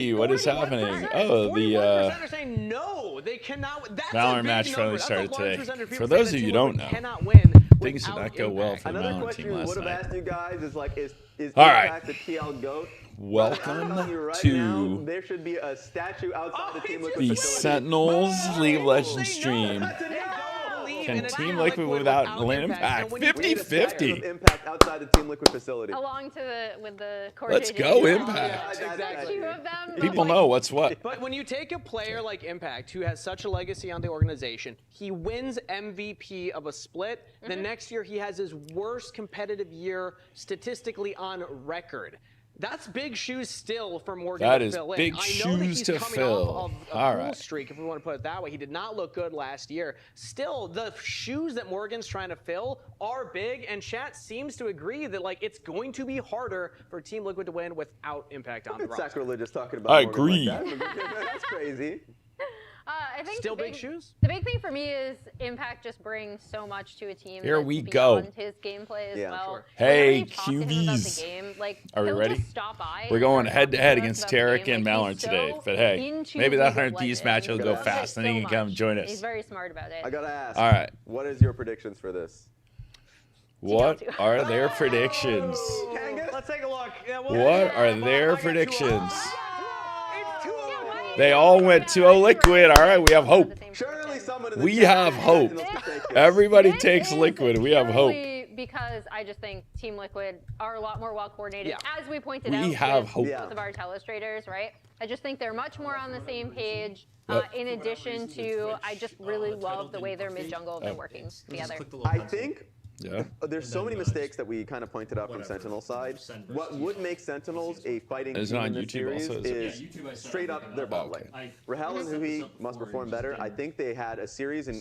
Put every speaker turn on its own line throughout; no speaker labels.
What is happening? Oh, the
are saying no, they cannot. That's
Valorant
a
match
big
finally
number.
started
That's a large
today.
percentage of
For
people
those
saying
of you
that
who
Team
don't
Liquid
know,
cannot win
things did not go well for the
Another
Valorant
question
team
we
last
would have
night.
asked you guys is like, is
All
Impact the TL GOAT?
Welcome
I'm telling you right
to
now, there should be a statue outside the Team Liquid
the
facility.
Sentinels League of Legends stream.
Can
Team Liquid without Lane Impact? 50-50.
Impact outside the Team Liquid facility.
Along to with the core
Let's
JJ.
go Impact.
Exactly.
Two of them.
People know what's what.
But when you take a player like Impact, who has such a legacy on the organization, he wins MVP of a split. The next year, he has his worst competitive year statistically on record. That's big shoes still for Morgan
That
to
is
fill in.
big
I know that
shoes
he's
to
coming
fill.
off of a
All
cool
right.
streak, if we want to put it that way. He did not look good last year. Still, the shoes that Morgan's trying to fill are big, and chat seems to agree that like it's going to be harder for Team Liquid to win without Impact on the roster.
Sacrilegious talking about
I
Morgan
agree.
Like that. That's crazy.
I think
Still big shoes?
The big thing for me is Impact just brings so much to a team.
Here
that's
we go.
beyond his gameplay as
Yeah,
well.
sure.
Hey,
Whenever you talk to him about the
QBs.
game, like,
Are we
he'll
ready?
just stop by
We're
and
going
start
head to
talking
head
to us
against
about the
Tarek
game.
and
Like,
Valorant
he's
today.
so
But hey,
into
maybe
League
that
of
100 Thieves match will
Legends.
go
He
fast, and
loves
then he
it
can come
so
join
much.
us.
He's very smart about it.
I gotta ask.
All right.
What is your predictions for this?
What are their predictions?
Let's take a look.
What are their predictions? They all went 2-0 Liquid. All right, we have hope.
Surely someone in the
We
chat
have
thinks
hope.
Sentinels can take this.
Everybody
This
takes
is
Liquid. We have hope.
purely because I just think Team Liquid are a lot more well coordinated.
Yeah.
As we pointed
We
out,
have
with
hope.
both of our telestrators, right? I just think they're much more on the same page.
Yep.
In addition to, I just really love the way their mid jungle have been working together.
I think
Yeah.
there's so many mistakes that we kind of pointed out from Sentinel's side. What would make Sentinels a fighting
Is it
team
on
in this
YouTube
series
also? Is it?
is straight up their bot lane.
Okay.
Rahel and Hui must perform better. I think they had a series in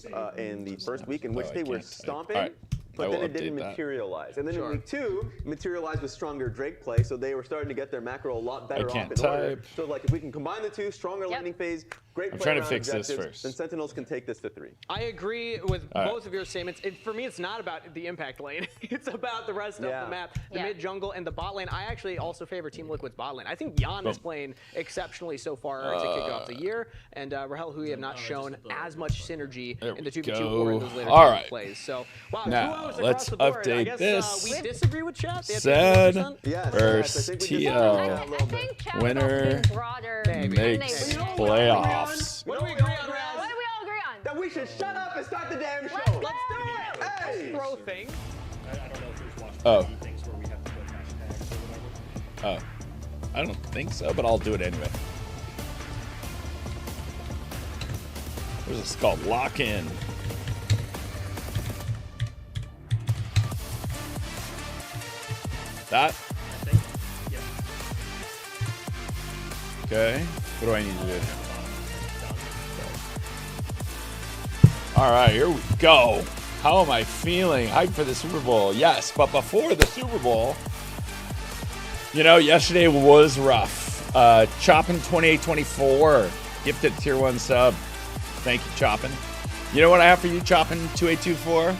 the first week in which
I
they were
can't type.
stomping,
All right. I
but then
will
it didn't
update that.
materialize. And then in week 2, materialized with stronger Drake play, so they were starting to get their macro a lot better
can't
off in order.
type.
So like if we can combine the two, stronger
Yep.
laning phase, great play
trying to
around
fix this
objectives,
first.
then Sentinels can take this to 3.
I agree with
All right.
both of your statements. For me, it's not about the impact lane. It's about the rest of
Yeah.
the map, the
Yeah.
mid jungle and the bot lane. I actually also favor Team Liquid's bot lane. I think Jan is playing exceptionally so far to kick off the year, and Rahel Hui have not shown as much synergy
There
in the
we
2v2
go.
or in those later
All
game
right.
plays. So, wow,
Now,
2-0s across
let's
the board. I
update
guess,
this.
we disagree with chat. They have
SEN
50%?
Yes,
versus
I think we just
TL.
talked about that a little
I
bit.
think chat
Winner
is broader than they
makes
win.
playoffs.
What do we agree on,
What
Raz?
do we all agree on?
That we should shut up and start the damn show.
Let's go.
Let's do it.
Hey!
Throw things.
I don't know if there's watch
Oh.
party things where we have to put hashtags or whatever.
Oh, I don't think so, but I'll do it anyway. This is called Lock In. That?
I think. Yeah.
Okay. What do I need to do?
Done.
All right, here we go. How am I feeling? Hyped for the Super Bowl. Yes, but before the Super Bowl, you know, yesterday was rough. Choppin 2824 gifted a tier 1 sub. Thank you, Choppin. You know what I have for you, Choppin 2824?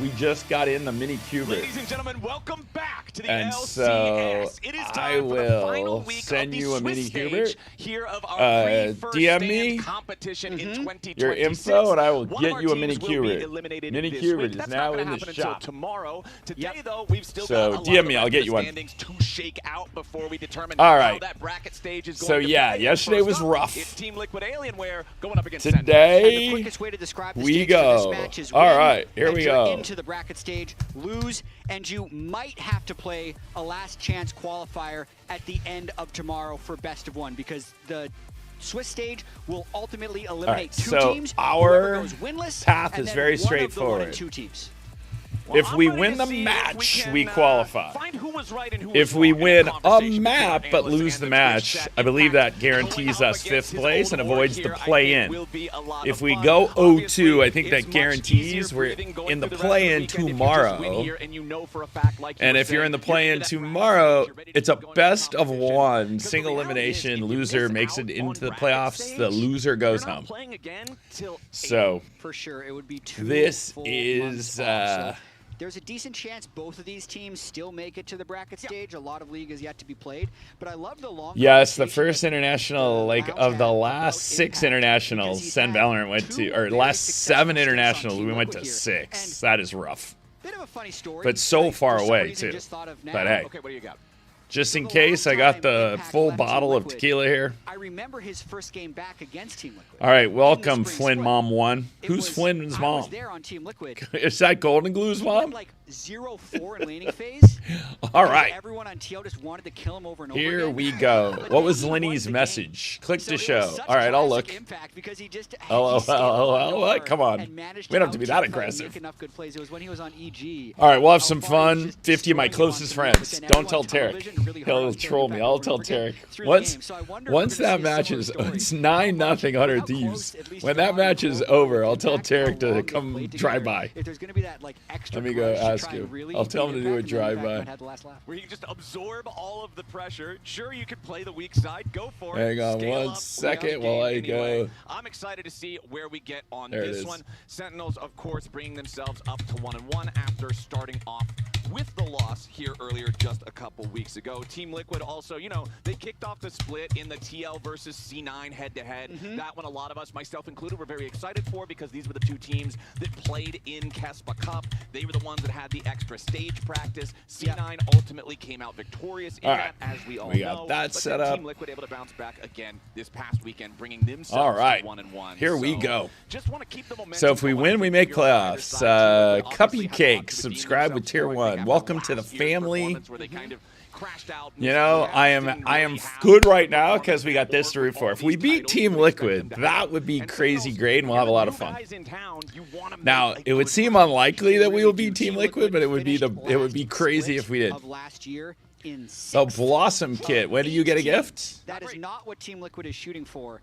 We just got in the mini Cubert.
Ladies and gentlemen, welcome back to the
And
LCS.
so
It is
I
time for the final
will
week
send
of the
you a
Swiss
mini
stage
Hubert.
here of our first
DM
stand
me
competition in 2026.
your info, and I will
One
get
of our
you a
teams
mini
will be
Hubert.
eliminated
Mini
this
Hubert
week.
is
That's
now
not gonna
in the
happen until
shop.
tomorrow. Today, though, we've still
So
got a lot
DM
of
me,
the
I'll get you one.
standings to shake out before we determine
All
how
right.
that bracket stage is
So,
going to
yeah,
play.
yesterday
First
was
up,
rough.
It's Team Liquid Alienware going up against Sentinels.
Today,
And the quickest way to describe the
we
stage for
go.
this match is
All
win,
right, here we
enter
go.
into the bracket stage, lose, and you might have to play a last chance qualifier at the end of tomorrow for best of 1 because the Swiss stage will ultimately eliminate two
so
teams.
our
Whoever goes winless,
path
and
is
then
very
one of the 1
straightforward.
and 2 teams.
Well,
If
I'm
we
ready
win
to
the
see if
match,
can,
we qualify.
Find who was right and who
If
was
we
wrong in
win
that
a
conversation
map
between
but
our analysts
lose
and
the
Twitch
match,
chat.
I believe that
Impact
guarantees
going up
us
against
5th
his
place
own
and
org
avoids the
here, I
play
think
in.
will be a lot
If
of
we
fun.
go 0-2, I think
Obviously,
that
it's
guarantees
much
we're
easier breathing going
in the
through rest of
play-in
weekend if you just
tomorrow.
win here and you know for a fact, like you
And
were
if you're in the
saying,
play-in
you're that
tomorrow,
bracket, you're ready to
it's a
go into
best of
competition.
1,
'Cause the
single
reality is,
elimination,
if you
loser
miss
makes
out
it into
on
the
bracket
playoffs,
stage,
the loser goes
you're not
home.
playing again till
So,
For sure, it would be 2
this
full
is
months off, so there's a decent chance both of these teams still make it to the bracket stage. A lot of league is yet to be played, but I love the long.
Yes, the first international, like of the last 6 internationals, SEN Valorant went to, or last 7 internationals, we went to 6. That is rough.
Bit of a funny story,
but so far away too. But hey,
Okay, what do you got?
just in case, I got the full bottle of tequila here.
I remember his first game back against Team Liquid.
All right, welcome Flynn Mom 1. Who's Flynn's
I
mom?
was there on Team Liquid.
Is that Golden Glue's mom?
Like 0-4 in laning phase.
All right.
Everyone on TL just wanted to kill him over and over
Here
again.
we go. What was Lenny's message? Click to show. All right, I'll look. Oh, come on. We don't have to be that aggressive.
Enough good plays. It was when he was on EG.
All right, we'll have some fun. 50 of my closest friends. Don't tell Tarek. He'll troll me. I'll tell Tarek. Once that match is, it's 9-0 100 Thieves. When that match is over, I'll tell Tarek to come drive by.
If there's going to be that like extra
Let me go ask him. I'll tell him to do a drive-by.
Where you can just absorb all of the pressure. Sure, you can play the weak side. Go for it.
Hang on
Scale
one
up,
second
we
while I
outgame anyway.
go.
I'm excited to see where we get on
There it
this
is.
one. Sentinels, of course, bringing themselves up to 1-1 after starting off with the loss here earlier just a couple weeks ago. Team Liquid also, you know, they kicked off the split in the TL versus C9 head-to-head. That one a lot of us, myself included, were very excited for because these were the 2 teams that played in Kespa Cup. They were the ones that had the extra stage practice. C9 ultimately came out victorious in that, as we all know.
We got that
but
set
then
up.
Team Liquid able to bounce back again this past weekend, bringing themselves to 1-1.
Here we
So,
go.
Just want to keep the momentum
So if we
going.
win, we make
You're on the other
playoffs.
side, too. Obviously
Cuppy
had
Cake,
lots of
subscribe with Tier
redeeming themselves
1.
for
Welcome
last
to the
year's
family.
performance where they kind of crashed out and
You know,
just
I am
didn't really have
good
the
right now
performance
because we got this to root for. If we beat Team Liquid, that would be crazy great, and we'll have a lot of fun. Now, it would seem unlikely that we will beat Team Liquid, but it would be crazy if we did.
Of last year in
So Blossom Kit, when do you get a gift?
That is not what Team Liquid is shooting for.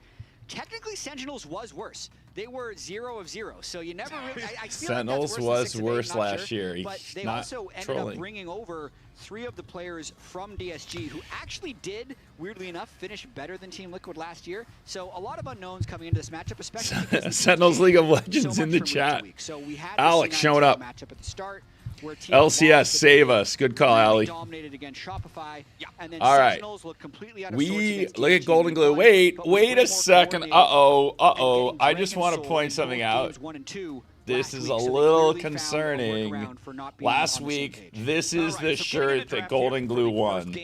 Technically, Sentinels was worse. They were 0 of 0, so you never really. I feel
Sentinels
like
was
that's worse
worse
than 6 of 8,
last year. He's
but they
not
also ended
trolling.
up bringing over 3 of the players from DSG who actually did, weirdly enough, finish better than Team Liquid last year. So a lot of unknowns coming into this matchup, especially because
Sentinels League of Legends
so
in
much
the
from week to
chat.
week. So we had
Alex
the
showing up.
matchup at the start. Where Team
LCS,
lost, but
save
they
us. Good call,
really
Ali.
dominated against Shopify, and then
All right.
Sentinels look completely out of sorts
We
against
look at
TSG
Golden Glue.
week
Wait,
one, but with
wait
way
a
more
second.
coordinated
Uh-oh.
and
I
getting
just want to
Dragon
point
Soul
something
in
out.
both games 1 and 2
This
last
is
week,
a
so they
little
clearly found a
concerning.
workaround for not being
Last
on the same
week,
page.
this is the shirt that Golden Glue won.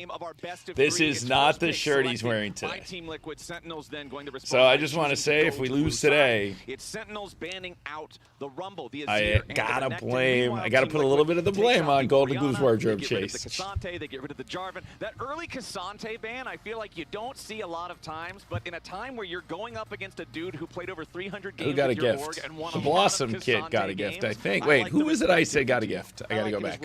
This is not the shirt he's wearing today. So I just want to say, if we lose today,
it's Sentinels banning out the Rumble.
I gotta blame. I gotta put a little bit of the blame on Golden Glue's wardrobe chase.
They get rid of the Jarvan. That early Cassante ban, I feel like you don't see a lot of times, but in a time where you're going up against a dude who played over 300 games
Who got a
with your
gift?
org and won
The
a lot of
Blossom Kid
Cassante
got a gift, I
games,
think.
I
Wait,
like
who
the
was it I said got a gift? I gotta go back.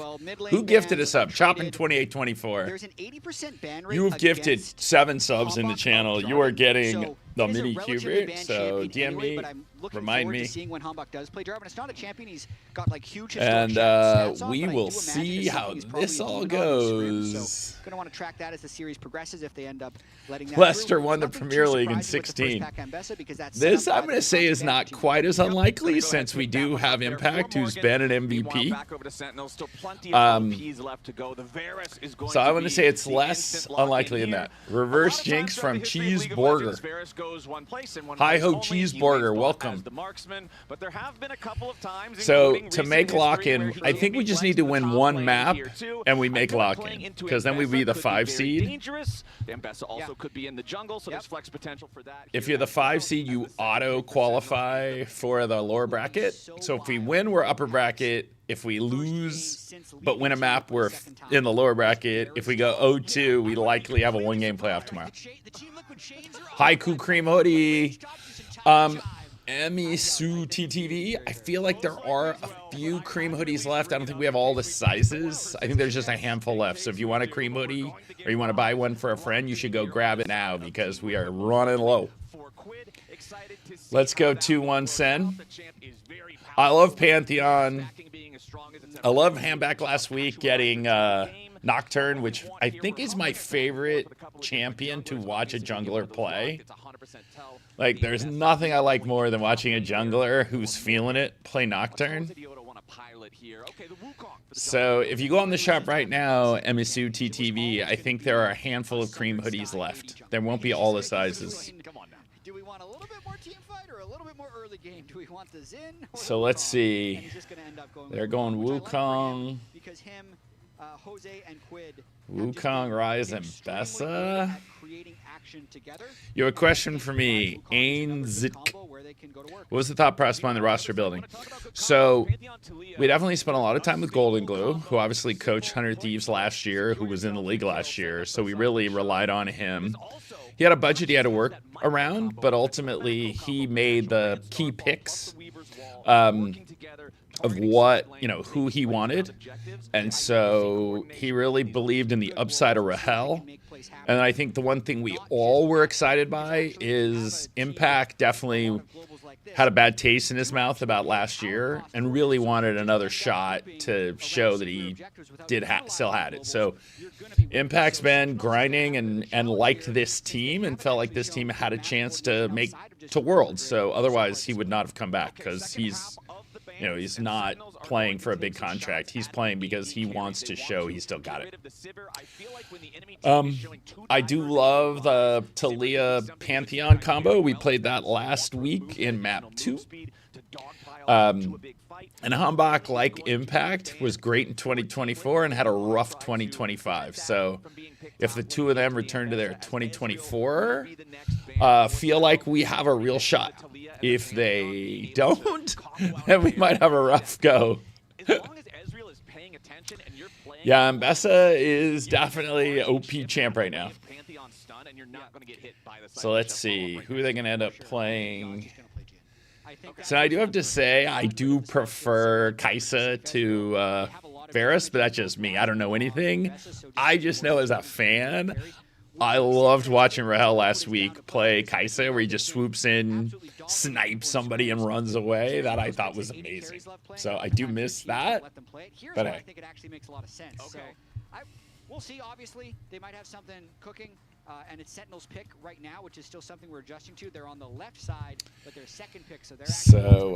Who gifted us up? Chopping 2824.
There's an 80% ban rate.
You have gifted
against
7 subs in the
Combat
channel.
Jarvan.
You are getting
So
the
he is a
mini
relatively
cubert.
banned
So
champion
DM
anyway,
me,
but I'm looking
remind
forward
me.
to seeing when Humbug does play Jarvan. It's not a champion he's got like huge
And
stats on,
we
but I
will
do imagine
see
it's
how
something he's probably
this all
immune on this script,
goes.
So gonna want to track that as the series progresses if they end up letting that
Leicester
through.
won the
Nothing
Premier
too
League in
surprising with the
16.
first pack Ambessa because that's
This,
set up
I'm
by
going to
the
say, is
Constantine
not
team.
quite as unlikely
Gonna go ahead
since
and
we
take that
do
one
have
up there
Impact,
for
who's
Morgan.
been an
Meanwhile,
MVP.
back over to Sentinels, still plenty of OPs left to go. The Varus is going
So I
to
want to
be
say it's
the
less
instant lock-in
unlikely than
here.
that.
A lot
Reverse
of
jinx
times throughout
from
the history of League of Legends,
Cheeseburger.
Varus goes one place and one
Hi-ho
place only. He
Cheeseburger,
wins both
welcome.
as the marksman, but there have been a couple of times,
So
including
to
recent
make
history,
lock-in,
where he
I
can
think
be
we just
flexed
need to
to the
win
top
one
lane
map,
here too.
and we
I
make
feel like
lock-in,
playing into
because then we'd be
Ambessa
the
could
5
very
seed.
Dangerous. Ambessa also could be in the jungle, so there's flex potential for that.
If
here
you're the
as well.
5 seed, you auto qualify for the lower bracket. So if we win, we're upper bracket. If we lose but win a map, we're in the lower bracket. If we go 0-2, we likely have a 1-game playoff tomorrow. Haiku Cream Hoodie. Emmy Sue TTV. I feel like there are a few cream hoodies left. I don't think we have all the sizes. I think there's just a handful left. So if you want a cream hoodie or you want to buy one for a friend, you should go grab it now because we are running low. Let's go 2-1 Sen. I love Pantheon. I love Handback last week getting Nocturne, which I think is my favorite champion to watch a jungler play. Like, there's nothing I like more than watching a jungler who's feeling it play Nocturne.
pilot here. Okay, the Wukong for the
So if you go on the shop right now, MSU TTV, I think there are a handful of cream hoodies left. There won't be all the sizes.
Come on now.
Do we want a little bit more team fight or a little bit more early game? Do we want the Zin? Or
So
the
let's
Wukong?
see.
And he's just gonna end up going
They're
with
going
which I like for him
Wukong.
because him, Jose, and Quid.
Wukong, Rise, and Bessa.
Creating action together.
You have a question for me, Ainzik. What was the thought process behind the roster building? So we definitely spent a lot of time with Golden Glue, who obviously coached 100 Thieves last year, who was in the league last year. So we really relied on him. He had a budget he had to work around, but ultimately he made the key picks of what, who he wanted. And so he really believed in the upside of Rahel. And I think the one thing we all were excited by is Impact definitely had a bad taste in his mouth about last year and really wanted another shot to show that he still had it. So Impact's been grinding and liked this team and felt like this team had a chance to make to Worlds. So otherwise he would not have come back because he's not playing for a big contract. He's playing because he wants to show he still got it. I do love the Talia Pantheon combo. We played that last week in map 2. And Hambach, like Impact, was great in 2024 and had a rough 2025. So if the two of them return to their 2024, feel like we have a real shot. If they don't, then we might have a rough go. Yeah, Mbessa is definitely OP champ right now. So let's see. Who are they going to end up playing? So I do have to say, I do prefer Kaisa to Varus, but that's just me. I don't know anything. I just know as a fan, I loved watching Rahel last week play Kaisa, where he just swoops in, snipes somebody, and runs away. That I thought was amazing. So I do miss that. But hey.
I think it actually makes a lot of sense. So we'll see. Obviously, they might have something cooking. And it's Sentinels pick right now, which is still something we're adjusting to. They're on the left side, but they're second pick, so they're actually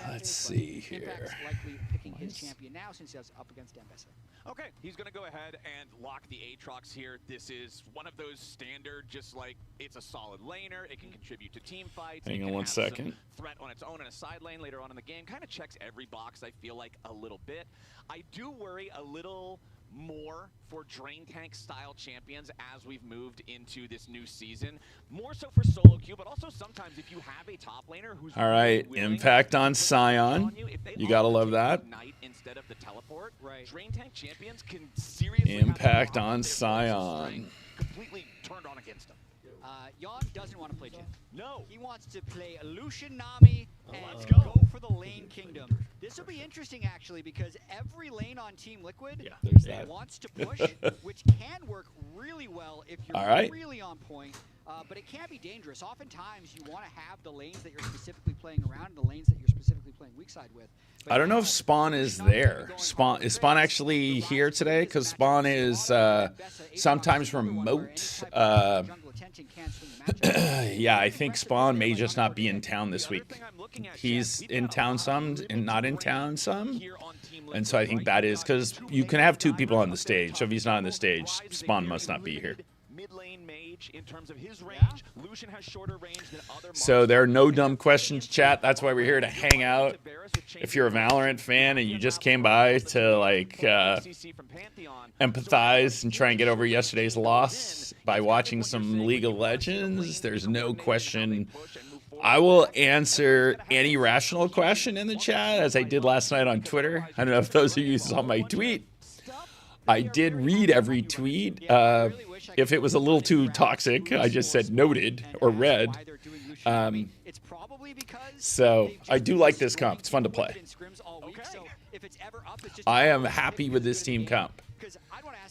let's see here.
Impact's likely picking his champion now since he's up against Mbessa.
Okay, he's going to go ahead and lock the Aatrox here. This is one of those standard, just like it's a solid laner. It can contribute to team fights.
Hang on one second.
Threat on its own in a side lane later on in the game. Kind of checks every box, I feel like, a little bit. I do worry a little more for drain tank style champions as we've moved into this new season. More so for solo queue, but also sometimes if you have a top laner who's
all right, impact on Sion. You gotta love that.
Instead of the teleport, drain tank champions can seriously
impact on Sion.
Completely turned on against him.
Yon doesn't want to play Jhin.
No.
He wants to play Lucian Nami and go for the lane kingdom. This will be interesting, actually, because every lane on Team Liquid wants to push, which can work really well if you're really on point. But it can be dangerous. Oftentimes, you want to have the lanes that you're specifically playing around and the lanes that you're specifically playing weak side with. But
I don't know if Spawn is there. Is Spawn actually here today? Because Spawn is sometimes remote. Yeah, I think Spawn may just not be in town this week. He's in town some and not in town some. And so I think that is because you can have two people on the stage. So if he's not on the stage, Spawn must not be here.
In terms of his range, Lucian has shorter range than other.
So there are no dumb questions, chat. That's why we're here to hang out. If you're a Valorant fan and you just came by to like empathize and try and get over yesterday's loss by watching some League of Legends, there's no question. I will answer any rational question in the chat, as I did last night on Twitter. I don't know if those of you saw my tweet. I did read every tweet. If it was a little too toxic, I just said noted or read. So I do like this comp. It's fun to play. I am happy with this team comp.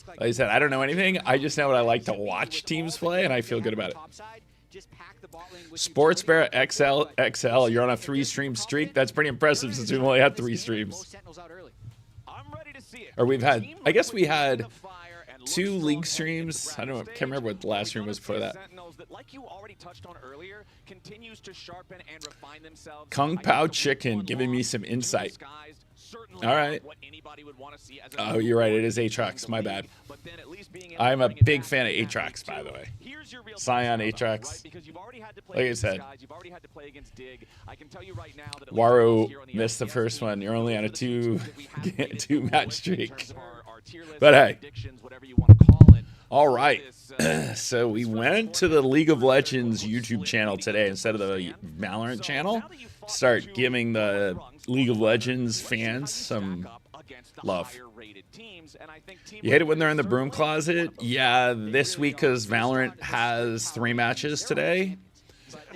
Like I said, I don't know anything. I just know what I like to watch teams play, and I feel good about it. Sports Bear XL, you're on a 3-stream streak. That's pretty impressive since we've only had 3 streams. Or we've had, I guess we had 2 league streams. I don't know, can't remember what the last stream was before that.
that, like you already touched on earlier, continues to sharpen and refine themselves.
Kung Pao Chicken giving me some insight. All right. Oh, you're right. It is Aatrox. My bad. I'm a big fan of Aatrox, by the way. Scion Aatrox. Like I said, Waro missed the first one. You're only on a two match streak. But hey. All right. So we went to the League of Legends YouTube channel today instead of the Valorant channel. Start giving the League of Legends fans some love. You hate it when they're in the broom closet? Yeah, this week because Valorant has 3 matches today.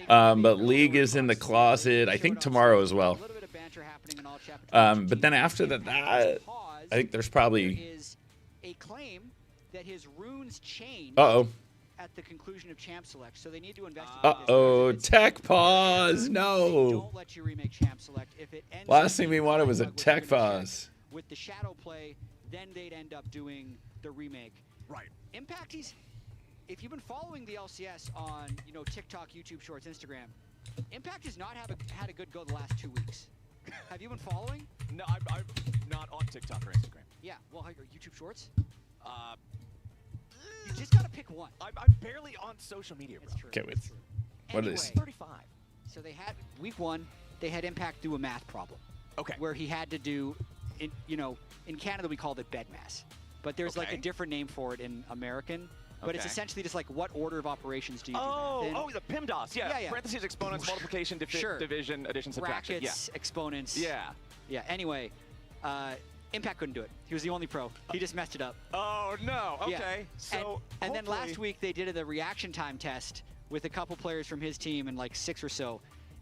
But League is in the closet, I think tomorrow as well. But then after that, I think there's probably...
that his runes changed at the conclusion of Champ Select, so they need to investigate.
Tech pause. No.
Don't let you remake Champ Select. If it ends
Last thing we wanted was a tech pause.
With the shadow play, then they'd end up doing the remake.
Right.
Impact, if you've been following the LCS on TikTok, YouTube Shorts, Instagram, Impact has not had a good go the last 2 weeks. Have you been following?
No, I'm not on TikTok or Instagram.
Yeah. Well, YouTube Shorts. You just gotta pick one.
I'm barely on social media, bro.
That's true.
Okay, wait. What is?
35.
So they had week 1. They had Impact do a math problem.
Okay.
Where he had to do, in Canada we called it bed mass, but there's like a different name for it in American. But it's essentially just like what order of operations do you do math in?
Oh, the PIMDOS. Yeah. Parentheses, exponents, multiplication, division, addition, subtraction.
Brackets, exponents.
Yeah.
Yeah. Anyway, Impact couldn't do it. He was the only pro. He just messed it up.
Oh no. Okay.
Yeah.
So
and then last week they did a reaction time test with a couple players from his team and like 6 or so,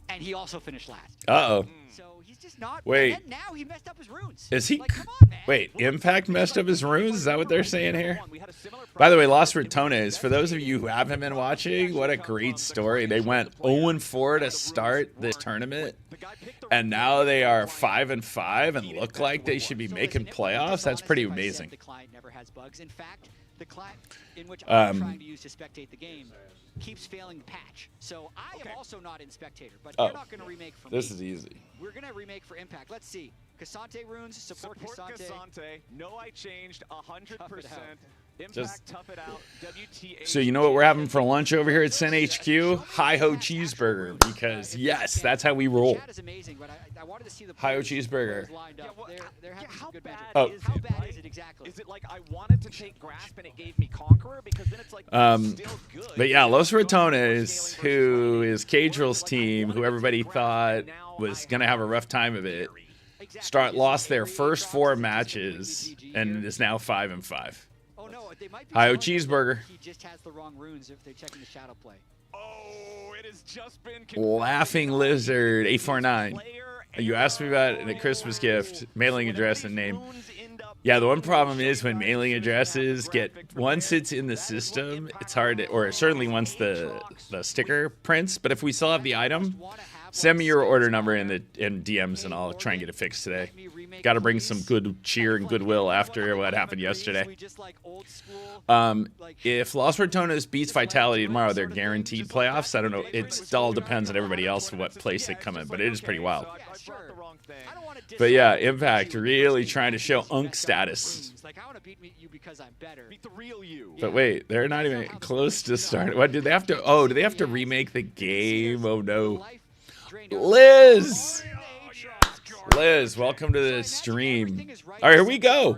and he also finished last. So he's just not.
Wait.
And now he messed up his runes.
Is he?
Like, come on, man.
Wait, Impact messed up his runes? Is that what they're saying here? By the way, Los Ratones, for those of you who haven't been watching, what a great story. They went 0-4 to start this tournament, and now they are 5-5 and look like they should be making playoffs. That's pretty amazing.
The client never has bugs. In fact, the client in which I'm trying to use to spectate the game keeps failing to patch. So I am also not in Spectator, but they're not going to remake for me.
This is easy.
We're going to remake for Impact. Let's see. Cassante runes, support
Cassante. No, I changed 100%. Impact, tough it out. WTA.
So you know what we're having for lunch over here at SEN HQ? Hi-Ho Cheeseburger, because yes, that's how we roll.
Chat is amazing, but I wanted to see the
Hi-Ho Cheeseburger.
They're having some good matches.
Oh.
How bad is it exactly?
Is it like I wanted to take Grasp and it gave me Conqueror? Because then it's like still good.
But yeah, Los Ratones, who is Cadrill's team, who everybody thought was going to have a rough time of it, lost their first 4 matches and is now 5-5.
Oh no, they might be
Hi-Ho Cheeseburger.
He just has the wrong runes if they're checking the shadow play.
Oh, it has just been
Laughing Lizard 849. You asked me about it in a Christmas gift, mailing address and name. Yeah, the one problem is when mailing addresses once it's in the system, it's hard to, or certainly once the sticker prints. But if we still have the item, send me your order number in DMs and I'll try and get it fixed today. Got to bring some good cheer and goodwill after what happened yesterday. If Los Ratones beats Vitality tomorrow, they're guaranteed playoffs. I don't know. It all depends on everybody else what place they come in, but it is pretty wild. But yeah, Impact really trying to show Unk status.
Like, I want to beat you because I'm better.
Beat the real you.
But wait, they're not even close to starting. What did they have to? Oh, do they have to remake the game? Oh no. Liz! Liz, welcome to the stream. All right, here we go.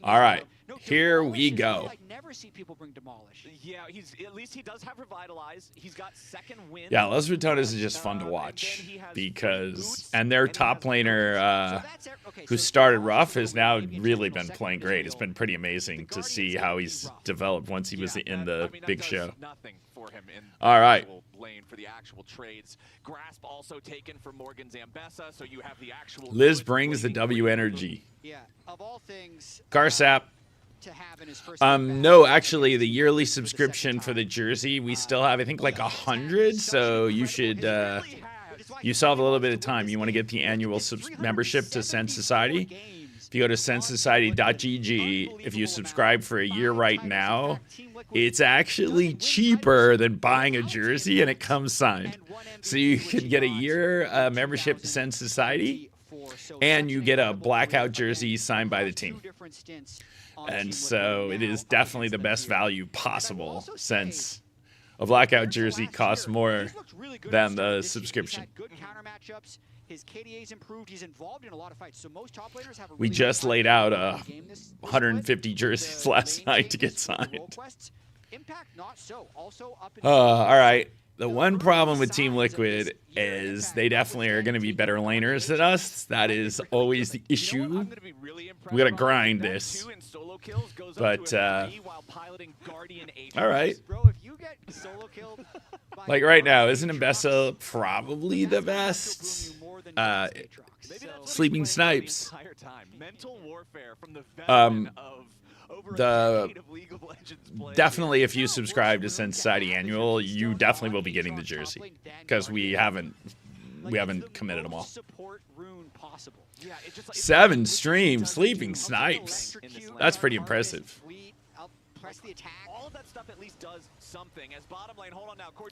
All right, here we go.
Never see people bring Demolish.
Yeah, at least he does have Revitalize. He's got second win.
Yeah, Los Ratones is just fun to watch because, and their top laner, who started rough, has now really been playing great. It's been pretty amazing to see how he's developed once he was in the big show. All right.
Lane for the actual trades. Grasp also taken for Morgan Zambessa, so you have the actual.
Liz brings the W energy.
Yeah, of all things.
Garsap.
To have in his first
no, actually, the yearly subscription for the jersey, we still have, I think, like 100. So you should, you still have a little bit of time. You want to get the annual membership to SEN Society. If you go to sensociety.gg, if you subscribe for a year right now, it's actually cheaper than buying a jersey, and it comes signed. So you can get a year membership to Sen Society, and you get a blackout jersey signed by the team. And so it is definitely the best value possible, since a blackout jersey costs more than the subscription.
His KDA's improved. He's involved in a lot of fights. So most top laners have a
We just laid out 150 jerseys last night to get signed.
Impact not so. Also up
All right. The one problem with Team Liquid is they definitely are going to be better laners than us. That is always the issue. We got to grind this. But, all right. Like right now, isn't Imbessa probably the best? Sleeping Snipes. Definitely, if you subscribe to Sen Society Annual, you definitely will be getting the jersey, because we haven't committed them all. 7 streams, Sleeping Snipes. That's pretty impressive.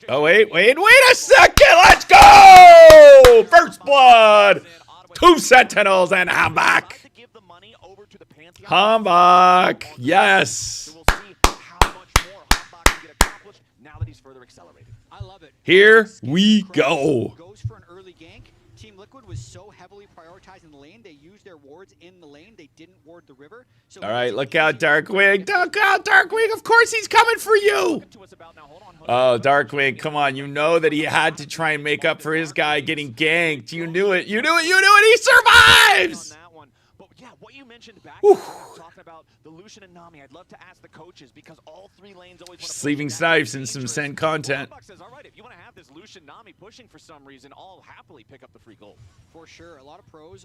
Oh, wait a second. Let's go. First blood. 2 Sentinels and Hambach. Hambach. Yes. Here we go.
Goes for an early gank. Team Liquid was so heavily prioritizing the lane, they used their wards in the lane. They didn't ward the river. So
all right, look out, Darkwing. Look out, Darkwing. Of course he's coming for you. Oh, Darkwing, come on. You know that he had to try and make up for his guy getting ganked. You knew it. You knew it. You knew it. He survives.
Yeah, what you mentioned back talking about the Lucian and Nami, I'd love to ask the coaches, because all 3 lanes always want to
Sleeping Snipes and some Sen content.
Says, all right, if you want to have this Lucian Nami pushing for some reason, I'll happily pick up the free gold. For sure. A lot of pros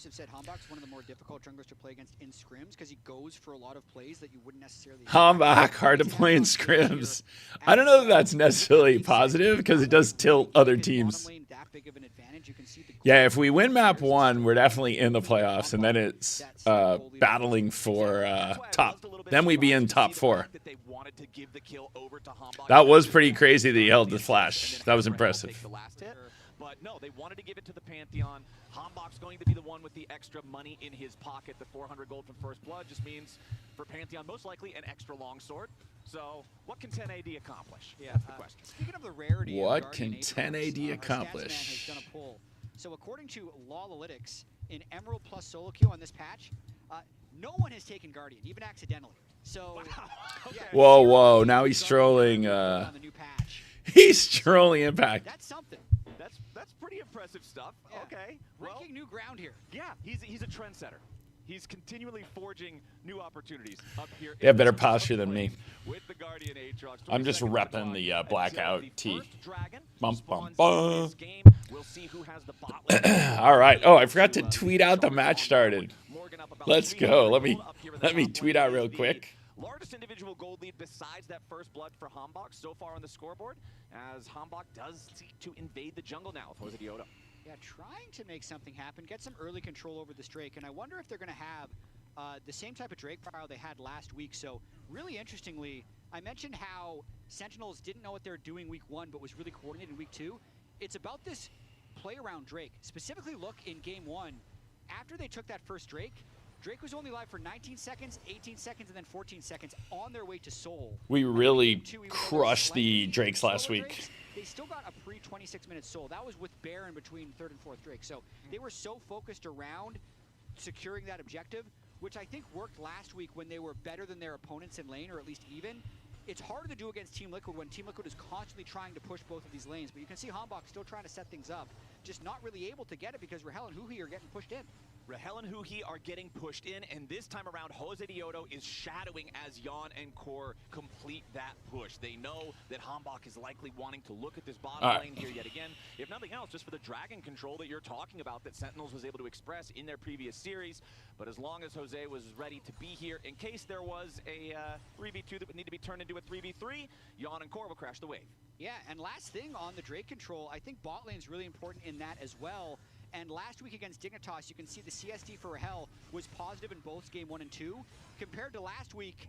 have said Hambach's one of the more difficult junglers to play against in scrims, because he goes for a lot of plays that you wouldn't necessarily.
Hambach, hard to play in scrims. I don't know if that's necessarily positive, because it does tilt other teams. Yeah, if we win map 1, we're definitely in the playoffs, and then it's battling for top. Then we'd be in top 4. That was pretty crazy that he held the flash. That was impressive.
But no, they wanted to give it to the Pantheon. Hambach's going to be the one with the extra money in his pocket. The 400 gold from First Blood just means for Pantheon most likely an extra longsword. So what can 10 AD accomplish? Yeah, that's the question. Speaking of the rarity,
what can 10 AD accomplish?
So according to Lawlytics, in Emerald plus solo queue on this patch, no one has taken Guardian, even accidentally. So
okay.
Whoa, now he's trolling he's trolling Impact.
That's something.
That's pretty impressive stuff. Yeah. Okay.
Breaking new ground here.
Yeah, he's a trendsetter. He's continually forging new opportunities up here.
They have better posture than me.
With the Guardian Aatrox.
I'm just repping the blackout tee. Bum, bum,
bum.
All right. Oh, I forgot to tweet out the match started. Let's go. Let me tweet out real quick.
Largest individual gold lead besides that first blood for Hambach so far on the scoreboard, as Hambach does seek to invade the jungle now with Jose Diodo. Yeah, trying to make something happen, get some early control over this Drake, and I wonder if they're going to have the same type of Drake profile they had last week. So really interestingly, I mentioned how Sentinels didn't know what they were doing week 1, but was really coordinated in week 2. It's about this play around Drake. Specifically, look in game 1, after they took that first Drake was only live for 19 seconds, 18 seconds, and then 14 seconds on their way to Seoul.
We really crushed the Drakes last week.
They still got a pre-26-minute Soul. That was with Baron between 3rd and 4th Drake. So they were so focused around securing that objective, which I think worked last week when they were better than their opponents in lane, or at least even. It's harder to do against Team Liquid when Team Liquid is constantly trying to push both of these lanes, but you can see Hambach still trying to set things up, just not really able to get it because Rahel and Huhi are getting pushed in. Rahel and Huhi are getting pushed in, and this time around, Jose Diodo is shadowing as Jan and Core complete that push. They know that Hambach is likely wanting to look at this bottom lane here yet again, if nothing else, just for the dragon control that you're talking about that Sentinels was able to express in their previous series. But as long as Jose was ready to be here, in case there was a 3v2 that would need to be turned into a 3v3, Jan and Core will crash the wave. Yeah, and last thing on the Drake control, I think bot lane is really important in that as well. And last week against Dignitas, you can see the CSD for Rahel was positive in both game 1 and 2, compared to last week,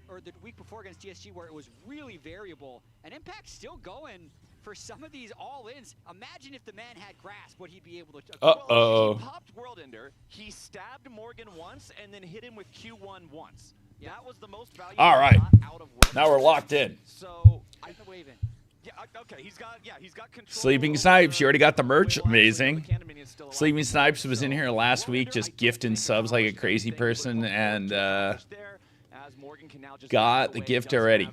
or the week before against DSG, where it was really variable. And Impact's still going for some of these all-ins. Imagine if the man had grasp, what he'd be able to.
Well, he popped World Ender, he stabbed Morgan once, and then hit him with Q1 once. Yeah. That was the most valuable.
All right.
Out of World
Now we're locked in.
So
I the wave in.
Yeah, okay, he's got control.
Sleeping Snipes, you already got the merch. Amazing. Sleeping Snipes was in here last week just gifting subs like a crazy person and got the gift already.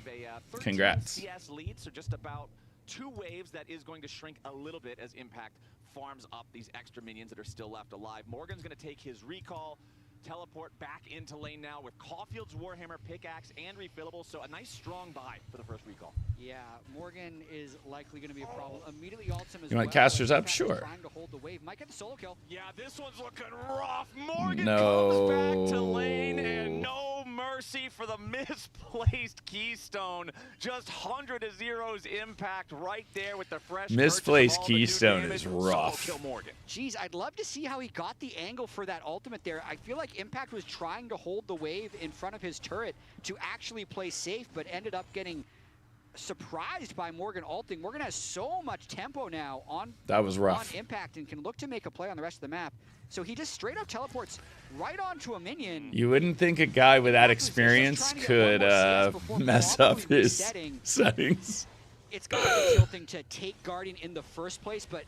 Congrats.
CS lead, so just about 2 waves that is going to shrink a little bit as Impact farms up these extra minions that are still left alive. Morgan's going to take his recall, teleport back into lane now with Caulfield's Warhammer pickaxe and refillable, so a nice strong buy for the first recall.
Yeah, Morgan is likely going to be a problem. Immediately ults him as
You want
well,
casters
but
up?
Impact
Sure.
Trying to hold the wave. Might get the solo kill.
Yeah, this one's looking rough. Morgan
No.
comes back to lane, and no mercy for the misplaced Keystone. Just 100 to 0's Impact right there with the fresh
Misplaced
purchase of all the new
Keystone
damage.
is
Solo
rough.
kill Morgan.
Jeez, I'd love to see how he got the angle for that ultimate there. I feel like Impact was trying to hold the wave in front of his turret to actually play safe, but ended up getting surprised by Morgan ulting. Morgan has so much tempo now on,
That was rough.
on Impact and can look to make a play on the rest of the map. So he just straight up teleports right onto a minion.
You wouldn't think a guy with that experience could mess up his settings.
It's got to be tilting to take Guardian in the first place, but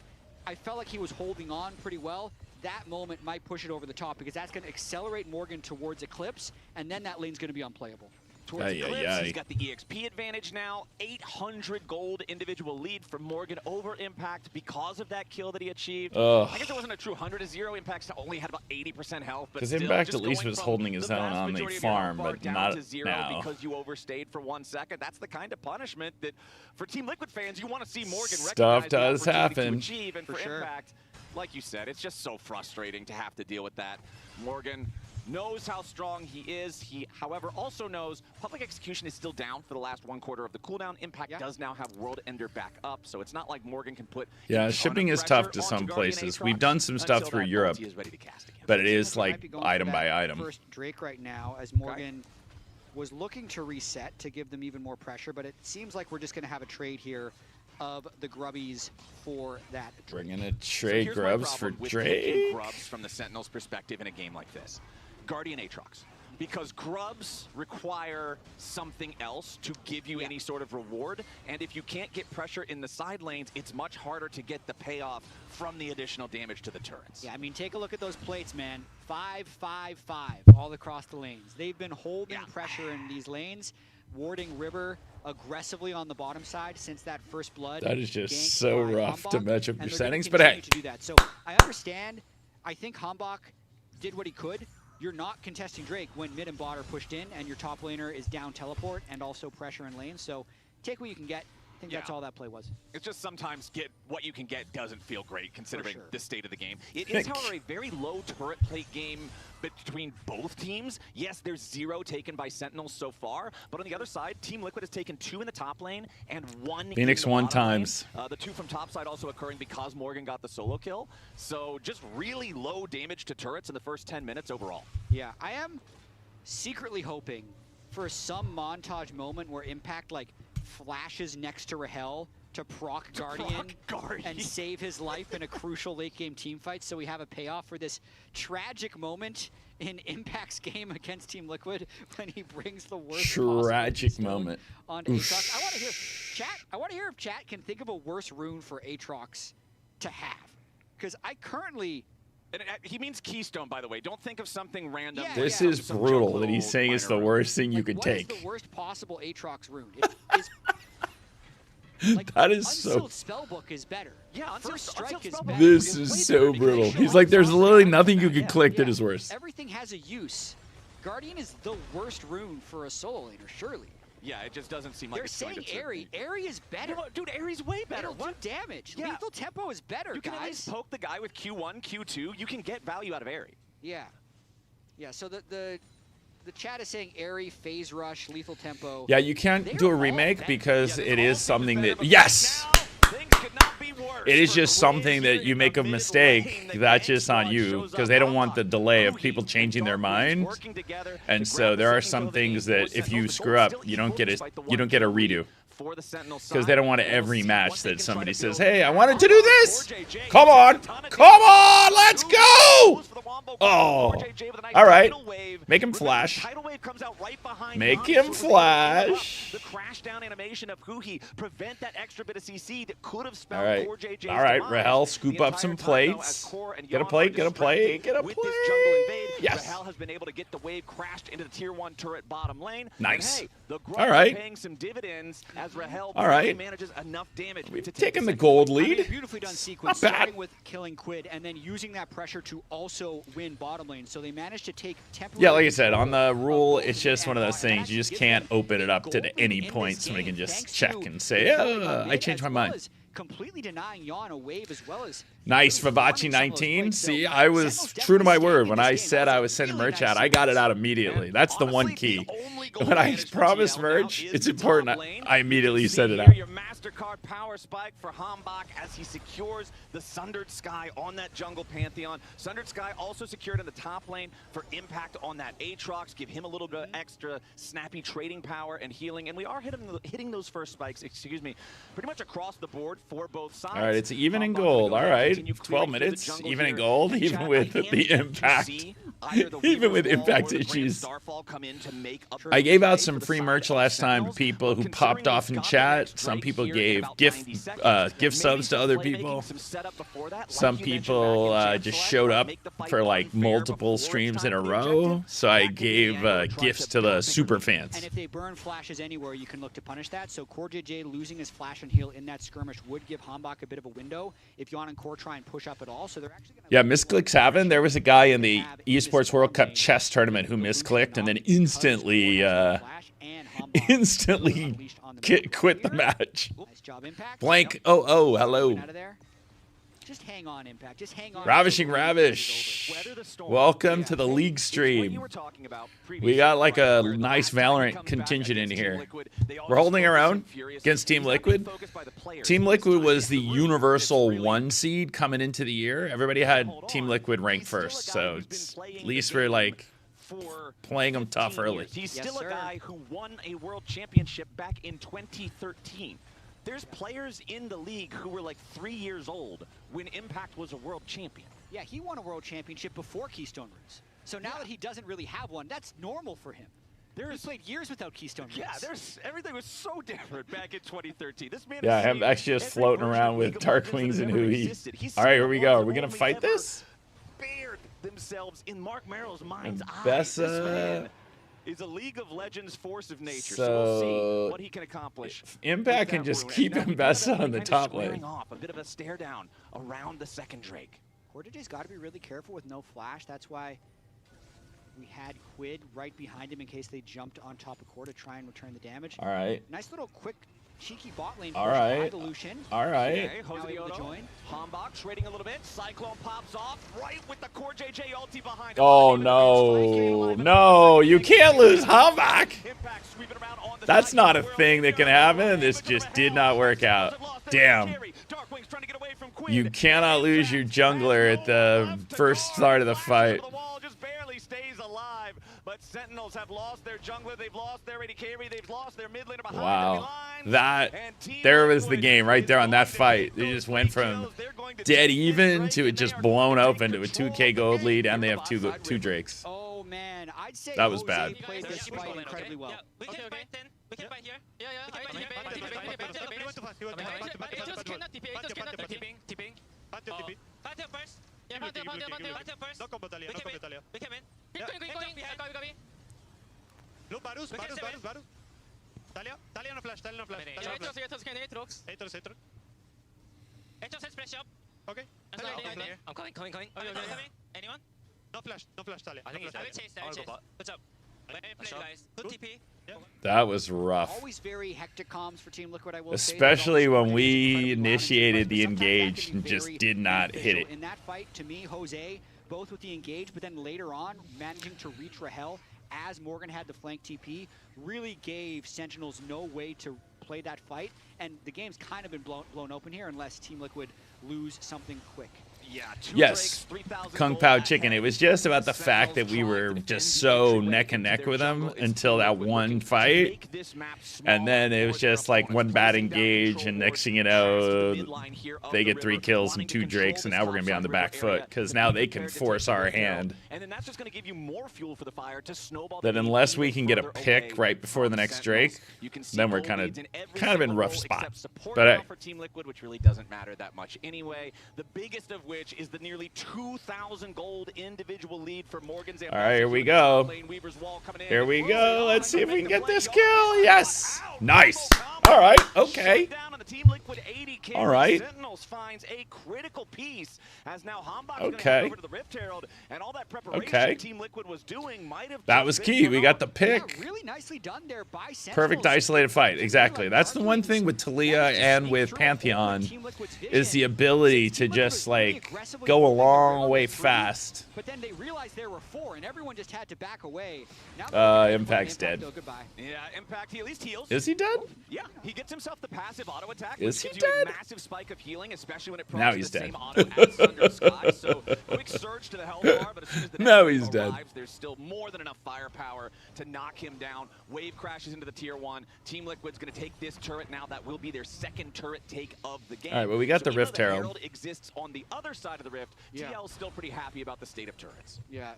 I felt like he was holding on pretty well. That moment might push it over the top because that's going to accelerate Morgan towards Eclipse, and then that lane's going to be unplayable.
Towards Eclipse, he's got the EXP advantage now. 800 gold individual lead for Morgan over Impact because of that kill that he achieved.
Ugh.
I guess it wasn't a true 100 to 0. Impact only had about 80% health.
Because
still,
Impact
just
at least
going
was
from
holding his
the
own
vast
on the
majority of your
farm,
health bar
but
down
not
to 0
now.
because you overstayed for 1 second. That's the kind of punishment that for Team Liquid fans, you want to see Morgan
Stuff
recognize
does
the opportunity
happen.
to achieve. And for
sure.
Impact, like you said, it's just so frustrating to have to deal with that. Morgan knows how strong he is. He, however, also knows public execution is still down for the last 1/4 of the cooldown. Impact does now have World Ender back up, so it's not like Morgan can put.
Yeah, shipping is tough to some places. We've done some stuff through Europe, but it is like item by item.
First Drake right now, as Morgan was looking to reset to give them even more pressure, but it seems like we're just going to have a trade here of the Grubbies for that Drake.
Bringing a trade Grubs for Drake.
Grubs from the Sentinels' perspective in a game like this. Guardian Aatrox. Because Grubs require something else to give you any sort of reward, and if you can't get pressure in the side lanes, it's much harder to get the payoff from the additional damage to the turrets.
Yeah, I mean, take a look at those plates, man. 5-5-5 all across the lanes. They've been holding pressure in these lanes, warding River aggressively on the bottom side since that first blood.
That is just
ganked
so
by
rough to
Hambach,
match up
and
your
they're gonna
settings, but hey.
continue to do that. So I understand. I think Hambach did what he could. You're not contesting Drake when mid and bot are pushed in, and your top laner is down teleport and also pressure in lane. So take what you can get. I think that's all that play was.
It's just sometimes what you can get doesn't feel great considering the state of the game. It is, however, a very low turret plate game between both teams. Yes, there's 0 taken by Sentinels so far, but on the other side, Team Liquid has taken 2 in the top lane and 1
Phoenix
in the
won
bottom
times.
lane. The 2 from top side also occurring because Morgan got the solo kill. So just really low damage to turrets in the first 10 minutes overall.
Yeah, I am secretly hoping for some montage moment where Impact like flashes next to Rahel to proc Guardian and save his life in a crucial late game team fight, so we have a payoff for this tragic moment in Impact's game against Team Liquid when he brings the worst
tragic moment
on Aatrox. I want to hear chat. I want to hear if chat can think of a worse rune for Aatrox to have, because I currently.
And he means Keystone, by the way. Don't think of something random.
Yeah,
This is brutal that he's saying it's the worst thing you could take.
What is the worst possible Aatrox rune?
That is so.
Unsealed Spellbook is better.
Yeah,
First Strike is better.
This is so brutal. He's like, there's literally nothing you could click that is worse.
Everything has a use. Guardian is the worst rune for a solo laner, surely.
Yeah, it just doesn't seem like
They're saying Airy. Airy is better.
Dude, Airy's way better.
It'll do damage.
Yeah.
Lethal tempo is better,
You can
guys.
at least poke the guy with Q1, Q2. You can get value out of Airy.
Yeah. Yeah, so the chat is saying Airy, Phase Rush, Lethal Tempo.
Yeah, you can't do a remake because it is something that... Yes!
Now, things could not be worse.
It is just something that you make a mistake. That's just on you because they don't want the delay of people changing their mind. And so there are some things that if you screw up, you don't get a redo. Because they don't want every match that somebody says, hey, I wanted to do this. Come on. Come on. Let's go. Oh. All right. Make him flash. Make him flash.
The crash down animation of Huhi prevent that extra bit of CC that could have spelled
All right.
JJ's
All right,
demise.
Rahel, scoop up some plates. Get a plate, get a plate, get a plate. Yes.
Rahel has been able to get the wave crashed into the tier 1 turret bottom lane.
Nice.
And hey, the
all right.
paying some dividends as Rahel
all right.
manages enough damage.
We've taken the gold lead.
I mean, beautifully done sequence, starting with killing Quid and then using that pressure to also win bottom lane. So they managed to take temporary.
Yeah, like I said, on the rule, it's just one of those things. You just can't open it up to any point. Somebody can just check and say, I changed my mind.
Completely denying Yawn a wave as well as
nice. Vivace 19. See, I was true to my word. When I said I was sending merch out, I got it out immediately. That's the one key. When I promise merch, it's important. I immediately send it out.
Your MasterCard power spike for Hambach as he secures the Sundered Sky on that jungle Pantheon. Sundered Sky also secured in the top lane for impact on that Aatrox. Give him a little bit of extra snappy trading power and healing. And we are hitting those first spikes, excuse me, pretty much across the board for both sides.
All right, it's even in gold. All right, 12 minutes, even in gold, even with the impact. Even with impact issues. I gave out some free merch last time to people who popped off in chat. Some people gave gift subs to other people. Some people just showed up for like multiple streams in a row. So I gave gifts to the super fans.
And if they burn flashes anywhere, you can look to punish that. So Core JJ losing his flash and heal in that skirmish would give Hambach a bit of a window if Yawn and Core try and push up at all. So they're actually
yeah, misclicks happen. There was a guy in the Esports World Cup chess tournament who misclicked and then instantly quit the match. Blank. Oh, hello.
Just hang on, Impact. Just hang on.
Ravishing Ravish. Welcome to the league stream. We got like a nice Valorant contingent in here. We're holding our own against Team Liquid. Team Liquid was the universal 1 seed coming into the year. Everybody had Team Liquid ranked first, so at least we're like playing them tough early.
He's still a guy who won a world championship back in 2013. There's players in the league who were like 3 years old when Impact was a world champion.
Yeah, he won a world championship before Keystone Roots. So now that he doesn't really have one, that's normal for him. He played years without Keystone Roots.
Yeah, everything was so different back in 2013. This man
I'm actually just floating around with Darkwings and Huhi. All right, here we go. Are we going to fight this?
Bared themselves in Mark Merrill's mind's eye.
Bessa
is a League of Legends force of nature,
so
we'll see what he can accomplish.
Impact can just keep Bessa on the top lane.
Off, a bit of a stare down around the second Drake.
CoreJJ's got to be really careful with no flash. That's why we had Quid right behind him in case they jumped on top of Core to try and return the damage.
All right.
Nice little quick cheeky bot lane.
All right.
All
right.
Okay,
Hambach trading a little bit. Cyclone pops off right with the Core JJ ulti behind.
Oh no. No, you can't lose Hambach. That's not a thing that can happen. This just did not work out. Damn. You cannot lose your jungler at the first start of the fight.
But Sentinels have lost their jungler, they've lost their AD carry, they've lost their mid laner behind
wow. There was the game right there on that fight. They just went from dead even to it just blown open to a 2K gold lead, and they have two Drakes.
Oh man, I'd say
that was bad.
Played this fight incredibly well.
We can fight then. We can fight here. Tipping. Banter first. Yeah, banter first. We can win. Going.
No, Varus. Talia no flash.
Aatrox. Aatrox has splash up.
Okay.
I'm coming. Anyone?
No flash, Talia.
I will chase. Good job. Play, guys. Good TP.
That was rough.
Always very hectic comms for Team Liquid, I will
especially
say.
when we initiated the engage and just did not hit it.
In that fight, to me, Jose, both with the engage, but then later on, managing to reach Rahel as Morgan had the flank TP, really gave Sentinels no way to play that fight, and the game's kind of been blown open here unless Team Liquid lose something quick.
Yeah,
Yes, Kung Pao Chicken. It was just about the fact that we were just so neck and neck with them until that one fight, and then it was just like one bad engage, and next thing you know, they get 3 kills and 2 Drakes, and now we're gonna be on the back foot because now they can force our hand.
And then that's just going to give you more fuel for the fire to snowball.
That unless we can get a pick right before the next Drake, then we're kind of in rough spot. But
for Team Liquid, which really doesn't matter that much anyway. The biggest of which is the nearly 2,000 gold individual lead for Morgan's.
All right, here we go. Here we go. Let's see if we can get this kill. Yes. Nice. All right. Okay. All right.
Sentinels finds a critical piece as now Hambach
okay.
over to the Rift Herald, and all that preparation
okay.
Team Liquid was doing might have
that was key. We got the pick.
Yeah, really nicely done there by Sentinels.
Perfect isolated fight. Exactly. That's the one thing with Talia and with Pantheon is the ability to just like go a long way fast.
But then they realized there were 4, and everyone just had to back away. Now
Impact's dead.
Yeah, Impact, he at least heals.
Is he dead?
Yeah, he gets himself the passive auto attack.
Is he
gives
dead?
You a massive spike of healing, especially when it
now
the
he's dead.
same auto as Thunder Sky. So quick surge to the health bar, but as soon as the
now
next
he's
arrives,
dead.
There's still more than enough firepower to knock him down. Wave crashes into the tier 1. Team Liquid's going to take this turret now. That will be their second turret take of the game.
All right, well, we got the Rift
Herald.
Herald.
Exists on the other side of the Rift.
Yeah.
TL's still pretty happy about the state of turrets.
Yeah,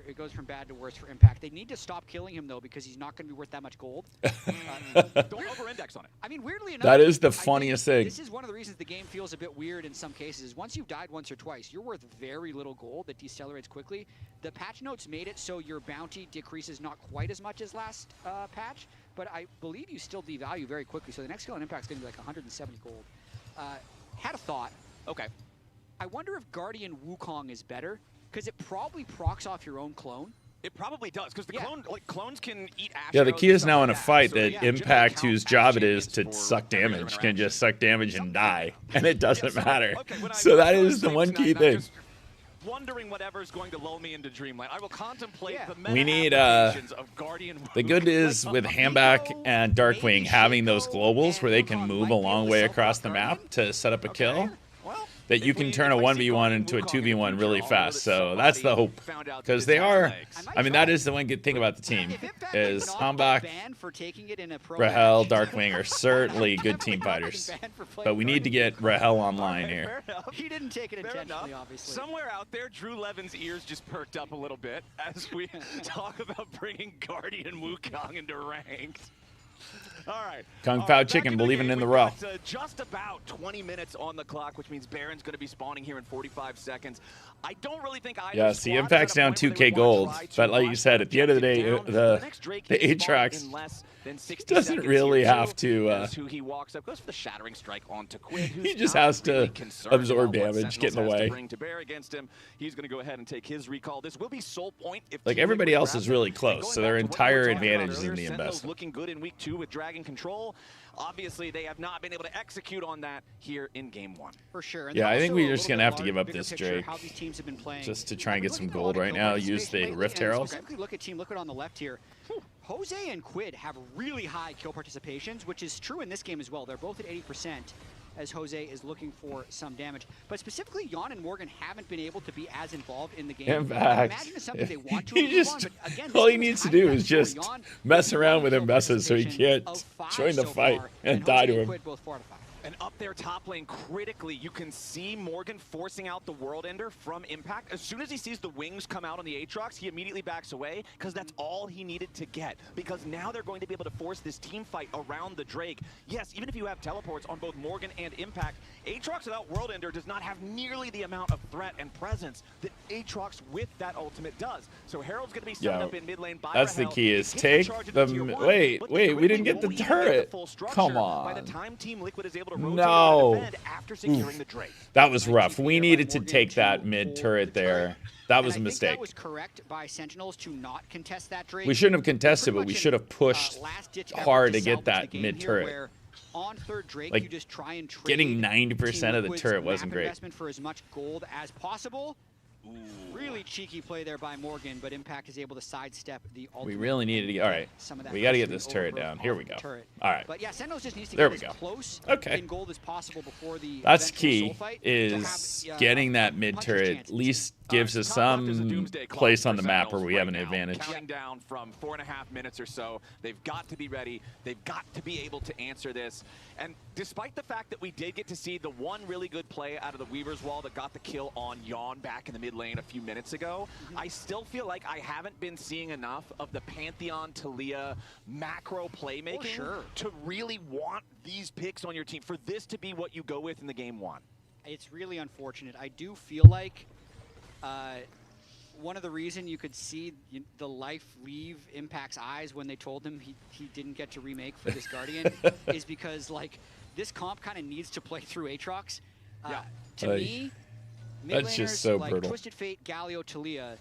it goes from bad to worse for Impact. They need to stop killing him though because he's not going to be worth that much gold.
Don't over-index on it.
I mean, weirdly enough,
that is the funniest thing.
This is one of the reasons the game feels a bit weird in some cases. Once you've died once or twice, you're worth very little gold that decelerates quickly. The patch notes made it so your bounty decreases not quite as much as last patch, but I believe you still devalue very quickly. So the next kill on Impact is going to be like 170 gold. Had a thought.
Okay.
I wonder if Guardian Wukong is better because it probably procs off your own clone.
It probably does, because the clones can eat ash.
Yeah, the key is now in a fight
so
that Impact, whose job it is to suck damage, can just suck damage and die, and it doesn't matter. So that is the one key thing.
Wondering whatever's going to lull me into dreamland. I will contemplate the
we need
of Guardian.
the good is with Hambach and Darkwing having those globals where they can move a long way across the map to set up a kill. That you can turn a 1v1 into a 2v1 really fast. So that's the hope. Because they are, I mean, that is the one good thing about the team, is Hambach, Rahel, Darkwing are certainly good team fighters. But we need to get Rahel online here.
He didn't take it intentionally, obviously.
Somewhere out there, Drew Levin's ears just perked up a little bit as we talk about bringing Guardian Wukong into ranked. All right.
Kung Pao Chicken, believing in the raw.
Just about 20 minutes on the clock, which means Baron's going to be spawning here in 45 seconds. I don't really think either.
Yeah, see, Impact's down 2k gold. But like you said, at the end of the day, the Aatrox doesn't really have to.
He walks up, goes for the shattering strike onto Quid.
He just has to absorb damage, get in the way.
To bear against him, he's going to go ahead and take his recall. This will be Soul Point. If
like everybody else is really close, so their entire advantage is in the investment.
Looking good in week 2 with Dragon Control. Obviously, they have not been able to execute on that here in Game 1.
For sure. And
yeah, I think we're just going to have to give up this Drake
how these teams have been playing.
Just to try and get some gold right now. Use the Rift Herald.
Specifically, look at Team Liquid on the left here. Jose and Quid have really high kill participations, which is true in this game as well. They're both at 80%. As Jose is looking for some damage. But specifically, Jan and Morgan haven't been able to be as involved in the game.
In fact,
imagine it's something they want to
he just, all he needs to do is just mess around with Mbessa so he can't join the fight and die to him.
And up there top lane, critically, you can see Morgan forcing out the World Ender from Impact. As soon as he sees the wings come out on the Aatrox, he immediately backs away, because that's all he needed to get. Because now they're going to be able to force this team fight around the Drake. Yes, even if you have teleports on both Morgan and Impact, Aatrox without World Ender does not have nearly the amount of threat and presence that Aatrox with that ultimate does. So Herald's going to be set up in mid lane by
that's
Rahel.
The key is take the... Wait, we didn't get the turret. Come on.
By the time Team Liquid is able to
no.
after securing the Drake.
That was rough. We needed to take that mid turret there. That was a mistake.
That was correct by Sentinels to not contest that Drake.
We shouldn't have contested, but we should have pushed hard to get that mid turret.
On third Drake,
like,
you just try and trade
getting 90% of the turret wasn't great.
Investment for as much gold as possible. Really cheeky play there by Morgan, but Impact is able to sidestep the ultimate.
We really needed to get. All right. We got to get this turret down. Here we go. All right.
But yeah, Sentinels just needs to
There
get
we
as
go.
close
Okay.
in gold as possible before the
That's
eventual
key,
soul fight
is
to have,
getting that mid
puncher's
turret
chances.
at least gives us
Top left is a
some
doomsday clock
place on
for
the map where
Sentinels
we have
right
an
now.
advantage.
Counting down from 4.5 minutes or so. They've got to be ready. They've got to be able to answer this. And despite the fact that we did get to see the one really good play out of the Weaver's Wall that got the kill on Yawn back in the mid lane a few minutes ago, I still feel like I haven't been seeing enough of the Pantheon Talia macro playmaking to really want these picks on your team, for this to be what you go with in the game one.
It's really unfortunate. I do feel like one of the reason you could see the life leave Impact's eyes when they told him he didn't get to remake for this Guardian is because, like, this comp kind of needs to play through Aatrox. To me, mid
that's
laners
just so
like
brutal.
Twisted Fate, Galio, Talia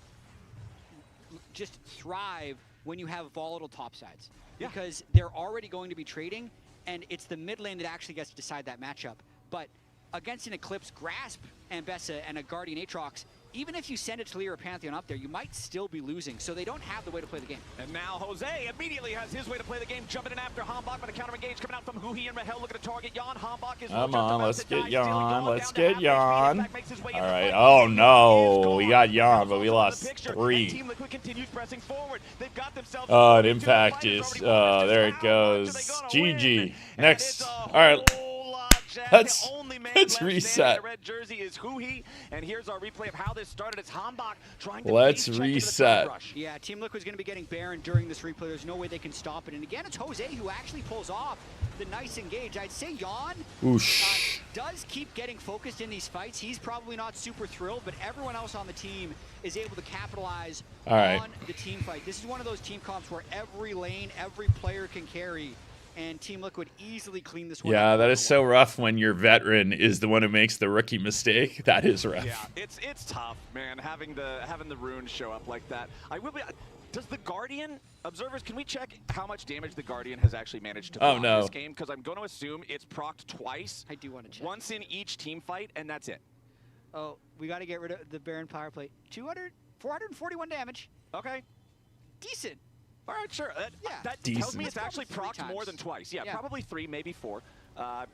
just thrive when you have volatile topsides. Because they're already going to be trading, and it's the mid lane that actually gets to decide that matchup. But against an Eclipse, Grasp, Ambessa, and a Guardian Aatrox, even if you send a Talia or Pantheon up there, you might still be losing. So they don't have the way to play the game.
And now Jose immediately has his way to play the game, jumping in after Hambach, but a counter engage coming out from Huhi and Rahel looking to target Yawn. Hambach is
Come on, let's get Yawn. Let's
down to
get
half HP.
Yawn.
Impact makes his way in
All
the
right.
fight.
Oh
Yawn
no,
is
we
gone.
got Yawn, but we
Also
lost
the picture, and
3.
Team Liquid continues pressing forward. They've got themselves
Oh,
into
an
the
Impact
fight.
is.
It's already won.
There
It's
it
just how much
goes.
are they gonna
GG.
win? And
Next.
it's a
All right.
whole lot, Jack.
Let's-
The only man
let's
left standing
reset.
in the red jersey is Huhi, and here's our replay of how this started. It's Hambach trying to
Let's
base check into the
reset.
top rush.
Yeah, Team Liquid's going to be getting Baron during this replay. There's no way they can stop it. And again, it's Jose who actually pulls off the nice engage. I'd say Yawn
Oosh.
does keep getting focused in these fights. He's probably not super thrilled, but everyone else on the team is able to capitalize on the team fight. This is one of those team comps where every lane, every player can carry, and Team Liquid easily clean this one up.
Yeah, that is so rough when your veteran is the one who makes the rookie mistake. That is rough.
Yeah, it's tough, man, having the runes show up like that. I will be. Does the Guardian, observers, can we check how much damage the Guardian has actually managed to proc
no.
this game? Because I'm going to assume it's procced twice.
I do want to check.
Once in each team fight, and that's it.
Oh, we got to get rid of the Baron power play. 441 damage.
Okay.
Decent.
All right, sure. That tells
Decent.
me it's actually
Probably
procced
3
more
times.
than twice. Yeah,
Yeah.
probably 3, maybe 4.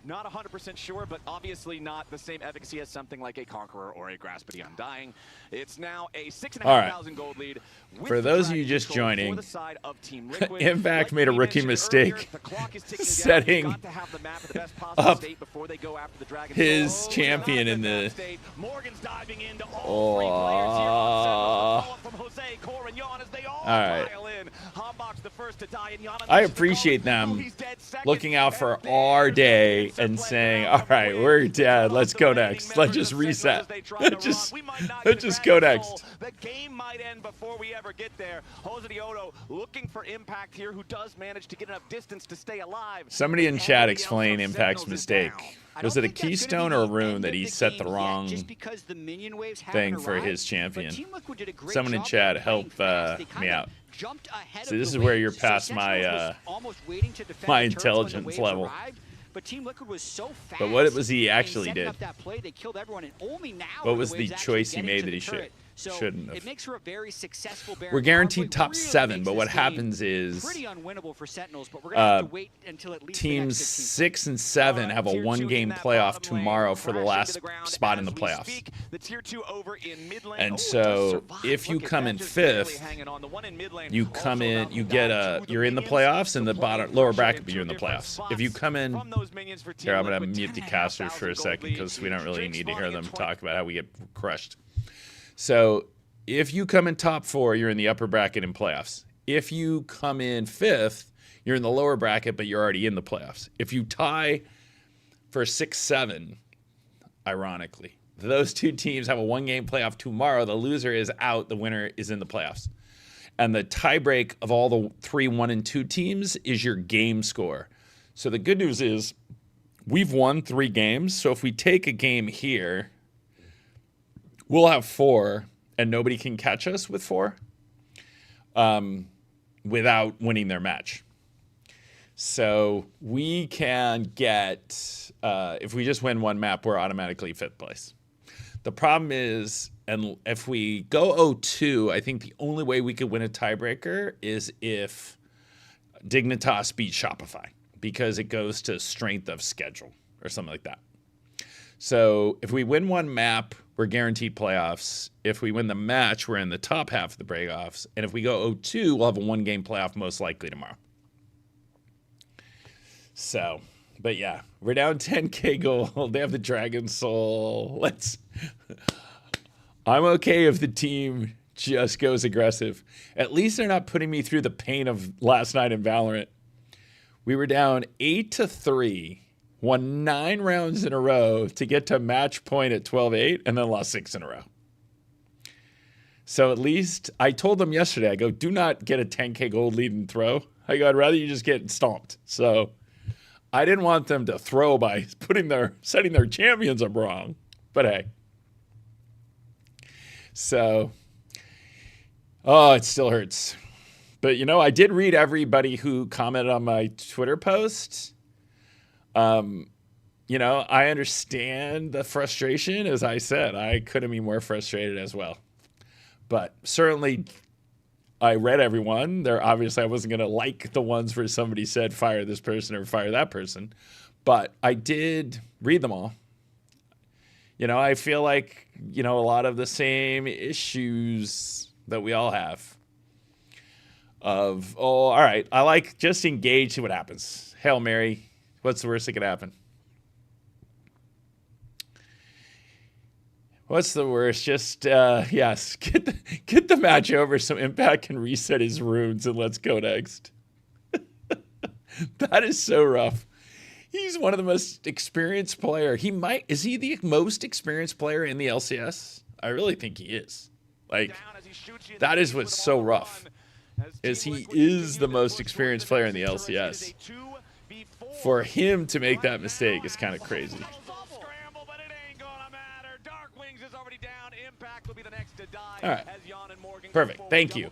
Not 100% sure, but obviously not the same efficacy as something like a Conqueror or a Grasp of the Undying. It's now a 6,500 gold lead. with
For
the
those of
Dragon
you just
control for
joining,
the side of Team Liquid.
Impact
Like
made a
we
rookie
mentioned
mistake
earlier, the clock is ticking down.
setting
You've got to have the map in the best possible
up
state before they go after the Dragon.
his
So,
champion
not
in
good
the-
map state. Morgan's diving into all 3 players here on Sentinels. The follow-up from Jose, Core, and Yawn as they all
right.
pile in. Hambach's the first to die, and Yawn
I
unleashes the
appreciate
call.
them
He's dead second.
looking out for
And
our
there's
day
the
and
play
saying,
around
all
the
right,
win.
we're dead.
Across
Let's
the
go
remaining
next. Let's
members
just
of Sentinels
reset.
as they try to
Let's just,
run. We might not
let's
get
just
the
go
Dragon
next.
Soul. The game might end before we ever get there. Jose Diodo looking for Impact here, who does manage to get enough distance to stay alive.
Somebody in
And
chat
everybody else
explain
from
Impact's
Sentinels is
mistake.
down.
I
Was
don't
it a
think that's gonna
keystone
be
or a
the
rune
end
that
of
he
the
set
game
the
yet,
wrong
just because the minion waves
thing
haven't
for
arrived,
his champion?
but Team Liquid did a great
Someone in
job
chat
of
help
playing fast. They
me
kinda
out.
jumped ahead
So
of
this
the
is where
waves.
you're
So
past my,
Sentinels was almost waiting to defend
my
the turrets when the
intelligence
waves
level.
arrived, but Team Liquid was so fast.
But what was he
in
actually
setting
did?
up that play, they killed everyone, and only now
What
are
was
the
the
waves actually
choice he
getting
made
to
that
the
he
turret. So
shouldn't have?
it makes for a very successful Baron
We're
power
guaranteed
play.
top
Really
7,
makes
but
this
what
game
happens is
pretty unwinnable for Sentinels, but we're gonna have to wait until at least the
teams
next 15
6 and 7 have a
Tier 2
one-game
in that
playoff
bottom lane,
tomorrow for the
crashing to
last
the ground
spot in the
as we
playoffs.
speak. The tier 2 over in mid lane.
And
Oh, it
so,
does survive.
if you
Look at
come
that,
in
just barely
5th,
hanging on. The one in mid lane
you
also
come in,
about
you
to
get
die to the
you're in the
minions.
playoffs in the
Supplying
bottom lower
pressure
bracket,
in
but you're in the
2 different
playoffs. If you
spots
come in,
from those minions for Team
here I'm gonna
Liquid,
mute the casters for a
10,500
second
gold
because
lead.
we don't really
Drake
need to hear
spawning
them
at
talk about how we get crushed. So if you come in top 4, you're in the upper bracket in playoffs. If you come in 5th, you're in the lower bracket, but you're already in the playoffs. If you tie for 6-7, ironically, those 2 teams have a one-game playoff tomorrow. The loser is out. The winner is in the playoffs. And the tiebreak of all the 3 1 and 2 teams is your game score. So the good news is we've won 3 games. So if we take a game here, we'll have 4, and nobody can catch us with 4 without winning their match. So we can get, if we just win 1 map, we're automatically 5th place. The problem is, and if we go 0-2, I think the only way we could win a tiebreaker is if Dignitas beats Shopify, because it goes to strength of schedule or something like that. So if we win one map, we're guaranteed playoffs. If we win the match, we're in the top half of the playoffs. And if we go 0-2, we'll have a one-game playoff most likely tomorrow. So, but yeah, we're down 10K gold. They have the Dragon Soul. I'm okay if the team just goes aggressive. At least they're not putting me through the pain of last night in Valorant. We were down 8-3. Won 9 rounds in a row to get to match point at 12-8, and then lost 6 in a row. So at least I told them yesterday, I go, do not get a 10K gold lead and throw. I go, I'd rather you just get stomped. So I didn't want them to throw by setting their champions up wrong. But hey. So, it still hurts. But, I did read everybody who commented on my Twitter post. I understand the frustration. As I said, I couldn't be more frustrated as well. But certainly, I read everyone. Obviously, I wasn't going to like the ones where somebody said, fire this person or fire that person. But I did read them all. I feel like, a lot of the same issues that we all have. All right, I like just engage, see what happens. Hail Mary. What's the worst that could happen? What's the worst? Just, yes, get the match over so Impact can reset his runes and let's go next. That is so rough. He's one of the most experienced player. Is he the most experienced player in the LCS? I really think he is. That is what's so rough, is he is the most experienced player in the LCS. For him to make that mistake is kind of crazy. All right. Perfect. Thank you.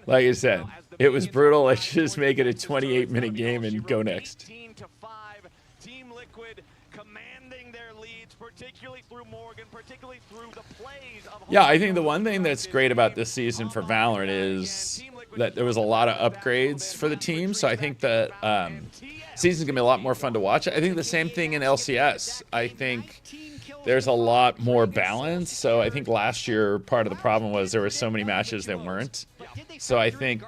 Like I said, it was brutal. Let's just make it a 28-minute game and go next.
Team Liquid commanding their leads, particularly through Morgan, particularly through the plays of...
Yeah, I think the one thing that's great about this season for Valorant is that there was a lot of upgrades for the team. So I think that season's going to be a lot more fun to watch. I think the same thing in LCS. I think there's a lot more balance. So I think last year part of the problem was there were so many matches that weren't. So I think...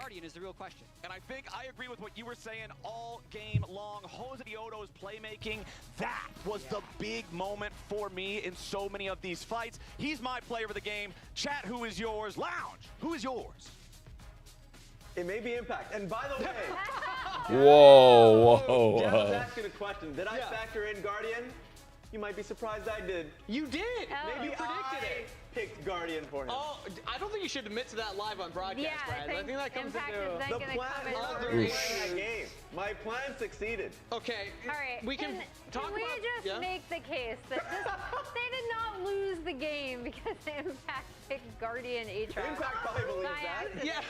And I think I agree with what you were saying all game long. Jose Dioto's playmaking, that was the big moment for me in so many of these fights. He's my player of the game. Chat, who is yours? Lounge, who is yours?
It may be Impact. And by the way...
Whoa.
Jeff was asking a question. Did I factor in Guardian? You might be surprised I did.
You did.
Maybe
you predicted it.
Picked Guardian for him.
Oh, I don't think you should admit to that live on broadcast, Brad. I think that comes
Impact
into
is then
the
gonna
plan
come in.
was to win that game. My plan succeeded.
Okay.
All right.
We can talk
Can we
about...
just make the case that they did not lose the game because Impact picked Guardian Aatrox?
Impact probably believes that.
Yeah.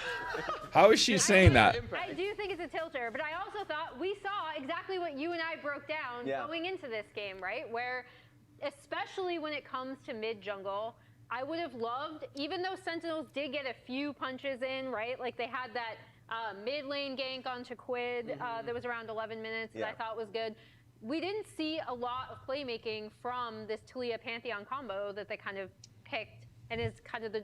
How is she saying that?
I do think it's a tilter, but I also thought we saw exactly what you and I broke down going into this game, right? Where, especially when it comes to mid-jungle, I would have loved, even though Sentinels did get a few punches in, right? Like they had that mid lane gank onto Quid that was around 11 minutes that I thought was good. We didn't see a lot of playmaking from this Taliyah Pantheon combo that they kind of picked and is kind of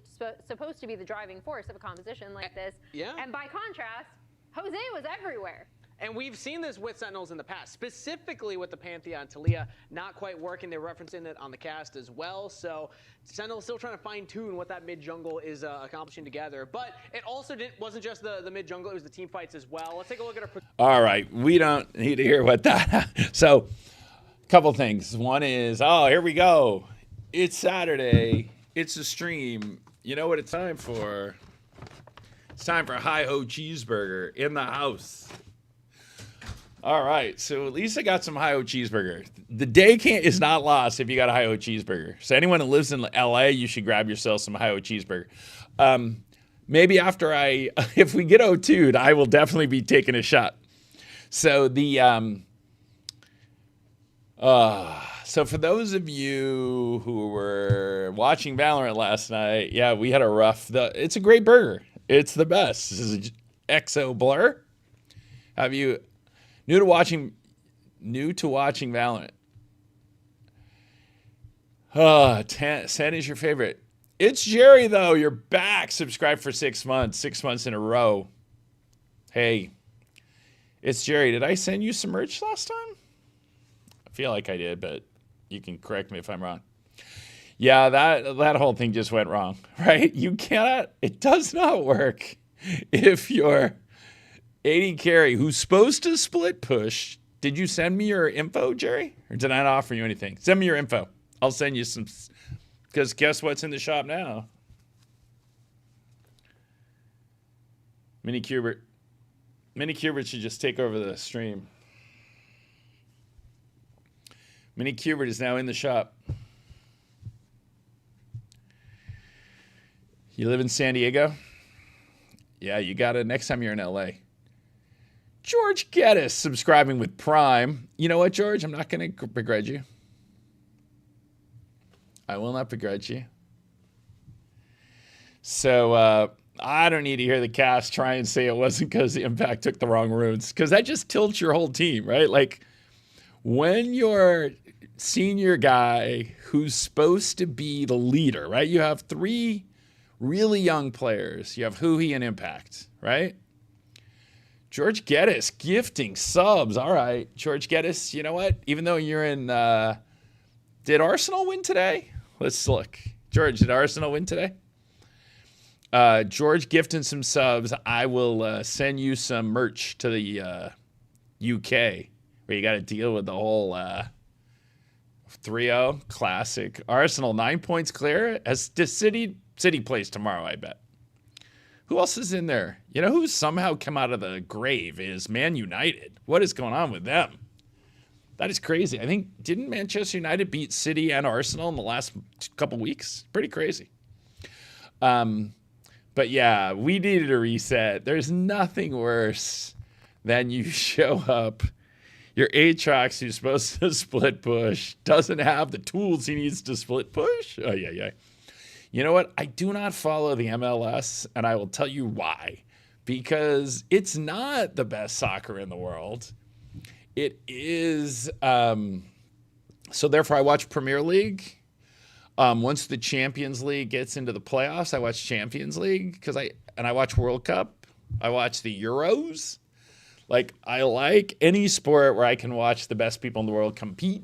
supposed to be the driving force of a composition like this. And by contrast, Jose was everywhere.
And we've seen this with Sentinels in the past, specifically with the Pantheon Taliyah not quite working. They're referencing it on the cast as well. So Sentinels still trying to fine-tune what that mid-jungle is accomplishing together. But it also wasn't just the mid-jungle, it was the team fights as well. Let's take a look at our...
All right, we don't need to hear what that... So, a couple things. One is, here we go. It's Saturday. It's a stream. You know what it's time for? It's time for Hi-Ho Cheeseburger in the house. All right, so at least I got some Hi-Ho Cheeseburger. The day is not lost if you got a Hi-Ho Cheeseburger. So anyone that lives in LA, you should grab yourself some Hi-Ho Cheeseburger. Maybe after if we get 0-2'd, I will definitely be taking a shot. So the So for those of you who were watching Valorant last night, yeah, we had a rough. It's a great burger. It's the best. This is XO Blur. Have you new to watching Valorant? SEN is your favorite. It's Jerry though. You're back. Subscribed for 6 months. 6 months in a row. Hey, it's Jerry. Did I send you some merch last time? I feel like I did, but you can correct me if I'm wrong. Yeah, that whole thing just went wrong, right? You cannot. It does not work if you're 80 carry who's supposed to split push. Did you send me your info, Jerry? Or did I not offer you anything? Send me your info. I'll send you some, because guess what's in the shop now? Mini Cubert should just take over the stream. Mini Cubert is now in the shop. You live in San Diego? Yeah, you got it next time you're in LA. George Geddes subscribing with Prime. You know what, George? I'm not going to begrudge you. I will not begrudge you. So I don't need to hear the cast try and say it wasn't because the Impact took the wrong runes, because that just tilts your whole team, right? Like when your senior guy who's supposed to be the leader, right? You have 3 really young players. You have Huhi and Impact, right? George Geddes gifting subs. All right, George Geddes, you know what? Even though you're in, did Arsenal win today? Let's look. George, did Arsenal win today? George gifting some subs. I will send you some merch to the UK where you got to deal with the whole 3-0 classic. Arsenal 9 points clear. As City plays tomorrow, I bet. Who else is in there? You know who's somehow come out of the grave is Man United. What is going on with them? That is crazy. I think, didn't Manchester United beat City and Arsenal in the last couple weeks? Pretty crazy. But yeah, we needed a reset. There's nothing worse than you show up, your Aatrox who's supposed to split push, doesn't have the tools he needs to split push. Oh, yeah. You know what? I do not follow the MLS, and I will tell you why. Because it's not the best soccer in the world. It is, so therefore I watch Premier League. Once the Champions League gets into the playoffs, I watch Champions League I watch World Cup. I watch the Euros. Like, I like any sport where I can watch the best people in the world compete.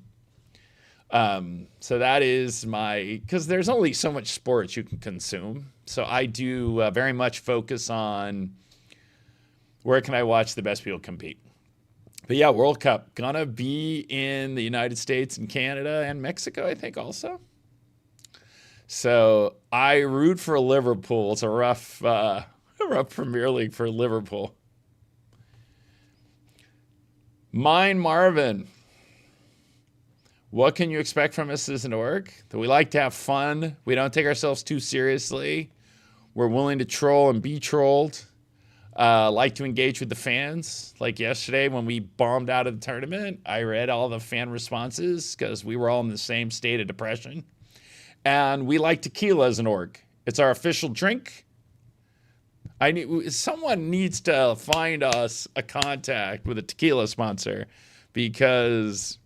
So that is because there's only so much sports you can consume. So I do very much focus on where can I watch the best people compete. But yeah, World Cup gonna be in the United States and Canada and Mexico, I think also. So I root for Liverpool. It's a rough Premier League for Liverpool. Mine Marvin. What can you expect from us as an org? That we like to have fun. We don't take ourselves too seriously. We're willing to troll and be trolled. Like to engage with the fans. Like yesterday when we bombed out of the tournament, I read all the fan responses because we were all in the same state of depression. And we like tequila as an org. It's our official drink. Someone needs to find us a contact with a tequila sponsor because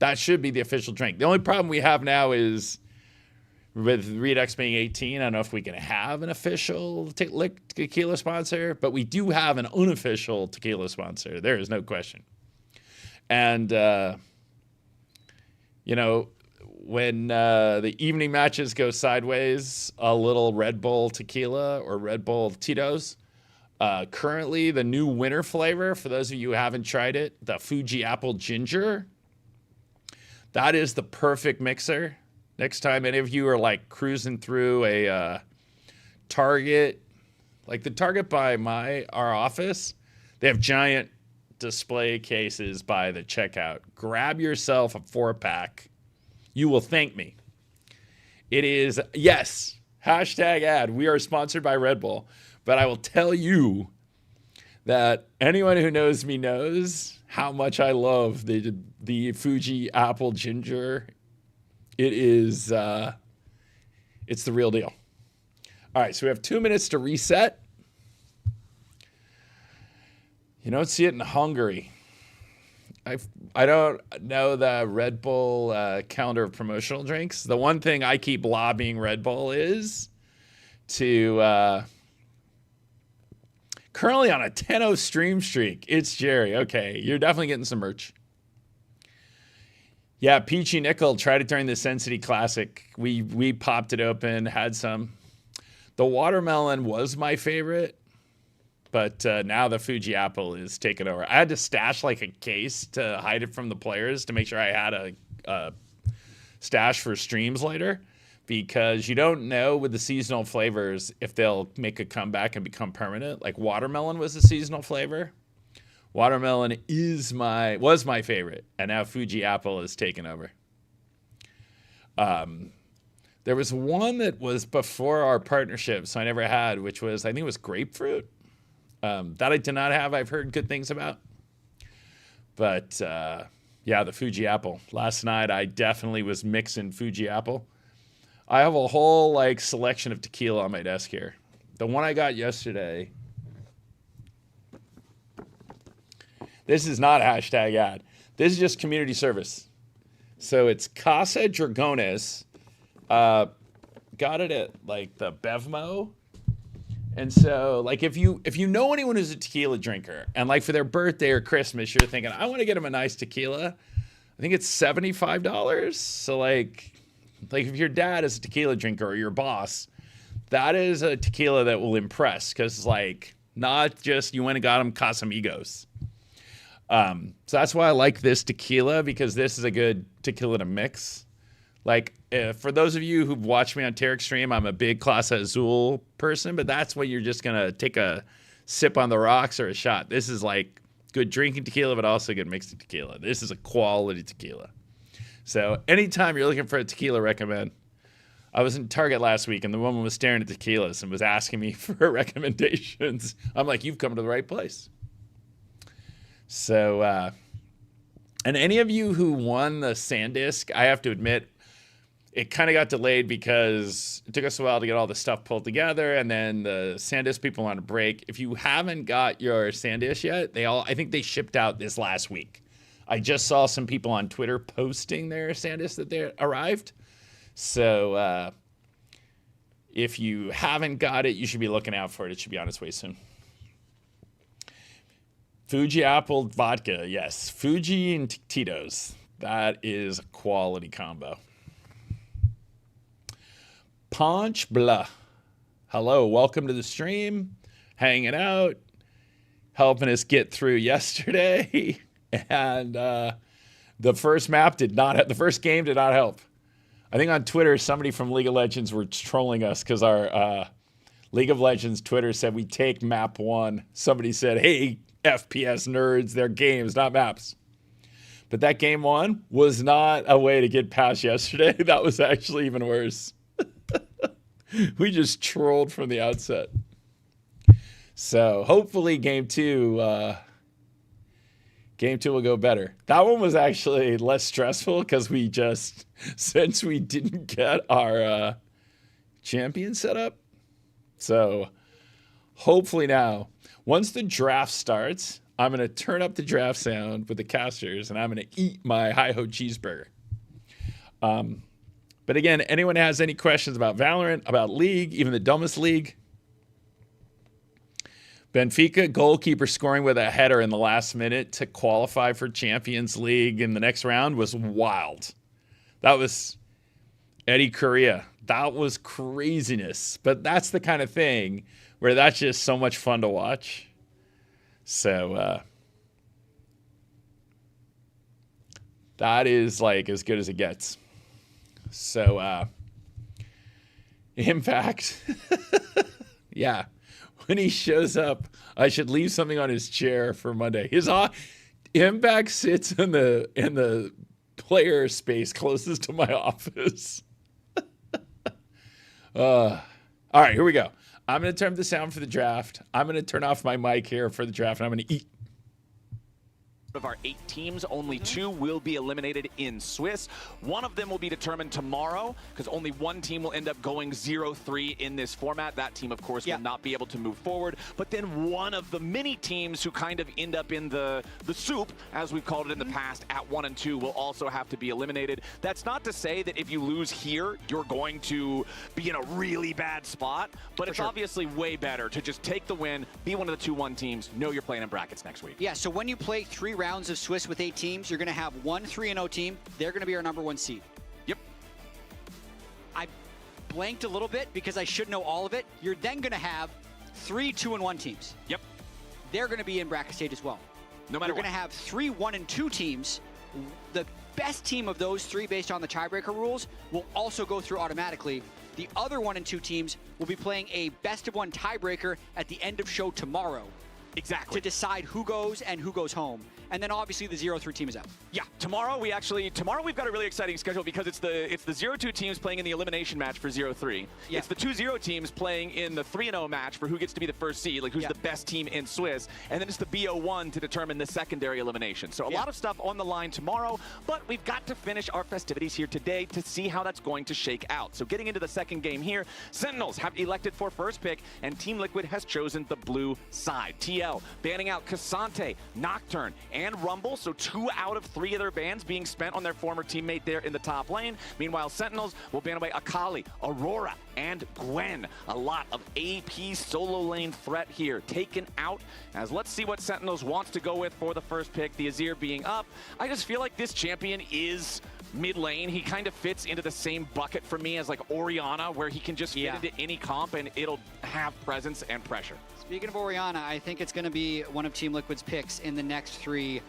that should be the official drink. The only problem we have now is with Redux being 18, I don't know if we can have an official tequila sponsor, but we do have an unofficial tequila sponsor. There is no question. And, when the evening matches go sideways, a little Red Bull tequila or Red Bull Tito's. Currently, the new winter flavor, for those of you who haven't tried it, the Fuji Apple Ginger. That is the perfect mixer. Next time any of you are like cruising through a Target, like the Target by our office, they have giant display cases by the checkout. Grab yourself a 4-pack. You will thank me. It is, yes, hashtag ad. We are sponsored by Red Bull. But I will tell you that anyone who knows me knows how much I love the Fuji apple ginger. It is, it's the real deal. All right, so we have 2 minutes to reset. You don't see it in Hungary. I don't know the Red Bull calendar of promotional drinks. The one thing I keep lobbying Red Bull is to currently on a 10-0 stream streak. It's Jerry. Okay, you're definitely getting some merch. Yeah, Peachy Nickel tried it during the Sen City Classic. We popped it open, had some. The watermelon was my favorite. But now the Fuji apple is taking over. I had to stash like a case to hide it from the players to make sure I had a stash for streams later, because you don't know with the seasonal flavors if they'll make a comeback and become permanent. Like watermelon was a seasonal flavor. Watermelon was my favorite, and now Fuji apple is taking over. There was one that was before our partnership, so I never had, which was, I think it was grapefruit. That I did not have. I've heard good things about. But, yeah, the Fuji apple. Last night, I definitely was mixing Fuji apple. I have a whole, like, selection of tequila on my desk here. The one I got yesterday. This is not a hashtag ad. This is just community service. So it's Casa Dragones. Got it at, like, the Bevmo. And so, like, if you know anyone who's a tequila drinker, and like for their birthday or Christmas, you're thinking, I want to get them a nice tequila. I think it's $75. So like if your dad is a tequila drinker or your boss, that is a tequila that will impress, because like not just you went and got them Casamigos. So that's why I like this tequila, because this is a good tequila to mix. Like, for those of you who've watched me on Tarek Stream, I'm a big Clase Azul person, but that's when you're just going to take a sip on the rocks or a shot. This is like good drinking tequila, but also good mixing tequila. This is a quality tequila. So anytime you're looking for a tequila, recommend. I was in Target last week, and the woman was staring at tequilas and was asking me for recommendations. I'm like, you've come to the right place. So, and any of you who won the SanDisk, I have to admit, it kind of got delayed because it took us a while to get all the stuff pulled together, and then the SanDisk people on a break. If you haven't got your SanDisk yet, I think they shipped out this last week. I just saw some people on Twitter posting their SanDisk that they arrived. So if you haven't got it, you should be looking out for it. It should be on its way soon. Fuji apple vodka, yes. Fuji and Tito's. That is a quality combo. Punch blah. Hello, welcome to the stream. Hanging out, helping us get through yesterday, and the first game did not help. I think on Twitter, somebody from League of Legends were trolling us because our League of Legends Twitter said we take map 1. Somebody said, "Hey, FPS nerds, they're games, not maps." But that game 1 was not a way to get past yesterday. That was actually even worse. We just trolled from the outset. So hopefully game 2 will go better. That one was actually less stressful because since we didn't get our champion set up. So hopefully now, once the draft starts, I'm going to turn up the draft sound with the casters, and I'm going to eat my hi-ho cheeseburger. But again, anyone has any questions about Valorant, about League, even the dumbest league? Benfica goalkeeper scoring with a header in the last minute to qualify for Champions League in the next round was wild. That was Eddie Correa. That was craziness. But that's the kind of thing where that's just so much fun to watch. So that is like as good as it gets. So Impact, yeah. When he shows up, I should leave something on his chair for Monday. His Impact sits in the player space closest to my office. All right, here we go. I'm going to turn the sound for the draft. I'm going to turn off my mic here for the draft, and I'm going to eat.
Of our 8 teams, only 2 will be eliminated in Swiss. One of them will be determined tomorrow because only one team will end up going 0-3 in this format. That team, of course, will not be able to move forward. But then one of the many teams who kind of end up in the soup, as we've called it in the past, at 1 and 2 will also have to be eliminated. That's not to say that if you lose here, you're going to be in a really bad spot, but it's obviously way better to just take the win, be one of the 2-1 teams, know you're playing in brackets next week.
Yeah, so when you play 3 rounds of Swiss with 8 teams, you're going to have 1 3-0 team. They're going to be our number 1 seed.
Yep.
I blanked a little bit because I should know all of it. You're then going to have 3 2-1 teams.
Yep.
They're going to be in bracket stage as well.
No matter
You're going to have 3 1 and 2 teams. The best team of those 3, based on the tiebreaker rules, will also go through automatically. The other 1 and 2 teams will be playing a best-of-1 tiebreaker at the end of show tomorrow.
Exactly.
To decide who goes and who goes home. And then obviously the 0-3 team is out.
Yeah, tomorrow we've got a really exciting schedule because it's the 0-2 teams playing in the elimination match for 0-3.
Yeah.
It's the 2-0 teams playing in the 3-0 match for who gets to be the first seed, like who's the best team in Swiss. And then it's the BO1 to determine the secondary elimination. So a lot of stuff on the line tomorrow, but we've got to finish our festivities here today to see how that's going to shake out. So getting into the second game here, Sentinels have elected for first pick, and Team Liquid has chosen the blue side. TL banning out Cassante, Nocturne, and Rumble, so 2 out of 3 of their bans being spent on their former teammate there in the top lane. Meanwhile, Sentinels will ban away Akali, Aurora, and Gwen. A lot of AP solo lane threat here taken out, as let's see what Sentinels wants to go with for the first pick, the Azir being up. I just feel like this champion is mid lane. He kind of fits into the same bucket for me as like Orianna, where he can just fit into any comp and it'll have presence and pressure.
Speaking of Orianna, I think it's going to be one of Team Liquid's picks in the next 3.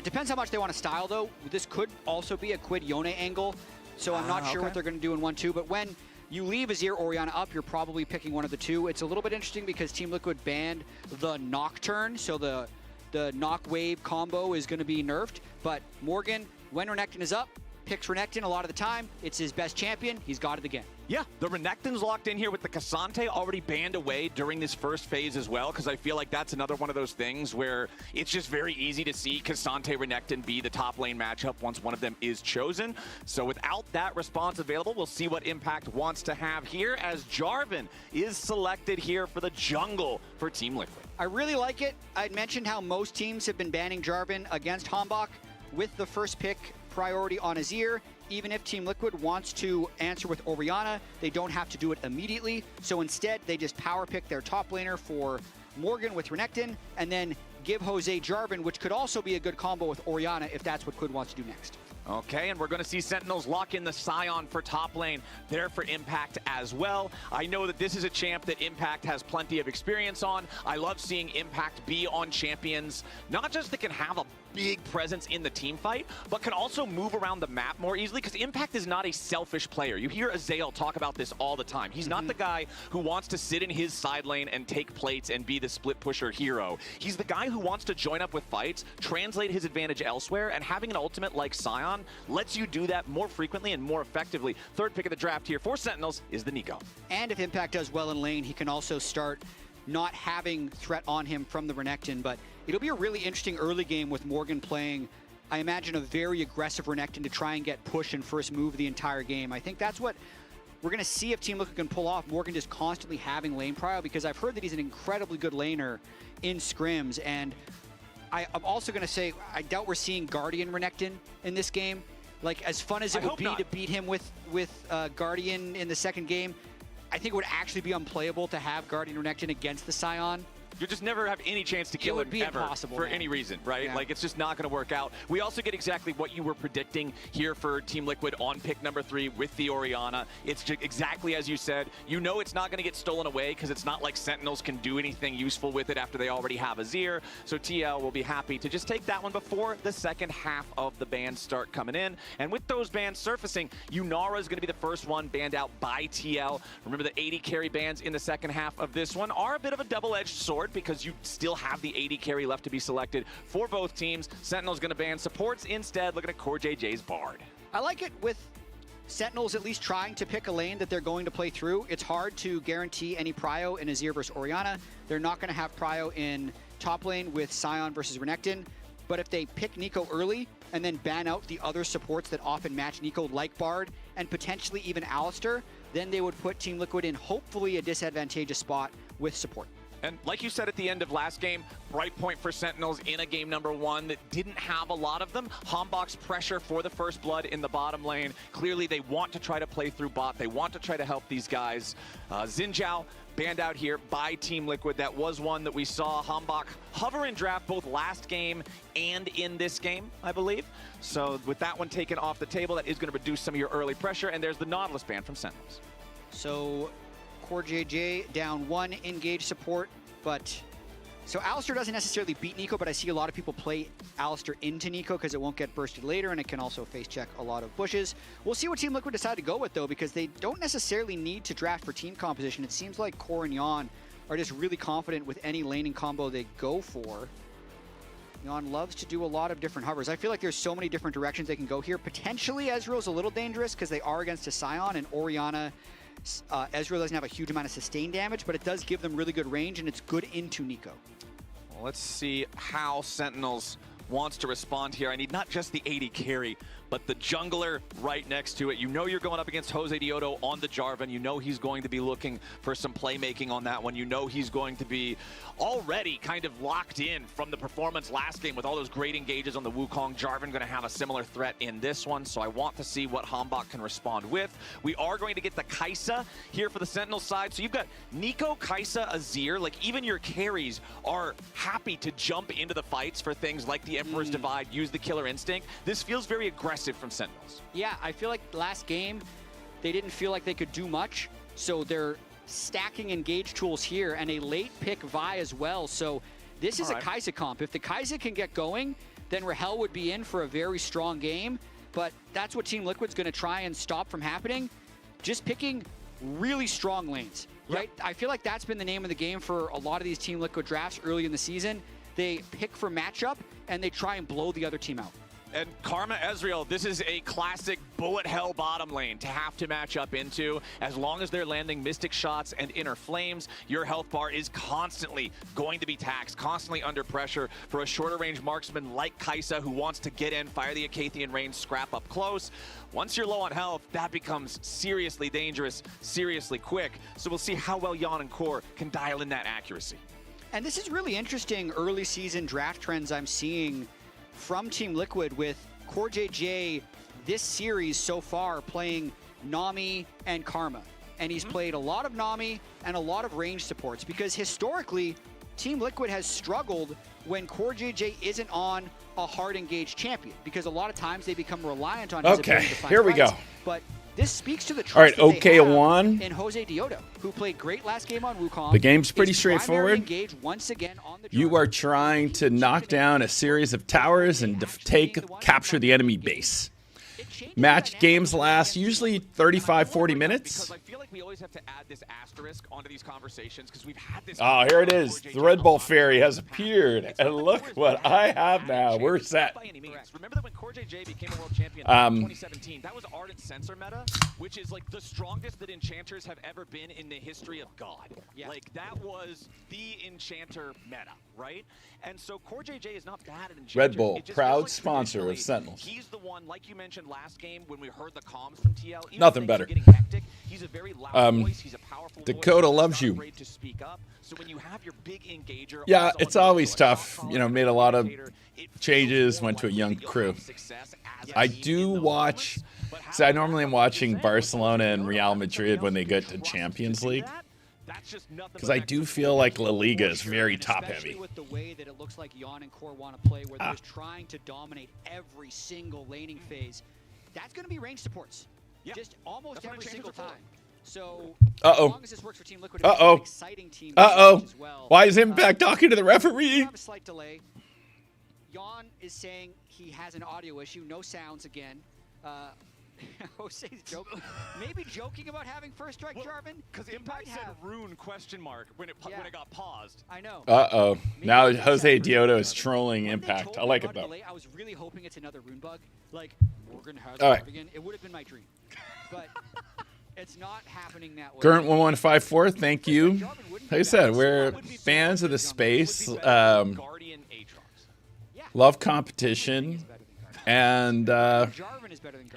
Depends how much they want to style, though. This could also be a Quid Yone angle, so I'm not sure what they're going to do in 1-2. But when you leave Azir Orianna up, you're probably picking one of the 2. It's a little bit interesting because Team Liquid banned the Nocturne, so the Knock Wave combo is going to be nerfed. But Morgan, when Renekton is up, picks Renekton a lot of the time. It's his best champion. He's got it again.
Yeah, the Renekton's locked in here with the Cassante already banned away during this first phase as well, because I feel like that's another one of those things where it's just very easy to see Cassante Renekton be the top lane matchup once one of them is chosen. So without that response available, we'll see what Impact wants to have here as Jarvan is selected here for the jungle for Team Liquid.
I really like it. I'd mentioned how most teams have been banning Jarvan against Hambach with the first pick priority on Azir. Even if Team Liquid wants to answer with Orianna, they don't have to do it immediately. So instead, they just power pick their top laner for Morgan with Renekton, and then give Jose Jarvan, which could also be a good combo with Orianna if that's what Quid wants to do next.
Okay, and we're going to see Sentinels lock in the Scion for top lane there for Impact as well. I know that this is a champ that Impact has plenty of experience on. I love seeing Impact be on champions, not just that can have a big presence in the team fight, but can also move around the map more easily, because Impact is not a selfish player. You hear Azael talk about this all the time. He's not the guy who wants to sit in his side lane and take plates and be the split pusher hero. He's the guy who wants to join up with fights, translate his advantage elsewhere, and having an ultimate like Scion lets you do that more frequently and more effectively. Third pick of the draft here for Sentinels is the Nico.
And if Impact does well in lane, he can also start not having threat on him from the Renekton, but it'll be a really interesting early game with Morgan playing, I imagine, a very aggressive Renekton to try and get push and first move the entire game. I think that's what we're going to see if Team Liquid can pull off. Morgan just constantly having lane prio, because I've heard that he's an incredibly good laner in scrims, and I'm also going to say I doubt we're seeing Guardian Renekton in this game. Like, as fun as it would be to beat him with Guardian in the second game, I think it would actually be unplayable to have Guardian Renekton against the Scion.
You just never have any chance to kill him ever for any reason, right?
Yeah.
Like, it's just not going to work out. We also get exactly what you were predicting here for Team Liquid on pick number 3 with the Orianna. It's just exactly as you said. You know it's not going to get stolen away, because it's not like Sentinels can do anything useful with it after they already have Azir. So TL will be happy to just take that one before the second half of the bans start coming in. And with those bans surfacing, Yunara is going to be the first one banned out by TL. Remember, the 80 carry bans in the second half of this one are a bit of a double-edged sword, because you still have the 80 carry left to be selected for both teams. Sentinel's going to ban supports instead, looking at Core JJ's Bard.
I like it with Sentinels at least trying to pick a lane that they're going to play through. It's hard to guarantee any prio in Azir versus Orianna. They're not going to have prio in top lane with Sion versus Renekton. But if they pick Nico early and then ban out the other supports that often match Nico, like Bard and potentially even Alistar, then they would put Team Liquid in hopefully a disadvantageous spot with support.
And like you said at the end of last game, bright point for Sentinels in a game number 1 that didn't have a lot of them. Hombok's pressure for the first blood in the bottom lane. Clearly they want to try to play through bot. They want to try to help these guys. Xin Zhao banned out here by Team Liquid. That was one that we saw Hombok hover in draft both last game and in this game, I believe. So with that one taken off the table, that is going to reduce some of your early pressure. And there's the Nautilus ban from Sentinels.
So Core JJ down 1 engage support, but so Alistar doesn't necessarily beat Nico, but I see a lot of people play Alistar into Nico because it won't get bursted later and it can also face check a lot of bushes. We'll see what Team Liquid decide to go with though, because they don't necessarily need to draft for team composition. It seems like Core and Yon are just really confident with any laning combo they go for. Yon loves to do a lot of different hovers. I feel like there's so many different directions they can go here. Potentially Ezreal's a little dangerous because they are against a Sion, and Orianna Ezreal doesn't have a huge amount of sustained damage, but it does give them really good range, and it's good into Nico.
Well, let's see how Sentinels wants to respond here. I need not just the AD carry, but the jungler right next to it. You know you're going up against Jose Diodo on the Jarvan. You know he's going to be looking for some playmaking on that one. You know he's going to be already kind of locked in from the performance last game with all those great engages on the Wukong. Jarvan going to have a similar threat in this one, so I want to see what Hombok can respond with. We are going to get the Kai'Sa here for the Sentinel side. So you've got Nico, Kai'Sa, Azir. Like, even your carries are happy to jump into the fights for things like the Emperor's Divide, use the killer instinct. This feels very aggressive from Sentinels.
Yeah, I feel like last game, they didn't feel like they could do much, so they're stacking engage tools here and a late pick Vi as well. So this is a Kai'Sa comp. If the Kai'Sa can get going, then Rahel would be in for a very strong game, but that's what Team Liquid's going to try and stop from happening. Just picking really strong lanes, right? I feel like that's been the name of the game for a lot of these Team Liquid drafts early in the season. They pick for matchup and they try and blow the other team out.
And Karma Ezreal, this is a classic bullet hell bottom lane to have to match up into. As long as they're landing Mystic shots and Inner Flames, your health bar is constantly going to be taxed, constantly under pressure for a shorter range marksman like Kai'Sa who wants to get in, fire the Acathian range, scrap up close. Once you're low on health, that becomes seriously dangerous, seriously quick. So we'll see how well Yon and Core can dial in that accuracy.
And this is really interesting early season draft trends I'm seeing from Team Liquid with Core JJ this series so far playing Nami and Karma. And he's played a lot of Nami and a lot of range supports because historically, Team Liquid has struggled when Core JJ isn't on a hard engaged champion because a lot of times they become reliant on his ability to find
here we
fights.
go.
But this speaks to the trust
All right,
that they have
OK1.
in Jose Diodo, who played great last game on Wukong.
The game's pretty
His primary
straightforward.
engage once again on the
You
Jarvan.
are trying to knock down a series of towers and capture the enemy base. Match games last usually 35, 40 minutes.
Because I feel like we always have to add this asterisk onto these conversations because we've had this.
Oh, here it is. The Red Bull Fairy has appeared. And look what I have now. We're set.
By any means. Remember that when Core JJ became a world champion in 2017, that was Ardent Sensor meta, which is like the strongest that enchanters have ever been in the history of God.
Yeah.
Like that was the enchanter meta, right? And so Core JJ is not bad at enchanters.
Red Bull,
It just
proud
feels like
sponsor of
traditionally,
Sentinels.
He's the one, like you mentioned last game when we heard the comms from TL. Even
Nothing
if things
better.
are getting hectic, he's a very loud voice. He's a powerful
Dakota
voice.
loves
He's not
you.
afraid to speak up. So when you have your big engager,
Yeah,
on
it's
someone
always
who's a
tough.
shot
You know,
caller,
made a lot of
it feels
changes,
more
went to a
likely
young
that you'll
crew.
have success as a
I
team in
do
those
watch.
moments, but how
See, I
that
normally am
comes
watching
together,
Barcelona and
whether
Real
somebody
Madrid when they
else
get
can
to
trust
Champions
do
League.
that, that's just nothing
Because
but
I
extra
do feel
support.
like La Liga is very
And
top
especially
heavy.
with the way that it looks like Yon and Core want to play, where they're just trying to dominate every single laning phase. That's going to be range supports, just almost
That's what
every single
enchanters are for.
time. So
Uh-oh.
as long as this works for Team Liquid, it's
Uh-oh.
an exciting team to
Uh-oh.
watch as well.
Why is Impact talking to the
We
referee?
have a slight delay. Yon is saying he has an audio issue, no sounds again. Jose's joking. Maybe joking about having first strike, Jarvan.
Because Impact said rune question mark when it got paused.
I know.
Uh-oh. Now Jose Diodo is trolling Impact. I like it, though.
I was really hoping it's another rune bug. Like, Morgan has
All right.
again. It would have been my dream. But it's not happening that way.
Gurnt1154, thank you. Like I said, we're fans of the space. Love competition. And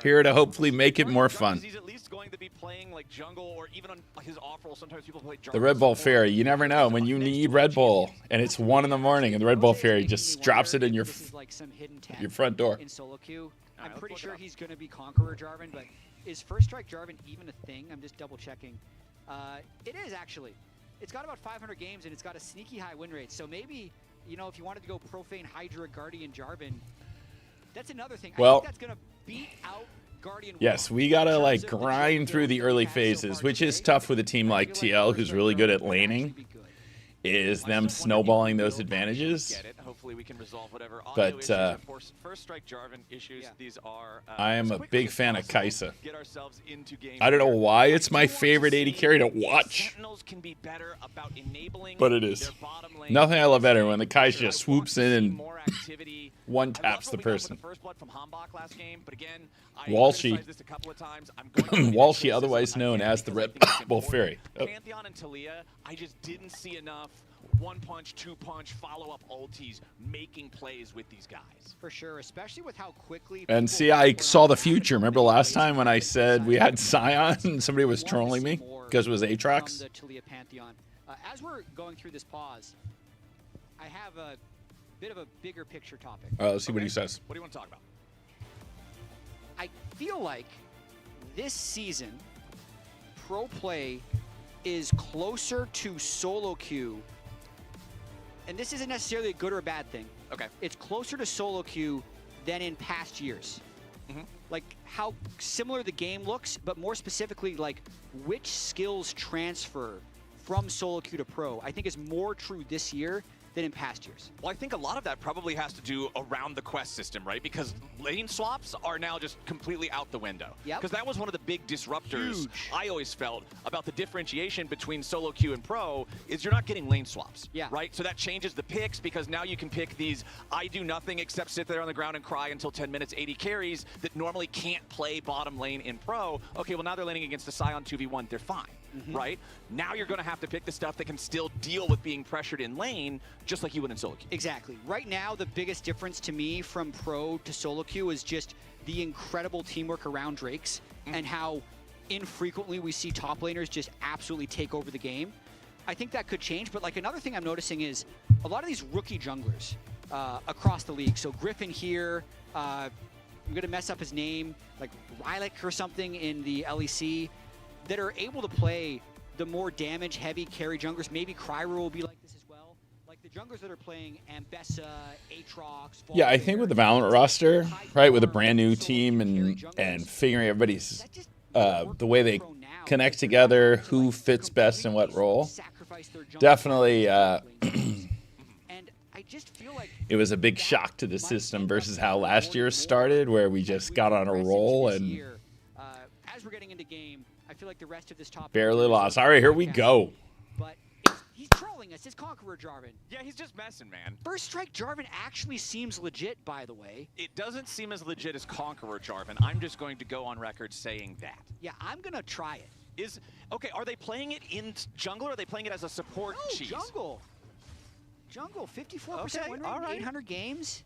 here to hopefully make it more fun.
He's at least going to be playing like jungle, or even on his off roll. Sometimes people play
The Red Bull Fairy. You never know when you need Red Bull and it's 1 in the morning and the Red Bull Fairy just drops it in your front door.
In solo queue, I'm pretty sure he's going to be Conqueror Jarvan, but is first strike Jarvan even a thing? I'm just double checking. It is actually. It's got about 500 games and it's got a sneaky high win rate. So maybe, you know, if you wanted to go Profane, Hydra, Guardian, Jarvan, that's another thing.
Well,
I think that's going to beat out Guardian.
Yes, we got to like grind through the early phases, which is tough with a team like TL who's really good at laning. Is them snowballing those advantages.
Hopefully we can resolve whatever
But
first strike Jarvan issues. These are
I am a big fan of Kai'Sa. I don't know why it's my favorite AD carry to watch, but it is. Nothing I love better when the Kai'Sa just swoops in and one taps the person. Walshy, Walshy, otherwise known as the Red Bull Fairy.
Pantheon and Talia, I just didn't see enough one-punch, two-punch, follow-up ultis making plays with these guys.
For sure, especially with how quickly...
And see, I saw the future. Remember last time when I said we had Sion and somebody was trolling me because it was Aatrox?
The Talia Pantheon. As we're going through this pause, I have a bit of a bigger picture topic.
All right, let's see what he says.
What do you want to talk about?
I feel like this season, pro play is closer to solo queue, and this isn't necessarily a good or a bad thing.
Okay.
It's closer to solo queue than in past years. Like how similar the game looks, but more specifically, like which skills transfer from solo queue to pro, I think is more true this year than in past years.
Well, I think a lot of that probably has to do around the quest system, right? Because lane swaps are now just completely out the window. Because that was one of the big disruptors I always felt about the differentiation between solo queue and pro is you're not getting lane swaps, right? So that changes the picks because now you can pick these I do nothing except sit there on the ground and cry until 10 minutes 80 carries that normally can't play bottom lane in pro. Okay, well now they're laning against a Sion 2v1, they're fine. Right? Now you're going to have to pick the stuff that can still deal with being pressured in lane, just like you would in solo queue.
Exactly. Right now, the biggest difference to me from pro to solo queue is just the incredible teamwork around Drakes and how infrequently we see top laners just absolutely take over the game. I think that could change, but like another thing I'm noticing is a lot of these rookie junglers across the league. So Griffin here, I'm going to mess up his name, like Rylick or something in the LEC, that are able to play the more damage-heavy carry junglers. Maybe Kryra will be like this as well. Like the junglers that are playing Ambessa, Aatrox...
Yeah, I think with the Valorant roster, right, with a brand new team and figuring everybody's the way they connect together, who fits best in what role, definitely it was a big shock to the system versus how last year started, where we just got on a roll and
as we're getting into game, I feel like the rest of this topic
barely lost. All right, here we go.
But he's trolling us. It's Conqueror Jarvan.
Yeah, he's just messing, man.
First strike Jarvan actually seems legit, by the way.
It doesn't seem as legit as Conqueror Jarvan. I'm just going to go on record saying that.
Yeah, I'm going to try it.
Okay, are they playing it in jungle or are they playing it as a support cheese?
Jungle. Jungle, 54% win rate in 800 games.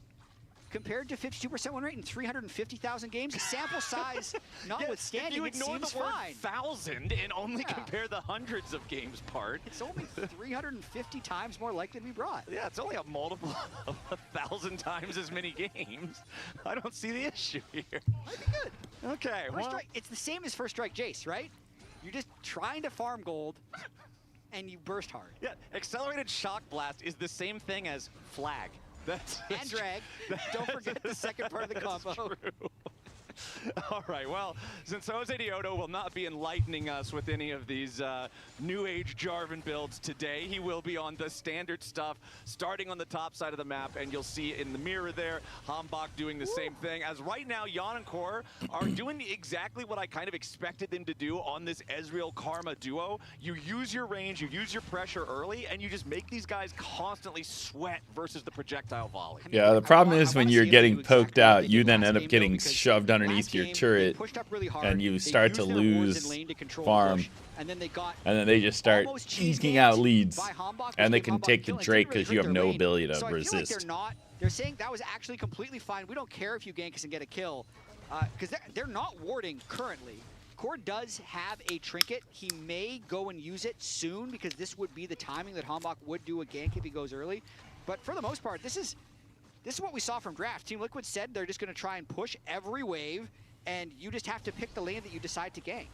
Compared to 52% win rate in 350,000 games, sample size notwithstanding,
if you ignore the word 1,000 and only compare the hundreds of games part,
it's only 350 times more likely to be brought.
Yeah, it's only a multiple of 1,000 times as many games. I don't see the issue here.
Might be good.
Okay,
it's the same as first strike Jace, right? You're just trying to farm gold, and you burst hard.
Yeah, accelerated shock blast is the same thing as flag.
And drag. Don't forget the second part of the combo.
True. All right, well, since Jose Dioto will not be enlightening us with any of these new age Jarvan builds today, he will be on the standard stuff, starting on the top side of the map, and you'll see in the mirror there, Hambach doing the same thing. As right now, Jan and Core are doing exactly what I kind of expected them to do on this Ezreal Karma duo. You use your range, you use your pressure early, and you just make these guys constantly sweat versus the projectile volley.
Yeah, the problem is when you're getting poked out, you then end up getting shoved underneath your turret, and you start to lose farm, and then they just start eking out leads, and they can take the Drake because you have no ability to resist.
They're saying that was actually completely fine. We don't care if you gank us and get a kill, because they're not warding currently. Core does have a trinket. He may go and use it soon because this would be the timing that Hambach would do a gank if he goes early. But for the most part, this is what we saw from draft. Team Liquid said they're just going to try and push every wave, and you just have to pick the lane that you decide to gank.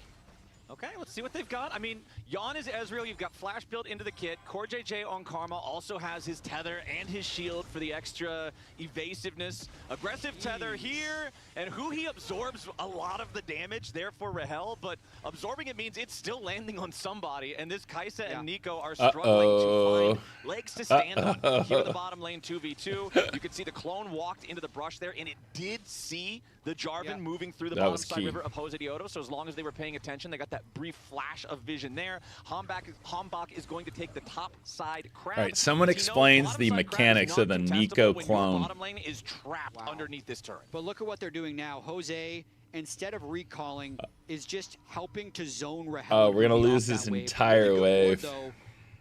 Okay, let's see what they've got. I mean, Jan is Ezreal. You've got Flash built into the kit. Core JJ on Karma also has his tether and his shield for the extra evasiveness. Aggressive tether here, and he absorbs a lot of the damage there for Rahel, but absorbing it means it's still landing on somebody, and this Kai'Sa and Nico are struggling to find legs to stand on. Here in the bottom lane, 2v2. You can see the clone walked into the brush there, and it did see the Jarvan moving through the bottom side river of Jose Dioto, so as long as they were paying attention, they got that brief flash of vision there. Hambach is going to take the top side crab.
All right, someone explains the mechanics of the Nico clone.
Bottom lane is trapped underneath this turret.
But look at what they're doing now. Jose, instead of recalling, is just helping to zone Rahel.
Oh, we're going to lose this entire wave.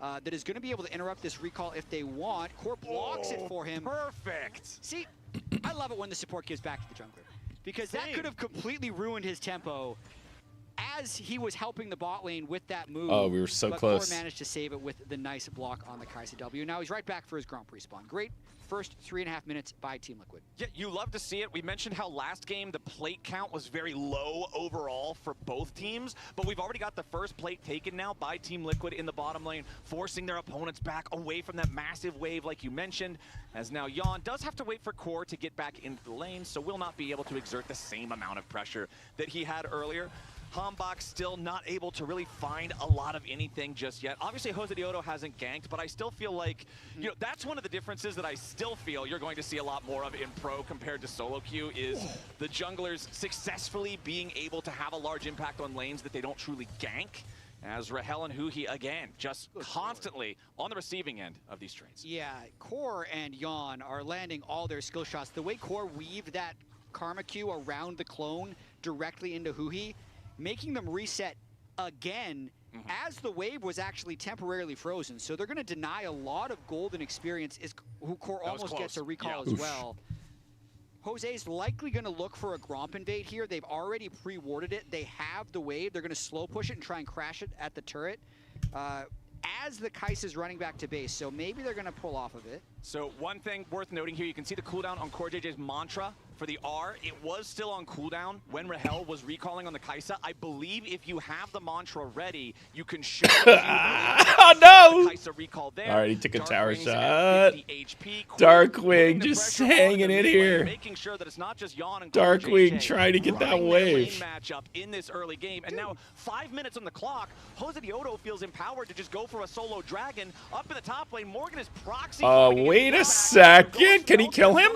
That is going to be able to interrupt this recall if they want. Core blocks it for him.
Perfect.
See, I love it when the support gives back to the jungler, because that could have completely ruined his tempo as he was helping the bot lane with that move.
Oh, we were so close.
Core managed to save it with the nice block on the Kai'Sa W. Now he's right back for his Grand Prix spawn. Great first 3.5 minutes by Team Liquid.
Yeah, you love to see it. We mentioned how last game the plate count was very low overall for both teams, but we've already got the first plate taken now by Team Liquid in the bottom lane, forcing their opponents back away from that massive wave like you mentioned, as now Jan does have to wait for Core to get back into the lane, so will not be able to exert the same amount of pressure that he had earlier. Hambach still not able to really find a lot of anything just yet. Obviously, Jose Dioto hasn't ganked, but I still feel like, you know, that's one of the differences that I still feel you're going to see a lot more of in pro compared to solo queue is the junglers successfully being able to have a large impact on lanes that they don't truly gank, as Rahel and Huhi, again, just constantly on the receiving end of these trades.
Yeah, Core and Jan are landing all their skill shots. The way Core weaved that Karma Q around the clone directly into Huhi, making them reset again as the wave was actually temporarily frozen. So they're going to deny a lot of golden experience, who Core almost gets a recall as well. Jose's likely going to look for a Gromp invade here. They've already pre-warded it. They have the wave. They're going to slow push it and try and crash it at the turret as the Kai'Sa is running back to base. So maybe they're going to pull off of it.
So one thing worth noting here, you can see the cooldown on Core JJ's mantra for the R. It was still on cooldown when Rahel was recalling on the Kai'Sa. I believe if you have the mantra ready, you can show
oh no!
Kai'Sa recall there.
All right, he took a tower
Darkwing's
shot.
HP.
Darkwing just hanging in here.
Making sure that it's not just Jan and
Darkwing trying to get that wave.
Matchup in this early game, and now 5 minutes on the clock. Jose Dioto feels empowered to just go for a solo dragon up in the top lane. Morgan is proxy.
Wait a second. Can he kill him?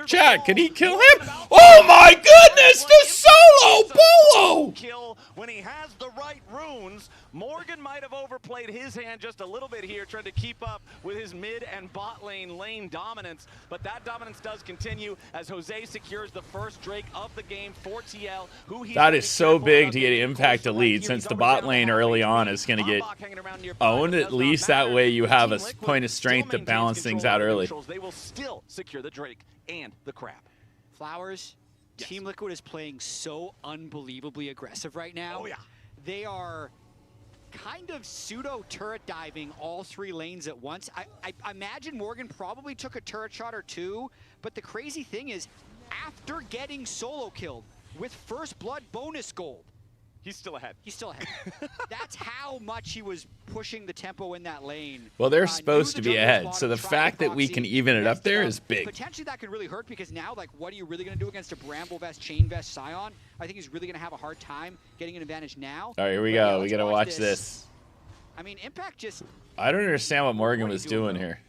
Chat, can he kill him? Oh my goodness, the solo bolo!
Kill when he has the right runes. Morgan might have overplayed his hand just a little bit here, trying to keep up with his mid and bot lane dominance, but that dominance does continue as Jose secures the first Drake of the game for TL.
That is so big to get impact to lead, since the bot lane early on is going to get owned. At least that way you have a point of strength to balance things out early.
They will still secure the Drake and the crab.
Flowers, Team Liquid is playing so unbelievably aggressive right now.
Oh yeah.
They are kind of pseudo turret diving all 3 lanes at once. I imagine Morgan probably took a turret shot or 2, but the crazy thing is, after getting solo killed with first blood bonus gold,
He's still ahead.
He's still ahead. That's how much he was pushing the tempo in that lane.
Well, they're supposed to be ahead, so the fact that we can even it up there is big.
Potentially that could really hurt because now, like, what are you really going to do against a Bramble Vest, Chain Vest, Scion? I think he's really going to have a hard time getting an advantage now.
All right, here we go. We got to watch this.
I mean, Impact just...
I don't understand what Morgan was doing here.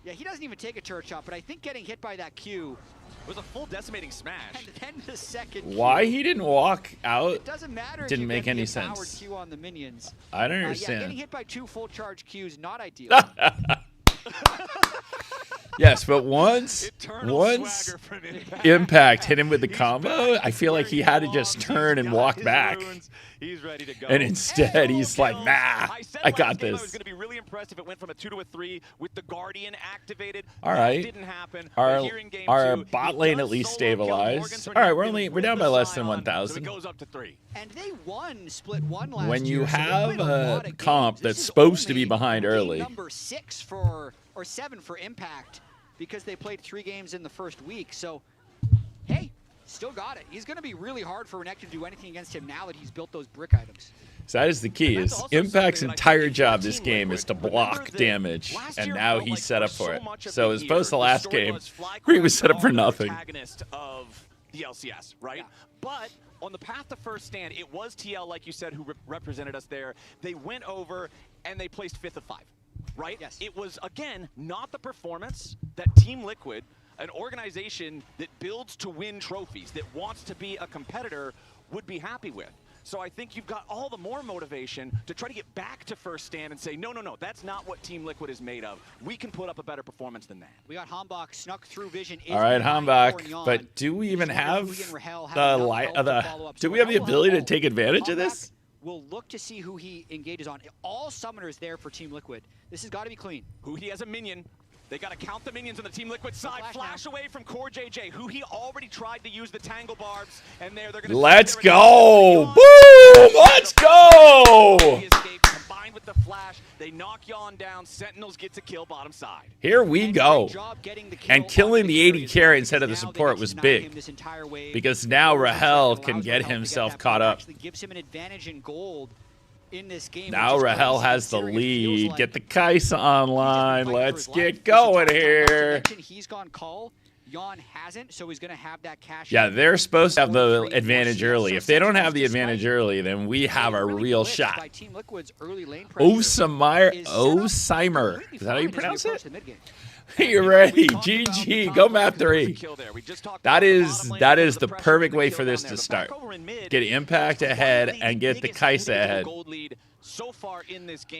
Yeah, he doesn't even take a turret shot, but I think getting hit by that Q...
It was a full decimating smash.
And then the second
Why he didn't walk out
it doesn't matter
didn't make any
sense.
sense.
Q on the minions.
I don't
Yeah,
understand.
getting hit by 2 full charge Qs, not ideal.
Yes, but once
Swagger from
Impact hit him with the combo, I feel like he had to just turn and walk back.
He's ready to go.
And instead, he's like, nah, I got
I was
this.
going to be really impressed if it went from a 2 to a 3 with the Guardian activated.
All
That
right.
didn't happen.
Our
But here in game
our
2,
bot
he
lane
does
at least
solo kill
stabilized.
Morgan
All right,
Turner
we're down by
with
less than
Scion,
1,000.
So it goes up to 3.
And they won split 1 last
When you
year, so they
have
played a lot
a
of
comp
games.
that's
This is
supposed to be
only
behind
game
early.
number 6 or 7 for Impact because they played 3 games in the first week. So, hey, still got it. He's going to be really hard for Renekton to do anything against him now that he's built those brick items.
So that is the key. Is Impact's entire job this game is to block damage, and now he's set up for it. So as opposed to last game, where he was set up for nothing.
Of the LCS, right? But on the path to first stand, it was TL, like you said, who represented us there. They went over and they placed 5th of 5, right?
Yes.
It was, again, not the performance that Team Liquid, an organization that builds to win trophies, that wants to be a competitor, would be happy with. So I think you've got all the more motivation to try to get back to first stand and say, no, no, no, that's not what Team Liquid is made of. We can put up a better performance than that.
We got Hambach snuck through vision.
All right, Hambach, but do we even have do we have the ability to take advantage of this?
We'll look to see who he engages on. All summoners there for Team Liquid. This has got to be clean.
Who he has a minion. They got to count the minions on the Team Liquid side. Flash away from Core JJ, who he already tried to use the Tangle Barbs, and they're going to.
Let's go! Boom! Let's go!
Combined with the flash, they knock Yawn down. Sentinels get to kill bottom side.
Here we go. And killing the 80 carry instead of the support was big, because now Rahel can get himself caught up.
Gives him an advantage in gold. In this game,
now Rahel has the lead. Get the Kai'Sa online. Let's get going here.
He's gone call. Yawn hasn't, so he's going to have that cash.
Yeah, they're supposed to have the advantage early. If they don't have the advantage early, then we have a real shot. Oseimer. Is that how you pronounce it? You're ready. GG. Go map 3. That is the perfect way for this to start. Get Impact ahead and get the Kai'Sa ahead.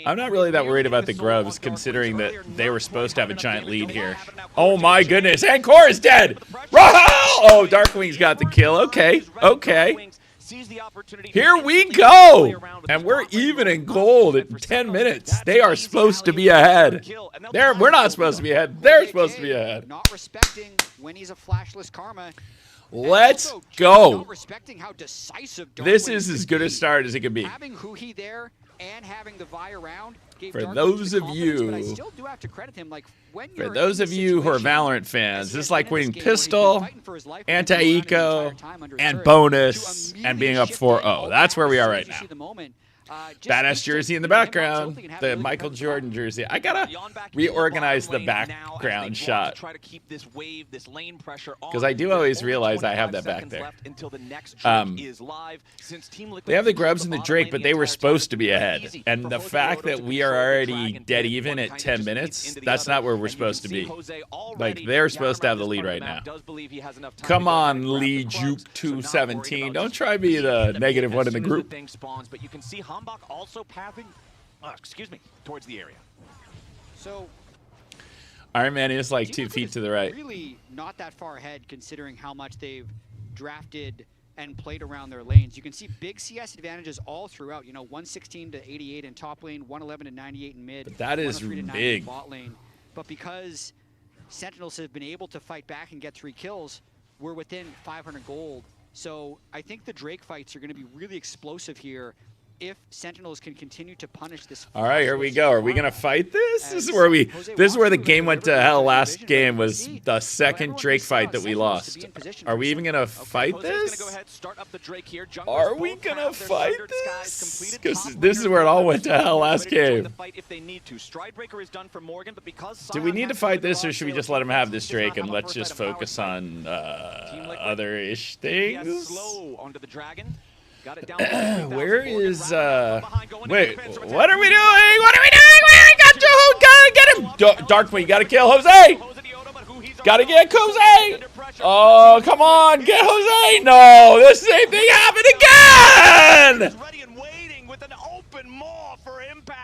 I'm not really that worried about the Grubs, considering that they were supposed to have a giant lead here. Oh my goodness. And Core is dead. Rahel! Oh, Darkwing's got the kill. Okay. Okay. Here we go! And we're even in gold in 10 minutes. They are supposed to be ahead. We're not supposed to be ahead. They're supposed to be ahead.
Not respecting when he's a flashless Karma.
Let's go.
Not respecting how decisive
this is as good a start as it can be.
Having Huhi there and having the Vi around gave
For
Darkwing
those of you,
but I still do have to credit him. Like, when
for those of you who are Valorant fans, this is like winning Pistol, Anti-Eco, and Bonus, and being up 4-0. That's where we are right now. Badass jersey in the background, the Michael Jordan jersey. I gotta reorganize the background shot, because I do always realize I have that back there. They have the Grubs and the Drake, but they were supposed to be ahead. And the fact that we are already dead even at 10 minutes, that's not where we're supposed to be. Like, they're supposed to have the lead right now. Come on, Lee Juke 217. Don't try to be the negative one in the group.
But you can see Hambach also pathing, towards the area.
So
Iron Man is like 2 feet to the right.
Really not that far ahead considering how much they've drafted and played around their lanes. You can see big CS advantages all throughout. 116 to 88 in top lane, 111 to 98 in mid.
But that is
103 to 90
big.
in bot lane. But because Sentinels have been able to fight back and get 3 kills, we're within 500 gold. So I think the Drake fights are going to be really explosive here. if Sentinels can continue to punish this.
All right, here we go. Are we gonna fight this? This is where the game went to hell. Last game was the second Drake fight that we lost. Are we even gonna fight this? Are we gonna fight this? Because this is where it all went to hell last game. Do we need to fight this, or should we just let him have this Drake and let's just focus on other-ish things? Where is wait, what are we doing? What are we doing? We got Joe, gotta get him. Darkman, you gotta kill Jose. Gotta get Jose. Oh, come on, get Jose. No, this same thing happened again.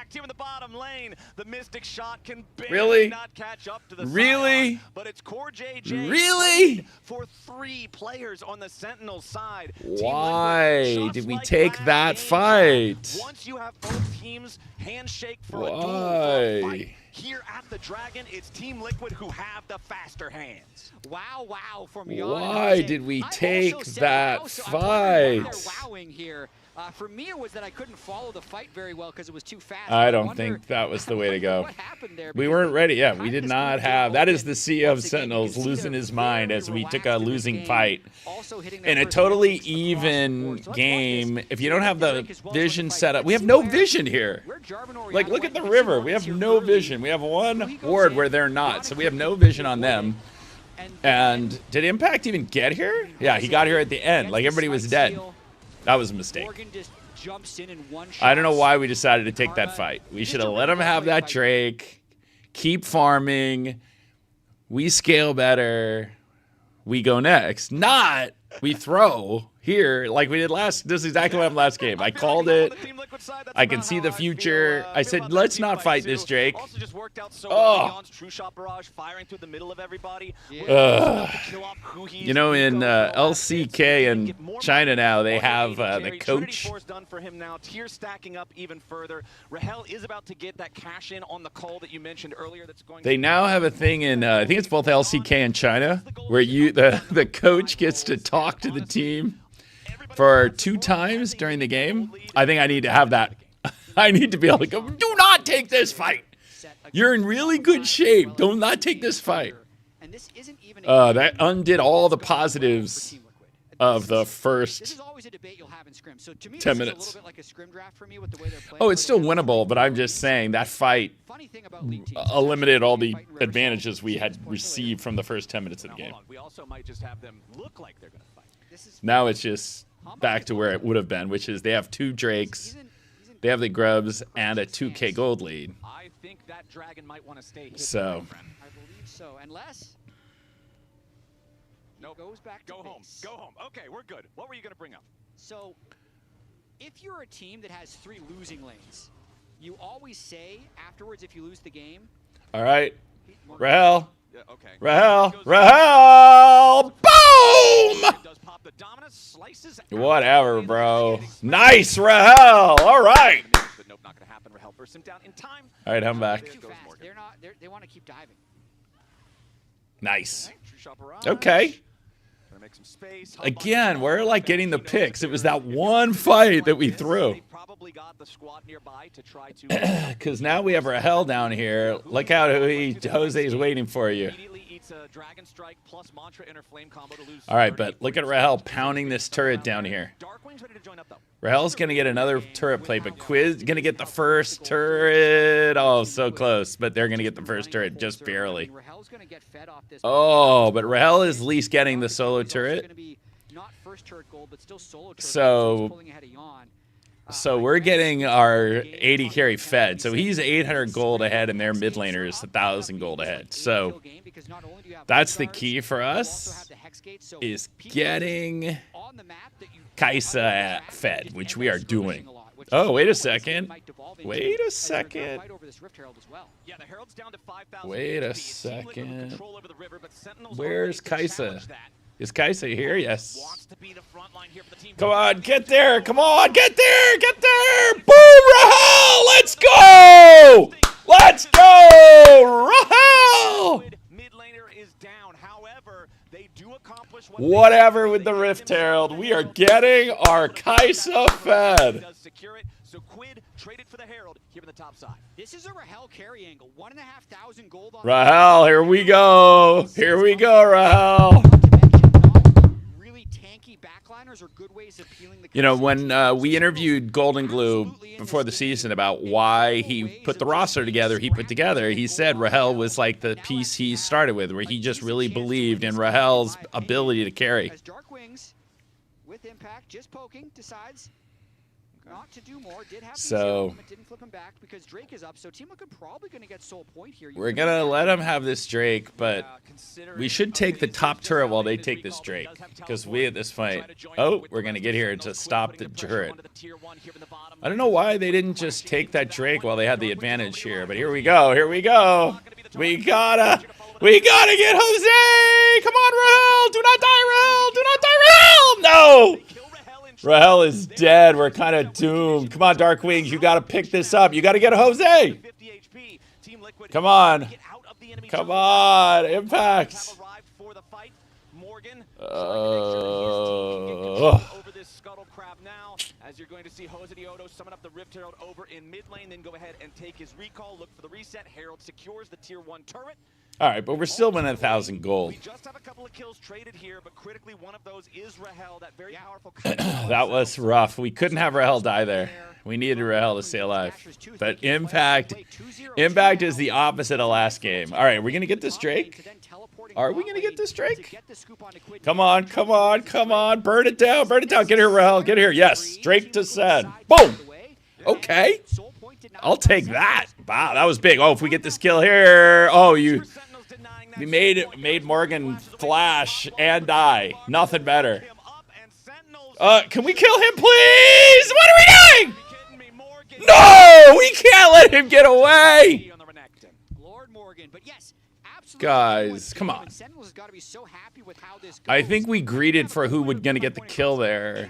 Here in the bottom lane, the Mystic shot can
really
not catch up to the
really,
but it's Core JJ
really
for 3 players on the Sentinel side.
Why did we take that fight?
Once you have both teams handshake for a duel fight. Here at the Dragon, it's Team Liquid who have the faster hands.
Wow, from
why did we take that fight?
Wowing here. For me, it was that I couldn't follow the fight very well because it was too fast.
I don't think that was the way to go.
What happened there?
We weren't ready. Yeah, we did not have. That is the CEO of Sentinels losing his mind as we took a losing fight in a totally even game. If you don't have the vision set up, we have no vision here. Like, look at the river. We have no vision. We have one ward where they're not, so we have no vision on them. And did Impact even get here? Yeah, he got here at the end. Like, everybody was dead. That was a mistake. I don't know why we decided to take that fight. We should have let him have that Drake. Keep farming. We scale better. We go next. Not we throw here like we did last. This is exactly what happened last game. I called it. I can see the future. I said, let's not fight this Drake. Oh. You know, in LCK and China now, they have the coach. They now have a thing in, I think it's both LCK and China, where the coach gets to talk to the team for 2 times during the game. I think I need to have that. I need to be able to go, do not take this fight. You're in really good shape. Do not take this fight. That undid all the positives of the first 10 minutes. Oh, it's still winnable, but I'm just saying that fight eliminated all the advantages we had received from the first 10 minutes of the game. Now it's just back to where it would have been, which is they have 2 Drakes, they have the Grubs, and a 2K gold lead.
I think that Dragon might want to stay here.
So.
I believe so. Unless goes back to
go home. Go home. Okay, we're good. What were you going to bring up?
So, if you're a team that has 3 losing lanes, you always say afterwards if you lose the game.
All right. Rahel.
Yeah, okay.
Rahel. Boom! Whatever, bro. Nice, Rahel. All right. All right, I'm back.
They want to keep diving.
Nice. Okay. Again, we're like getting the picks. It was that one fight that we threw. Because now we have Rahel down here. Look out who Jose's waiting for you. All right, but look at Rahel pounding this turret down here. Rahel's going to get another turret plate, but Quiz going to get the first turret. Oh, so close, but they're going to get the first turret just barely. Oh, but Rahel is at least getting the solo turret. So we're getting our 80 carry fed. So he's 800 gold ahead, and their mid laner is 1,000 gold ahead. So that's the key for us, is getting Kaisa fed, which we are doing. Oh, wait a second. Wait a second. Wait a second. Where's Kaisa? Is Kaisa here? Yes. Come on, get there. Come on, get there. Get there. Boom, Rahel. Let's go. Let's go, Rahel. Whatever with the Rift Herald. We are getting our Kaisa fed.
So Quid traded for the Herald here in the top side.
This is a Rahel carry angle. 1,500 gold on
Rahel, here we go. Here we go, Rahel.
Really tanky backliners are good ways of peeling the.
You know, when we interviewed Golden Glue before the season about why he put the roster together he said Rahel was like the piece he started with, where he just really believed in Rahel's ability to carry.
As Dark Wings, with impact, just poking, decides not to do more. Did have
So
didn't flip him back because Drake is up. So Team Liquid probably going to get soul point here.
we're gonna let him have this Drake, but we should take the top turret while they take this Drake, because we at this fight. Oh, we're gonna get here to stop the turret. I don't know why they didn't just take that Drake while they had the advantage here, but here we go. Here we go. We gotta get Jose. Come on, Rahel. Do not die, Rahel. Do not die, Rahel. No. Rahel is dead. We're kind of doomed. Come on, Dark Wings. You got to pick this up. You got to get a Jose. Come on. Come on. Impact.
Over this scuttle crab now, as you're going to see Jose Diodo summon up the Rift Herald over in mid lane, then go ahead and take his recall. Look for the reset. Herald secures the tier 1 turret.
All right, but we're still winning 1,000 gold.
We just have a couple of kills traded here, but critically one of those is Rahel, that very powerful.
That was rough. We couldn't have Rahel die there. We needed Rahel to stay alive. But Impact is the opposite of last game. All right, we're going to get this Drake? Are we going to get this Drake? Come on, come on, come on. Burn it down, burn it down. Get here, Rahel. Get here. Yes, Drake to Sen. Boom. Okay. I'll take that. Wow, that was big. Oh, if we get this kill here. Oh, you made Morgan flash and die. Nothing better. Can we kill him, please? What are we doing? No, we can't let him get away.
Lord Morgan, but yes, absolutely.
Guys, come on.
Sentinels has got to be so happy with how this goes.
I think we greeted for who was going to get the kill there.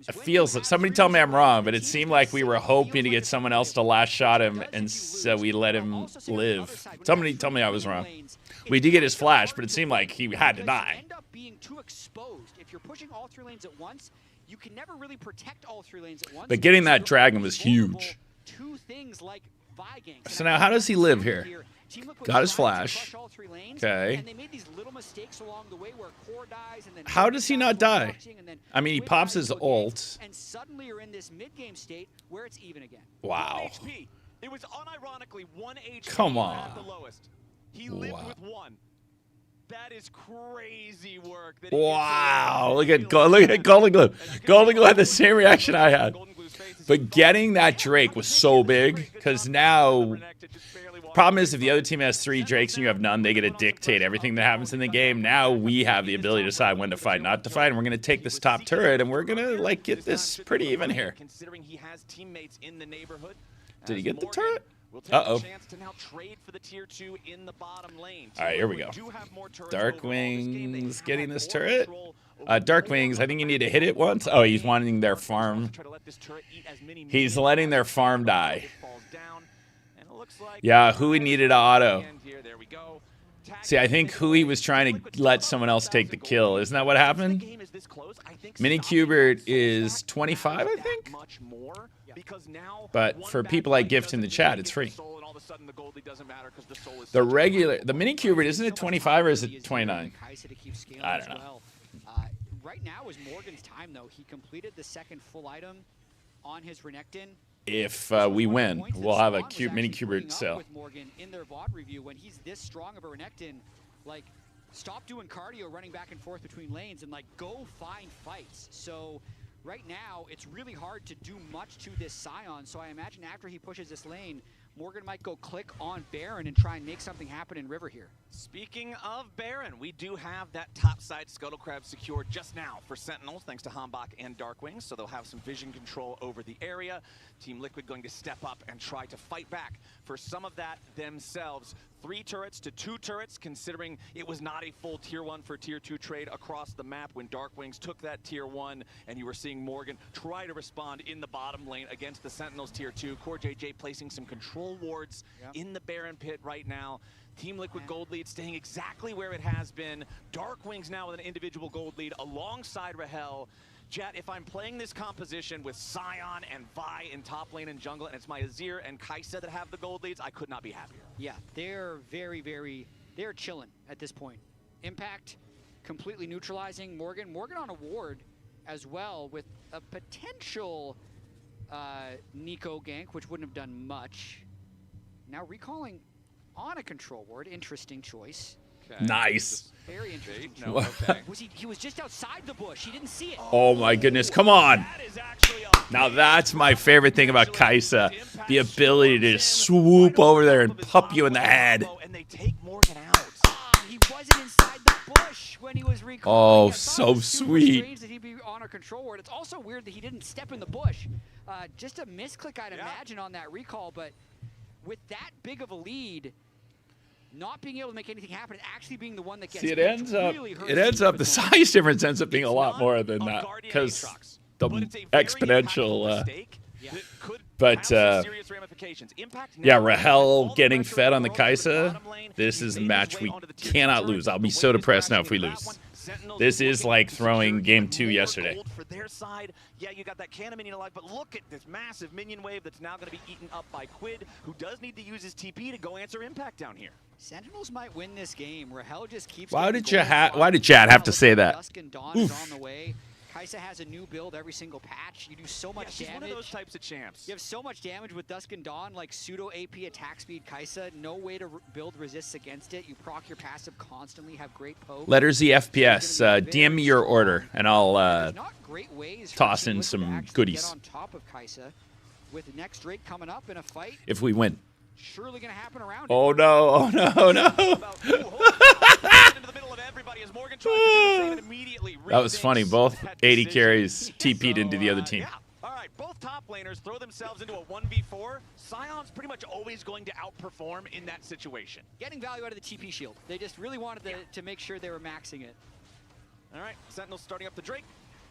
It feels like, somebody tell me I'm wrong, but it seemed like we were hoping to get someone else to last shot him, and so we let him live. Somebody tell me I was wrong. We did get his flash, but it seemed like he had to die.
End up being too exposed. If you're pushing all 3 lanes at once, you can never really protect all 3 lanes at once.
But getting that dragon was huge. So now how does he live here? Got his flash. Okay. How does he not die? I mean, he pops his ult.
And suddenly you're in this mid-game state where it's even again.
Wow.
It was unironically 1 HP.
Come on.
At the lowest. He lived with 1. That is crazy work.
Wow. Look at Golden Glue. Golden Glue had the same reaction I had. But getting that Drake was so big, because now, problem is if the other team has 3 Drakes and you have none, they get to dictate everything that happens in the game. Now we have the ability to decide when to fight, not to fight, and we're going to take this top turret, and we're going to like get this pretty even here.
Considering he has teammates in the neighborhood.
Did he get the turret?
Uh-oh.
All right, here we go. Dark Wings getting this turret. Dark Wings, I think you need to hit it once. Oh, he's wanting their farm. He's letting their farm die. Yeah, Hui needed an auto. See, I think Hui was trying to let someone else take the kill. Isn't that what happened? Minicubert is 25, I think? But for people like Gift in the chat, it's free. The Minicubert, isn't it 25 or is it 29? I don't know.
Right now is Morgan's time, though. He completed the 2nd full item on his Renekton.
If we win, we'll have a Minicubert sale.
With Morgan in their VOD review, when he's this strong of a Renekton, like, stop doing cardio running back and forth between lanes and, like, go find fights. So right now, it's really hard to do much to this Scion. So I imagine after he pushes this lane, Morgan might go click on Baron and try and make something happen in River here.
Speaking of Baron, we do have that topside Scuttle Crab secured just now for Sentinels, thanks to Hambach and Darkwing, so they'll have some vision control over the area. Team Liquid going to step up and try to fight back for some of that themselves. 3 turrets to 2 turrets, considering it was not a full tier 1 for tier 2 trade across the map when Darkwings took that tier 1, and you were seeing Morgan try to respond in the bottom lane against the Sentinels tier 2. Core JJ placing some control wards in the Baron pit right now. Team Liquid gold lead staying exactly where it has been. Darkwings now with an individual gold lead alongside Rahel. Jet, if I'm playing this composition with Sion and Vi in top lane and jungle, and it's my Azir and Kai'Sa that have the gold leads, I could not be happier.
Yeah, they're they're chilling at this point. Impact completely neutralizing Morgan. Morgan on a ward as well with a potential Nico gank, which wouldn't have done much. Now recalling on a control ward. Interesting choice.
Okay.
Nice.
Very interesting.
No, okay.
He was just outside the bush. He didn't see it.
Oh my goodness, come on. Now that's my favorite thing about Kai'Sa. The ability to just swoop over there and pop you in the head.
And they take Morgan out.
He wasn't inside the bush when he was recalling.
Oh, so sweet.
Strange that he'd be on a control ward. It's also weird that he didn't step in the bush. Just a misclick, I'd imagine, on that recall. But with that big of a lead, not being able to make anything happen, and actually being the one that gets
See, it ends up.
really hurts
It ends
you
up.
with
The
the
size difference ends up being a lot more than
a
that
Guardian
because
Aatrox,
the
but it's a very
exponential.
impactful mistake that could
But
have some serious ramifications. Impact
yeah,
now has
Rahel
all the
getting
pressure
fed
in
on the
world over
Kai'Sa.
bottom lane.
This
He's
is a
made his
match
way
we
onto the tier
cannot
two
lose. I'll be
turn.
so
The way
depressed now if we
into that
lose.
one, Sentinels
This
looking
is like
to
throwing
secure
game
even
2
more
yesterday.
gold for their side. Yeah, you got that cannon minion alive, but look at this massive minion wave that's now going to be eaten up by Quid, who does need to use his TP to go answer Impact down here.
Sentinels might win this game. Rahel just keeps.
Why
getting
did you
gold.
why did Chad have to say that?
Dusk and Dawn is on the way. Kai'Sa has a new build every single patch. You do so much
She's
damage.
one of those types of champs.
You have so much damage with Dusk and Dawn, like pseudo AP attack speed Kai'Sa. No way to build resists against it. You proc your passive constantly, have great poke.
Letter Z FPS. DM me your order and I'll
There's not great ways for
toss
Team
in
Liquid to
some
actually
goodies.
Get on top of Kai'Sa. With next Drake coming up in a fight,
if we win.
surely going to happen around
Oh no! Oh no! No! That was funny. Both 80 carries TP'd into the other team.
Yeah. All right, both top laners throw themselves into a 1v4. Sion's pretty much always going to outperform in that situation.
Getting value out of the TP shield. They just really wanted to make sure they were maxing it.
All right, Sentinels starting up the Drake.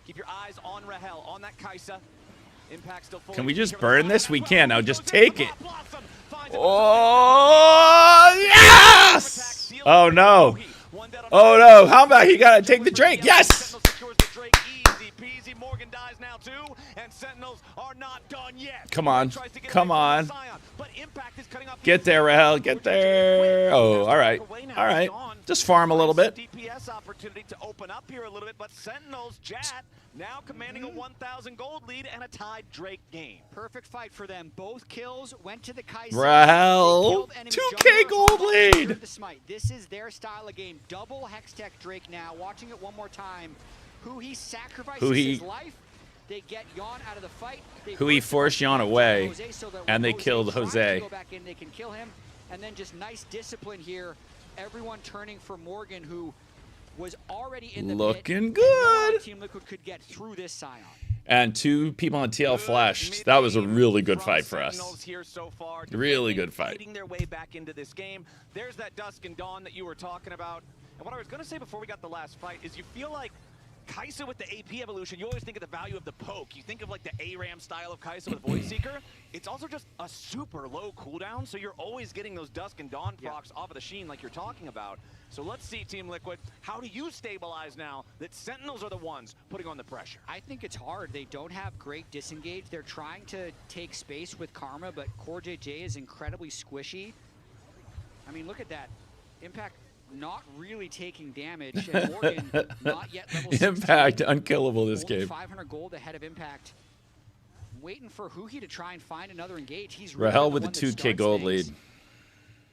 Keep your eyes on Rahel, on that Kai'Sa. Impact still full.
Can we just burn this? We can. Now just take it. Oh, yes! Oh, no. Oh, no. How about he got to take the Drake? Yes!
Morgan dies now too, and Sentinels are not done yet.
Come on. Come on. Get there, Rahel. Get there. Oh, all right. All right. Just farm a little bit.
DPS opportunity to open up here a little bit, but Sentinels, Jat, now commanding a 1,000 gold lead and a tied Drake game.
Perfect fight for them. Both kills went to the Kai'Sa.
Rahel, 2K gold lead.
The smite. This is their style of game. Double Hextech Drake now. Watching it one more time. Who he sacrifices his life. They get Yon out of the fight.
Who he forced Yon away, and they killed
tries to
Jose.
go back in, they can kill him. And then just nice discipline here. Everyone turning for Morgan, who was already in the
looking
pit, and
good.
Team Liquid could get through this Sion.
And 2 people on TL flashed. That was a really good fight for us.
Here so far,
really good fight.
Fighting their way back into this game. There's that Dusk and Dawn that you were talking about. And what I was going to say before we got the last fight is you feel like Kai'Sa with the AP evolution, you always think of the value of the poke. You think of like the ARAM style of Kai'Sa with Void Seeker. It's also just a super low cooldown, so you're always getting those Dusk and Dawn procs off of the Sheen like you're talking about. So let's see, Team Liquid, how do you stabilize now that Sentinels are the ones putting on the pressure?
I think it's hard. They don't have great disengage. They're trying to take space with Karma, but Core JJ is incredibly squishy. I mean, look at that. Impact not really taking damage, and Morgan not yet level 16.
Impact unkillable this
Only
game.
500 gold ahead of Impact. Waiting for Huhi to try and find another engage. He's really
Rahel
the
with
one
the
that
2K
starts
gold
things.
lead.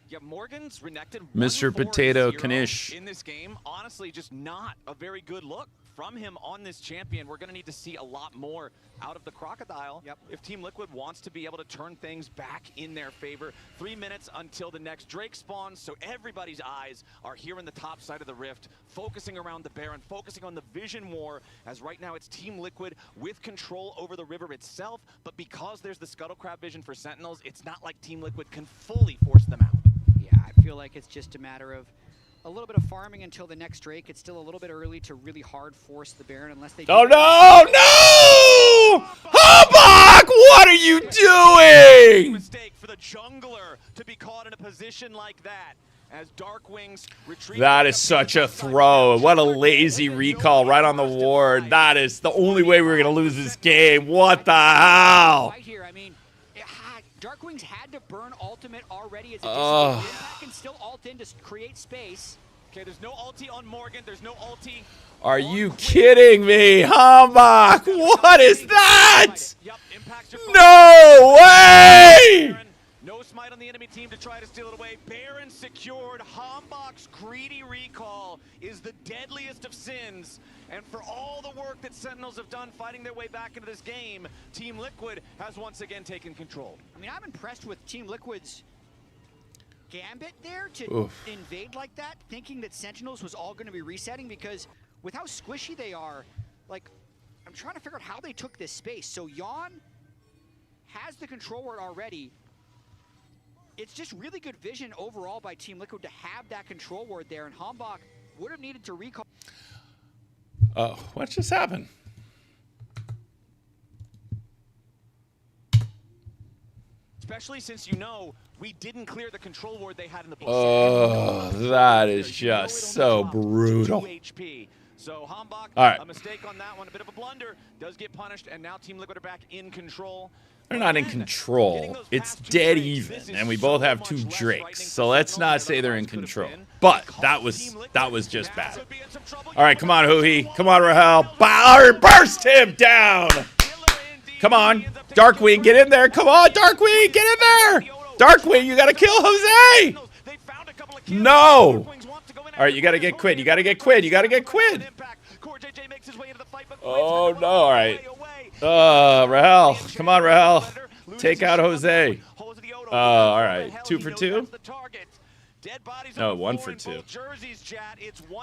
Yeah, Morgan's renekted
Mr.
1-4-0
Potato Kanish.
in this game. Honestly, just not a very good look from him on this champion. We're going to need to see a lot more out of the Crocodile if Team Liquid wants to be able to turn things back in their favor. 3 minutes until the next Drake spawns, so everybody's eyes are here in the top side of the Rift, focusing around the Baron, focusing on the Vision War, as right now it's Team Liquid with control over the river itself, but because there's the Scuttle Crab vision for Sentinels, it's not like Team Liquid can fully force them out.
Yeah, I feel like it's just a matter of a little bit of farming until the next Drake. It's still a little bit early to really hard force the Baron unless they...
Oh, no! No! Habak, what are you doing?
Mistake for the jungler to be caught in a position like that. as Darkwings retrieve.
That is such a throw. What a lazy recall right on the ward. That is the only way we're going to lose this game. What the hell?
Right here, I mean, Darkwings had to burn ultimate already as a Impact can still ult in to create space.
Okay, there's no ulti on Morgan. There's no ulti.
Are you kidding me, Hambach? What is that? No way!
No smite on the enemy team to try to steal it away. Baron secured. Hambach's greedy recall is the deadliest of sins. And for all the work that Sentinels have done fighting their way back into this game, Team Liquid has once again taken control.
I mean, I'm impressed with Team Liquid's gambit there to invade like that, thinking that Sentinels was all going to be resetting, because with how squishy they are, like, I'm trying to figure out how they took this space. So Yawn has the control ward already. It's just really good vision overall by Team Liquid to have that control ward there, and Hambach would have needed to recall.
Oh, what just happened?
Especially since we didn't clear the control ward they had in the bush.
Oh, that is just so brutal.
2 HP. So Hambach,
all right.
A mistake on that one, a bit of a blunder, does get punished, and now Team Liquid are back in control.
They're not in control. It's dead even, and we both have 2 Drakes. So let's not say they're in control. But that was just bad. All right, come on, Huhi. Come on, Rahel. Burst him down. Come on, Darkwing, get in there. Come on, Darkwing, get in there. Darkwing, you gotta kill Jose. No. All right, you gotta get Quid. You gotta get Quid. You gotta get Quid. Oh no! All right. Rahel, come on, Rahel. Take out Jose. All right, 2 for 2. No, 1 for 2.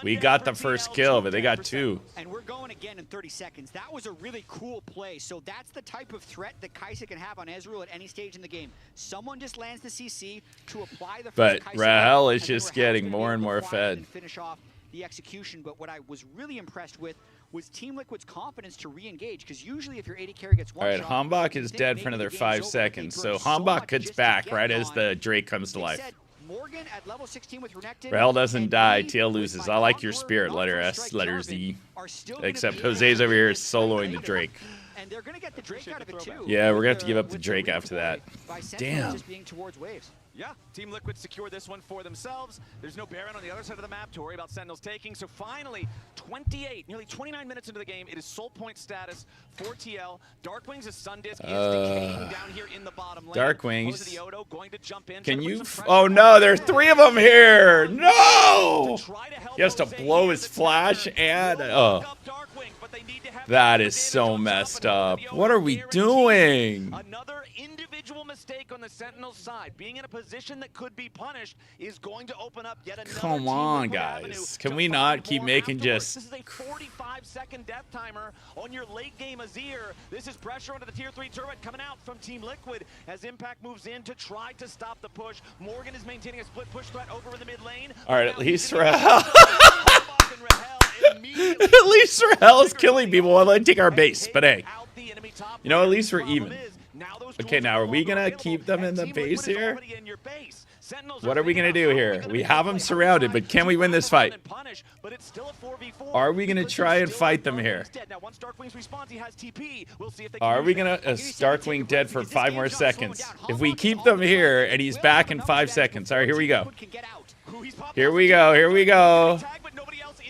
We got the first kill, but they got 2.
And we're going again in 30 seconds. That was a really cool play. So that's the type of threat that Kaisa can have on Ezreal at any stage in the game. Someone just lands the CC to apply the first
But
Kaisa,
Rahel is just getting more and more fed.
and finish off the execution. But what I was really impressed with was Team Liquid's confidence to re-engage, because usually if your AD carry gets one
All right,
shot,
Hambach is dead for another 5 seconds. So Hambach gets back right as the Drake comes to life.
Morgan at level 16 with Renekton,
Rahel doesn't die, TL loses. I like your spirit, letter S, letter Z. Except Jose's over here soloing the Drake.
And they're gonna get the Drake out of it too.
Yeah, we're gonna have to give up the Drake after that. Damn.
Just being towards waves.
Yeah, Team Liquid secure this one for themselves. There's no Baron on the other side of the map to worry about Sentinels taking. So finally, 28, nearly 29 minutes into the game, it is soul point status for TL. Darkwings' Sundisk is decaying down here in the bottom lane.
Darkwings.
Going to jump in.
Can you? Oh no, there's 3 of them here. No! He has to blow his flash and that is so messed up. What are we doing?
Another individual mistake on the Sentinels side, being in a position that could be punished, is going to open up yet another.
Come on, guys. Can we not keep making just...
This is a 45-second death timer on your late game Azir. This is pressure onto the tier 3 turret coming out from Team Liquid as Impact moves in to try to stop the push. Morgan is maintaining a split push threat over in the mid lane.
All right, at least Rahel. At least Rahel is killing people while they take our base. But hey, you know, at least we're even. Okay, now are we gonna keep them in the base here? What are we gonna do here? We have them surrounded, but can we win this fight? Are we gonna try and fight them here? Are we gonna Darkwing dead for 5 more seconds? If we keep them here and he's back in 5 seconds. All right, here we go. Here we go. Here we go.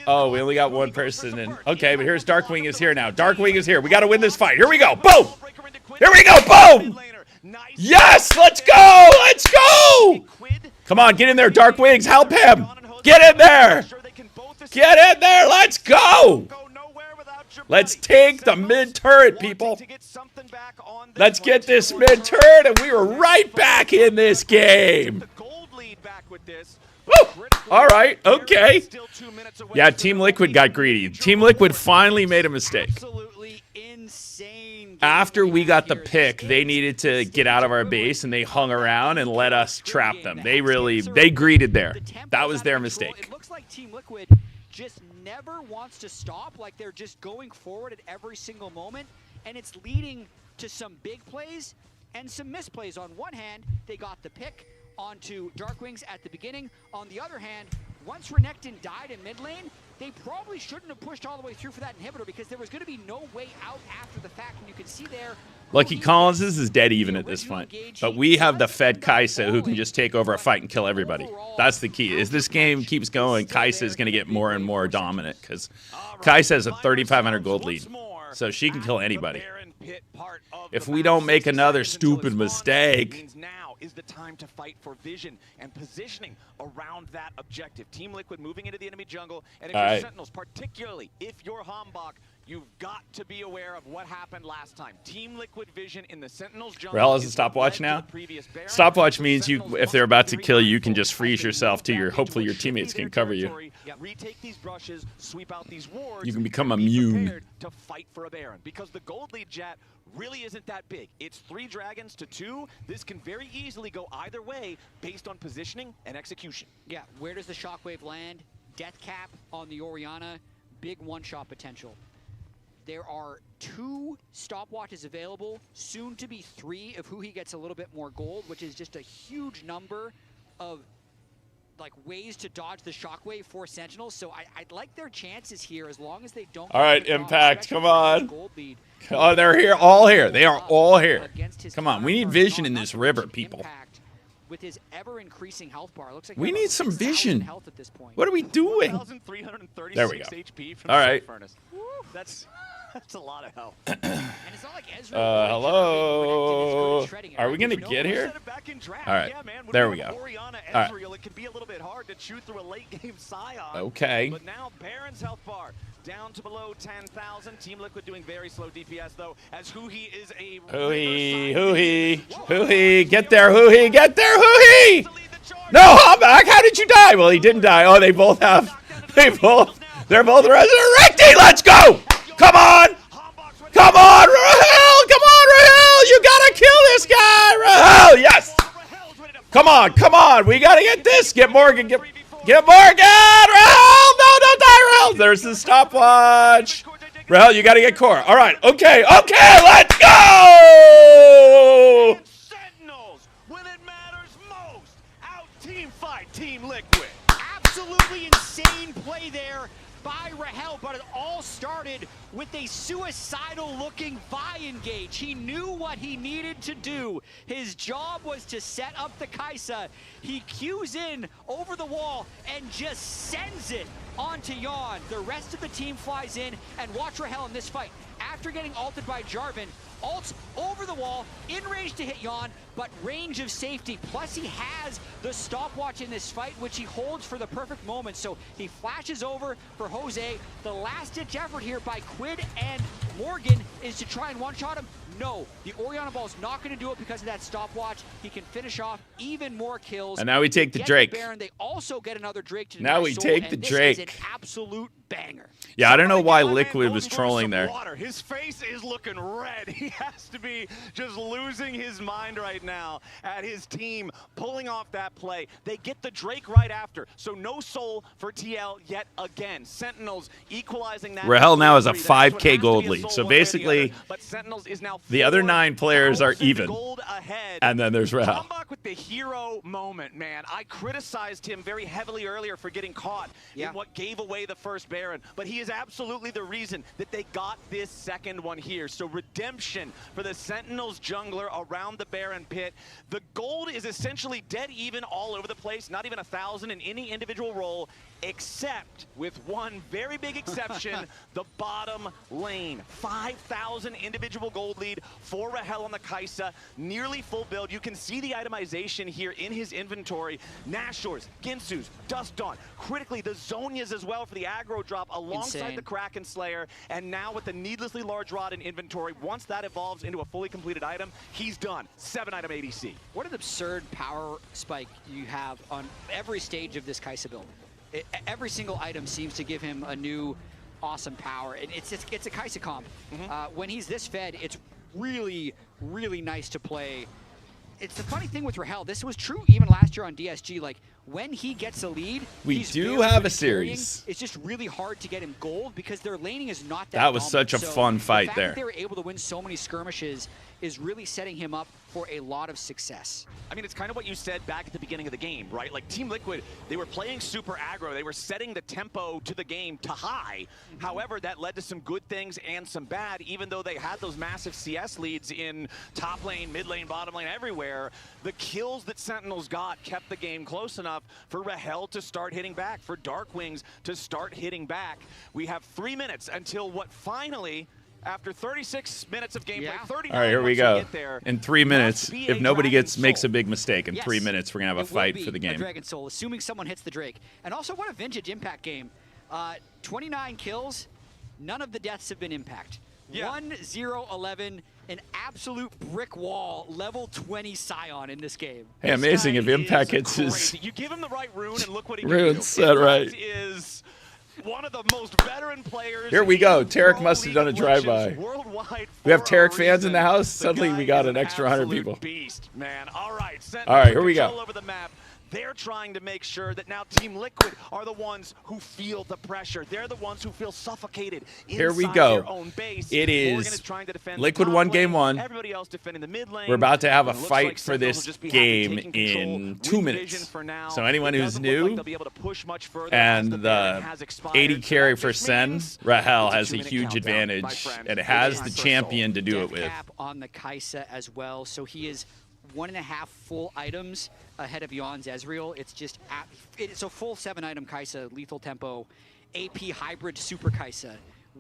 Oh, we only got 1 person in. Okay, but here's Darkwing is here now. Darkwing is here. We got to win this fight. Here we go. Boom. Here we go. Boom. Yes, let's go. Let's go. Come on, get in there, Darkwings. Help him. Get in there. Get in there. Let's go. Let's take the mid turret, people. Let's get this mid turret, and we were right back in this game. Woo! All right, okay. Yeah, Team Liquid got greedy. Team Liquid finally made a mistake. After we got the pick, they needed to get out of our base, and they hung around and let us trap them. They greeted there. That was their mistake.
It looks like Team Liquid just never wants to stop, like they're just going forward at every single moment, and it's leading to some big plays and some misplays. On one hand, they got the pick. onto Darkwings at the beginning. On the other hand, once Renekton died in mid lane, they probably shouldn't have pushed all the way through for that inhibitor because there was going to be no way out after the fact. And you can see there,
Lucky Collins is dead even at this point. But we have the fed Kai'Sa who can just take over a fight and kill everybody. That's the key. As this game keeps going, Kai'Sa is going to get more and more dominant because Kai'Sa has a 3,500 gold lead. So she can kill anybody. If we don't make another stupid mistake.
Now is the time to fight for vision and positioning around that objective. Team Liquid moving into the enemy jungle, and if you're Sentinels, particularly if you're Hambach, you've got to be aware of what happened last time. Team Liquid vision in the Sentinels jungle.
Rahel has a stopwatch now. Stopwatch means if they're about to kill you, you can just freeze yourself to your. Hopefully your teammates can cover you.
Retake these brushes, sweep out these wards.
You can become immune.
To fight for a Baron because the gold lead, Jet, really isn't that big. It's 3 dragons to 2. This can very easily go either way based on positioning and execution.
Yeah, where does the shockwave land? Death cap on the Orianna, big one-shot potential. There are 2 stopwatches available, soon to be 3 if Huhi gets a little bit more gold, which is just a huge number of like ways to dodge the shockwave for Sentinels. So I'd like their chances here as long as they don't.
All right, Impact, come on. Oh, they're here, all here. They are all here. Come on, we need vision in this river, people.
With his ever-increasing health bar, looks like
we need some vision.
Health at this point.
What are we doing? There we go. All right.
That's a lot of help.
And it's not like Ezra
hello. Are we gonna get here? All right. There we go. All right.
It can be a little bit hard to chew through a late game Scion.
Okay.
But now Baron's health bar down to below 10,000. Team Liquid doing very slow DPS though, as Huhi is a
Huhi, get there, Huhi, get there, Huhi! No, Hambach, how did you die? Well, he didn't die. Oh, they're both resurrecting. Let's go! Come on! Come on, Rahel! Come on, Rahel! You gotta kill this guy, Rahel! Yes! Come on, come on! We gotta get this! Get Morgan! Get Morgan! Rahel! No, don't die, Rahel! There's the stopwatch! Rahel, you gotta get core. All right, okay, let's go!
Sentinels, when it matters most, out team fight Team Liquid.
Absolutely insane play there by Rahel, but it all started with a suicidal-looking Vi engage. He knew what he needed to do. His job was to set up the Kai'Sa. He cues in over the wall and just sends it onto Yon. The rest of the team flies in, and watch Rahel in this fight. After getting ulted by Jarvan, ults over the wall, in range to hit Yon, but range of safety. Plus he has the stopwatch in this fight, which he holds for the perfect moment. So he flashes over for Jose. The last-ditch effort here by Quid and Morgan is to try and one-shot him. No, the Orianna ball is not going to do it because of that stopwatch. He can finish off even more kills.
And now we take the Drake.
Baron. They also get another Drake to
now we take the Drake.
This is an absolute banger.
Yeah, I don't know why Liquid was trolling there.
His face is looking red. He has to be just losing his mind right now at his team pulling off that play. They get the Drake right after, so no soul for TL yet again. Sentinels equalizing that.
Rahel now has a 5K gold lead, so basically
but Sentinels is now
the other 9 players are even.
Gold ahead.
And then there's Rahel.
Hambach with the hero moment, man. I criticized him very heavily earlier for getting caught in what gave away the first Baron, but he is absolutely the reason that they got this second one here. So redemption for the Sentinels jungler around the Baron pit. The gold is essentially dead even all over the place, not even 1,000 in any individual role, except with one very big exception, the bottom lane. 5,000 individual gold lead for Rahel on the Kai'Sa, nearly full build. You can see the itemization here in his inventory. Nashor's, Ginsu's, Dust Dawn, critically the Zhonya's as well for the aggro drop alongside the Kraken Slayer, and now with the needlessly large rod in inventory, once that evolves into a fully completed item, he's done. 7-item ADC.
What an absurd power spike you have on every stage of this Kai'Sa build. Every single item seems to give him a new awesome power, and it's a Kai'Sa comp. When he's this fed, it's really, really nice to play. It's the funny thing with Rahel, this was true even last year on DSG, like when he gets a lead,
We
he's
do
very
have
good
a
at carrying.
series.
It's just really hard to get him gold because their laning is not that
That was
dominant.
such a
So
fun fight
the fact
there.
that they were able to win so many skirmishes is really setting him up for a lot of success.
I mean, it's kind of what you said back at the beginning of the game, right? Like Team Liquid, they were playing super aggro. They were setting the tempo to the game to high. However, that led to some good things and some bad, even though they had those massive CS leads in top lane, mid lane, bottom lane, everywhere. The kills that Sentinels got kept the game close enough for Rahel to start hitting back, for Darkwings to start hitting back. We have 3 minutes until what finally, after 36 minutes of gameplay, 39
All right, here we
once
go.
get there,
In 3 minutes,
be
if
a
nobody
Dragon
makes a
Soul.
big mistake, in
Yes,
3 minutes, we're going to have a
it will
fight
be
for the
a
game.
Dragon Soul, assuming someone hits the Drake. And also, what a vintage impact game. 29 kills, none of the deaths have been impact.
Yeah.
1-0-11, an absolute brick wall, level 20 Scion in this game.
Hey, amazing if
guy
Impact
is
hits his
crazy. You give him the right rune and look what he can
rune
do.
set right.
Impact is one of the most veteran players.
Here we go.
in
Tarek
Pro
must have
League
done a
of Legends
drive-by.
worldwide
We have
for
Tarek
a
fans in the
reason.
house.
The
Suddenly
guy
we got
is
an extra 100
absolute
people.
Beast, man. All right,
All right, here we go.
control over the map. They're trying to make sure that now Team Liquid are the ones who feel the pressure. They're the ones who feel suffocated
Here we
inside
go.
their own base.
It
Morgan
is
trying to defend the
Liquid
top
won
lane,
game 1.
Everybody else defending the mid lane.
We're about to have a
And it looks
fight
like
for
Sentinels
this
will just be happy
game
taking control.
in 2
Revision
minutes.
for now.
So anyone
It
who's
doesn't look like
new
they'll be able to push much further
and
as the ban
the
has expired.
80 carry
That
for
just
Sen,
means
Rahel
it's a
has a
2-minute
huge
countdown, my
advantage
friend.
and has
It
the
is
champion to do
Death
it with.
cap on the Kaisa as well, so he is 1.5 full items ahead of Yon's Ezreal. It's just, it's a full 7-item Kaisa, lethal tempo, AP hybrid super Kaisa.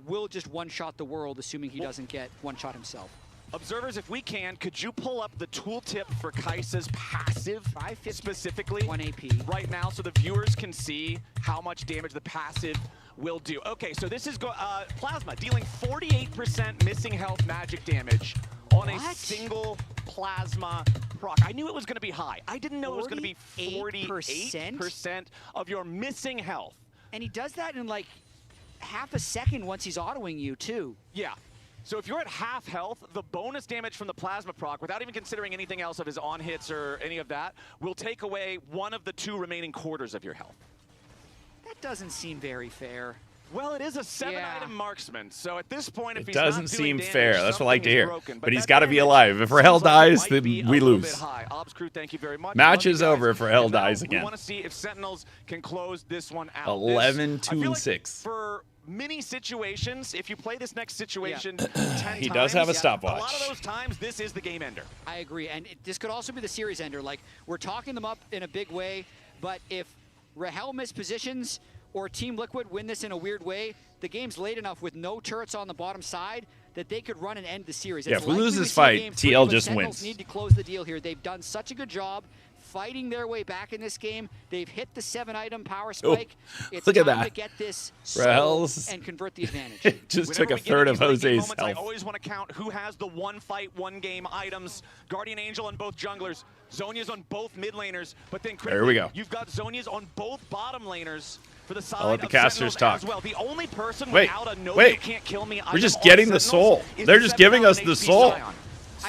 Will just one-shot the world, assuming he doesn't get one-shot himself.
Observers, if we can, could you pull up the tooltip for Kai'Sa's passive
550,
specifically
1 AP.
right now so the viewers can see how much damage the passive will do? Okay, so this is Plasma dealing 48% missing health magic damage on a single Plasma proc. I knew it was going to be high. I didn't know it was going to be 48% of your missing health.
And he does that in like half a second once he's autoing you too.
Yeah. So if you're at half health, the bonus damage from the Plasma proc, without even considering anything else of his on hits or any of that, will take away one of the 2 remaining quarters of your health.
That doesn't seem very fair.
Well, it is a 7-item marksman, so at this point, if
It
he's
doesn't
not
seem
doing damage,
fair. That's what I like to
something is
hear.
broken.
But he's
that
got to be
damage
alive. If Rahel
seems like it
dies,
might
then
be a
we
little
lose.
bit high. Ops crew, thank you very much.
Match
Love you
is
guys.
over if Rahel
And now
dies
We
again.
want to see if Sentinels can close this one out.
11,
This-
2,
I feel
and
like
6.
For many situations, if you play this next situation 10
He does have a
times,
stopwatch.
a lot of those times, this is the game ender.
I agree, and this could also be the series ender. Like, we're talking them up in a big way, but if Rahel mispositions or Team Liquid win this in a weird way, the game's late enough with no turrets on the bottom side that they could run and end the series.
Yeah,
It's
if we lose
likely
this
see a
fight,
game 3,
TL
but
just
Sentinels
wins.
need to close the deal here. They've done such a good job fighting their way back in this game. They've hit the 7-item power spike. It's
look at
time
that.
to get this sold
Rahel's
and convert the advantage.
just
Whenever
took a
we get
third
in
of
these late game
Jose's
moments, I
health.
always want to count who has the one fight, one game items. Guardian Angel on both junglers, Zhonya's on both mid laners, but then
There we go.
you've got Zhonya's on both bottom laners for the side
I'll let the
of
casters
Sentinels
talk.
as well. The only person
Wait,
without a no
wait.
you can't kill me
We're just
item
getting
on
the
Sentinels
soul.
is
They're
the
just giving us
7,000
the
HP
soul.
Scion.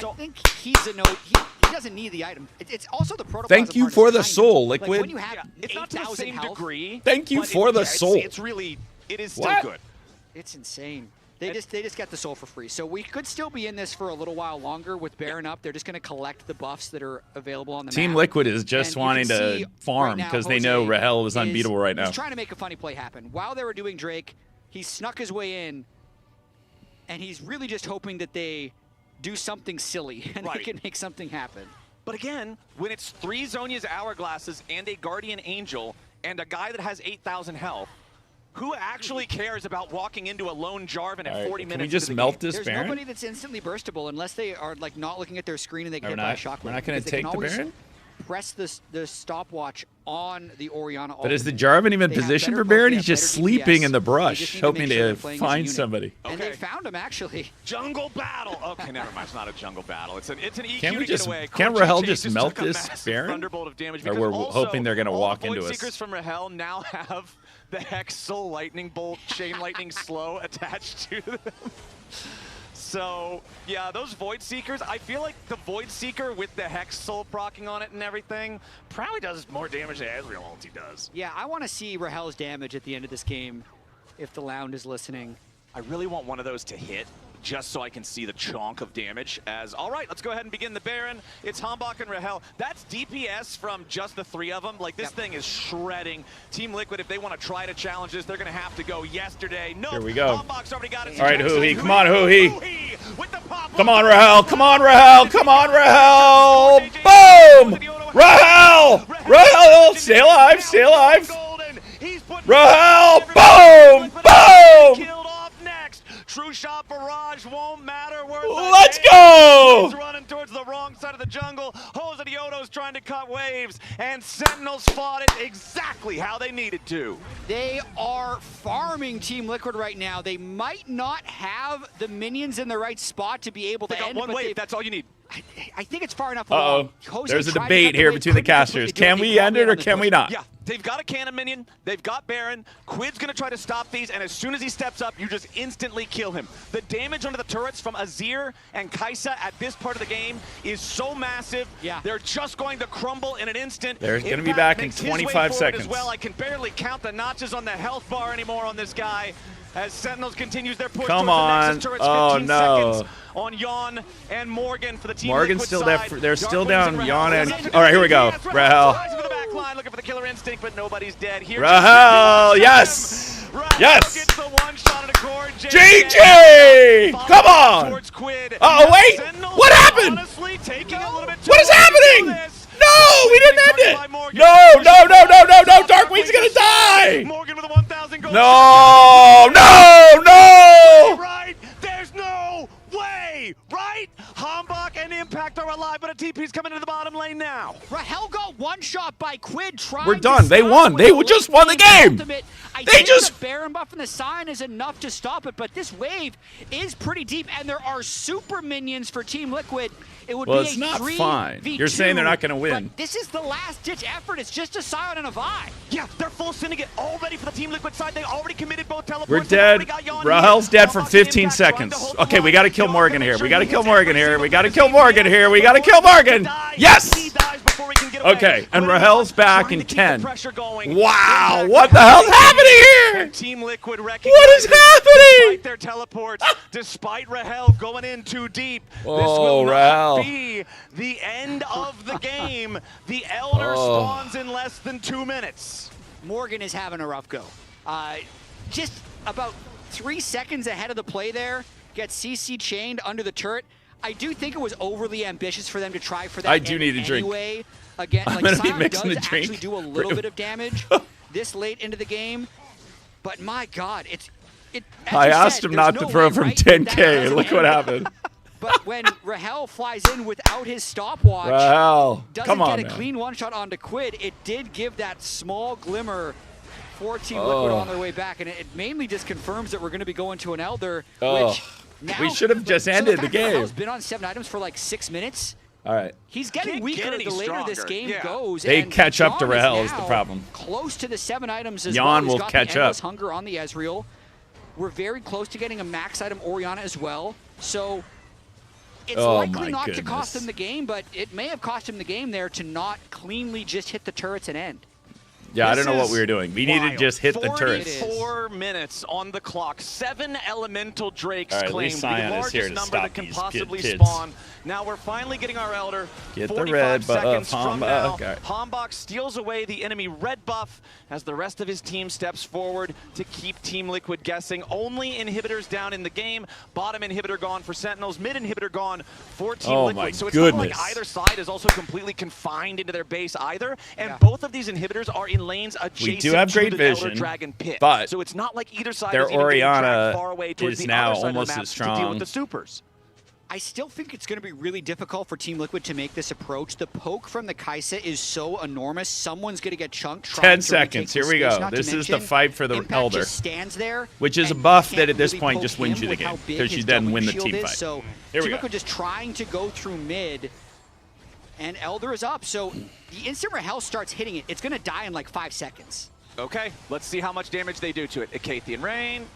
So
I think he's a no. He doesn't need the item. It's also the protocol.
Thank you for the soul,
Like
Liquid.
when you have
it's not to the
8,000
same
health,
degree.
Thank you
but
for the
it's-
soul.
It's really, it is still
What?
good.
it's insane. They just get the soul for free. So we could still be in this for a little while longer with Baron up. They're just going to collect the buffs that are available on the
Team
map.
Liquid is just
And you
wanting
can
to
see
farm
right now
because they know
Jose
Rahel is unbeatable right now.
He's trying to make a funny play happen. While they were doing Drake, he snuck his way in, and he's really just hoping that they do something silly and
Right.
they can make something happen.
But again, when it's 3 Zhonya's Hourglasses and a Guardian Angel and a guy that has 8,000 health, who actually cares about walking into a lone Jarvan at
All right,
40
can
minutes
we just
into the
melt
game?
this
There's
Baron?
nobody that's instantly burstable unless they are like not looking at their screen and they get
We're
hit by a
not-
shockwave.
we're not gonna
because they
take
can
the
always
Baron?
Press the stopwatch on the Orianna.
But is the
ultimate.
Jarvan even
They have
positioned
better
for Baron?
poke,
He's
they have
just
better
sleeping
DPS.
in the
They
brush,
just need to
hoping
make sure they're
to
playing as a
find
unit.
somebody.
And
Okay.
they found him actually.
Jungle battle. Okay, never mind. It's not a jungle battle. It's an EQ
Can't we
to
just-
get away.
can't
Corki
Rahel
Chase
just melt
took a
this
massive
Baron?
Thunderbolt of damage
Or
because
we're
also
hoping they're gonna
all
walk
the Void
into us.
Seekers from Rahel now have the Hex Soul Lightning Bolt Chain Lightning Slow attached to them. So, yeah, those Void Seekers, I feel like the Void Seeker with the Hex Soul proccing on it and everything probably does more damage than Ezreal ulti does.
Yeah, I want to see Rahel's damage at the end of this game if the Lounge is listening.
I really want one of those to hit, just so I can see the chunk of damage. As all right, let's go ahead and begin the Baron. It's Hambach and Rahel. That's DPS from just the 3 of them. Like, this thing is shredding. Team Liquid, if they want to try to challenge this, they're going to have to go yesterday. No,
Here we go.
Hambach's already got it.
All right, Huhi, come on, Huhi.
With the pop
Come on, Rahel. Come on, Rahel. Come on, Rahel. Boom! Rahel! Rahel! Stay alive. Stay alive. Rahel! Boom! Boom!
True shot barrage won't matter.
Let's go!
He's running towards the wrong side of the jungle. Jose Dioto's trying to cut waves, and Sentinels fought it exactly how they needed to.
They are farming Team Liquid right now. They might not have the minions in the right spot to be able to
They got
end,
one
but
wave. That's all you need.
I think it's far enough
Uh-oh.
along.
There's a debate here between the casters. Can we end it or can we not?
Yeah, they've got a cannon minion. They've got Baron. Quid's going to try to stop these, and as soon as he steps up, you just instantly kill him. The damage under the turrets from Azir and Kai'Sa at this part of the game is so massive.
Yeah.
They're just going to crumble in an instant.
They're going to be
Impact
back in
makes his way
25
forward
seconds.
As well, I can barely count the notches on the health bar anymore on this guy. As Sentinels continues their push
Come
towards
on.
the Nexus turrets,
Oh,
15
no.
seconds on Yon and Morgan for the Team
Morgan's
Liquid
still there.
side.
They're still
Darkwings
down
and
Yon
Rahel.
and... All right, here we go. Rahel.
Flies into the back line, looking for the killer instinct, but nobody's dead. Here
Rahel, yes!
Rahel
Yes!
gets the one shot at a core.
GG! Come on!
Towards Quid.
Oh, wait!
Sentinels
What happened?
honestly taking a little bit too
What is
long to do
happening?
this.
No, we didn't end it! No, no, no, no, no, no! Darkwing's gonna die!
Morgan with a 1,000 gold.
No, no, no!
Right? There's no way, right? Hambach and Impact are alive, but a TP's coming into the bottom lane now.
Rahel got one shot by Quid trying
We're
to
done. They
stop
won.
with
They
the
just
late
won the game.
ultimate. I
They
think
just-
the Baron buff and the Sign is enough to stop it, but this wave is pretty deep, and there are super minions for Team Liquid. It would
Well,
be
it's
a
not
3v2,
fine. You're saying they're not gonna win.
But this is the last-ditch effort. It's just a Sion and a Vi.
Yeah, they're full syndicate all ready for the Team Liquid side. They already committed both teleports.
We're
They've already
dead.
got Yon
Rahel's
here.
dead for
Hambach and
15
Impact trying to
seconds.
hold the
Okay, we
line.
got to kill
Yon
Morgan here.
making
We
sure
got to
he
kill
gets
Morgan
every
here. We
single
got to
thing
kill
he
Morgan
needs.
here. We got to kill Morgan.
Die.
Yes!
He dies before he can get away.
Okay, and
Quid
Rahel's back
trying
in
to keep
10.
the pressure going.
Wow,
Impact
what the hell's happening here?
Team Liquid
What is
recognizes
happening?
Despite their teleports, despite Rahel going in too deep, this
Oh,
will not
Rahel.
be the end of the game. The Elder spawns in less than 2 minutes.
Morgan is having a rough go. Just about 3 seconds ahead of the play there, gets CC chained under the turret. I do think it was overly ambitious for them to try for that.
I do need a drink.
Anyway, again,
I'm
like
gonna be
Sion
mixing
does
a drink.
actually do a little bit of damage this late into the game. But my God, as
I
you
asked
said,
him
there's
not
no
to throw
way,
from
right,
10K.
that doesn't
Look what
end.
happened.
But when Rahel flies in without his stopwatch,
Rahel,
doesn't
come on,
get a
man.
clean one shot onto Quid, it did give that small glimmer for Team Liquid on their way back, and it mainly just confirms that we're going to be going to an Elder, which now,
We should have just ended the
fact that
game.
Rahel's been on 7 items for like 6 minutes.
All right.
He's getting
Can't
weaker
get any
the later this
stronger.
game
Yeah.
goes.
They
and
catch up to
Yon
Rahel is the
now
problem.
Close to the 7 items as
Yon
well. He's
will
got
catch
the Endless
up.
Hunger on the Ezreal. We're very close to getting a max item Orianna as well. So it's
Oh
likely
my
not to cost
goodness.
him the game, but it may have cost him the game there to not cleanly just hit the turrets and end.
Yeah, I
This
don't know what
is
we were doing. We needed to
wild.
just hit the turrets.
44 minutes on the clock. 7 elemental drakes
All right, at
claimed.
least
The
Sion is
largest
here to
number
stop
that can
these
possibly
kids.
spawn. Now we're finally getting our Elder.
Get the
45
red buff,
seconds from
Hambach.
now.
All right.
Hambach steals away the enemy red buff as the rest of his team steps forward to keep Team Liquid guessing. Only inhibitors down in the game. Bottom inhibitor gone for Sentinels. Mid inhibitor gone for Team
Oh
Liquid.
my
So it's not like
goodness.
either side is also completely confined into their base either. And both of these inhibitors are in lanes adjacent
do have
to
great
the Elder
vision,
Dragon pit.
but
so it's not like either side
their
is even getting
Orianna
dragged far away towards
is
the
now
other side
almost
of the map
as
to deal
strong.
with the supers.
I still think it's going to be really difficult for Team Liquid to make this approach. The poke from the Kai'Sa is so enormous. Someone's going to get chunked.
10 seconds. Here we go.
Not to
This is the
mention,
fight for the
Impact
Elder,
just stands there,
which is a
and
buff
you
that
can't
at this
really
point
poke
just wins
him
you the
with
game,
how big
because you
his
then
W
win the
shield
team
is.
fight.
So
Here we
Team
go.
Liquid just trying to go through mid, and Elder is up. So the instant Rahel starts hitting it, it's going to die in like 5 seconds.
Okay, let's see how much damage they do to it. Acathian Rain.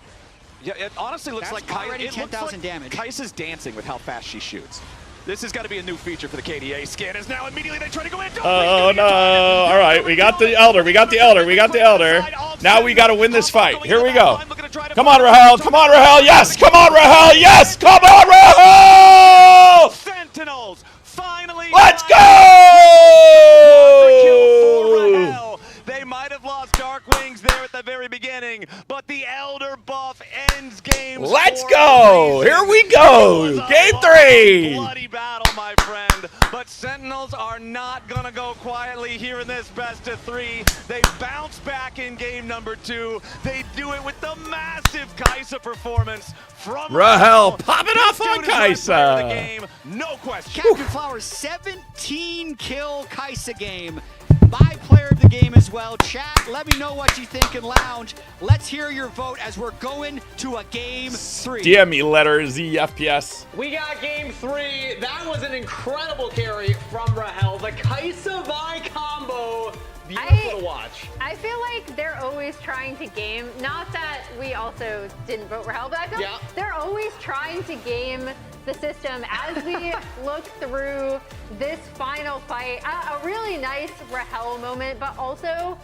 Yeah, it honestly looks
That's
like
already 10,000 damage.
Kai'Sa's dancing with how fast she shoots. This has got to be a new feature for the KDA skin. Is now immediately they try to go in.
Oh no! All right, we got the Elder. We got the Elder. We got the Elder. Now we got to win this fight. Here we go. Come on, Rahel. Come on, Rahel. Yes. Come on, Rahel. Yes. Come on, Rahel.
Sentinels finally.
Let's go!
They might have lost Dark Wings there at the very beginning, but the Elder buff ends games.
Let's go! Here we go! Game 3!
Bloody battle, my friend. But Sentinels are not gonna go quietly here in this best of 3. They bounce back in game number 2. They do it with the massive Kai'Sa performance from
Rahel popping off on Kai'Sa.
Game, no question.
Captain Flowers, 17 kill Kai'Sa game. My player of the game as well. Chat, let me know what you think in Lounge. Let's hear your vote as we're going to a game 3.
DM me letter Z FPS.
We got game 3. That was an incredible carry from Rahel. The Kai'Sa Vi combo. Beautiful to watch.
I feel like they're always trying to game, not that we also didn't vote Rahel, but I feel like they're always trying to game the system as we look through this final fight. A really nice Rahel moment, but also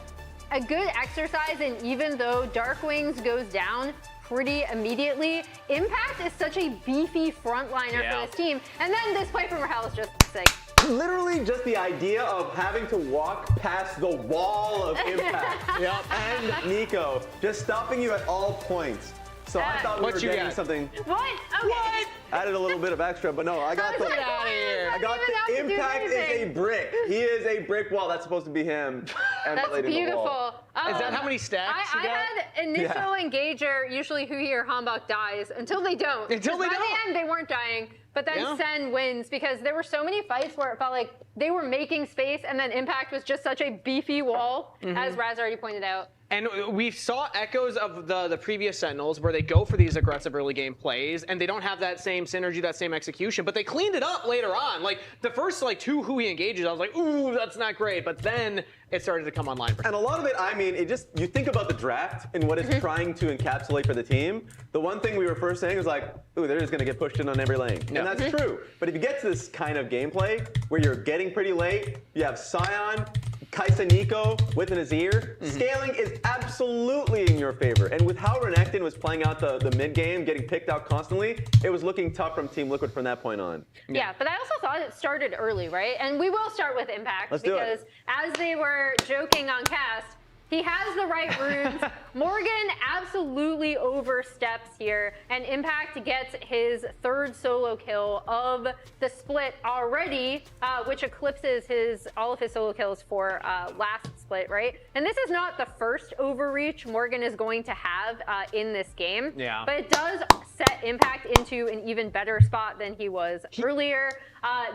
a good exercise. And even though Dark Wings goes down pretty immediately, Impact is such a beefy frontliner for this team. And then this play from Rahel is just sick.
Literally just the idea of having to walk past the wall of Impact and Nico, just stopping you at all points. So I thought we were getting something.
What? Okay. What?
Added a little bit of extra, but no, I got the.
Get out of here.
I got the Impact is a brick. He is a brick wall. That's supposed to be him.
That's beautiful.
Is that how many stacks you got?
I had initial engager, usually Huhi or Hambach dies until they don't.
Until they
By
don't.
the end, they weren't dying. But then Sen wins because there were so many fights where it felt like they were making space and then Impact was just such a beefy wall, as Raz already pointed out.
And we saw echoes of the previous Sentinels where they go for these aggressive early game plays and they don't have that same synergy, that same execution, but they cleaned it up later on. Like the first 2 Hui engages, I was like, ooh, that's not great. But then it started to come online.
And a lot of it, I mean, you think about the draft and what it's trying to encapsulate for the team. The one thing we were first saying was like, ooh, they're just going to get pushed in on every lane. And that's true. But if you get to this kind of gameplay where you're getting pretty late, you have Sion, Kai'Sa Nico with an Azir, scaling is absolutely in your favor. And with how Renekton was playing out the mid game, getting picked out constantly, it was looking tough from Team Liquid from that point on.
Yeah, but I also thought it started early, right? And we will start with Impact because as they were joking on cast, he has the right runes. Morgan absolutely oversteps here, and Impact gets his 3rd solo kill of the split already, which eclipses all of his solo kills for last split, right? And this is not the first overreach Morgan is going to have in this game, but it does set Impact into an even better spot than he was earlier.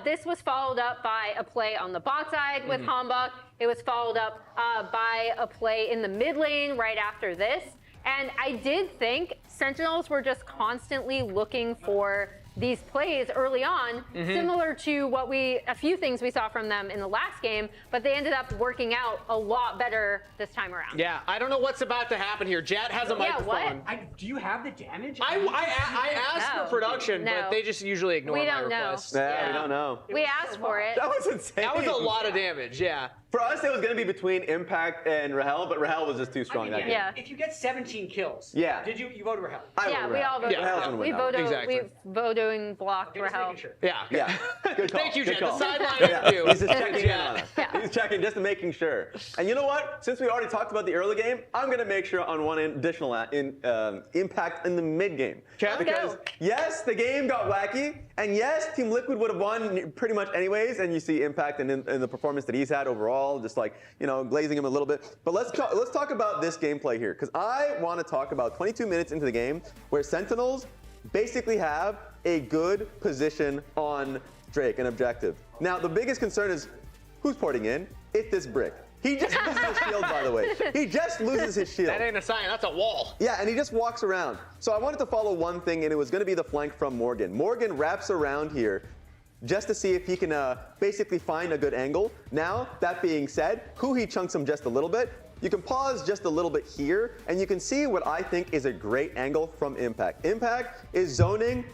This was followed up by a play on the bot side with Hambach. It was followed up by a play in the mid lane right after this. And I did think Sentinels were just constantly looking for these plays early on, similar to a few things we saw from them in the last game, but they ended up working out a lot better this time around.
Yeah, I don't know what's about to happen here. Jat has a microphone.
Do you have the damage?
I asked for production, but they just usually ignore my requests.
Yeah, we don't know.
We asked for it.
That was insane.
That was a lot of damage, yeah.
For us, it was going to be between Impact and Rahel, but Rahel was just too strong that game.
Yeah.
If you get 17 kills,
did
you vote Rahel?
Yeah, we all voted. We voting blocked Rahel.
Sure.
Yeah. Good call.
Thank you,
Good
Jen.
call.
The sideline review.
He's just checking in on us. He's checking, just making sure. And you know what? Since we already talked about the early game, I'm going to make sure on one additional Impact in the mid game. Because yes, the game got wacky, and yes, Team Liquid would have won pretty much anyways. And you see Impact in the performance that he's had overall, just like glazing him a little bit. But let's talk about this gameplay here, because I want to talk about 22 minutes into the game where Sentinels basically have a good position on Drake, an objective. Now, the biggest concern is who's porting in? It's this brick. He just loses his shield, by the way. He just loses his shield.
That ain't a sign, that's a wall.
Yeah, and he just walks around. So I wanted to follow one thing, and it was going to be the flank from Morgan. Morgan wraps around here just to see if he can basically find a good angle. Now, that being said, Huhi chunks him just a little bit, you can pause just a little bit here, and you can see what I think is a great angle from Impact. Impact is zoning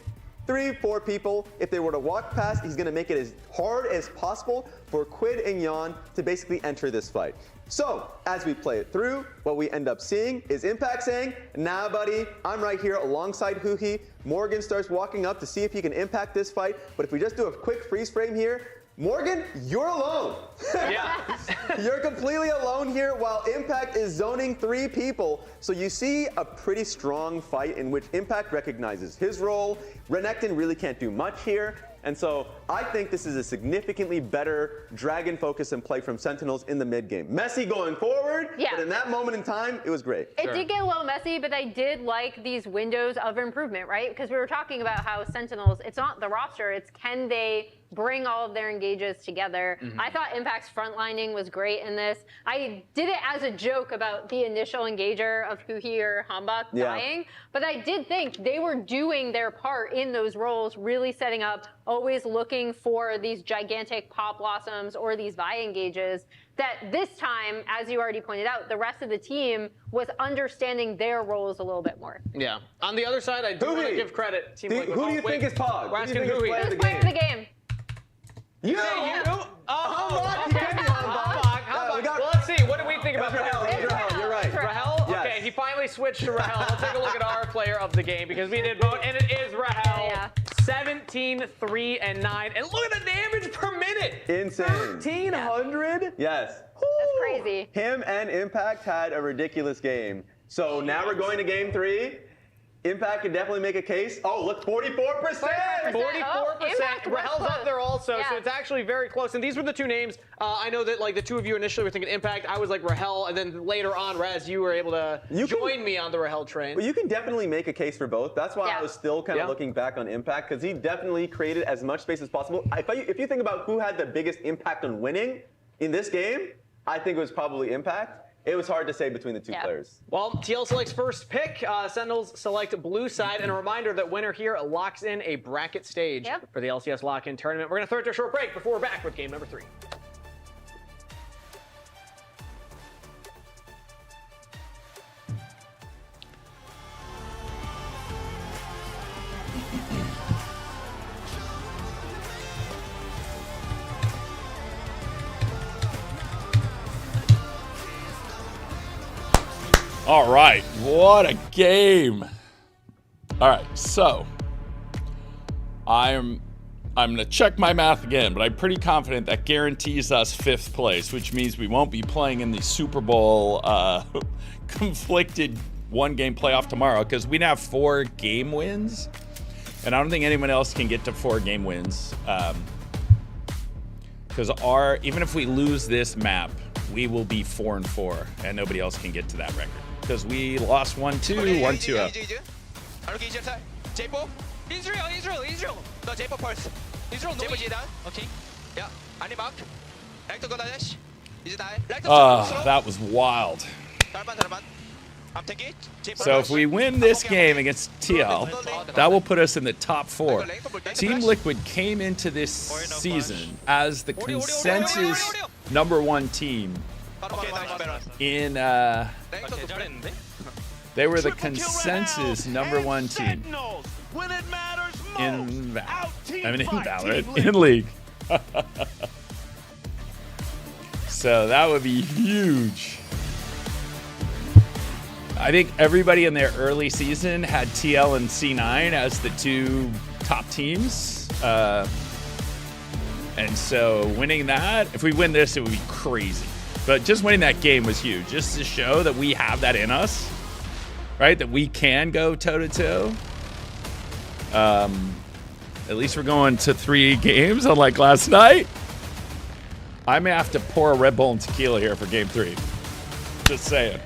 3-4 people. If they were to walk past, he's gonna make it as hard as possible for Quid and Yon to basically enter this fight. So, as we play it through, what we end up seeing is Impact saying, nah buddy, I'm right here alongside Huhi. Morgan starts walking up to see if he can impact this fight, but if we just do a quick freeze frame here, Morgan, you're alone.
Yeah.
You're completely alone here while Impact is zoning 3 people. So you see a pretty strong fight in which Impact recognizes his role. Renekton really can't do much here. And so I think this is a significantly better Dragon focus and play from Sentinels in the mid game. Messy going forward, but in that moment in time, it was great.
It did get a little messy, but I did like these windows of improvement, right? Because we were talking about how Sentinels, it's not the roster, it's can they bring all of their engages together. I thought Impact's frontlining was great in this. I did it as a joke about the initial engager of Huhi or Hambak dying, but I did think they were doing their part in those roles, really setting up, always looking for these gigantic pop blossoms or these Vi engages, that this time, as you already pointed out, the rest of the team was understanding their roles a little bit more.
Yeah. On the other side, I do want to give credit. Team Liquid.
Who do you think is Pog?
We're asking
Who do you think is
Huhi.
player of the game?
You say you? Well, let's see. What do we think about
Rahel? You're right.
Rahel?
Yes.
Okay, he finally switched to Rahel. Let's take a look at our player of the game because we did vote, and it is Rahel. 17, 3, and 9. And look at the damage per minute.
Insane.
1,300?
Yes.
That's crazy.
Him and Impact had a ridiculous game. So now we're going to game 3. Impact could definitely make a case. Oh, look, 44%!
44%.
Impact was
Rahel's up there also,
Yeah.
so it's actually very close. And these were the two names. I know that like the two of you initially were thinking Impact. I was like Rahel, and then later on, Rez, you were able to join me on the Rahel train.
Well, you can definitely make a case for both. That's why I was still kind of looking back on Impact, because he definitely created as much space as possible. If you think about who had the biggest impact on winning in this game, I think it was probably Impact. It was hard to say between the two players.
Well, TL selects first pick. Sentinels select blue side. And a reminder that winner here locks in a bracket stage for the LCS lock-in tournament. We're going to throw it to a short break before we're back with game number 3.
All right, what a game. All right, so I'm gonna check my math again, but I'm pretty confident that guarantees us 5th place, which means we won't be playing in the Super Bowl conflicted 1-game playoff tomorrow, because we now have 4 game wins, and I don't think anyone else can get to 4 game wins. Because even if we lose this map, we will be 4-4, and nobody else can get to that record. Because we lost 1-2, 1-2 up.
Israel. No, J-Pop first. Israel, no. Okay. Yeah. Ani mark. Recto go dash. Is it
That was wild. So if we win this game against TL, that will put us in the top 4. Team Liquid came into this season as the consensus #1 team in they were the consensus #1 team in Valorant, in League. So that would be huge. I think everybody in their early season had TL and C9 as the 2 top teams. And so winning that, if we win this, it would be crazy. But just winning that game was huge, just to show that we have that in us, right? That we can go toe-to-toe. At least we're going to 3 games, unlike last night. I may have to pour a Red Bull and tequila here for game 3. Just saying.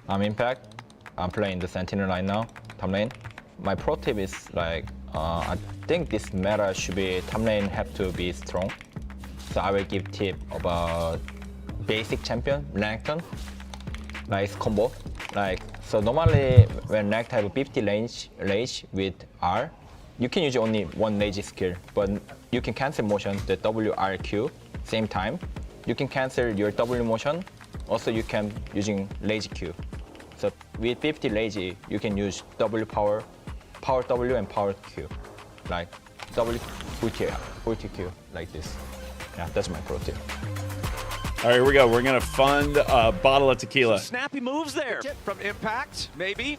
I'm Impact. I'm playing the Sentinel right now, top lane. My pro tip is like, I think this meta should be top lane have to be strong. So I will give tip about basic champion, Renekton, like combo. Like, so normally when Renekton have 50 range with R, you can use only one rage skill, but you can cancel motion, the WRQ, same time. You can cancel your W motion, also you can using rage Q. So with 50 rage, you can use W power W and power Q, like W ulti Q, like this. Yeah, that's my pro tip.
All right, here we go. We're gonna fund a bottle of tequila.
Some snappy moves there from Impact.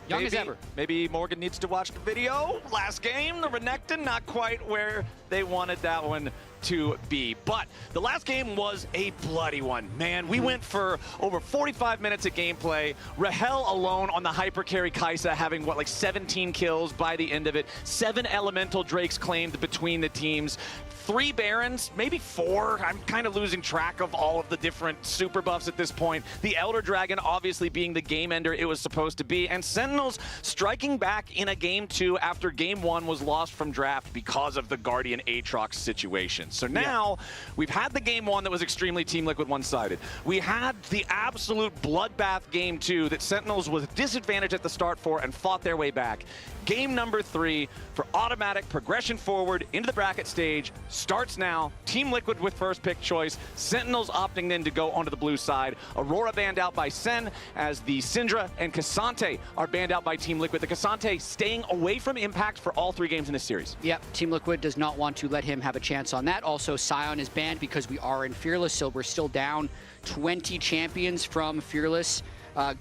Young as ever.
Maybe Morgan needs to watch the video. Last game, the Renekton not quite where they wanted that one to be. But the last game was a bloody one. Man, we went for over 45 minutes of gameplay. Rahel alone on the hyper carry Kai'Sa having, what, like 17 kills by the end of it. 7 elemental drakes claimed between the teams. 3 Barons, maybe 4. I'm kind of losing track of all of the different super buffs at this point. The Elder Dragon obviously being the game ender it was supposed to be. And Sentinels striking back in a game 2 after game 1 was lost from draft because of the Guardian Aatrox situation. So now we've had the game 1 that was extremely Team Liquid one-sided. We had the absolute bloodbath game 2 that Sentinels was disadvantaged at the start for and fought their way back. Game number 3 for automatic progression forward into the bracket stage starts now. Team Liquid with first pick choice. Sentinels opting then to go onto the blue side. Aurora banned out by SEN as the Syndra and Cassante are banned out by Team Liquid. The Cassante staying away from Impact for all 3 games in this series.
Yep, Team Liquid does not want to let him have a chance on that. Also, Sion is banned because we are in Fearless, so we're still down 20 champions from Fearless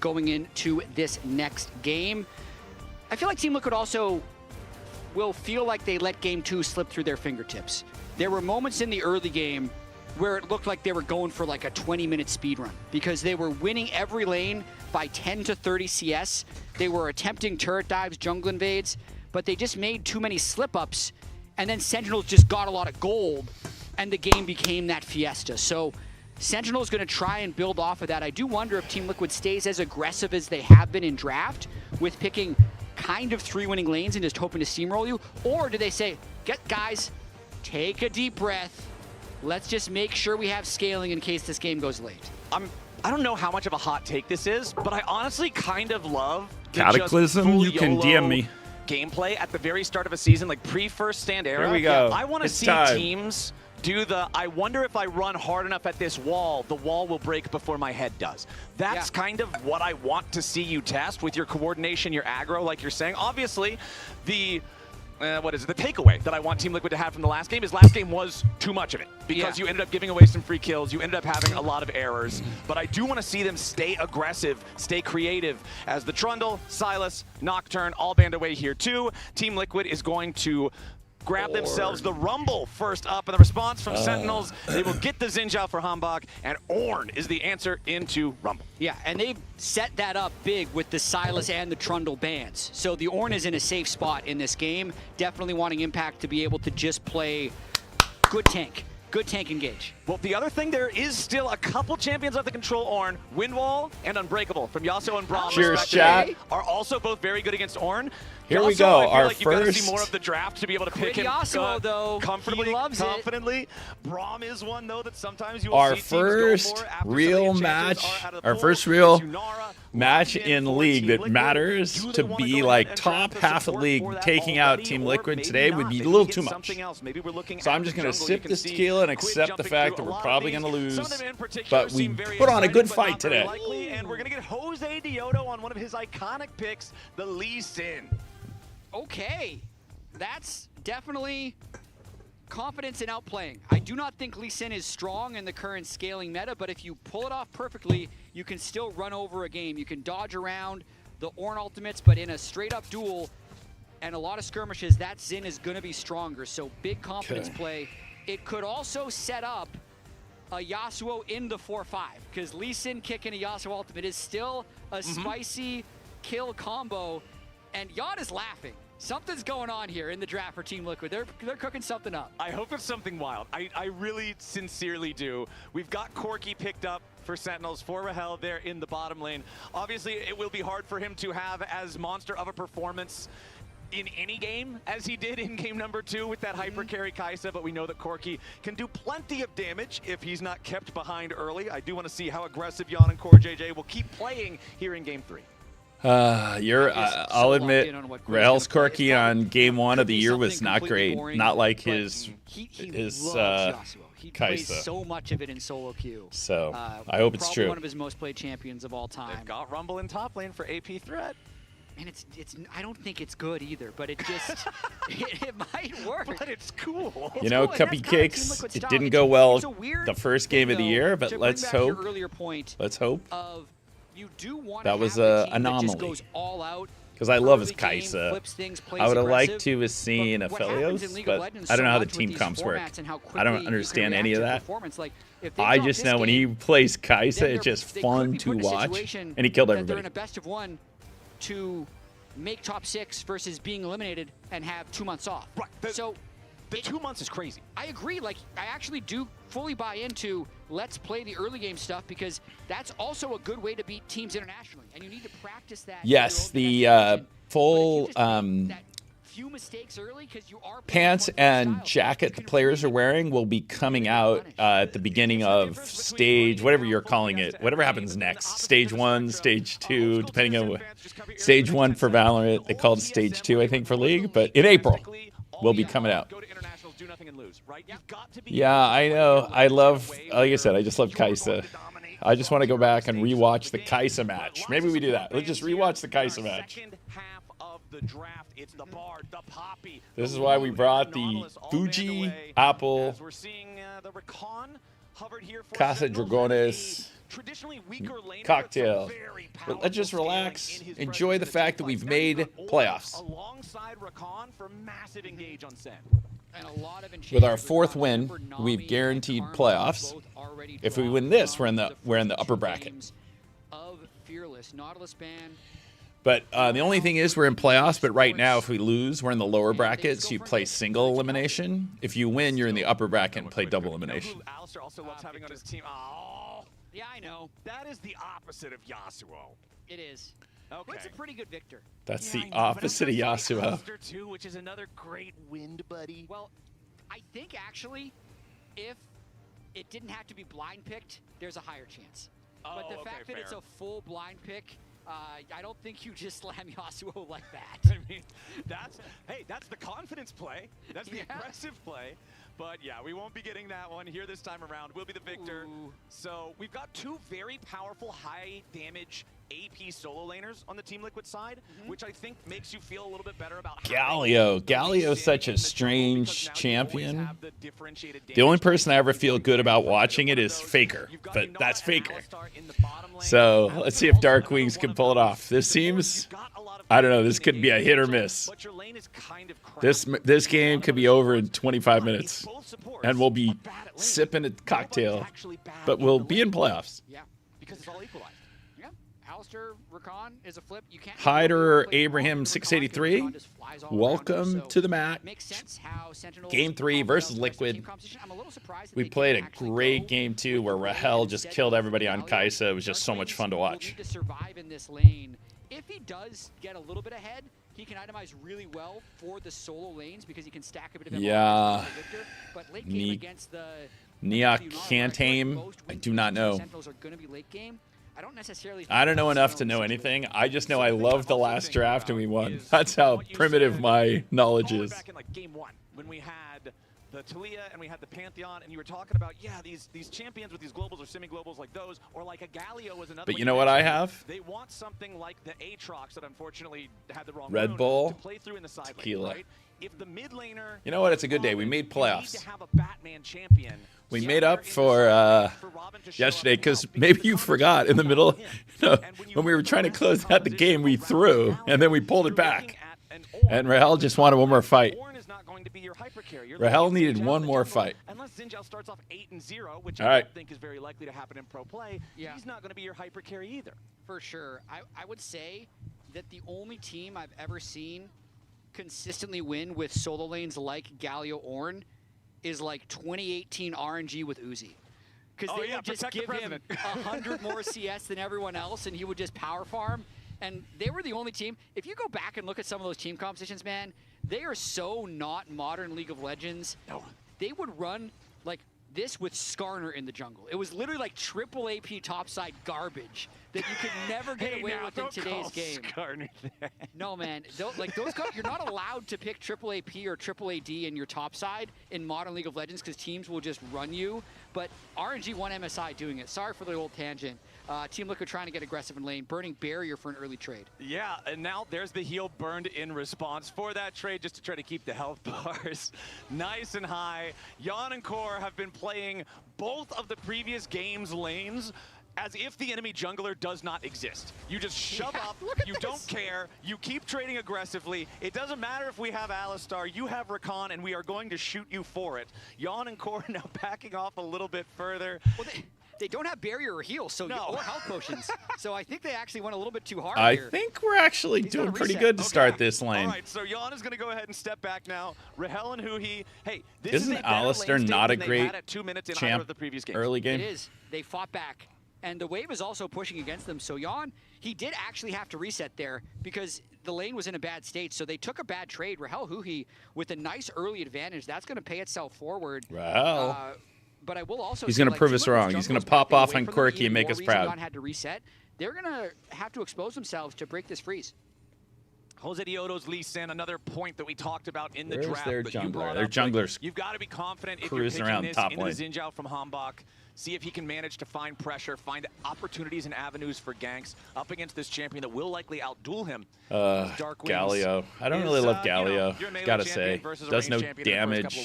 going into this next game. I feel like Team Liquid also will feel like they let game 2 slip through their fingertips. There were moments in the early game where it looked like they were going for like a 20-minute speed run because they were winning every lane by 10 to 30 CS. They were attempting turret dives, jungle invades, but they just made too many slip-ups, and then Sentinels just got a lot of gold, and the game became that fiesta. So Sentinel's going to try and build off of that. I do wonder if Team Liquid stays as aggressive as they have been in draft with picking kind of 3 winning lanes and just hoping to steamroll you, or do they say, guys, take a deep breath. Let's just make sure we have scaling in case this game goes late.
I don't know how much of a hot take this is, but I honestly kind of love the
Cataclysm,
just full
you can DM me.
Gameplay at the very start of a season, like pre-first stand era.
Here we go.
I want to see teams do the, I wonder if I run hard enough at this wall, the wall will break before my head does. That's kind of what I want to see you test with your coordination, your aggro, like you're saying. Obviously, the the takeaway that I want Team Liquid to have from the last game is last game was too much of it because you ended up giving away some free kills, you ended up having a lot of errors, but I do want to see them stay aggressive, stay creative as the Trundle, Sylas, Nocturne all banned away here too. Team Liquid is going to grab themselves the Rumble first up, and the response from Sentinels, they will get the Xinjiao for Hambach, and Ornn is the answer into Rumble.
Yeah, and they've set that up big with the Sylas and the Trundle bans. So the Ornn is in a safe spot in this game, definitely wanting Impact to be able to just play good tank engage.
Well, the other thing, there is still a couple champions of the control Ornn. Windwall and Unbreakable from Yasuo and Braum.
Cheers, chat.
Are also both very good against Ornn.
Here
Yasuo,
we go.
I feel
Our
like you've got to see more of the draft to be able to pick him
Yasuo, though,
comfortably,
he loves
confidently. Braum is one though that sometimes you will
Our
see teams go for after
real
some
match,
are out of the
our
pool.
first real
Yunara,
match
locked
in
for
league
Team
that
Liquid.
matters
Do
to
they wanna
be
go
like
ahead and
top
draft the
half of
support
league
for that
taking out
already,
Team
or
Liquid
maybe
today
not?
would be a
Maybe
little
we
too
get
much.
something else. Maybe we're looking
So I'm
at
just going to
jungle.
sip
You can
this
see
tequila and
Quid
accept the
jumping
fact
through
that
a
we're
lot of
probably
things.
going to lose.
Some of them in particular
But we
seem very
put on a
exciting,
good
but
fight
not very
today.
likely, and we're going to get Jose Dioto on one of his iconic picks, the Lee Sin.
Okay, that's definitely confidence in outplaying. I do not think Lee Sin is strong in the current scaling meta, but if you pull it off perfectly, you can still run over a game. You can dodge around the Ornn ultimates, but in a straight-up duel and a lot of skirmishes, that Xin is going to be stronger. So big confidence play. It could also set up a Yasuo in the 4-5, because Lee Sin kicking a Yasuo ultimate is still a spicy kill combo, and Yod is laughing. Something's going on here in the draft for Team Liquid. They're cooking something up.
I hope it's something wild. I really sincerely do. We've got Corki picked up for Sentinels, for Rahel there in the bottom lane. Obviously, it will be hard for him to have as monster of a performance in any game as he did in game number 2 with that hyper carry Kai'Sa, but we know that Corki can do plenty of damage if he's not kept behind early. I do want to see how aggressive Jan and Core JJ will keep playing here in game 3.
I'll admit, Rahel's Corki on game 1 of the year was not great. Not like his
Yasuo. He plays
Kai'Sa.
so much of it in solo queue.
So I hope it's
probably
true.
One of his most played champions of all time.
They've got Rumble in top lane for AP threat.
And it's I don't think it's good either, but it just it might work.
But it's cool.
You know,
cool, and
Cuppy
that's kinda
Cakes,
Team Liquid's
it
style.
didn't
It's-
go well
it's a weird
the first game
thing,
of the
though,
year,
to
but
bring
let's
back your
hope.
earlier point
Let's hope.
of you do want
That
to
was
have a
a
team that just
anomaly.
goes all out.
Because I love his
early game,
Kai'Sa.
flips things, plays
I would have
aggressive,
liked to have seen
but what happens in
Aphelios,
League of
but
Legends
I don't know
so
how the
much with
team
these
comps work.
formats and how
I don't
quickly you can
understand
react
any of
to
that.
performance. Like, if they
I
drop
just
this
know when
game,
he plays Kai'Sa,
then
it's just
they
fun
could be
to
put in a
watch,
situation
and he killed
that They're
everybody.
in a best of 1 to make top 6 versus being eliminated and have 2 months off.
Right.
So
the 2 months is crazy.
I agree. Like, I actually do fully buy into let's play the early game stuff because that's also a good way to beat teams internationally, and you need to practice that.
Yes,
in your own
the
domestic region.
full
But if you just make that few mistakes early, 'cause you are playing
pants
one style,
and jacket
you
the
can
players are
really
wearing will be coming out at the beginning of stage, whatever you're calling it, whatever happens next. Stage 1, stage 2, depending on what. Stage 1 for Valorant, they called it stage 2, I think, for League, but in April will be coming out. Yeah, I know. I love, like I said, I just love Kai'Sa. I just want to go back and rewatch the Kai'Sa match. Maybe we do that. Let's just rewatch the Kai'Sa match. This is why we brought the Fuji Apple Casa Dragones cocktail. But let's just relax, enjoy the fact that we've made playoffs.
Alongside Rakan for massive engage on Sen.
And a lot of
With our
enchanters
4th
across
win,
Super Nami
we've
and
guaranteed
Karma
playoffs.
both already
If we
dropped
win this,
from
we're in the
first
upper
2
bracket.
games of Fearless. Nautilus ban.
But the only thing is we're in playoffs, but right now if we lose, we're in the lower bracket, so you play single elimination. If you win, you're in the upper bracket and play double elimination.
Alistair also loves having on his team. Oh,
Yeah, I know.
that is the opposite of Yasuo.
It is.
Okay.
It's a pretty good Victor.
That's
Yeah,
the
I know, but I'm
opposite of
gonna say
Yasuo.
Alistair too, which is another great wind buddy.
Well, I think actually, if it didn't have to be blind picked, there's a higher chance. But the fact that it's a full blind pick, I don't think you just slam Yasuo like that.
I mean, that's the confidence play. That's the aggressive play. But yeah, we won't be getting that one here this time around. We'll be the victor.
Ooh.
So we've got 2 very powerful, high damage AP solo laners on the Team Liquid side, which I think makes you feel a little bit better about
Galio. Galio's such a strange champion. The only person I ever feel good about watching it is Faker, but that's Faker. So let's see if Dark Wings can pull it off. This seems, I don't know, this could be a hit or miss. This game could be over in 25 minutes, and we'll be sipping a cocktail, but we'll be in playoffs.
Yeah, because it's all equalized. Yeah, Alistair Rakan is a flip. You can't.
Hyder Abraham 683,
Rakan just flies all around
welcome
you,
to the
so
match.
makes sense how Sentinels
Game 3 versus
complement the rest of the
Liquid.
team composition. I'm a little surprised that
We
they
played
didn't
a
actually
great
go
game 2 where
with the
Rahel
lane
just
instead
killed
of
everybody on
Galio.
Kai'Sa. It was just so
Dark
much
Wings
fun to
will
watch.
need to survive in this lane. If he does get a little bit ahead, he can itemize really well for the solo lanes because he can stack a bit of MLRs
Yeah.
against the Victor. But late game against the
Neok
Lunara,
can't
where I feel like
aim.
most
I
wins
do not
for
know.
Sentinels are going to be late game. I don't necessarily.
I don't know enough to know anything. I just know I loved the last draft and we won. That's how primitive my knowledge is.
Back in like game 1 when we had the Talia and we had the Pantheon, and you were talking about, yeah, these champions with these globals or semi-globals like those, or like a Galio was another.
But
one
you know what I
mentioned.
have?
They want something like the Aatrox that unfortunately had the wrong
Red
rune
Bull,
to play through in the side lane,
tequila.
right? If the mid laner,
You know what? It's a good day. We made
you need
playoffs.
to have a Batman champion.
We
So
made
they're
up
in the
for
side lane for Robin to show up
yesterday
and
because
help,
maybe
the
you
combo's
forgot in the middle,
And
when we were trying to close out the game, we
composition
threw
around
and then we
Galio,
pulled it
you're looking
back.
at an
And
Ornn.
Rahel just wanted one more fight.
Ornn is not going to be your hyper carry. You're
Rahel
looking at
needed
Xin Zhao
one
in the
more
jungle.
fight.
Unless Xin Zhao starts off 8-0, which
All
I
right.
don't think is very likely to happen in pro play,
Yeah.
he's not going to be your hyper carry either.
For sure. I would say that the only team I've ever seen consistently win with solo lanes like Galio Ornn is like 2018 RNG with Uzi. Because they would just give him 100 more CS than everyone else, and he would just power farm. And they were the only team. If you go back and look at some of those team compositions, man, they are so not modern League of Legends. No. They would run like this with Skarner in the jungle. It was literally like triple AP topside garbage that you could never get away with in today's game. No, man. Like those guys, you're not allowed to pick triple AP or triple AD in your topside in modern League of Legends because teams will just run you. But RNG won MSI doing it. Sorry for the old tangent. Team Liquid trying to get aggressive in lane, burning barrier for an early trade.
Yeah, and now there's the heal burned in response for that trade just to try to keep the health bars nice and high. Jan and Core have been playing both of the previous game's lanes as if the enemy jungler does not exist. You just shove up, you don't care, you keep trading aggressively. It doesn't matter if we have Alistar, you have Rakan, and we are going to shoot you for it. Jan and Core now backing off a little bit further.
Well, they don't have barrier or heal, so or health potions. So I think they actually went a little bit too hard
I
here.
think we're actually doing pretty good to start this lane.
All right, so Jan is going to go ahead and step back now. Rahel and Huhi, hey, this
isn't Alistar not a great champ early game?
It is. They fought back. And the wave is also pushing against them. So Jan, he did actually have to reset there because the lane was in a bad state. So they took a bad trade. Rahel Huhi with a nice early advantage. That's going to pay itself forward.
Rahel.
But I will also
He's going to prove us wrong. He's going to pop off on Quirky and make us proud.
Jan had to reset. They're going to have to expose themselves to break this freeze.
Jose Dioto's Lee Sin, another point that we talked about in the
Where's
draft.
their jungler? Their jungler's
you've got to be confident if
cruising
you're
around
picking this
top
into
lane.
the Xin Zhao from Hambach. See if he can manage to find pressure, find opportunities and avenues for ganks up against this champion that will likely outduel him.
Galio. I don't really love Galio, gotta say. Does no damage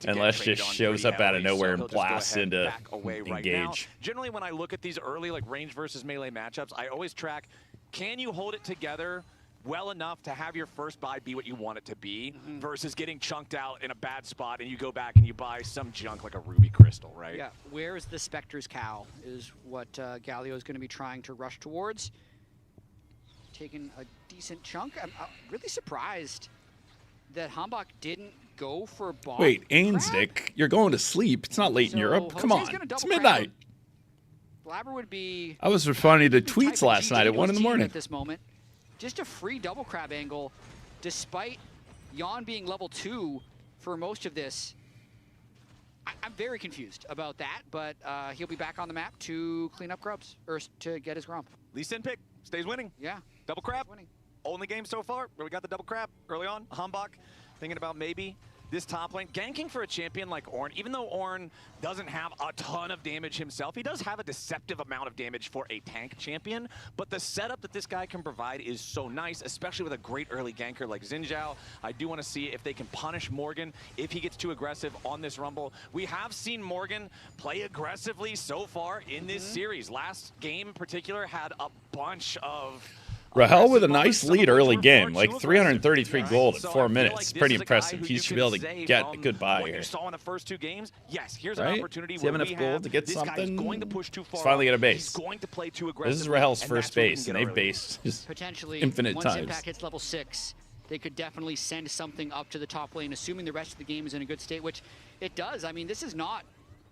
unless just shows up out of nowhere and blasts into engage.
Generally, when I look at these early like range versus melee matchups, I always track, can you hold it together well enough to have your first buy be what you want it to be versus getting chunked out in a bad spot and you go back and you buy some junk like a ruby crystal, right?
Yeah, where's the Spectre's cow is what Galio is going to be trying to rush towards. Taking a decent chunk. I'm really surprised that Hambach didn't go for bot.
Wait, Ainsdick, you're going to sleep. It's not late in Europe. Come on, it's midnight.
Blabber would be...
I was responding to tweets last night at 1 in the morning.
At this moment. Just a free double crab angle, despite Jan being level 2 for most of this. I'm very confused about that, but he'll be back on the map to clean up grubs, or to get his grump.
Lee Sin pick, stays winning.
Yeah.
Double crab, only game so far where we got the double crab early on. Hambach thinking about maybe this top lane. Ganking for a champion like Ornn, even though Ornn doesn't have a ton of damage himself, he does have a deceptive amount of damage for a tank champion, but the setup that this guy can provide is so nice, especially with a great early ganker like Xin Zhao. I do want to see if they can punish Morgan if he gets too aggressive on this Rumble. We have seen Morgan play aggressively so far in this series. Last game in particular had a bunch of...
Rahel with a nice lead early game, like 333 gold in 4 minutes. Pretty impressive. He should be able to get a good buy here.
You saw in the first 2 games, yes, here's an opportunity
where we have enough gold to get something.
Going to push too far.
He's finally get a base.
He's going to play too aggressive.
This is Rahel's first base, and they've based just
potentially
infinite
once
times.
Impact hits level 6, they could definitely send something up to the top lane, assuming the rest of the game is in a good state, which it does. I mean, this is not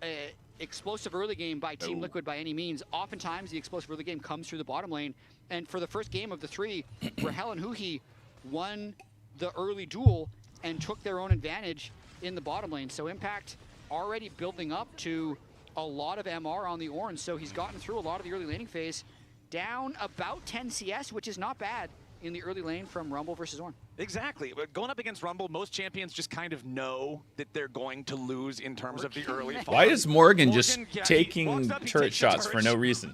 an explosive early game by Team Liquid by any means. Oftentimes, the explosive early game comes through the bottom lane. And for the first game of the 3, Rahel and Huhi won the early duel and took their own advantage in the bottom lane. So Impact already building up to a lot of MR on the Ornn. So he's gotten through a lot of the early laning phase, down about 10 CS, which is not bad in the early lane from Rumble versus Ornn.
Exactly. Going up against Rumble, most champions just kind of know that they're going to lose in terms of the early.
Why is Morgan just taking turret shots for no reason?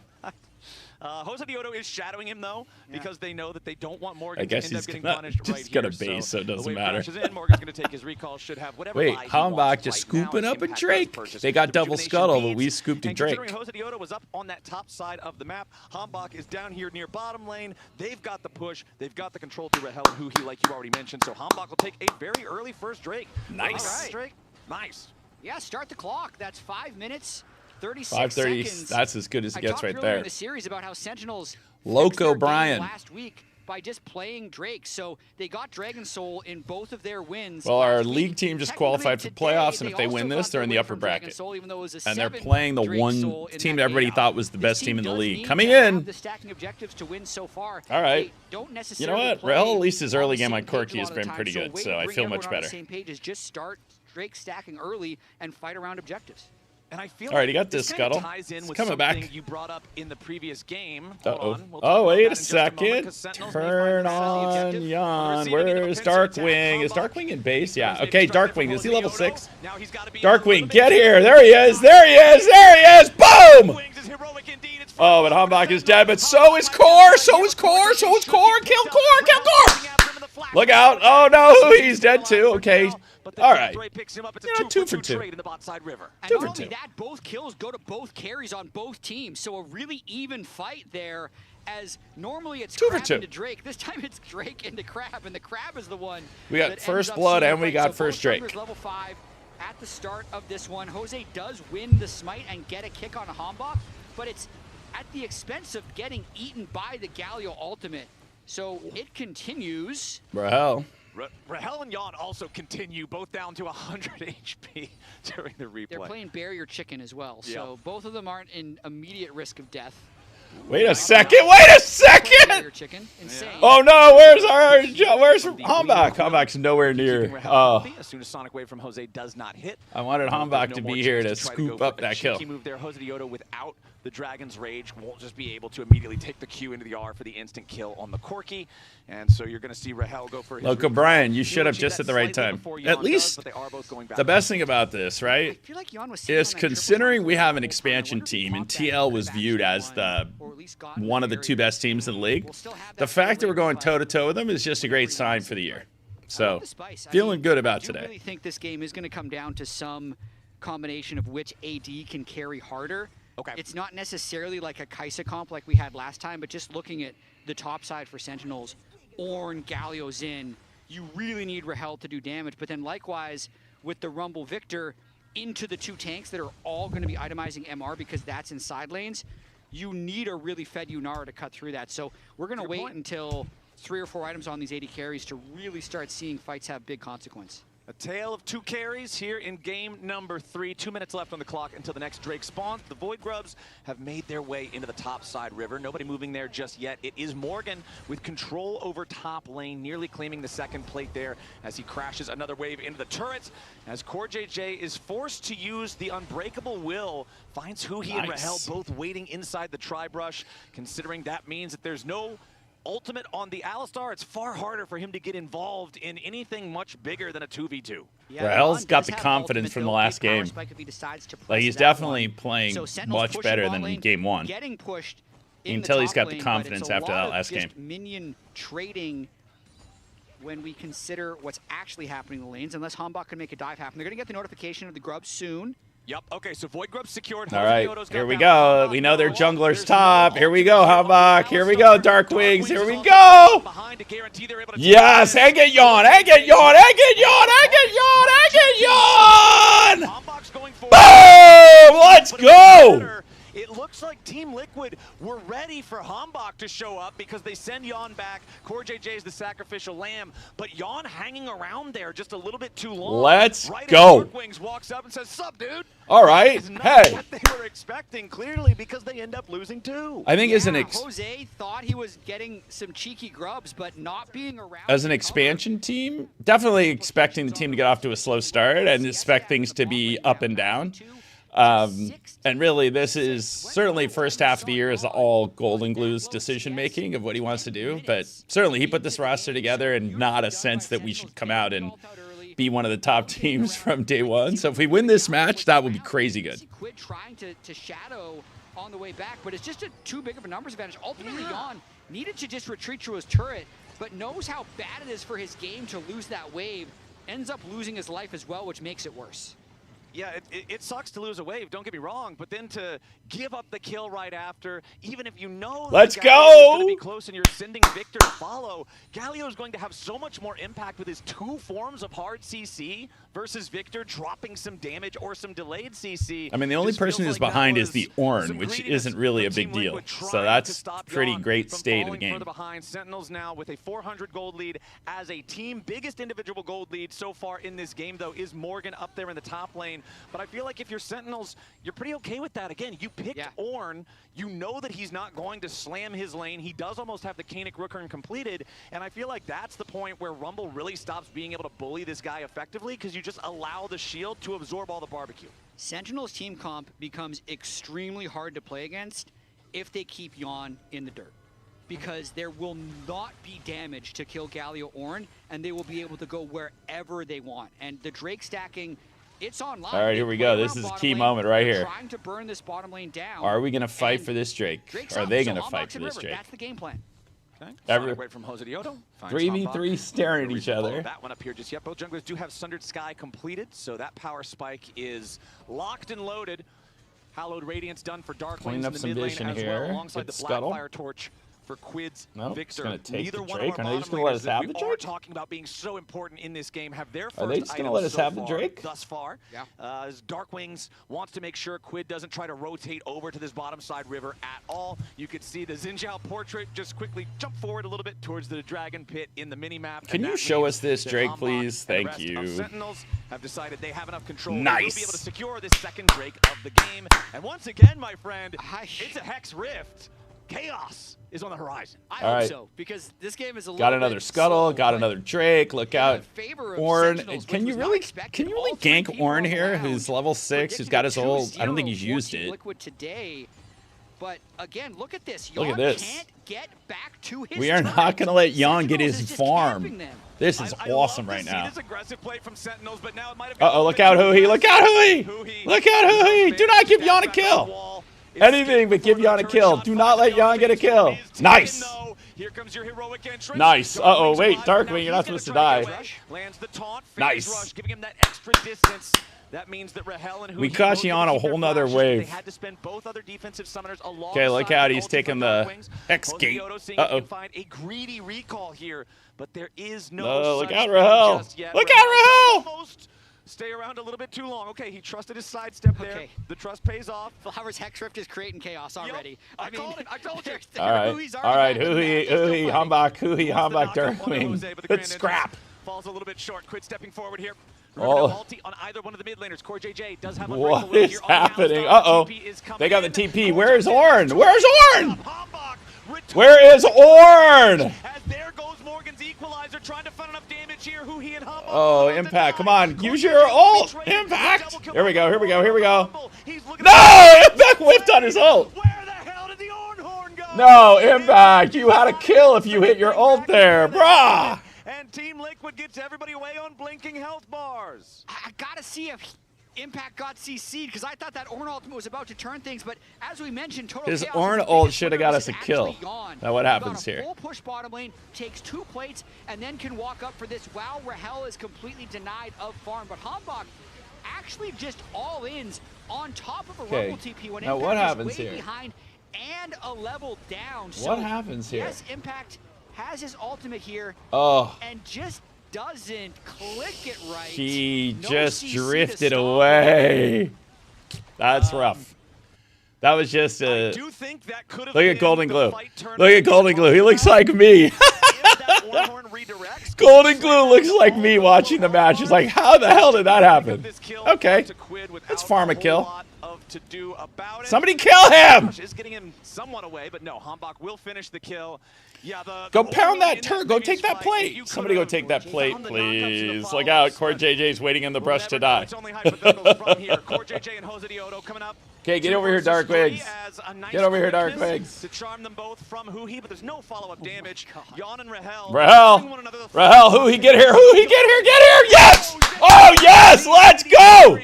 Jose Dioto is shadowing him, though, because they know that they don't want Morgan to end up getting punished right here.
He's got a base, so it doesn't matter.
Morgan's going to take his recall, should have whatever.
Wait, Hambach just scooping up a Drake. They got double scuttle, but we scooped a Drake.
Considering Jose Dioto was up on that top side of the map, Hambach is down here near bottom lane. They've got the push. They've got the control through Rahel and Huhi, like you already mentioned. So Hambach will take a very early first Drake.
Nice.
Drake. Nice.
Yeah, start the clock. That's 5 minutes. 36
5:30.
seconds.
That's as good as it gets right
I talked
there.
in the series about how Sentinels
Loco Brian
last week by just playing Drake. So they got Dragon Soul in both of their wins.
Well, our league team just qualified for playoffs, and if they win this, they're in the upper bracket. And they're playing the one team that everybody thought was the best team in the league. Coming in.
The stacking objectives to win so far.
All right.
You
know what? Rahel, at least his early game on Corki has been pretty good, so I feel much better.
Same page is just start Drake stacking early and fight around objectives.
And I feel
all right, he got
this
Scuttle.
Ties in
He's
with
coming back.
You brought up in the previous game.
Oh, wait a second. Turn on Jan. Where's Darkwing? Is Darkwing in base? Yeah. Okay, Darkwing. Is he level 6? Darkwing, get here. There he is. There he is. There he is. Boom! Oh, but Hambach is dead, but so is Core. So is Core. So is Core. Kill Core. Kill Core. Look out. Oh, no. He's dead, too. Okay. All right. You know, 2 for 2.
And not only that, both kills go to both carries on both teams. So a really even fight there, as normally it's Crab into Drake. This time it's Drake into Crab, and the Crab is the one.
We got first blood and we got first Drake.
Level 5 at the start of this one. Jose does win the smite and get a kick on a Hambach, but it's at the expense of getting eaten by the Galio ultimate. So it continues.
Rahel.
Rahel and Jan also continue, both down to 100 HP during the replay.
They're playing barrier chicken as well, so both of them aren't in immediate risk of death.
Wait a second! Wait a second! Oh no! Where's Hambach? Hambach's nowhere near.
As soon as Sonic Wave from Jose does not hit,
I wanted Hambach to be here to scoop up that kill.
Move there. Jose Dioto without the Dragon's Rage won't just be able to immediately take the Q into the R for the instant kill on the Corki, and so you're going to see Rahel go for his.
Look, O'Brien, you showed up just at the right time. At least the best thing about this, right, is considering we have an expansion team and TL was viewed as the one of the 2 best teams in the league. The fact that we're going toe-to-toe with them is just a great sign for the year. So, feeling good about today.
I really think this game is going to come down to some combination of which AD can carry harder.
Okay.
It's not necessarily like a Kaisa comp like we had last time, but just looking at the top side for Sentinels, Ornn, Galio's in, you really need Rahel to do damage. But then likewise, with the Rumble Victor into the 2 tanks that are all going to be itemizing MR because that's in side lanes, you need a really fed Yunara to cut through that. So we're going to wait until 3 or 4 items on these 80 carries to really start seeing fights have big consequence.
A tale of 2 carries here in game number 3. 2 minutes left on the clock until the next Drake spawns. The Void Grubs have made their way into the top side river. Nobody moving there just yet. It is Morgan with control over top lane, nearly claiming the second plate there as he crashes another wave into the turrets. As Core JJ is forced to use the Unbreakable Will, finds Huhi and Rahel both waiting inside the Tri-Brush, considering that means that there's no ultimate on the Alistar. It's far harder for him to get involved in anything much bigger than a 2v2.
Yeah, Rahel's got the confidence from the last game. Like, he's definitely playing much better than in game 1.
Getting pushed
you can tell he's got the confidence after that last game.
Minion trading when we consider what's actually happening in the lanes, unless Hambach can make a dive happen. They're going to get the notification of the grubs soon.
Yep, okay, so Void Grub secured.
All right, here we go. We know their jungler's top. Here we go, Hambach. Here we go, Dark Wings. Here we go. Yes, egg it, yawn, egg it, yawn, egg it, yawn, egg it, yawn, egg it, yawn. Boom! Let's go.
It looks like Team Liquid were ready for Hambach to show up because they send Jan back. Core JJ is the sacrificial lamb, but Jan hanging around there just a little bit too long.
Let's go.
Wings walks up and says, "Sup, dude?"
All right. Hey.
What they were expecting, clearly, because they end up losing too.
I think as an
Jose thought he was getting some cheeky grubs, but not being around.
As an expansion team, definitely expecting the team to get off to a slow start and expect things to be up and down. And really, this is certainly first half of the year is all Golden Glue's decision making of what he wants to do. But certainly, he put this roster together and not a sense that we should come out and be one of the top teams from day 1. So if we win this match, that would be crazy good.
Quit trying to shadow on the way back, but it's just too big of a numbers advantage. Ultimately, Jan needed to just retreat to his turret, but knows how bad it is for his game to lose that wave. Ends up losing his life as well, which makes it worse.
Yeah, it sucks to lose a wave, don't get me wrong, but then to give up the kill right after, even if you know
Let's
that
go!
is going to be close and you're sending Victor to follow, Galio is going to have so much more impact with his 2 forms of hard CC versus Victor, dropping some damage or some delayed CC.
I mean, the only person who's behind is the Ornn, which isn't really a big deal. So that's pretty great state of the game.
Behind. Sentinels now with a 400 gold lead as a team. Biggest individual gold lead so far in this game, though, is Morgan up there in the top lane. But I feel like if you're Sentinels, you're pretty okay with that. Again, you picked Ornn. You know that he's not going to slam his lane. He does almost have the Kanik Rookern completed. And I feel like that's the point where Rumble really stops being able to bully this guy effectively, because you just allow the shield to absorb all the barbecue.
Sentinels team comp becomes extremely hard to play against if they keep Yon in the dirt, because there will not be damage to kill Galio Ornn, and they will be able to go wherever they want. And the Drake stacking, it's online.
All right, here we go. This is a key moment right here.
Trying to burn this bottom lane down.
Are we going to fight for this Drake? Or are they going to fight for this Drake?
That's the game plan.
Okay. Wait from Jose Diodo.
3v3 staring at each other.
That one up here just yet. Both junglers do have Sundered Sky completed, so that power spike is locked and loaded. Hallowed Radiance done for Darklings in the mid lane as well, alongside the Blackfire Torch for Quid's Victor.
Gonna take
Neither
the
one
Drake.
of our
Are they just going to let us have the
we are
Drake?
talking about being so important in this game have their first
Are they just going to let us have the Drake?
Thus far. Yeah. As Darkwings wants to make sure Quid doesn't try to rotate over to this bottom side river at all. You could see the Xin Zhao portrait just quickly jump forward a little bit towards the Dragon Pit in the mini-map.
Can you show us this Drake, please? Thank you.
Sentinels have decided they have enough control.
Nice.
They will be able to secure this second Drake of the game. And once again, my friend, it's a Hex Rift. Chaos is on the horizon.
I hope so, because this game is a little
got another Scuttle, got another Drake. Look out, Ornn. Can you really gank Ornn here? Who's level 6? Who's got his ult? I don't think he's used it.
Liquid today, but again, look at this.
Look at this.
Can't get back to his
We are not going to let Yon get his farm. This is awesome right now. Uh-oh, look out, Huhi. Look out, Huhi. Look out, Huhi. Do not give Yon a kill. Anything but give Yon a kill. Do not let Yon get a kill. Nice. Nice. Uh-oh, wait. Darkwing, you're not supposed to die. Nice.
That means that Rahel and
we caught Yon a whole nother wave.
Had to spend both other defensive summoners
okay, look out. He's taking the Hex Gate. Uh-oh.
Find a greedy recall here, but there is no
look out, Rahel. Look out, Rahel.
Stay around a little bit too long. Okay, he trusted his sidestep there. Okay. The trust pays off.
Flowers Hex Rift is creating chaos already.
I told you.
All right, Huhi, Humbach, Darkwing. Good scrap.
Falls a little bit short. Quid stepping forward here. Multi on either one of the mid laners. Core JJ does have a
what is happening? Uh-oh. They got the TP. Where's Ornn? Where's Ornn? Where is Ornn?
As there goes Morgan's equalizer, trying to find enough damage here. Huhi and Humble.
Oh, Impact. Come on. Use your ult. Impact. Here we go. Here we go. Here we go. No! Impact whiffed on his ult.
Where the hell did the Ornn go?
No, Impact. You had a kill if you hit your ult there. Brah.
And Team Liquid gets everybody away on blinking health bars.
I gotta see if Impact got CC'd, because I thought that Ornn ultimate was about to turn things, but as we mentioned, Total
his
Chaos
Ornn ult should have got us a kill. Now what happens here?
Full push bottom lane, takes 2 plates, and then can walk up for this. Wow, Rahel is completely denied of farm, but Hambach actually just all-ins on top of a Rumble TP when
now
Impact
what happens
is way
here?
behind and a level down.
What
So,
happens here?
yes, Impact has his ultimate here, and just doesn't click it right.
He
No
just
CC
drifted away. That's rough. That was just a... Look at Golden Glue. Look at Golden Glue. He looks like me. Golden Glue looks like me watching the match. He's like, how the hell did that happen? Okay. Let's farm a kill. Somebody kill him!
Is getting him somewhat away, but no, Hambach will finish the kill. Yeah,
go pound that turret. Go take that plate. Somebody go take that plate, please. Look out. Core JJ's waiting in the brush to die. Okay, get over here, Darkwigs. Get over here, Darkwigs.
To charm them both from Huhi, but there's no follow-up damage. Yon and Rahel.
Rahel, Huhi, get here. Huhi, get here. Get here. Yes! Oh, yes! Let's go!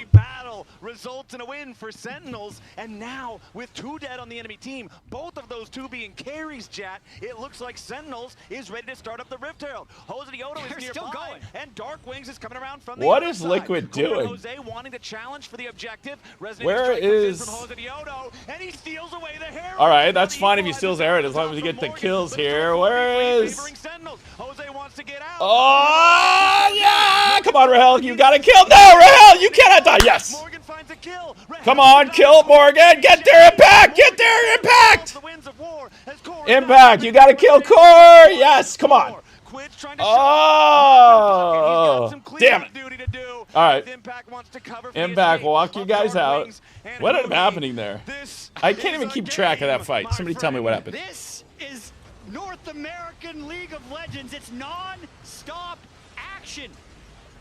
Results in a win for Sentinels, and now with 2 dead on the enemy team, both of those 2 being carries, Jat, it looks like Sentinels is ready to start up the Rift Herald. Jose Diodo is nearby, and Darkwings is coming around from the
What
other
is
side.
Liquid doing?
Jose wanting to challenge for the objective.
Where is...
From Jose Diodo, and he steals away the Herald.
All right, that's fine if he steals Herald, as long as we get the kills here. Where is...
Jose wants to get out.
Oh, yeah! Come on, Rahel. You got to kill. No, Rahel, you cannot die. Yes.
Morgan finds a kill.
Come on, kill Morgan. Get there, Impact. Get there, Impact. Impact, you got to kill Core. Yes, come on. Oh, damn it. All right. Impact will walk you guys out. What ended up happening there? I can't even keep track of that fight. Somebody tell me what happened.
This is North American League of Legends. It's non-stop action.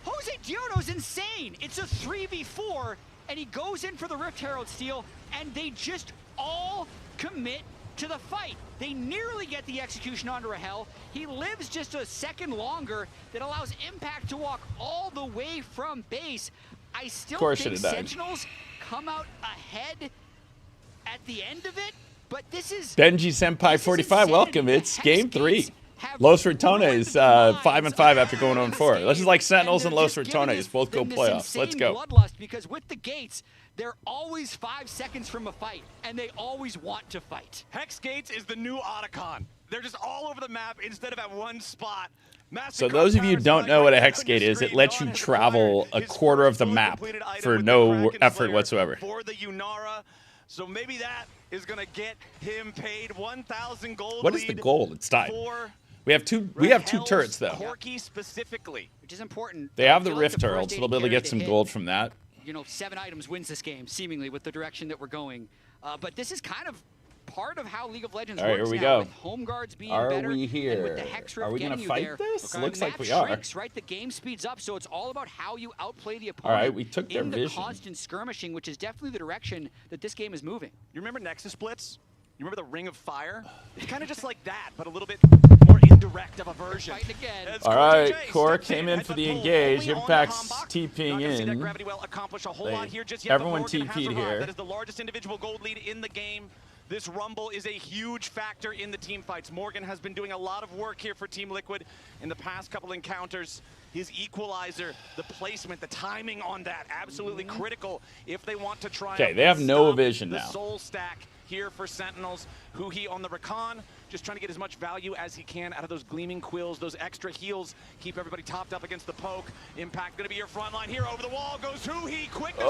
Jose Diono's insane. It's a 3v4, and he goes in for the Rift Herald steal, and they just all commit to the fight. They nearly get the execution onto Rahel. He lives just a second longer. That allows Impact to walk all the way from base. I still think Sentinels come out ahead at the end of it, but this is
Benji Senpai 45. Welcome. It's game 3. Los Ratones 5-5 after going 0-4. This is like Sentinels and Los Ratones. Both go playoffs. Let's go.
Bloodlust, because with the gates, they're always 5 seconds from a fight, and they always want to fight.
Hex Gates is the new Otacon. They're just all over the map instead of at one spot.
So those of you who don't know what a Hex Gate is, it lets you travel a quarter of the map for no effort whatsoever.
For the Yunara, so maybe that is going to get him paid 1,000 gold.
What is the goal? It's time. We have two turrets though.
Corki specifically,
which is important.
They have the Rift Herald, so they'll be able to get some gold from that.
You know, 7 items wins this game, seemingly, with the direction that we're going. But this is kind of part of how League of Legends works
here we
now,
go.
With home guards being
are
better,
we here?
and with the Hex Rift
are we
going to
fight this?
Okay.
Looks like we
shrinks,
are.
Right? The game speeds up, so it's all about how you outplay the opponent.
All right, we took their
in the
vision.
constant skirmishing, which is definitely the direction that this game is moving.
You remember Nexus Splits? You remember the Ring of Fire? It's kind of just like that, but a little bit more indirect of a version.
Again.
All right, Core came in for the engage. Impact's TPing in. Everyone TP'd here.
That is the largest individual gold lead in the game. This Rumble is a huge factor in the team fights. Morgan has been doing a lot of work here for Team Liquid in the past couple encounters. His equalizer, the placement, the timing on that, absolutely critical if they want to try.
Okay, they have no vision now.
The soul stack here for Sentinels. Huhi on the Recon, just trying to get as much value as he can out of those gleaming quills, those extra heals, keep everybody topped up against the poke. Impact gonna be your front line here. Over the wall goes Huhi, quick. Was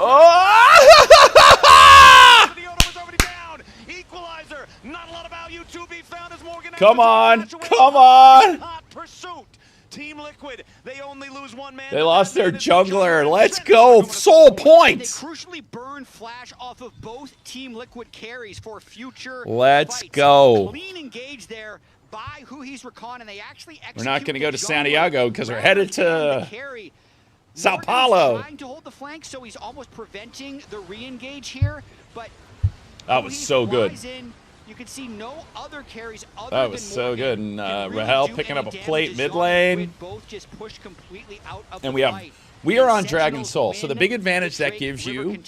already down. Equalizer, not a lot of value to be found as Morgan.
Come on, come on.
Hot pursuit. Team Liquid, they only lose one man.
They lost their jungler. Let's go. Soul points.
They crucially burn Flash off of both Team Liquid carries for future
Let's
fights.
go.
Clean engage there by Huhi's Recon, and they actually
We're not going to go to Santiago because we're headed to Sao Paulo.
Trying to hold the flank, so he's almost preventing the re-engage here, but
that was so good.
You can see no other carries other
that was so good. And Rahel picking up a plate mid lane.
Both just push completely out of
and
the
we are on Dragon Soul. So the big advantage that gives you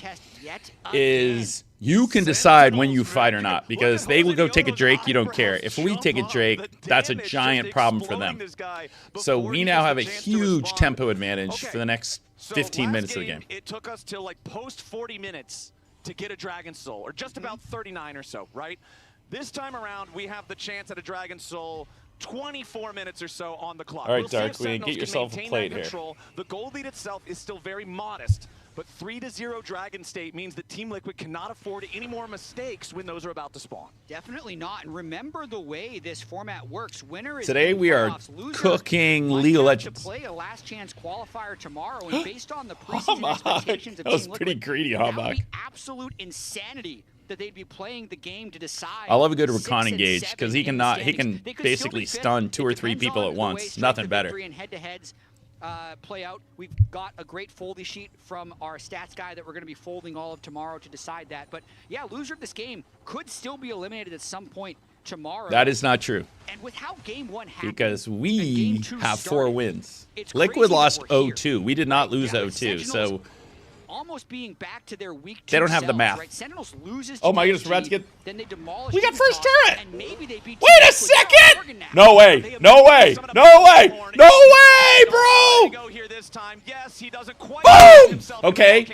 is you can decide when you fight or not, because they will go take a Drake, you don't care. If we take a Drake, that's a giant problem for them. So we now have a huge tempo advantage for the next 15 minutes of the game.
It took us till like post 40 minutes to get a Dragon Soul, or just about 39 or so, right? This time around, we have the chance at a Dragon Soul 24 minutes or so on the clock.
All right, Darkwing, get yourself a plate here.
The gold lead itself is still very modest, but 3-0 Dragon State means that Team Liquid cannot afford any more mistakes when those are about to spawn.
Definitely not. And remember the way this format works. Winner is
today we are cooking League of Legends.
To play a last chance qualifier tomorrow, and based on the preseason expectations of
that was
Team
pretty
Liquid,
greedy,
that would
Hawbach.
be absolute insanity that they'd be playing the game to decide.
I love a good Recon engage because he can basically stun 2 or 3 people at once. Nothing better.
Head-to-heads play out. We've got a great foldy sheet from our stats guy that we're going to be folding all of tomorrow to decide that. But yeah, loser of this game could still be eliminated at some point tomorrow.
That is not true.
And with how game 1 happened,
because we have 4 wins. Liquid lost 0-2. We did not lose 0-2. So
almost being back to their week 2
they don't have the math.
Right? Sentinels loses.
Oh my goodness, we're about to get.
Then they demolish.
We got first turret.
And maybe they beat
Wait a second! No way! No way! No way! No way, bro! Boom! Okay.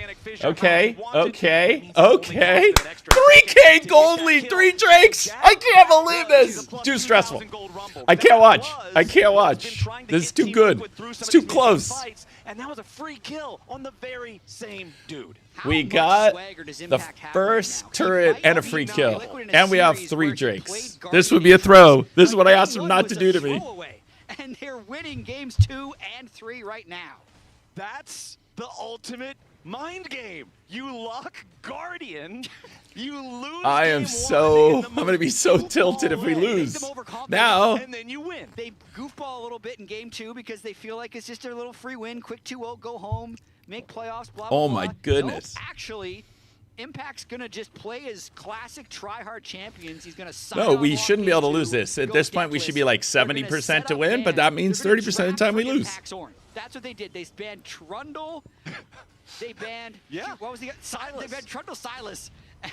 Okay. Okay. Okay. 3K gold lead, 3 Drakes. I can't believe this. Too stressful. I can't watch. I can't watch. This is too good. It's too close.
And that was a free kill on the very same dude.
We got the first turret and a free kill. And we have 3 Drakes. This would be a throw. This is what I asked him not to do to me.
And they're winning games 2 and 3 right now.
That's the ultimate mind game. You lock Guardian, you lose.
I'm gonna be so tilted if we lose. Now,
and then you win. They goofball a little bit in game 2 because they feel like it's just their little free win, quick 2-0, go home, make playoffs, blah, blah,
oh
blah.
my goodness.
Nope, actually, Impact's gonna just play as classic try-hard champions. He's gonna sign
no, we shouldn't be able to lose this. At this point, we should be like 70% to win, but that means 30% of the time we lose.
That's what they did. They banned Trundle. They banned, what was the
Silas.
They banned Trundle Silas,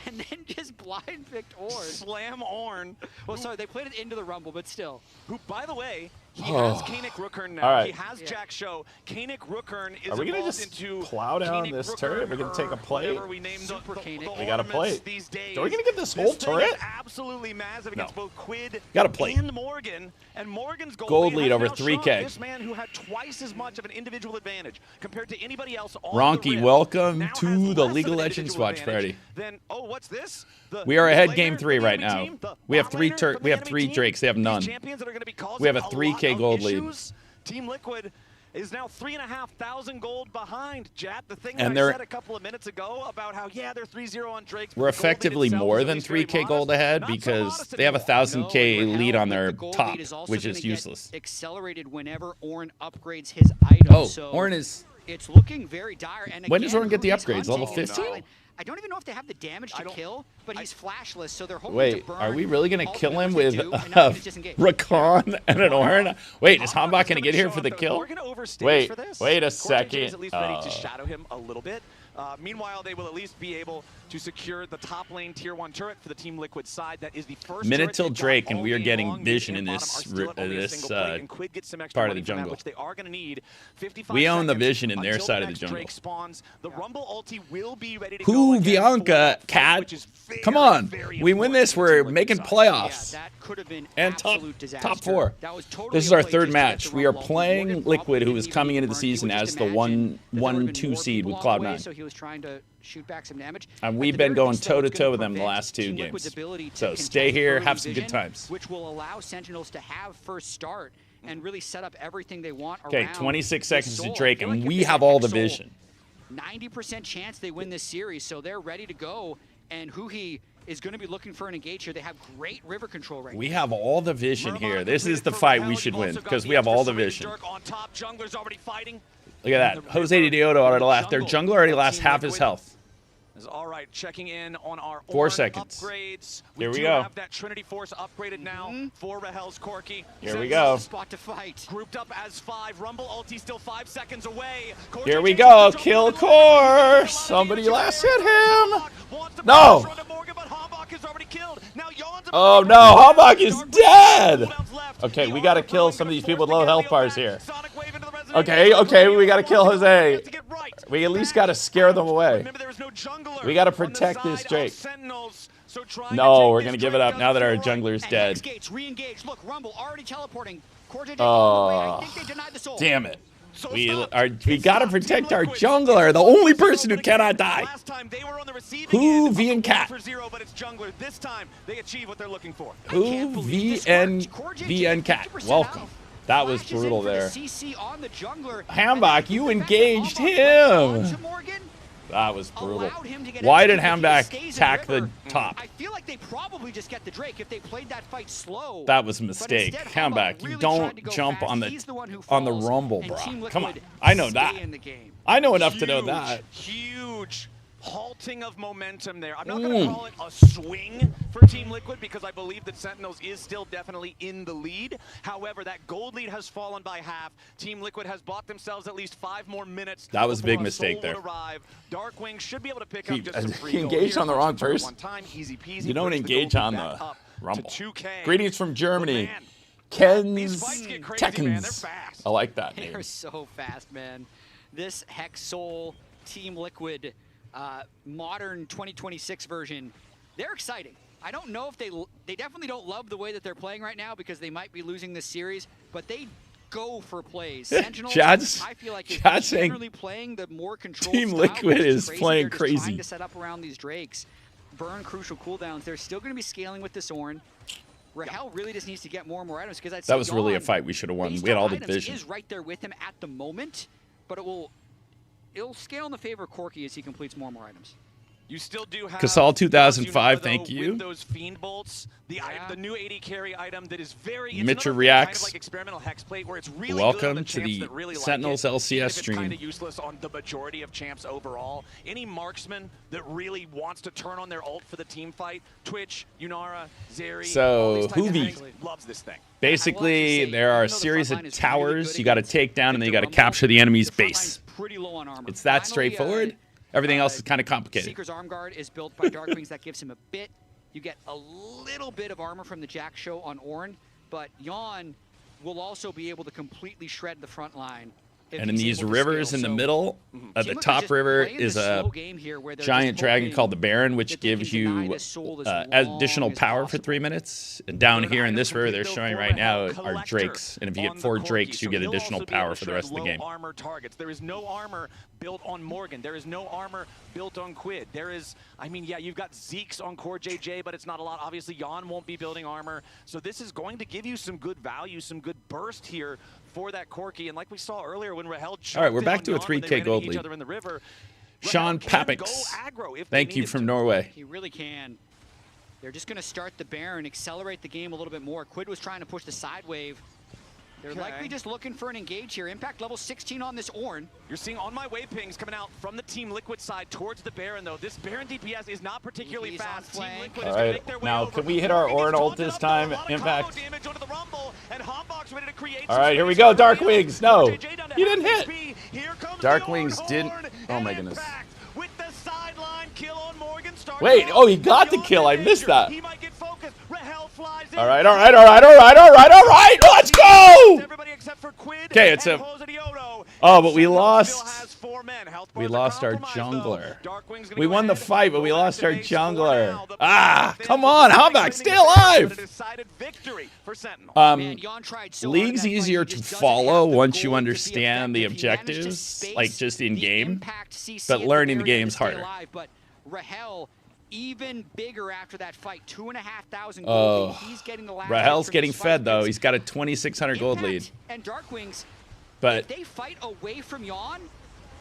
and then just blind picked Ornn.
Slam Ornn.
Well, sorry, they played it into the Rumble, but still.
Who, by the way, he has Koenig Rookern now.
All right.
He has Jack Show. Koenig Rookern is
Are we gonna
involved
just
into
plow down
Koenig
this
Rookern,
turret? We're gonna take a plate.
We named
Super Koenig.
the
We got a plate.
these days.
Are we gonna get this whole turret?
Thing is absolutely massive against both Quid
Got a plate.
and Morgan. And Morgan's
Gold lead
has
over
now
3K.
shown this man who had twice as much of an individual advantage compared to anybody else on
Ronky,
the Rift
welcome
now
to
has
the
less of
League of
an
Legends
individual
Watch
advantage
Party.
Then, oh, what's this?
We are ahead
laner
game 3
from the
right
enemy
now.
team, the
We have
bot
3
laner from the enemy team,
Drakes. They have
these
none.
champions that are gonna be causing
We have a
lot
3K
of
gold lead.
issues. Team Liquid is now 3,500 gold behind, Jat. The thing
And
that I
they're-
said a couple of minutes ago about how, yeah, they're 3-0 on Drakes.
We're effectively more than 3K gold ahead because they have a 1,000K lead on their top, which is useless.
Accelerated whenever Ornn upgrades his item.
Oh,
so
Ornn is...
It's looking very dire. And
When does
again,
Ornn get the
who he's
upgrades? Level
hunting?
15?
I don't even know if they have the damage to kill, but he's flashless, so they're hoping to
Wait,
burn
are we really going to kill him
ultimate
with
they do, and now he can just engage.
Rakan and an Ornn? Wait, is Hambach going to get here for the kill?
Morgan overstays
Wait,
for this.
wait a
Cortez is
second.
at least ready to shadow him a little bit. Meanwhile, they will at least be able to secure the top lane tier 1 turret for the Team Liquid side. That is the first
Minute till
turret they've
Drake,
got
and
all
we are
game
getting
long.
vision
Mid
in
and
this
bottom are still only a single plate, and Quid gets some extra
part of the
money from that,
jungle.
which they are going to need. 55
We own the
seconds
vision in their
until
side of the
next
jungle.
Drake spawns. The Rumble ulti will be ready to
Who,
go again
Bianca,
for
Cat?
which is very,
Come on.
very
We win
important
this,
for the
we're
Team Liquid
making
side.
playoffs.
Yeah, that could have been
And top
absolute disaster.
4.
That was totally
This is our
a play
third
just to get
match.
the
We are
Rumble.
playing
Morgan
Liquid,
probably
who was
didn't
coming
even
into the
burn. He
season
would
as
just
the
imagine that there would've been
1-2
more
seed
people
with
on the way,
Cloud9.
So he was trying to shoot back some damage.
And
At
we've
the
been
very
going
least, though, it's
toe-to-toe
gonna
with them the
prevent
last 2
Team Liquid's
games.
ability to
So
contest
stay here,
early
have some good
vision,
times.
which will allow Sentinels to have first start and really set up everything they want
Okay,
around
26
this
seconds to
Soul. I
Drake,
feel
and
like if
we
they
have
get
all the
Soul,
vision.
90% chance they win this series, so they're ready to go. And Huhi is going to be looking for an engage here. They have great river control right
We
now.
have all the vision here. This is the fight we should win because we have all the vision.
On top, jungler's already fighting.
Look at that. Jose Diodo already last. Their jungler already lost half his health.
Is all right, checking in on our
4
Ornn
seconds.
upgrades.
Here we
do
go.
have that Trinity Force upgraded now for Rahel's Corki.
Here we go.
Spot to fight.
Grouped up as 5. Rumble ulti still 5 seconds away.
Here we go. Kill core. Somebody last hit him. No. Oh no, Hambach is dead. Okay, we got to kill some of these people with low health bars here. Okay, we got to kill Jose. We at least got to scare them away. We got to protect this Drake. No, we're going to give it up now that our jungler is dead.
Re-engage. Look, Rumble already teleporting.
Damn it. We got to protect our jungler, the only person who cannot die. Who, V and Cat? Who, V and Cat? Welcome. That was brutal there. Hambach, you engaged him. That was brutal. Why did Hambach attack the top?
I feel like they probably just get the Drake if they played that fight slow.
That was a mistake. Hambach, you don't jump on the rumble, bro. Come on. I know that. I know enough to know that.
Huge halting of momentum there. I'm not going to call it a swing for Team Liquid because I believe that Sentinels is still definitely in the lead. However, that gold lead has fallen by half. Team Liquid has bought themselves at least 5 more minutes.
That was a big mistake there.
Darkwing should be able to pick up just some free
He engaged on the wrong person.
one time. Easy peasy.
You don't engage on the rumble.
2K.
Greetings from Germany.
These fights get crazy, man. They're
Tekens.
fast.
I like that name.
They're so fast, man. This Hex Soul Team Liquid modern 2026 version, they're exciting. I don't know if they definitely don't love the way that they're playing right now because they might be losing this series, but they go for plays. Sentinels, I feel like, is generally playing the more controlled
Team
style,
Liquid is
crazy.
playing
They're
crazy.
trying to set up around these Drakes, burn crucial cooldowns. They're still going to be scaling with this Ornn. Rahel really just needs to get more and more items because
that was really a fight we should have won. We had all the vision.
He is right there with him at the moment, but it'll scale in the favor of Corki as he completes more and more items.
You still do have
Casal 2005, thank you.
With those Fiend Bolts, the new AD carry item that is very
Mitcher reacts.
Kind of like experimental hex plate where it's really
Welcome
good
to the
really
Sentinels
like
LCS
it's
stream.
Kind of useless on the majority of champs overall. Any marksman that really wants to turn on their ult for the team fight, Twitch, Yunara, Zeri,
so Hoovy
loves this thing.
Basically, there are a series of towers you got to take down, and then you got to capture the enemy's base.
Pretty low on armor.
It's that straightforward. Everything else is kind of complicated.
Seeker's arm guard is built by Darkwings. That gives him a bit. You get a little bit of armor from the Jack Show on Ornn, but Yon will also be able to completely shred the front line.
And in these rivers in the middle, the top river is a giant dragon called the Baron, which gives you additional power for 3 minutes. And down here in this river they're showing right now are Drakes. And if you get 4 Drakes, you get additional power for the rest of the game.
Armor targets. There is no armor built on Morgan. There is no armor built on Quid. There is, I mean, yeah, you've got Zeke's on Core JJ, but it's not a lot. Obviously, Yon won't be building armor. So this is going to give you some good value, some good burst here for that Corki. And like we saw earlier when Rahel
all right, we're back to a 3K gold lead. Sean Papix, thank you from Norway.
He really can. They're just going to start the Baron, accelerate the game a little bit more. Quid was trying to push the side wave. They're likely just looking for an engage here. Impact level 16 on this Ornn.
You're seeing on my wave pings coming out from the Team Liquid side towards the Baron, though. This Baron DPS is not particularly fast. Team Liquid is gonna make their way
now
over.
Can we hit our Ornn ult this time? Impact.
Damage onto the Rumble, and Hombok's ready to create
all right, here we go. Darkwings. No, he didn't hit. Darkwings didn't. Oh my goodness.
With the sideline kill on Morgan.
Wait, oh, he got the kill. I missed that.
He might get focused. Rahel flies in.
All right. Let's go. Okay, it's a. Oh, but we lost. We lost our jungler. We won the fight, but we lost our jungler. Ah, come on, Hombok, stay alive. League's easier to follow once you understand the objectives, like just in game. But learning the game's harder.
Rahel even bigger after that fight, 2,500 gold.
Oh,
he's getting the last
Rahel's getting fed though. He's got a 2,600 gold lead.
And Darkwings,
but
if they fight away from Yon,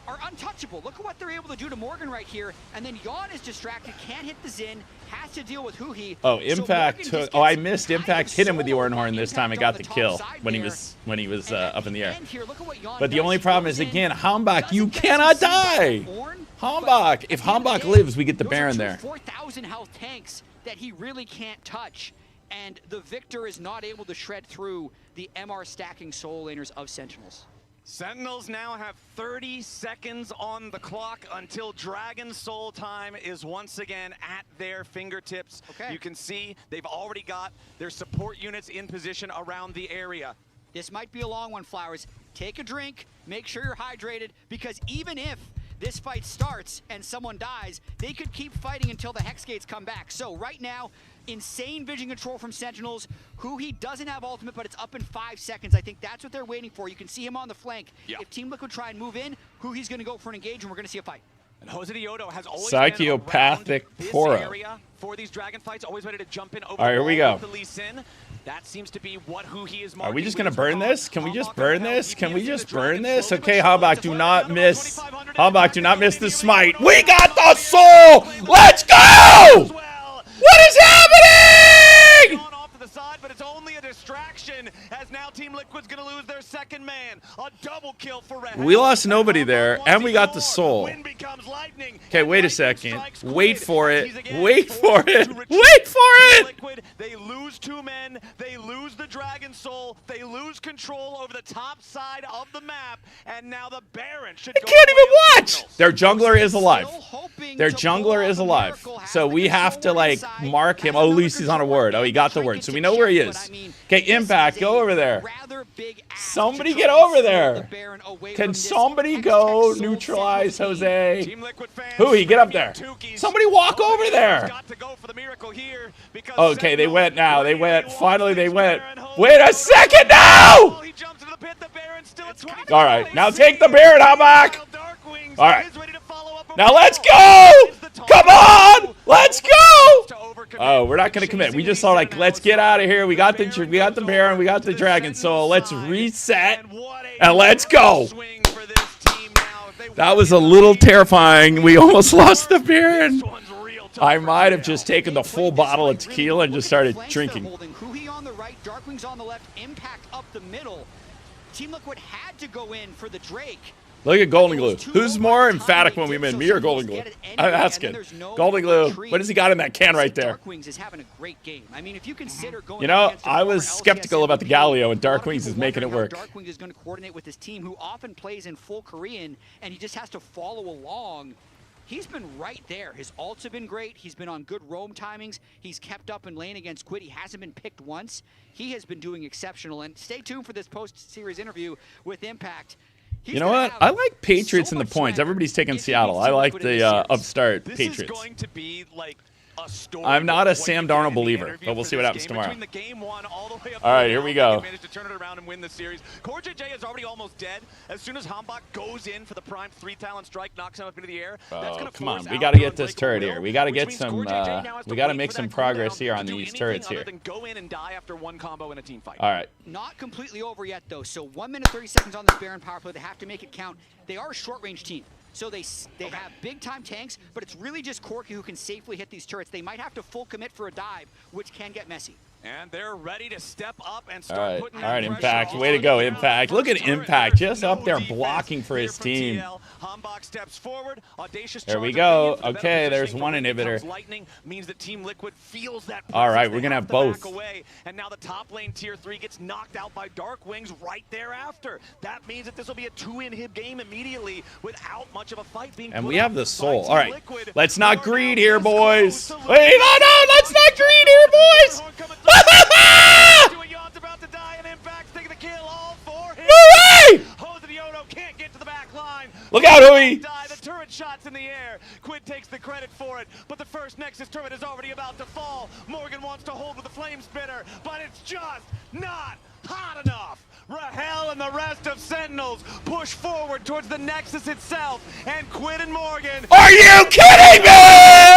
are untouchable. Look at what they're able to do to Morgan right here. And then Yon is distracted, can't hit the Xin, has to deal with Huhi.
Oh, Impact took. Oh, I missed Impact. Hit him with the Ornn Horn this time. I got the kill when he was up in the air. But the only problem is again, Hombok, you cannot die. Hombok. If Hombok lives, we get the Baron there.
4,000 health tanks that he really can't touch. And the Victor is not able to shred through the MR stacking soul laners of Sentinels.
Sentinels now have 30 seconds on the clock until Dragon Soul time is once again at their fingertips. You can see they've already got their support units in position around the area.
This might be a long one, Flowers. Take a drink, make sure you're hydrated, because even if this fight starts and someone dies, they could keep fighting until the Hex Gates come back. So right now, insane vision control from Sentinels. Huhi doesn't have ultimate, but it's up in 5 seconds. I think that's what they're waiting for. You can see him on the flank. If Team Liquid try and move in, Huhi's going to go for an engage, and we're going to see a fight.
And Jose Diodo has always
Psychopathic
been
Poro.
this area for these dragon fights, always ready to jump in over
all right, here we go.
the Lee Sin. That seems to be what Huhi is.
Are we just gonna burn this? Can we just burn this? Can we just burn this? Okay, Hombok, do not miss. Hombok, do not miss the smite. We got the soul. Let's go! What is happening?
But it's only a distraction as now Team Liquid's gonna lose their second man. A double kill for Rahel.
We lost nobody there, and we got the soul. Okay, wait a second. Wait for it. Wait for it. Wait for it.
Liquid, they lose 2 men. They lose the Dragon Soul. They lose control over the top side of the map, and now the Baron should.
I can't even watch. Their jungler is alive. Their jungler is alive. So we have to like mark him. Oh, at least he's on a ward. Oh, he got the word. So we know where he is. Okay, Impact, go over there.
rather big ask
Somebody
to
get
try and
over
steal
there.
the Baron away
Can
from this
somebody
Hextech
go
sold
neutralize
Sentinels team.
Jose?
Team Liquid fans,
Huey, get up
screaming
there.
Tukey's.
Somebody walk over there.
Got to go for the miracle here because
Okay, they
Sentinels
went now. They
really
went.
wants
Finally, they
this
went.
Baron home.
Wait a second
Oh,
now.
he jumps into the pit. The Baron's still at 20.
All right, now take the Baron, Hamac.
Darkwings
All right.
is ready to follow up
Now let's
overall.
go.
It's the top
Come on. Let's go.
to overcommit.
Oh, we're not gonna commit. We just saw like, let's get out of here. We got the Baron, we got the Dragon Soul. Let's reset and let's go.
Swing for this team now. If they
That was a little terrifying. We almost lost the Baron. I might have just taken the full bottle of tequila and just started drinking.
Huhi on the right, Darkwings on the left, Impact up the middle. Team Liquid had to go in for the Drake.
Look at Golden Glue. Who's more emphatic when we win, me or Golden Glue? I'm asking. Golden Glue, what has he got in that can right there?
Darkwings is having a great game. I mean, if you consider going
You know,
against a
I was
former
skeptical
LCS
about the
MVP,
Galio, and
a lot of
Darkwings is
people
making it
wondering
work.
how Darkwings is going to coordinate with his team, who often plays in full Korean, and he just has to follow along. He's been right there. His ults have been great. He's been on good roam timings. He's kept up in lane against Quid. He hasn't been picked once. He has been doing exceptional. And stay tuned for this post-series interview with Impact.
You know what? I like Patriots in the points. Everybody's taking Seattle. I like the upstart Patriots.
This is going to be like a story.
I'm not a
of what
Sam
you get
Darnold
in the
believer,
interview
but we'll
for
see what
this
happens
game.
tomorrow.
Between the game one all the way up
All right,
to
here
now,
we
they
go.
managed to turn it around and win the series. Core JJ is already almost dead. As soon as Hambach goes in for the prime 3-talent strike, knocks him up into the air. That's gonna
Come on,
force
we
out
got to
the
get this
unbreakable
turret
will,
here. We got to
which
get
means
some.
Core JJ now has
We
to
got to
wait
make
for
some
that
progress
cooldown
here
to
on
do
these
anything
turrets
other
here.
than go in and die after one combo in a team fight.
All right.
Not completely over yet, though. So 1 minute 30 seconds on this Baron power play. They have to make it count. They are a short-range team. So they have big-time tanks, but it's really just Corki who can safely hit these turrets. They might have to full commit for a dive, which can get messy.
And they're ready to step up and
All
start
right,
putting
all right,
that
Impact.
pressure
Way to
on
go,
the
Impact.
ground.
Look at
First turret,
Impact,
there's
just up there
defense
blocking for
here
his
from
team.
TL. Hambach steps forward. Audacious
There we
charge
go.
opinion for the
Okay,
better
there's
positioning,
one
but when it
inhibitor.
becomes Lightning means that Team Liquid feels that
All right,
presence.
we're
They
gonna have
to
both.
back away. And now the top lane tier 3 gets knocked out by Darkwings right thereafter. That means that this will be a 2-inhib game immediately without much of a fight being
And
put
we
up
have the
by
soul.
Team
All right,
Liquid.
let's not
They're
greed
now
here,
this
boys.
close to
Wait, no, let's not greed here, boys.
Yon's about to die, and Impact's taking the kill all for him.
No way!
Jose Diono can't get to the back line.
Look out, Huey.
The turret shot's in the air. Quid takes the credit for it, but the first Nexus turret is already about to fall. Morgan wants to hold with the flame spitter, but it's just not hot enough. Rahel and the rest of Sentinels push forward towards the Nexus itself, and Quid and Morgan.
Are you kidding me?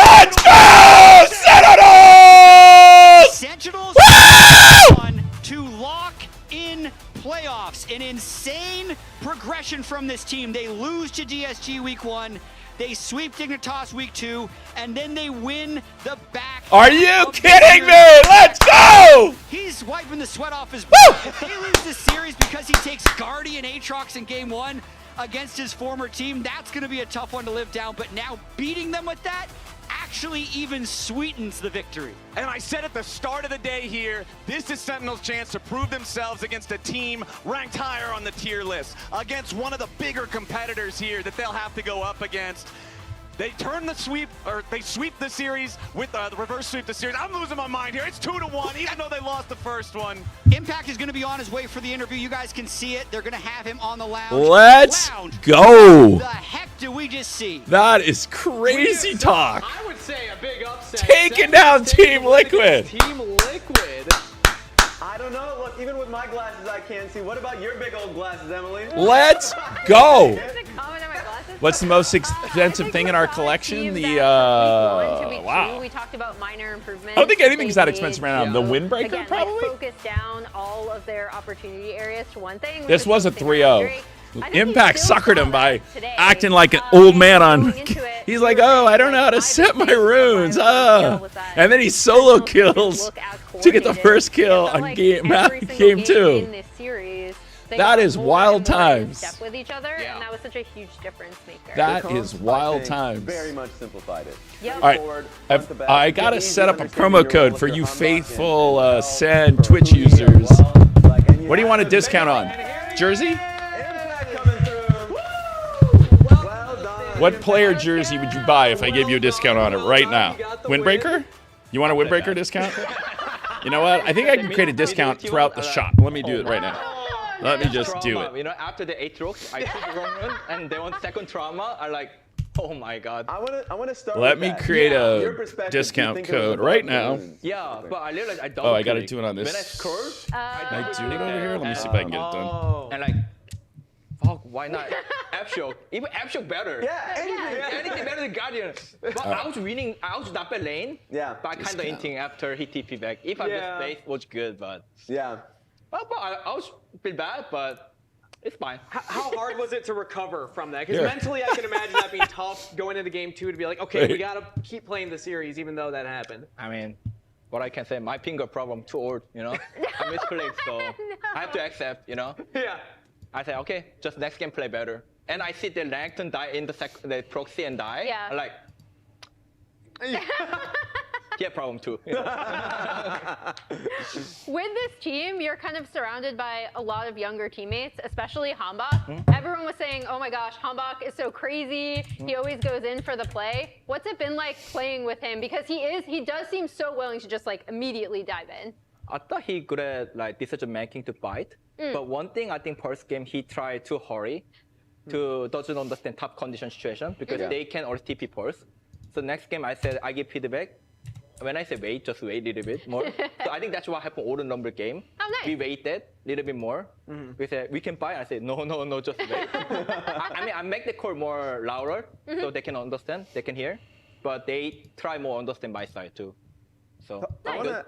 Let's go, Sentinels!
Sentinels
Woo!
on to lock in playoffs. An insane progression from this team. They lose to DSG week 1. They sweep Dignitas week 2, and then they win the back.
Are you kidding me? Let's go!
He's wiping the sweat off his brow. If they lose this series because he takes Guardian Aatrox in game 1 against his former team, that's going to be a tough one to live down. But now beating them with that actually even sweetens the victory.
And I said at the start of the day here, this is Sentinel's chance to prove themselves against a team ranked higher on the tier list, against one of the bigger competitors here that they'll have to go up against. They turn the sweep, or they sweep the series with the reverse sweep the series. I'm losing my mind here. It's 2-1, even though they lost the first one.
Impact is going to be on his way for the interview. You guys can see it. They're going to have him on the lounge.
Let's
Lounge.
go.
The heck do we just see?
That is crazy talk.
I would say a big upset.
Taking down Team Liquid.
Team Liquid.
I don't know. Look, even with my glasses, I can't see. What about your big old glasses, Emily?
Let's go.
Just a comment on my glasses.
What's the most
I
expensive
think
thing
we
in our
saw a
collection?
team
The
that from week 1 to week
wow.
2, we talked about minor improvements.
I don't think anything's that
they
expensive
made
right now. The
to,
Windbreaker,
again,
probably?
Like, focus down all of their opportunity areas to one thing.
This was a 3-0.
I think
Impact
he still
suckered
saw
him by
that today.
acting like an old man on.
Going into it,
He's
we
like,
were
oh,
saying,
I don't know how to
like,
set my
I think
runes.
the final was that
And then he solo
Sentinels didn't
kills
look as
to get the
coordinated.
first
It
kill
felt
on
like
game
every single
game
game
2.
in this series, they
That
got
is
more
wild
and more in
times.
step with each other, and that was such a huge difference maker.
That
Because
is wild
I think
times.
Very much simplified it.
Yep.
All right,
Forward, front to back,
I got to
get easy
set up a
understanding
promo
your
code
role
for
if
you
you're unlocked
faithful
in.
SEN
For
Twitch
who you are,
users.
well, like, and you
What do you
have
want a
to
discount
make
on?
it.
Jersey?
Impact coming through. Well done.
What player jersey would you buy if I gave you a discount on it right now? Windbreaker? You want a Windbreaker discount? You know what? I think I can create a discount throughout the shop. Let me do it right now. Let me just do it.
You know, after the 8th I took the wrong run, and they want second trauma. I like, oh my god.
I want to start.
Let
with
me
that.
create
Your
a
perspective,
discount
do you think it was
code
about
right now.
balloons?
Yeah, but I realized I don't.
Oh, I got to do it on this.
When I scored,
Can I do it over here? Let me see if I can get it done.
and like, fuck, why not? F-Shock, even F-Shock better.
Yeah,
Anything better than Guardian. But I was winning, I was not bad lane.
Yeah.
But I kind of hinting after he TP back. If I just base, was good, but.
Yeah.
But I was a bit bad, but it's fine.
How hard was it to recover from that? Because
Here.
mentally, I can imagine that being tough going into game 2 to be like, okay, we got to keep playing the series even though that happened.
I mean, what I can say, my finger problem too old, you know? I misclicked, so I have to accept, you know?
Yeah.
I say, okay, just next game play better. And I see the Langton die in the proxy and die.
Yeah.
I'm like, he had problem too. You know?
With this team, you're kind of surrounded by a lot of younger teammates, especially Hambach. Everyone was saying, oh my gosh, Hambach is so crazy. He always goes in for the play. What's it been like playing with him? Because he does seem so willing to just like immediately dive in.
I thought he good at like decision making to fight. But one thing I think first game he tried to hurry to doesn't understand top condition situation because they can all TP first. So next game I said I give feedback. When I say wait, just wait a little bit more. So I think that's what happened all the number game.
Oh, nice.
We waited a little bit more. We said we can buy. I said no, just wait. I mean I make the call more louder so they can understand, they can hear. But they try more understand my side too. So
I
good.
wanna.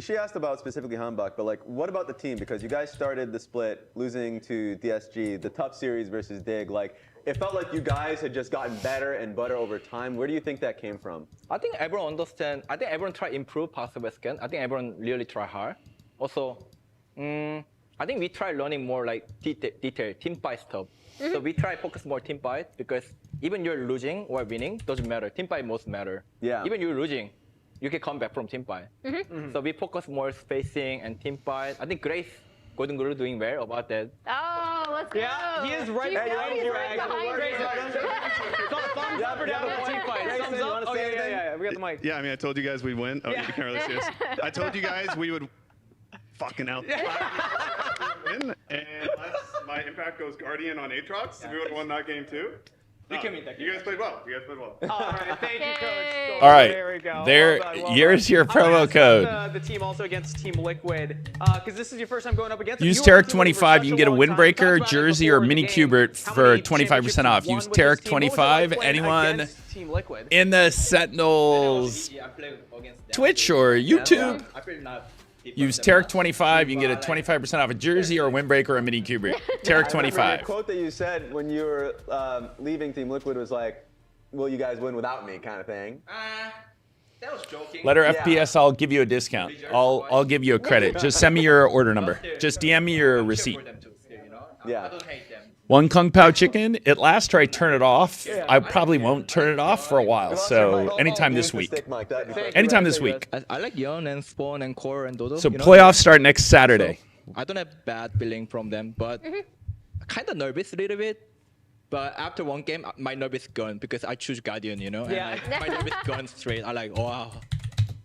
She asked about specifically Hambach, but like, what about the team? Because you guys started the split losing to DSG, the tough series versus Dig. Like, it felt like you guys had just gotten better and better over time. Where do you think that came from?
I think everyone understand. I think everyone try improve possible scan. I think everyone really try hard. Also, I think we try learning more like detail team fight stuff. So we try focus more team fight because even you're losing or winning doesn't matter. Team fight most matter.
Yeah.
Even you're losing, you can come back from team fight. So we focus more spacing and team fight. I think Grace, Golden Guru doing well about that.
Oh, let's go.
Yeah, he is right
behind
behind you,
Right behind you.
Thumbs up or down for team fight.
Grayson,
Thumbs
you
up.
wanna
Oh,
say
yeah,
anything?
we got the mic.
Yeah, I mean, I told you guys we'd win. Oh,
Yeah.
you can't really see us. I told you guys we would fucking out win. And unless my impact goes Guardian on Aatrox, we would have won that game too.
You can meet that
You guys played well. You guys played well.
All right, thank you,
Yay.
Coach.
All right,
There we go.
there.
Well done, well
Here's
done.
your
I'm gonna
promo
ask
code.
The team also against Team Liquid, because this is your first time going up against them.
Use
You were on
Tarek
Team Liquid for
25.
such
You can get a
long time.
windbreaker,
Talk about it
jersey, or
before
mini
the game.
Cubert
How
for
many
25% off.
championships
Use
you've won
Tarek
with this team? What was it like
25.
playing
Anyone
against Team Liquid?
in the Sentinels
I play against them.
Twitch or YouTube,
I feel not.
use Tarek 25. You can get a 25% off a jersey or a windbreaker or a mini Cubert. Tarek
I remember
25.
The quote that you said when you were leaving Team Liquid was like, will you guys win without me, kind of thing.
That was joking.
Letter
Yeah.
FPS, I'll give you a discount. I'll give you a credit. Just send me your order number. Just DM me your receipt.
For them too, still, you know?
Yeah.
I don't hate them.
One Kung Pao chicken. At last try turn it off. I probably won't turn it off for a while. So anytime this week. Anytime this week.
I like Yon and Spawn and Core and Dodo.
So
you know?
playoffs start next Saturday.
I don't have bad feeling from them, but kind of nervous a little bit. But after one game, my nervous gone because I choose Guardian, you know? And
Yeah.
like, my nervous gone straight. I like, wow,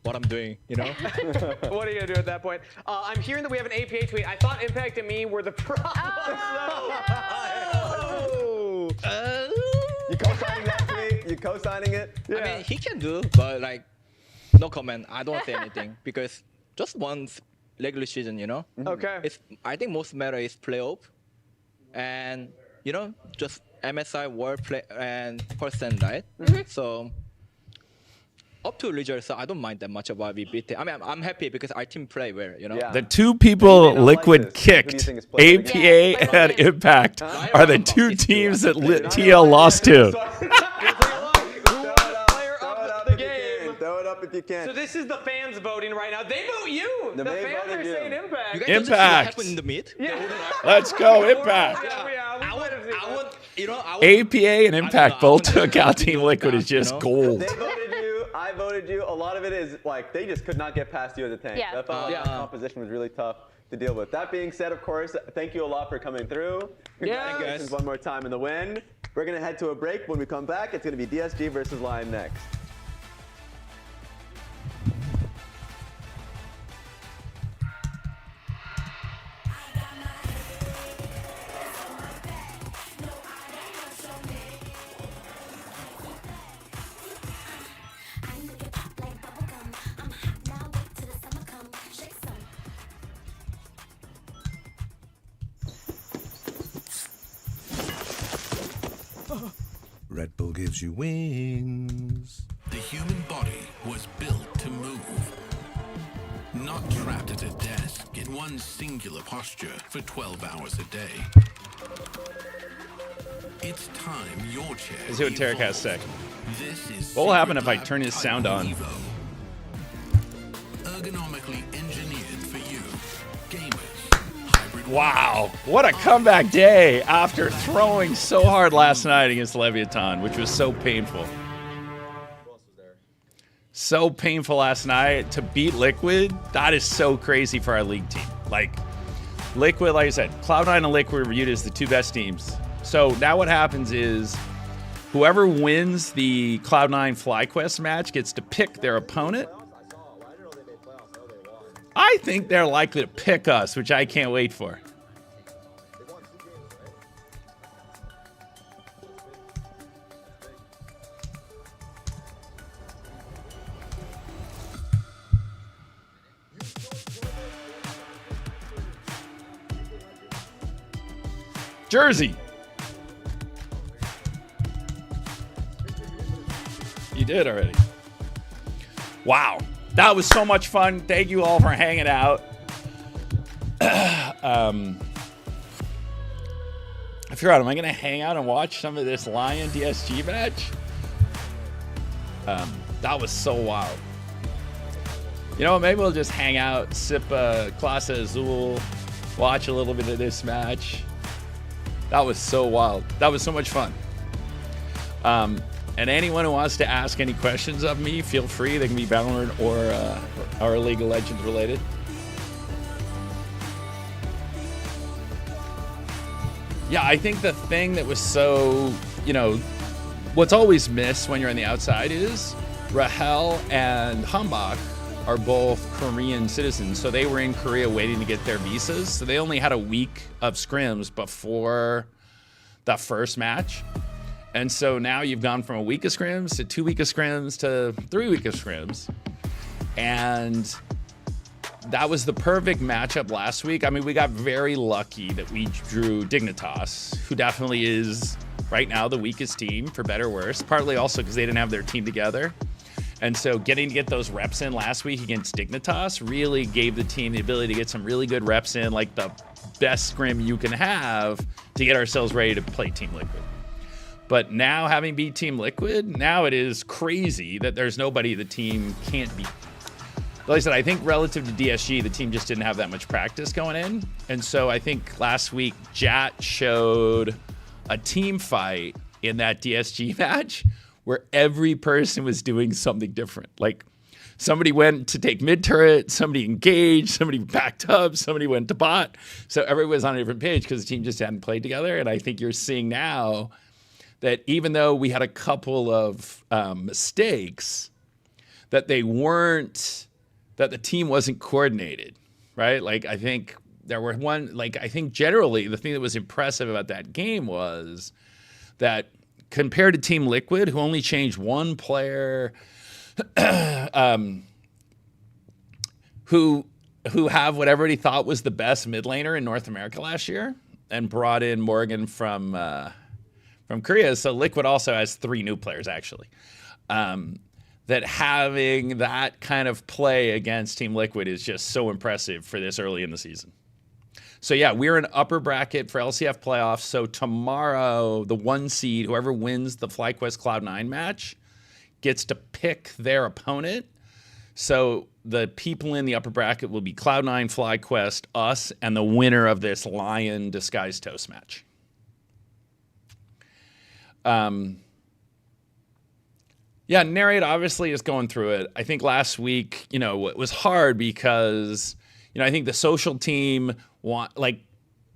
what I'm doing, you know?
What are you gonna do at that point? I'm hearing that we have an APA tweet. I thought Impact and me were the problem.
You co-signing that tweet? You co-signing it?
I mean, he can do, but like, no comment. I don't say anything because just one regular season, you know?
Okay.
I think most matter is playoff, and you know, just MSI World Play and percent, right? So up to results, so I don't mind that much about we beat it. I mean, I'm happy because our team play well, you know.
Yeah.
The two people
Who do you like
Liquid
this? Who do you
kicked,
think is playing the game?
APA and Impact, are the two teams that TL lost to.
Player of the game.
Throw it up if you can.
So this is the fans voting right now. They vote you. The
They
fans
voted
are
you.
saying Impact.
You guys don't see what
Impact.
happened in the mid?
Let's go, Impact.
I want, you know,
APA and Impact both took out Team Liquid is just gold.
They voted you. I voted you. A lot of it is like they just could not get past you as a tank.
Yeah.
That felt like the composition was really tough to deal with. That being said, of course, thank you a lot for coming through. Congratulations one more time in the win. We're gonna head to a break. When we come back, it's gonna be DSG versus Lion next.
gives you wings.
The human body was built to move. Not trapped at a desk in one singular posture for 12 hours a day. It's time your chair.
Let's see what Tarek has to say.
This is
what will happen if I turn his sound on?
Ergonomically engineered for you, gamers.
Wow, what a comeback day after throwing so hard last night against Leviathan, which was so painful. So painful last night to beat Liquid. That is so crazy for our league team. Like, Liquid, like I said, Cloud9 and Liquid were viewed as the two best teams. So now what happens is whoever wins the Cloud9 FlyQuest match gets to pick their opponent. I think they're likely to pick us, which I can't wait for. Jersey. You did already. Wow. That was so much fun. Thank you all for hanging out. I forgot, am I going to hang out and watch some of this Lion DSG match? That was so wild. You know what? Maybe we'll just hang out, sip a Clase Azul, watch a little bit of this match. That was so wild. That was so much fun. And anyone who wants to ask any questions of me, feel free. They can be Valorant or League of Legends related. Yeah, I think the thing that was so, you know, what's always missed when you're on the outside is Rahel and Hambach are both Korean citizens. So they were in Korea waiting to get their visas. So they only had a week of scrims before the first match. And so now you've gone from a week of scrims to 2 week of scrims to 3 week of scrims. And that was the perfect matchup last week. I mean, we got very lucky that we drew Dignitas, who definitely is right now the weakest team, for better or worse. Partly also because they didn't have their team together. And so getting to get those reps in last week against Dignitas really gave the team the ability to get some really good reps in, like the best scrim you can have to get ourselves ready to play Team Liquid. But now, having beat Team Liquid, now it is crazy that there's nobody the team can't beat. Like I said, I think relative to DSG, the team just didn't have that much practice going in. And so I think last week, Jat showed a team fight in that DSG match where every person was doing something different. Like, somebody went to take mid turret, somebody engaged, somebody backed up, somebody went to bot. So everybody was on a different page because the team just hadn't played together. And I think you're seeing now that even though we had a couple of mistakes, that they weren't, that the team wasn't coordinated, right? Like, I think there were I think generally the thing that was impressive about that game was that compared to Team Liquid, who only changed one player, who have what everybody thought was the best mid laner in North America last year, and brought in Morgan from Korea. So Liquid also has 3 new players, actually. That having that kind of play against Team Liquid is just so impressive for this early in the season. So yeah, we're in upper bracket for LCF playoffs. So tomorrow, the 1 seed, whoever wins the FlyQuest Cloud9 match, gets to pick their opponent. So the people in the upper bracket will be Cloud9, FlyQuest, us, and the winner of this Lion Disguised Toast match. Yeah, Narrate obviously is going through it. I think last week, you know, it was hard because, you know, I think the social team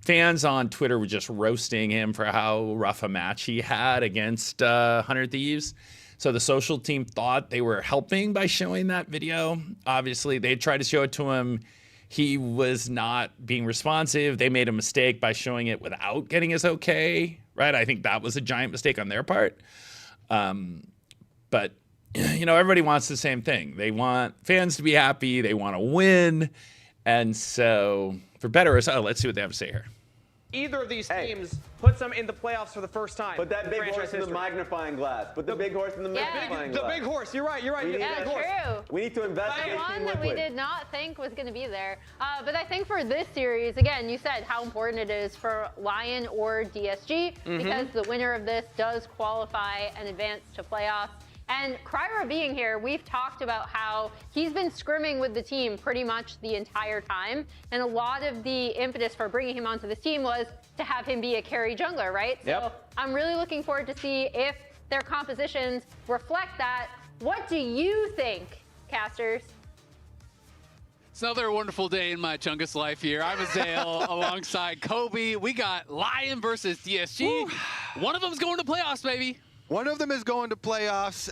fans on Twitter were just roasting him for how rough a match he had against 100 Thieves. So the social team thought they were helping by showing that video. Obviously, they tried to show it to him. He was not being responsive. They made a mistake by showing it without getting his okay, right? I think that was a giant mistake on their part. But, you know, everybody wants the same thing. They want fans to be happy. They want to win. And so, for better or worse, let's see what they have to say here.
either of these teams puts them in the playoffs for the first time.
Put that
in
big
franchise
horse in the
history.
magnifying glass. Put the big horse in the magnifying glass.
The big horse. You're right. You're right.
Yeah, true.
We need to investigate
One
Team
that we
Liquid.
did not think was going to be there. But I think for this series, again, you said how important it is for Lion or DSG because the winner of this does qualify and advance to playoffs. And Kryra being here, we've talked about how he's been scrimming with the team pretty much the entire time. And a lot of the impetus for bringing him onto this team was to have him be a carry jungler, right? So I'm really looking forward to see if their compositions reflect that. What do you think, casters?
It's another wonderful day in my Chungus life here. I'm Azael alongside Kobe. We got Lion versus DSG. Woo. One of them's going to playoffs, baby.
One of them is going to playoffs.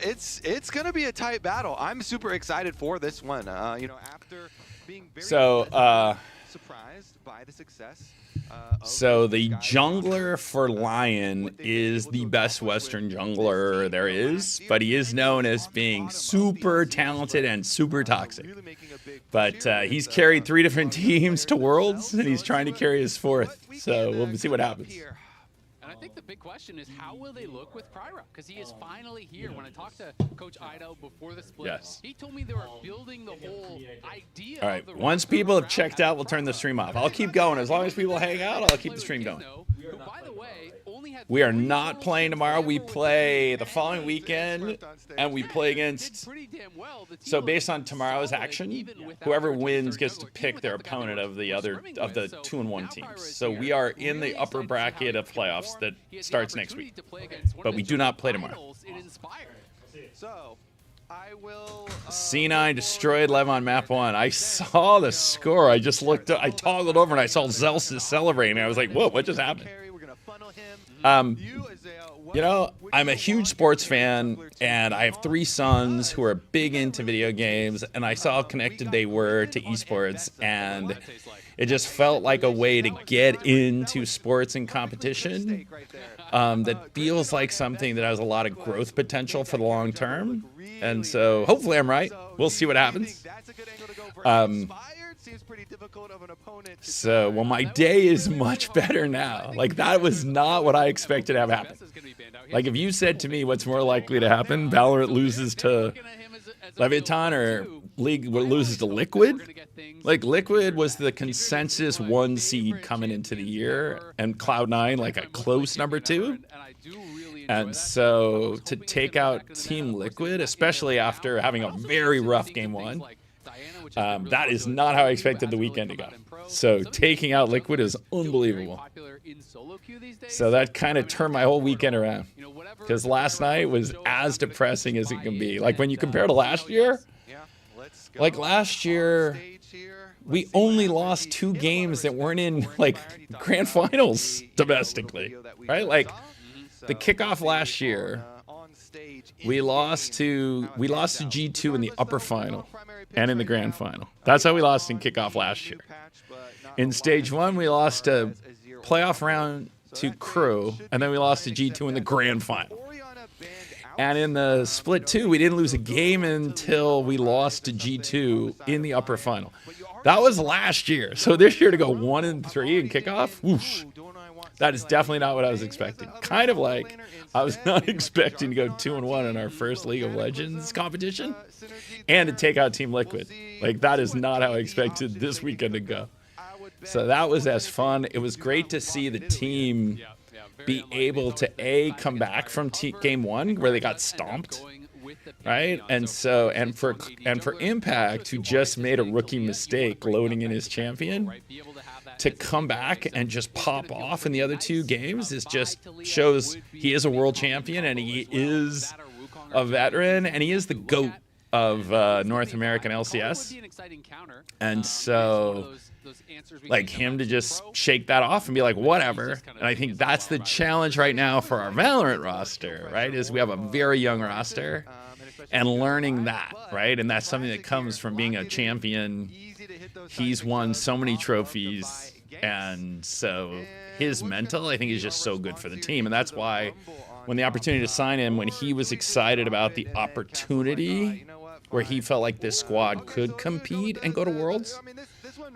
It's going to be a tight battle. I'm super excited for this one. You know, after being very surprised by the success.
So the jungler for Lion is the best Western jungler there is, but he is known as being super talented and super toxic. But he's carried 3 different teams to Worlds, and he's trying to carry his 4th. So we'll see what happens.
I think the big question is how will they look with Kryra? Because he is finally here. When I talked to Coach Ido before the split, he told me they were building the whole idea.
All right, once people have checked out, we'll turn the stream off. I'll keep going. As long as people hang out, I'll keep the stream going. We are not playing tomorrow. We play the following weekend, and we play against... So based on tomorrow's action, whoever wins gets to pick their opponent of the 2-1 teams. So we are in the upper bracket of playoffs that starts next week. But we do not play tomorrow.
So, I will...
C9 destroyed Lev on map 1. I saw the score. I just looked up, I toggled over and I saw Zelsis celebrating. I was like, whoa, what just happened? You know, I'm a huge sports fan, and I have 3 sons who are big into video games, and I saw how connected they were to esports, and it just felt like a way to get into sports and competition that feels like something that has a lot of growth potential for the long term. And so hopefully I'm right. We'll see what happens. So, well, my day is much better now. Like, that was not what I expected to have happen. Like, if you said to me what's more likely to happen, Valorant loses to Leviathan or League loses to Liquid? Like, Liquid was the consensus 1 seed coming into the year, and Cloud9 like a close number 2. And so to take out Team Liquid, especially after having a very rough game 1, that is not how I expected the weekend to go. So taking out Liquid is unbelievable. So that kind of turned my whole weekend around. Because last night was as depressing as it can be. Like when you compare to last year, like last year, we only lost 2 games that weren't in like grand finals domestically, right? Like the kickoff last year, we lost to G2 in the upper final and in the grand final. That's how we lost in kickoff last year. In stage 1, we lost a playoff round to Crew, and then we lost to G2 in the grand final. And in the split 2, we didn't lose a game until we lost to G2 in the upper final. That was last year. So this year to go 1-3 in kickoff, whoosh. That is definitely not what I was expecting. Kind of like I was not expecting to go 2-1 in our first League of Legends competition and to take out Team Liquid. Like, that is not how I expected this weekend to go. So that was as fun. It was great to see the team be able to come back from game 1 where they got stomped, right? And so and for Impact, who just made a rookie mistake loading in his champion, to come back and just pop off in the other 2 games is just shows he is a world champion and he is a veteran and he is the GOAT of North American LCS. And so like him to just shake that off and be like, whatever. And I think that's the challenge right now for our Valorant roster, right? Is we have a very young roster and learning that, right? And that's something that comes from being a champion. He's won so many trophies, and so his mental, I think, is just so good for the team. And that's why when the opportunity to sign him, when he was excited about the opportunity where he felt like this squad could compete and go to Worlds,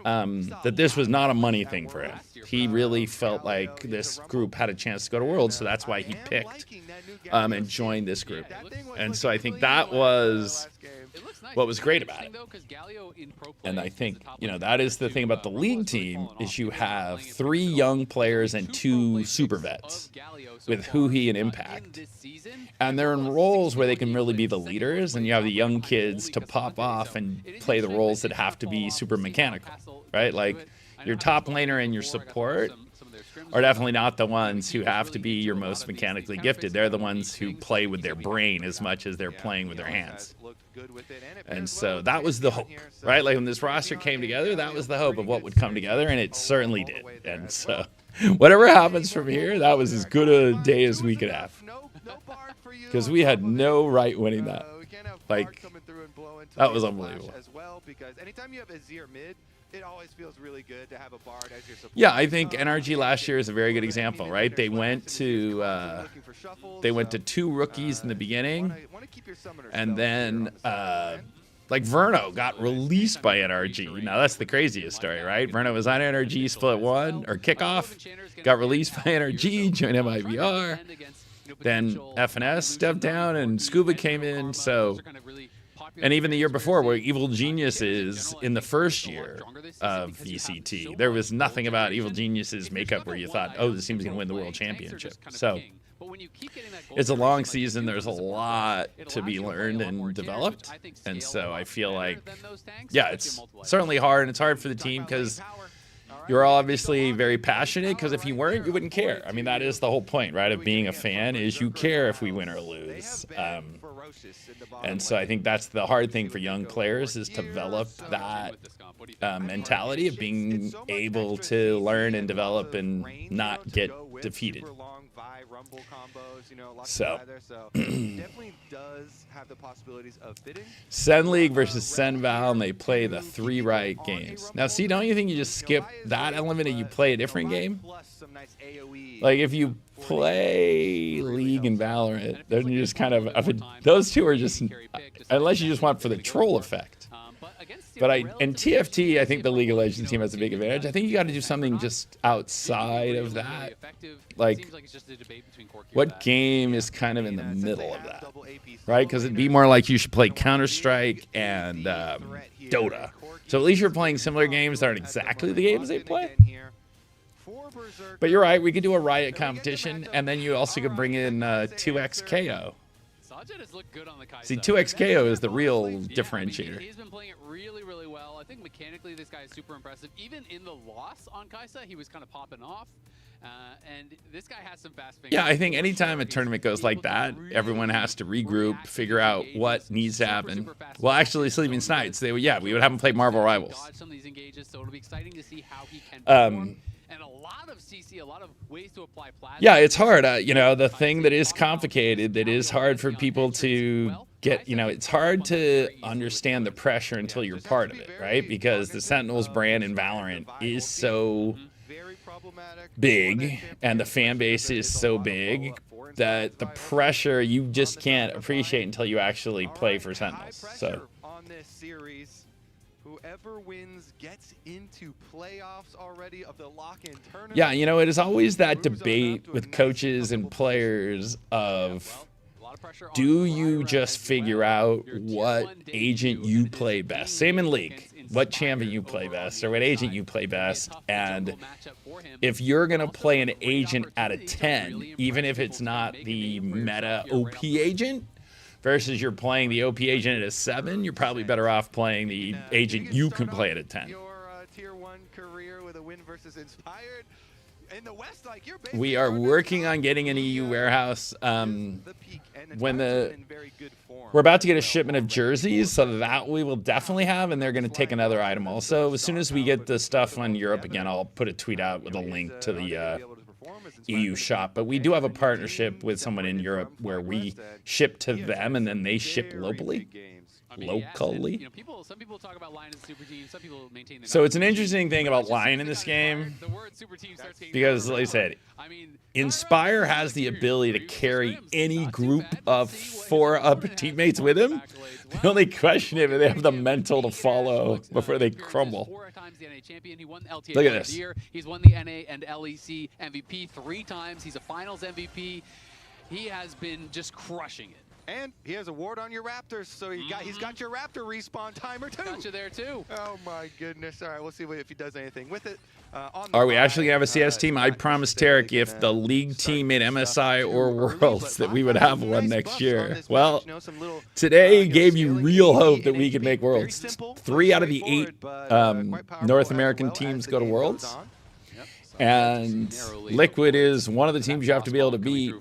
that this was not a money thing for him. He really felt like this group had a chance to go to Worlds, so that's why he picked and joined this group. And so I think that was what was great about it. And I think, you know, that is the thing about the league team is you have 3 young players and 2 super vets with Huhi and Impact. And they're in roles where they can really be the leaders, and you have the young kids to pop off and play the roles that have to be super mechanical, right? Like your top laner and your support are definitely not the ones who have to be your most mechanically gifted. They're the ones who play with their brain as much as they're playing with their hands. And so that was the hope, right? Like when this roster came together, that was the hope of what would come together, and it certainly did. And so whatever happens from here, that was as good a day as we could have. Because we had no right winning that. Like, that was unbelievable.
Anytime you have Azir mid, it always feels really good to have a Bard as your support.
Yeah, I think NRG last year is a very good example, right? They went to 2 rookies in the beginning, and then like Verno got released by NRG. Now that's the craziest story, right? Verno was on NRG split 1 or kickoff, got released by NRG, joined MIBR. Then FNS stepped down and Scuba came in. So, and even the year before, where Evil Geniuses in the first year of VCT, there was nothing about Evil Geniuses makeup where you thought, oh, this team's going to win the world championship. So it's a long season. There's a lot to be learned and developed. And so I feel like, yeah, it's certainly hard, and it's hard for the team because you're obviously very passionate, because if you weren't, you wouldn't care. I mean, that is the whole point, right, of being a fan, is you care if we win or lose. And so I think that's the hard thing for young players, is to develop that mentality of being able to learn and develop and not get defeated. So
definitely does have the possibilities of fitting.
SEN League versus SEN Val, and they play the 3 Riot games. Now, see, don't you think you just skip that element and you play a different game? Like if you play League and Valorant, then you just kind of those two are just, unless you just want for the troll effect. But in TFT, I think the League of Legends team has a big advantage. I think you got to do something just outside of that. Like, what game is kind of in the middle of that, right? Because it'd be more like you should play Counter-Strike and Dota. So at least you're playing similar games that aren't exactly the games they play. But you're right, we could do a Riot competition, and then you also could bring in 2xKO. See, 2xKO is the real differentiator.
He's been playing it really, really well. I think mechanically this guy is super impressive. Even in the loss on Kai'Sa, he was kind of popping off. And this guy has some fast fingers.
Yeah, I think anytime a tournament goes like that, everyone has to regroup, figure out what needs to happen. Well, actually, Sleeping Snights, we would have them play Marvel Rivals. And a lot of CC, a lot of ways to apply plasma. Yeah, it's hard. You know, the thing that is complicated, that is hard for people to get, you know, it's hard to understand the pressure until you're part of it, right? Because the Sentinels brand in Valorant is so big, and the fan base is so big, that the pressure you just can't appreciate until you actually play for Sentinels. So
on this series, whoever wins gets into playoffs already of the lock-in tournament.
Yeah, you know, it is always that debate with coaches and players of, do you just figure out what agent you play best? Same in League. What champion you play best, or what agent you play best. And if you're going to play an agent at a 10, even if it's not the meta OP agent, versus you're playing the OP agent at a 7, you're probably better off playing the agent you can play at a 10.
Your tier 1 career with a win versus Inspired. In the West, like, you're
we are working on getting an EU warehouse. We're about to get a shipment of jerseys, so that we will definitely have, and they're going to take another item also. As soon as we get the stuff on Europe again, I'll put a tweet out with a link to the EU shop. But we do have a partnership with someone in Europe where we ship to them and then they ship locally. locally.
You know, some people talk about Lion as a super team. Some people maintain.
So it's an interesting thing about Lion in this game because, like I said, Inspire has the ability to carry any group of 4 up teammates with him. The only question is if they have the mental to follow before they crumble. Look at this.
He's won the NA and LEC MVP 3 times. He's a finals MVP. He has been just crushing it.
And he has a ward on your Raptors, so he's got your Raptor respawn timer too.
Got you there too.
Oh my goodness. All right, we'll see if he does anything with it.
Are we actually going to have a CS team? I promised Tarek if the league team made MSI or Worlds that we would have one next year. Well, today gave you real hope that we could make Worlds. 3 out of the 8 North American teams go to Worlds. And Liquid is one of the teams you have to be able to beat.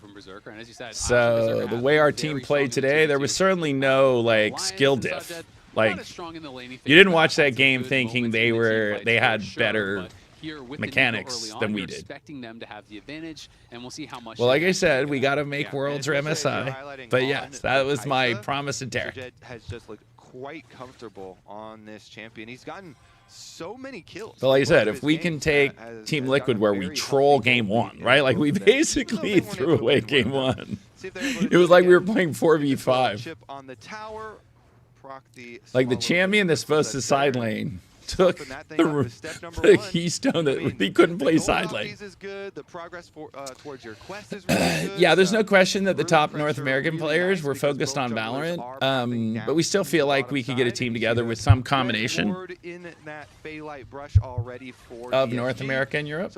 So the way our team played today, there was certainly no like skill diff. Like you didn't watch that game thinking they had better mechanics than we did. Well, like I said, we got to make Worlds or MSI. But yes, that was my promise to Derek.
Has just looked quite comfortable on this champion. He's gotten so many kills.
But like I said, if we can take Team Liquid where we troll game 1, right? Like we basically threw away game 1. It was like we were playing 4v5. Like the champion that's supposed to side lane took the keystone that he couldn't play side lane. Yeah, there's no question that the top North American players were focused on Valorant, but we still feel like we could get a team together with some combination of North America and Europe.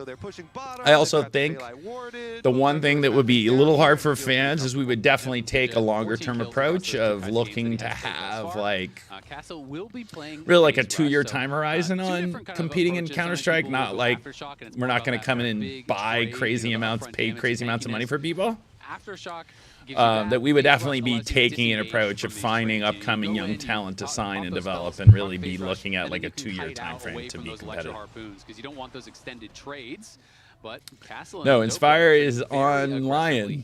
I also think the one thing that would be a little hard for fans is we would definitely take a longer term approach of looking to have like really like a 2-year time horizon on competing in Counter-Strike, not like we're not going to come in and buy crazy amounts, pay crazy amounts of money for people. That we would definitely be taking an approach of finding upcoming young talent to sign and develop and really be looking at like a 2-year time frame to be competitive. No, Inspire is on Lion.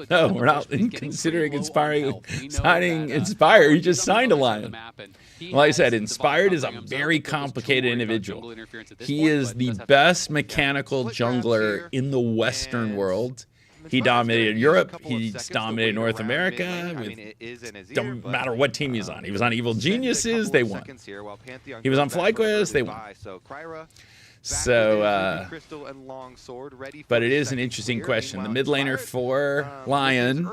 No, we're not considering signing Inspire. He just signed a Lion. Like I said, Inspired is a very complicated individual. He is the best mechanical jungler in the Western world. He dominated Europe. He's dominated North America. Don't matter what team he's on. He was on Evil Geniuses. They won. He was on FlyQuest. They won. So, but it is an interesting question. The mid laner for Lion,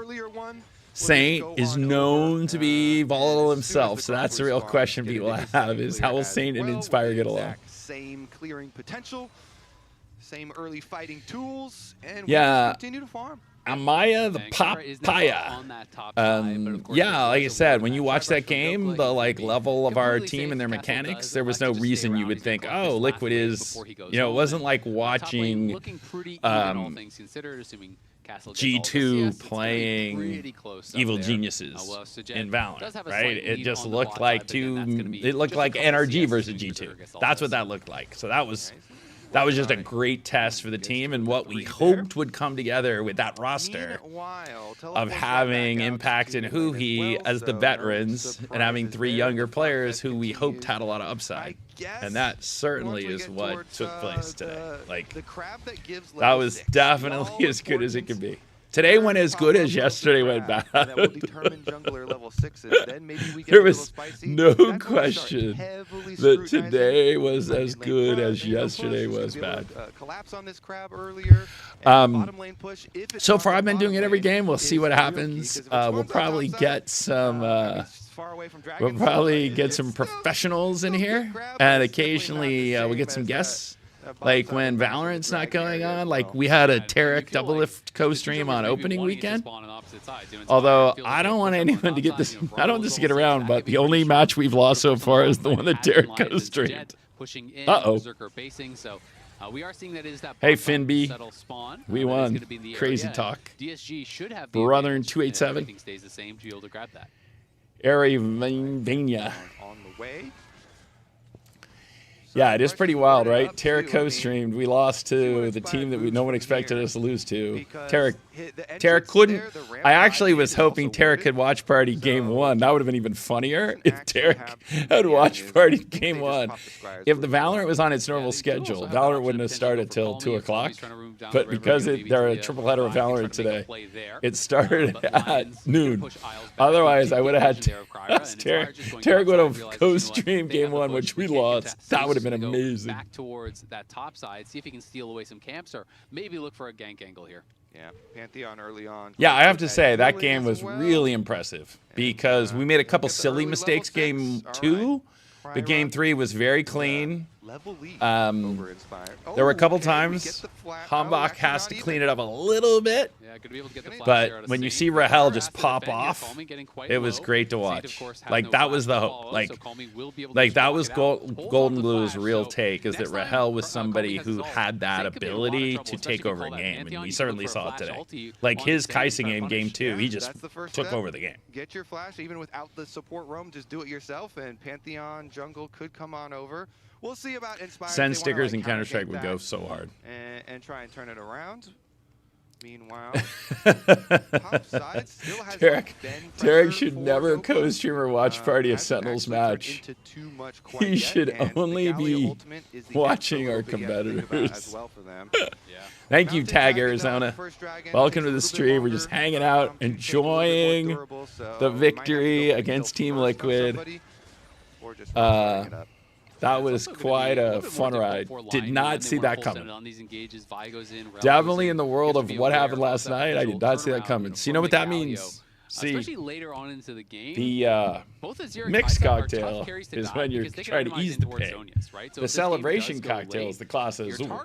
Saint, is known to be volatile himself. So that's the real question people have is how will Saint and Inspire get along?
Same clearing potential, same early fighting tools, and
yeah.
we continue to farm.
Amaya the Papaya. Yeah, like I said, when you watch that game, the like level of our team and their mechanics, there was no reason you would think, oh, Liquid is, you know, it wasn't like watching G2 playing Evil Geniuses in Valorant, right? It just looked like it looked like NRG versus G2. That's what that looked like. So that was just a great test for the team and what we hoped would come together with that roster of having Impact and Huhi as the veterans and having 3 younger players who we hoped had a lot of upside. And that certainly is what took place today. Like, that was definitely as good as it could be. Today went as good as yesterday went bad. There was no question that today was as good as yesterday was bad. So far, I've been doing it every game. We'll see what happens. We'll probably get some. We'll probably get some professionals in here, and occasionally we'll get some guests. Like when Valorant's not going on, like we had a Tarek double lift co-stream on opening weekend. Although I don't want anyone to get this, I don't want this to get around, but the only match we've lost so far is the one that Tarek co-streamed. Uh-oh. Hey Finby, we won. Crazy talk. Brother in 287. Ari Vania.
On the way.
Yeah, it is pretty wild, right? Tarek co-streamed. We lost to the team that no one expected us to lose to. Tarek couldn't. I actually was hoping Tarek could watch party game 1. That would have been even funnier if Tarek had watched party game 1. If the Valorant was on its normal schedule, Valorant wouldn't have started till 2 o'clock. But because they're a triple header of Valorant today, it started at noon. Otherwise, I would have had Tarek would have co-streamed game 1, which we lost. That would have been amazing.
Back towards that top side, see if he can steal away some camps, or maybe look for a gank angle here.
Yeah, Pantheon early on.
Yeah, I have to say that game was really impressive because we made a couple silly mistakes game 2, but game 3 was very clean. There were a couple times Hambach has to clean it up a little bit, but when you see Rahel just pop off, it was great to watch. Like that was the hope. Like that was Golden Blue's real take, is that Rahel was somebody who had that ability to take over a game, and we certainly saw it today. Like his Kaisen game 2, he just took over the game.
Get your flash even without the support roam, just do it yourself, and Pantheon jungle could come on over. We'll see about Inspired.
Sen stickers in Counter-Strike would go so hard.
And try and turn it around. Meanwhile, top side still has
Tarek should never co-streamer watch party a Sentinels match. He should only be watching our competitors. Thank you, Tag Arizona. Welcome to the stream. We're just hanging out, enjoying the victory against Team Liquid. That was quite a fun ride. Did not see that coming. Definitely in the world of what happened last night, I did not see that coming. So you know what that means? See,
especially later on into the game,
the mixed cocktail is when you're trying to ease the pain. The celebration cocktail is the Class Azul.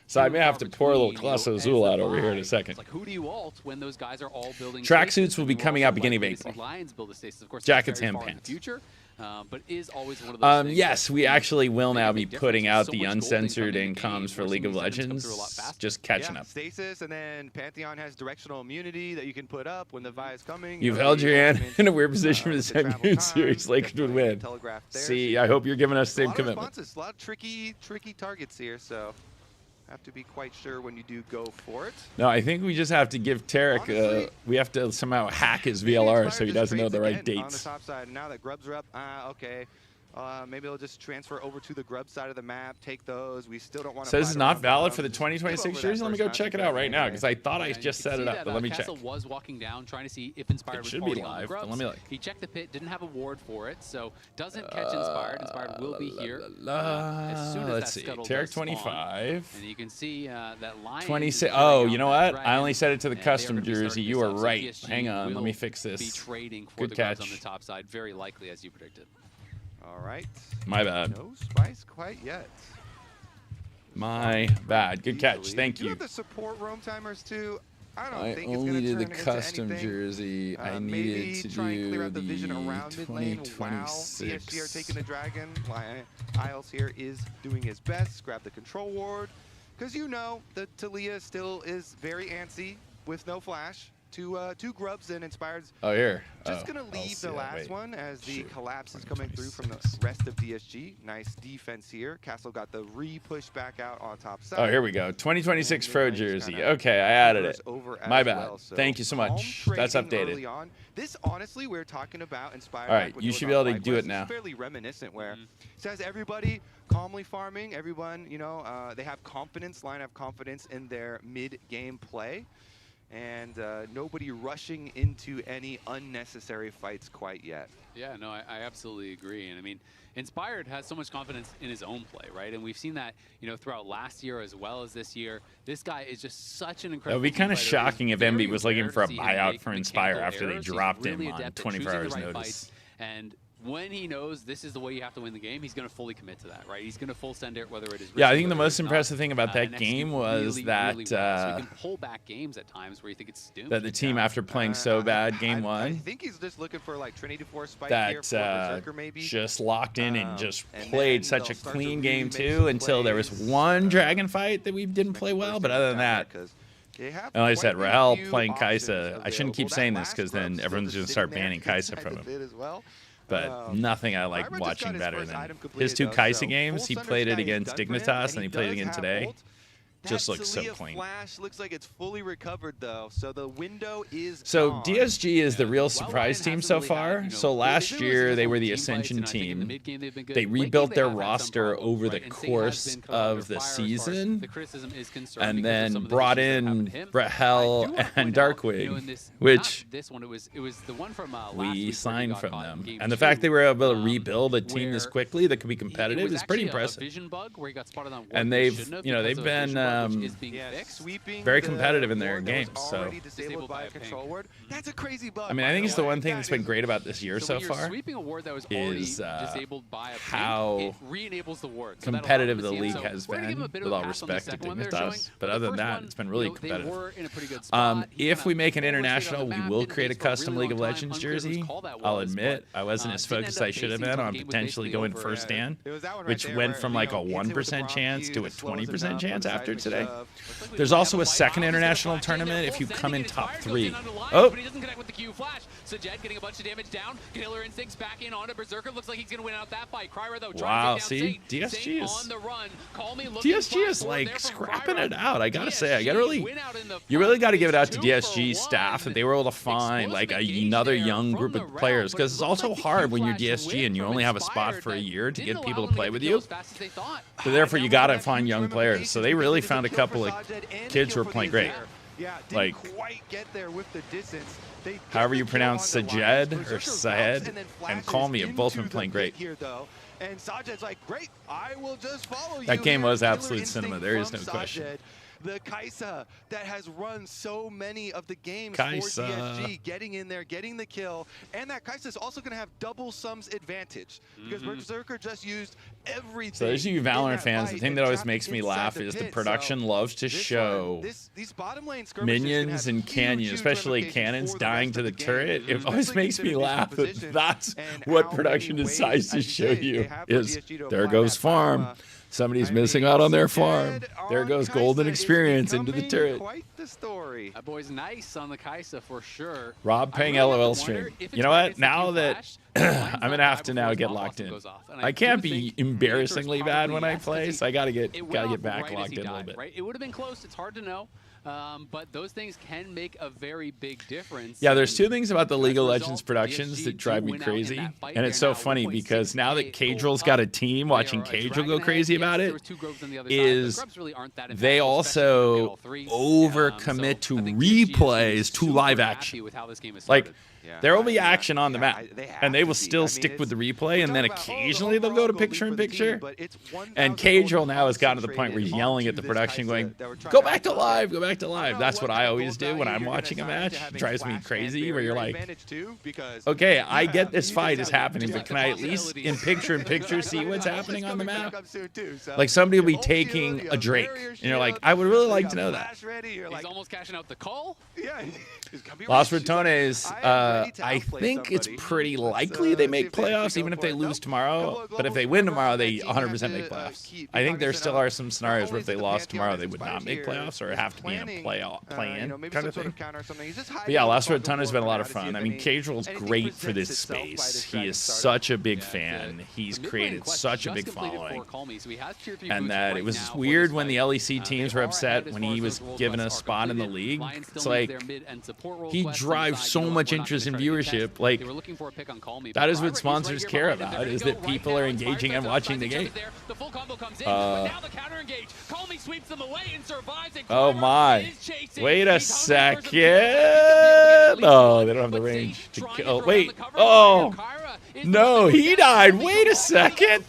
So I may have to pour a little Class Azul out over here in a second. Tracksuits will be coming out beginning of April. Jackets, hand, pants.
But is always one of those things.
Yes, we actually will now be putting out the uncensored incomes for League of Legends. Just catching up.
Stasis, and then Pantheon has directional immunity that you can put up when the Vi is coming.
You've held your hand in a weird position for the second series. Lakers would win. See, I hope you're giving us the same commitment.
A lot of tricky targets here, so have to be quite sure when you do go for it.
No, I think we just have to give Tarek, we have to somehow hack his VLR so he doesn't know the right dates.
On the top side, now that Grubs are up, okay. Maybe they'll just transfer over to the Grub side of the map, take those. We still don't want to.
Says it's not valid for the 2026 jersey. Let me go check it out right now because I thought I just set it up, but let me check.
Castle was walking down trying to see if Inspired
should be live. But let me look.
He checked the pit, didn't have a ward for it, so doesn't catch Inspired. Inspired will be here.
As soon as let's see. Tarek 25.
And you can see that line.
26. Oh, you know what? I only set it to the custom jersey. You are right. Hang on. Let me fix this.
Be trading for
Good
the
catch.
on the top side, very likely as you predicted.
All right.
My bad.
No spice quite yet.
My bad. Good catch. Thank you.
The support roam timers too. I think
I
it's
only did the
turn
custom
into
jersey. I needed to do the 2026.
PSG are taking the dragon. Isles here is doing his best. Grab the control ward. Because you know the Talia still is very antsy with no flash. Two Grubs and Inspired's.
Oh, here.
Just going to leave the last one as the collapse is coming through from the rest of DSG. Nice defense here. Castle got the re-push back out on top side.
Oh, here we go. 2026 Pro jersey. Okay, I added it. My bad. Thank you so much. That's updated.
This, honestly, we're talking about Inspired.
All right, you should be able to do it now.
It's fairly reminiscent where it says everybody calmly farming. Everyone, you know, they have confidence, line of confidence in their mid-game play. And nobody rushing into any unnecessary fights quite yet.
Yeah, no, I absolutely agree. And I mean, Inspired has so much confidence in his own play, right? And we've seen that, you know, throughout last year as well as this year. This guy is just such an incredible.
It would be kind of shocking if Envy was looking for a buyout for Inspire after they dropped him on 24 hours notice.
And when he knows this is the way you have to win the game, he's going to fully commit to that, right? He's going to full send it, whether it is.
Yeah, I think the most impressive thing about that game was that
so you can pull back games at times where you think it's doomed.
That the team, after playing so bad game one,
I think he's just looking for like Trinity Force spike
that
here, maybe.
Just locked in and just played such a clean game too until there was one dragon fight that we didn't play well, but other than that. And like I said, Rahel playing Kaisa. I shouldn't keep saying this because then everyone's going to start banning Kaisa from him. but nothing I like watching better than his 2 Kaisa games. He played it against Dignitas, and he played it again today. Just looks so clean.
Flash looks like it's fully recovered though, so the window is
So
gone.
DSG is the real surprise team so far. So last year they were the Ascension team. They rebuilt their roster over the course of the season, and then brought in Brett Hell and Darkwing, which we signed from them. And the fact they were able to rebuild a team this quickly that could be competitive is pretty impressive. And they've been very competitive in their games. So
that's a crazy bug.
I mean, I think it's the one thing that's been great about this year so far is how competitive the league has been, with all respect to Dignitas. But other than that, it's been really competitive. If we make an international, we will create a custom League of Legends jersey. I'll admit, I wasn't as focused as I should have been on potentially going first stand, which went from like a 1% chance to a 20% chance after today. There's also a second international tournament if you come in top 3. Oh! Wow, see? DSG is like scrapping it out. I gotta say, you really gotta give it out to DSG staff that they were able to find like another young group of players, because it's also hard when you're DSG and you only have a spot for a year to get people to play with you. So therefore, you gotta find young players. So they really found a couple of kids who are playing great. Like, however you pronounce Sajed or Saed and Call Me have both been playing great.
And Sajid's like, great, I will just follow you.
That game was absolute cinema. There is no question.
The Kaisa that has run so many of the games for DSG, getting in there, getting the kill, and that Kaisa is also going to have double sums advantage because Berserker just used everything.
So those of you Valorant fans, the thing that always makes me laugh is the production loves to show minions and cannons, especially cannons, dying to the turret. It always makes me laugh that that's what production decides to show you is there goes farm. Somebody's missing out on their farm. There goes golden experience into the turret.
Quite the story.
That boy's nice on the Kaisa for sure.
Rob paying LOL stream. You know what? Now that I'm going to have to now get locked in. I can't be embarrassingly bad when I play, so I got to get back locked in a little bit.
It would have been close. It's hard to know. But those things can make a very big difference.
Yeah, there's 2 things about the League of Legends productions that drive me crazy. And it's so funny because now that Cadrill's got a team, watching Cadrill go crazy about it, is they also overcommit to replays to live action. Like, there will be action on the map, and they will still stick with the replay, and then occasionally they'll go to picture-in-picture. And Cadrill now has gotten to the point where he's yelling at the production going, go back to live, go back to live. That's what I always do when I'm watching a match. It drives me crazy, where you're like, okay, I get this fight is happening, but can I at least in picture-in-picture see what's happening on the map? Like, somebody will be taking a Drake, and you're like, I would really like to know that.
He's almost cashing out the call.
Yeah.
Los Ratones, I think it's pretty likely they make playoffs, even if they lose tomorrow. But if they win tomorrow, they 100% make playoffs. I think there still are some scenarios where if they lost tomorrow, they would not make playoffs or have to be in a play-in kind of thing. But yeah, Los Ratones has been a lot of fun. I mean, Cadrill's great for this space. He is such a big fan. He's created such a big following. And that it was weird when the LEC teams were upset when he was given a spot in the league. It's like, he drives so much interest in viewership. Like, that is what sponsors care about, is that people are engaging and watching the game. Oh my. Wait a second. Oh, they don't have the range to kill. Wait. Oh. No, he died. Wait a second.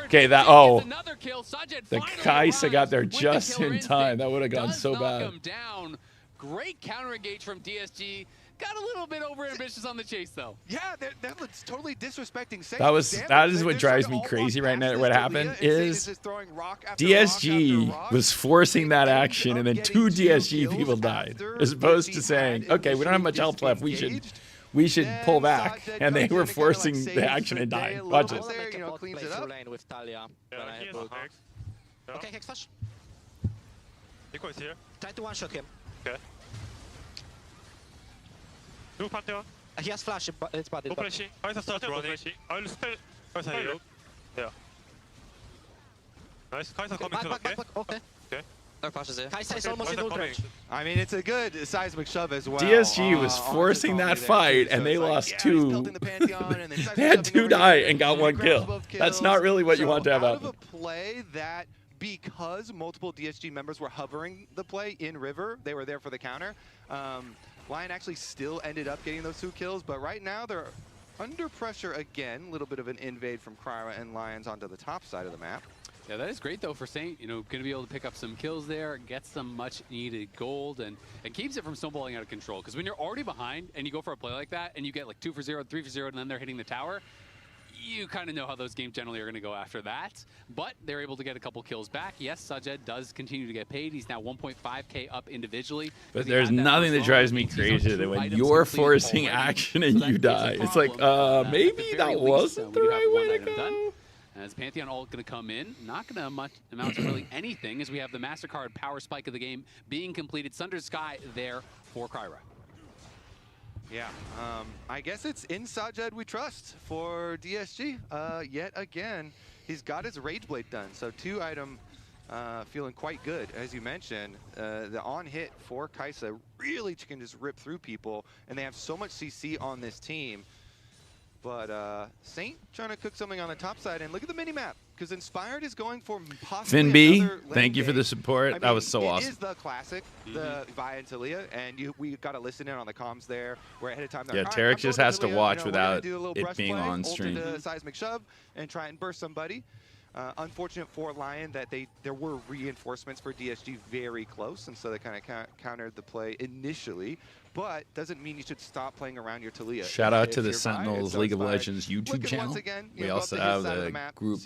Okay, that, oh. The Kaisa got there just in time. That would have gone so bad.
Great counter engage from DSG. Got a little bit over ambitious on the chase, though.
Yeah, that was totally disrespecting.
That is what drives me crazy right now. What happened is DSG was forcing that action, and then 2 DSG people died, as opposed to saying, okay, we don't have much health left. We should pull back, and they were forcing the action and dying. Watch this.
Okay, Hex flash. Eco is here. Try to one-shot him. Okay. Do Pantheon.
He has flash. It's bad.
Go flashing. Kai'Sa start running. I'll spell Kai'Sa here. Yeah. Nice. Kai'Sa coming to
back. Okay.
Okay.
Our flashes here.
Kai'Sa is almost in ult range.
I mean, it's a good seismic shove as well.
DSG was forcing that fight, and they lost two. They had 2 die and got 1 kill. That's not really what you want to have happen.
Out of a play that, because multiple DSG members were hovering the play in River, they were there for the counter. Lion actually still ended up getting those 2 kills, but right now they're under pressure again. A little bit of an invade from Kryra and Lions onto the top side of the map.
Yeah, that is great though for Saint. You know, going to be able to pick up some kills there, get some much needed gold, and keeps it from snowballing out of control. Because when you're already behind and you go for a play like that, and you get like 2 for 0, 3 for 0, and then they're hitting the tower, you kind of know how those games generally are going to go after that. But they're able to get a couple kills back. Yes, Sajed does continue to get paid. He's now 1.5K up individually.
But there's nothing that drives me crazier than when you're forcing action and you die. It's like, maybe that wasn't the right way to go.
As Pantheon ult going to come in, not going to amount to really anything, as we have the MasterCard power spike of the game being completed. Sunder Sky there for Kryra.
Yeah, I guess it's in Sajed we trust for DSG. Yet again, he's got his Rage Blade done, so 2 item feeling quite good. As you mentioned, the on hit for Kai'Sa really can just rip through people, and they have so much CC on this team. But Saint trying to cook something on the top side, and look at the mini-map, because Inspired is going for possibly
Finn B,
another
thank you for the
game.
support.
I mean,
that was so awesome.
It is the classic, the Vi and Talia, and we got to listen in on the comms there, where ahead of time
Yeah, Tarek just has to watch without it being on stream.
Ult into seismic shove and try and burst somebody. Unfortunate for Lion that there were reinforcements for DSG very close, and so they kind of countered the play initially. But doesn't mean you should stop playing around your Talia.
Shout out to the Sentinels League of Legends YouTube channel. We also have the group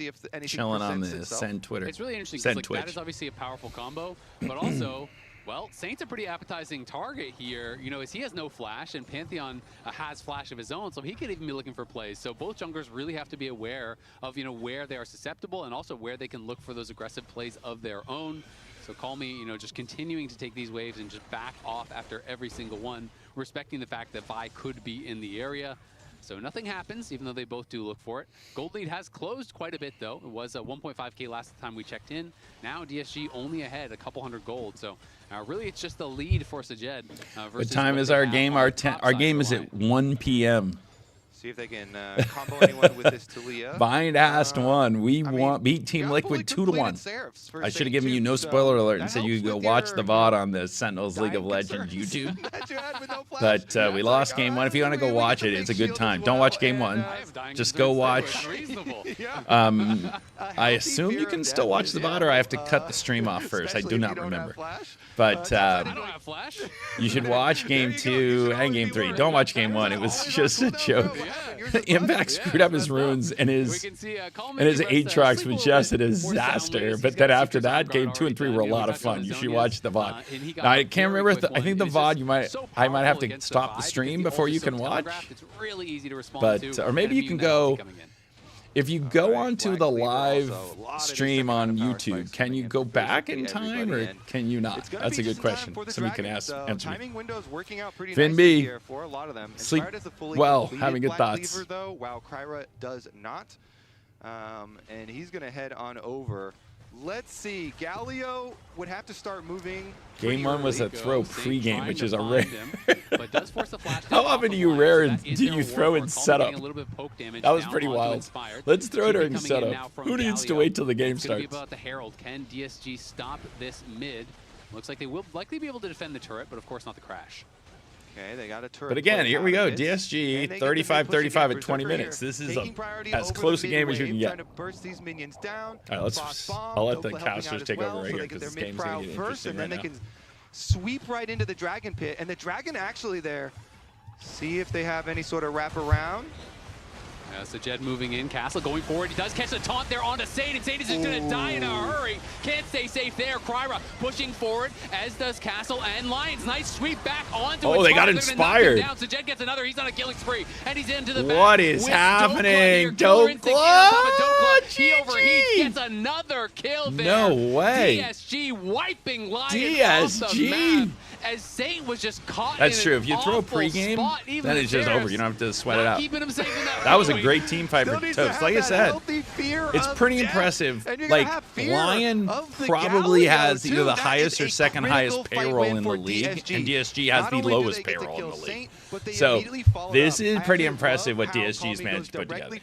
chilling on the SEN Twitter.
It's really interesting because that is obviously a powerful combo, but also, well, Saint's a pretty appetizing target here. You know, as he has no flash, and Pantheon has flash of his own, so he could even be looking for plays. So both junglers really have to be aware of, you know, where they are susceptible and also where they can look for those aggressive plays of their own. So call me, you know, just continuing to take these waves and just back off after every single one, respecting the fact that Vi could be in the area. So nothing happens, even though they both do look for it. Gold lead has closed quite a bit, though. It was 1.5K last time we checked in. Now DSG only ahead, a couple hundred gold. So really, it's just the lead for Sajed.
What time is our game? Our game is at 1 p.m.
See if they can combo anyone with this Talia.
Bind asked one. We beat Team Liquid 2-1. I should have given you no spoiler alert and said you could go watch the VOD on the Sentinels League of Legends YouTube. But we lost game 1. If you want to go watch it, it's a good time. Don't watch game 1. Just go watch. I assume you can still watch the VOD, or I have to cut the stream off first. I do not remember. But you should watch game 2 and game 3. Don't watch game 1. It was just a joke. Impact screwed up his runes, and his 8-trucks was just a disaster. But then after that, game 2 and 3 were a lot of fun. You should watch the VOD. Now, I can't remember. I think the VOD, I might have to stop the stream before you can watch. But or maybe you can go. If you go onto the live stream on YouTube, can you go back in time, or can you not? That's a good question. Somebody can answer me. Finn B, sleep well, having good thoughts.
While Kryra does not, and he's going to head on over. Let's see. Galio would have to start moving.
Game 1 was a throw pre-game, which is a rare. How often do you throw in setup? That was pretty wild. Let's throw during setup. Who needs to wait till the game starts?
About the Herald. Can DSG stop this mid? Looks like they will likely be able to defend the turret, but of course not the crash.
Okay, they got a turret.
But again, here we go. DSG 35-35 at 20 minutes. This is as close a game as you can get. All right, I'll let the casters take over right here, because this game's going to get interesting right now.
They can sweep right into the Dragon Pit, and the Dragon actually there. See if they have any sort of wraparound.
Sajed moving in, Castle going forward. He does catch a taunt there onto Saint, and Saint is just going to die in a hurry. Can't stay safe there. Kryra pushing forward, as does Castle and Lions. Nice sweep back onto
it. Oh, they got inspired.
Sajed gets another. He's on a killing spree, and he's into the back.
What is happening? Dokla!
He overheats, gets another kill there.
No way.
DSG wiping Lions
DSG.
off the map. as Saint was just caught.
That's
in
true.
an
If you throw a
awful
pregame,
spot, even
then
the
it's just
Sheriffs
over. You don't have to sweat it
not
out.
keeping him safe in
That was a
point.
great team fight for Toast. Like I said, it's pretty impressive. Like, Lion probably has either the highest or second highest payroll in the league, and DSG has the lowest payroll in the league. So this is pretty impressive what DSG's managed to put together.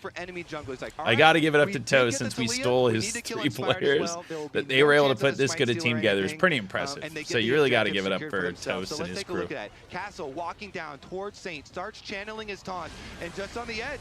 I got to give it up to Toast since we stole his 3 players. That they were able to put this good a team together is pretty impressive. So you really got to give it up for Toast and his crew.
Castle walking down towards Saint, starts channeling his taunt, and just on the edge,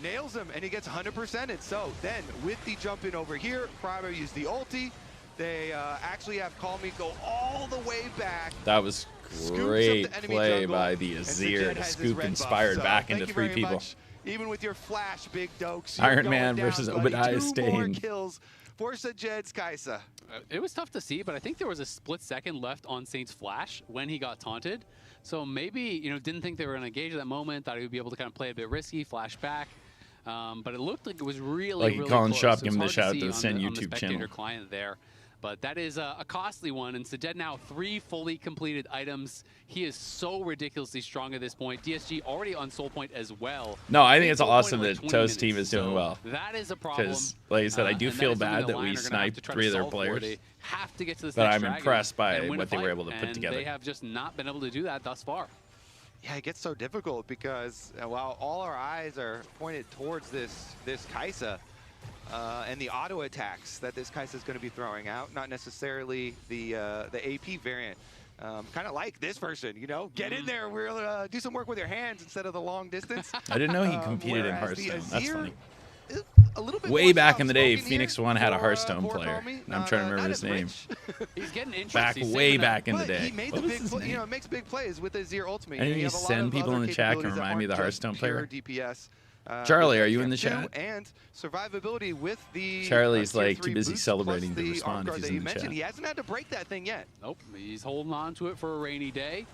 nails him, and he gets 100%ed. So then, with the jump in over here, Primo used the ulti. They actually have Call Me go all the way back.
That was great play by the Azir to scoop inspired back into 3 people.
Even with your flash, Big Dokes.
Iron Man versus Obadiah
2 more
Stain.
kills for Sajed's Kaisa.
It was tough to see, but I think there was a split second left on Saint's flash when he got taunted. So maybe, you know, didn't think they were going to engage at that moment, thought he would be able to kind of play a bit risky, flash back. But it looked like it was really, really
Colin
close.
Shop,
It
give him
was
the
hard
shout
to
out to
see
the SEN
on the
YouTube
spectator
channel.
client there. But that is a costly one, and Sajed now 3 fully completed items. He is so ridiculously strong at this point. DSG already on Soul Point as well.
No, I think it's
Soul
awesome
Point in
that
like 20
Toast team
minutes.
is doing
So
well.
that is a problem.
Because, like I said, I do
and
feel
is something
bad
the
that we
Lion are gonna have to
sniped
try to
3 of their
solve for.
players.
They have to get to this
But
next
I'm
dragon
impressed by
and win a
what they were
fight,
able to put
and
together.
They have just not been able to do that thus far.
Yeah, it gets so difficult because while all our eyes are pointed towards this Kaisa and the auto attacks that this Kaisa is going to be throwing out, not necessarily the AP variant. Kind of like this version, you know, get in there, we'll do some work with your hands instead of the long distance.
I didn't know he competed in Hearthstone. That's funny.
A little bit
Way back in the day, Phoenix One had a Hearthstone player, and I'm trying to remember his name.
He's getting interest.
Back way back in the day.
He made the big, you know, makes big plays with his Azir ultimate.
Any
you have a lot
SEN
of
people in
other
the chat can
capabilities that
remind me of the
aren't just
Hearthstone
pure
player?
DPS.
Charlie, are you in the
Too,
chat?
and survivability with the
Charlie's
tier
like
3
too busy
boots
celebrating
plus
to
the
respond
arm
if
guard
he's
that
in
you
the
mentioned.
chat.
He hasn't had to break that thing yet.
Nope, he's holding on to it for a rainy day.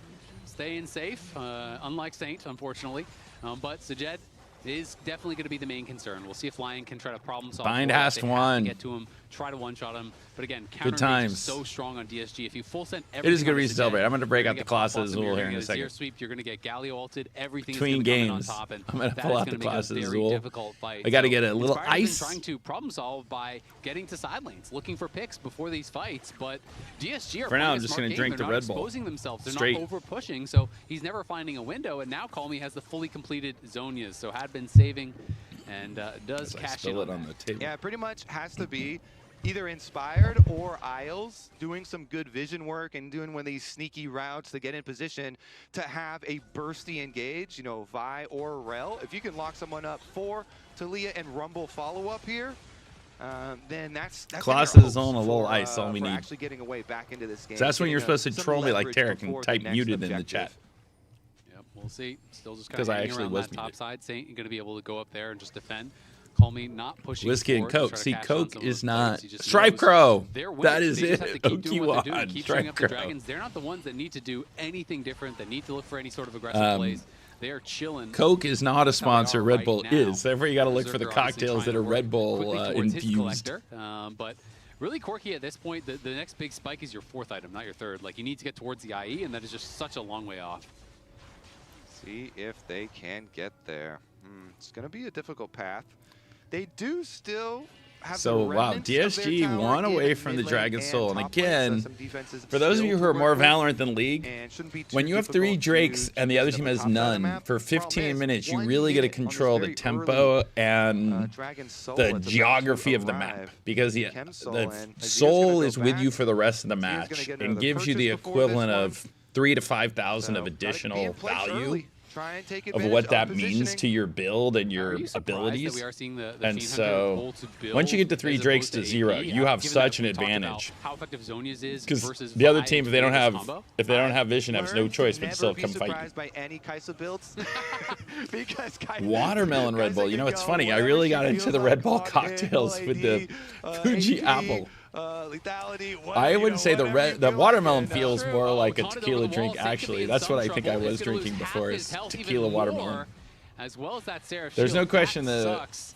Staying safe, unlike Saint, unfortunately. But Sajed is definitely going to be the main concern. We'll see if Lion can try to problem solve.
Bind
for it.
has
They
to
have
one.
get to him, try to one-shot him. But again,
Good
counter
times.
is so strong on DSG. If you full send
It is a good
everything
reason to
onto
celebrate.
Sajed,
I'm going to break
you're
out
gonna
the
get
Colossus
pop-off,
Azul
you're
here
gonna
in a
get
second.
Azir sweep, you're going to get Galio ulted. Everything
Between
is going to
games,
come in on top. And
I'm going to
that
pull
is
out the
gonna make a
Colossus
very
Azul.
difficult fight.
I got to
So
get a little
Inspired's been
ice.
trying to problem solve by getting to side lanes, looking for picks before these fights. But DSG are
For now,
playing
I'm
a
just
smart
gonna
game.
drink
They're
the
not
Red Bull.
exposing themselves. They're
Straight.
not over pushing. So he's never finding a window. And now Call Me has the fully completed Zonias. So had been saving and does cash in
Spill it
on
on the table.
Yeah, it pretty much has to be either Inspired or Isles doing some good vision work and doing one of these sneaky routes to get in position to have a bursty engage, you know, Vi or Rel. If you can lock someone up for Talia and Rumble follow-up here, then that's
Colossus is on a little ice, all we
for
need.
actually getting away back into this game.
So that's when you're
getting
supposed to
some
troll me like
leverage
Tarek and
before the
type
next
muted in the
objective.
chat.
Yep, we'll see. Still just kind
Because
of
I
hanging
actually
around
was
that top
muted.
side. Saint going to be able to go up there and just defend. Call Me not pushing.
Whiskey and
forward to
Coke.
try to
See,
cash on
Coke
some of
is
those
not.
players. He just
Stripe
knows
Crow.
they're winners.
That is
They just
it.
have to keep doing what they're doing,
Okiwan.
keep stringing
Stripe
up the
Crow.
dragons. They're not the ones that need to do anything different, that need to look for any sort of aggressive plays. They are chilling.
Coke is not a sponsor. Red Bull
now.
is. Therefore, you got to look for the
Berserker obviously
cocktails that
trying
are
to
Red
work
Bull
quickly towards his
infused.
collector. But really quirky at this point. The next big spike is your 4th item, not your 3rd. Like, you need to get towards the IE, and that is just such a long way off.
See if they can get there. It's going to be a difficult path. They do still have
So,
the
wow,
remnants of their
DSG
tower
won
in
away from the
mid lane
Dragon
and
Soul. And
top lane, so
again,
some defenses
for those of you
still
who are
to
more
work with,
Valorant than League,
and shouldn't be
when
too
you have 3
difficult
Drakes
to
and the other
choose
team
at the
has
top side of the
none,
map.
for
Problem
15
is,
minutes, you
1
really got to
minute on this
control the
very
tempo
early,
and
Dragon Soul
the
that's about to
geography of the map.
arrive.
Because the
Chem Soul,
the
and Azir's
soul
gonna go
is with
back.
you for the rest of the
Azir's gonna
match
get
and
another
gives you the
purchase before this
equivalent
one.
of 3,000 to 5,000 of
So, gotta be
additional
in place
value
early. Try and take
of
advantage
what that
positioning.
means to your build and
Are
your
you surprised
abilities.
that we are seeing the
And
Fiend Hunter
so,
pull to build
once you get to 3
as
Drakes
opposed
to 0,
AD?
you have
Given
such
that
an
we talked about
advantage.
how effective Zonia's is
Because
versus
the other
Vi
team,
in
if they don't
this
have
combo.
vision, has no
Learn
choice
to
but to still
never
come
be
fight you.
surprised by any Kaisa builds. Because Kaisa,
Watermelon Red Bull. You know, it's funny. I really got into the Red Bull cocktails with the Fuji apple.
Lethality,
I would say the watermelon feels more like a
Taunted over
tequila
the
drink,
wall, Saint could be
actually.
in
That's
some
what I think I
trouble.
was
He's gonna
drinking
lose half
before
his
is
health even
tequila
more,
watermelon.
as well as that Seraph
There's no
shield.
question
That
the
sucks.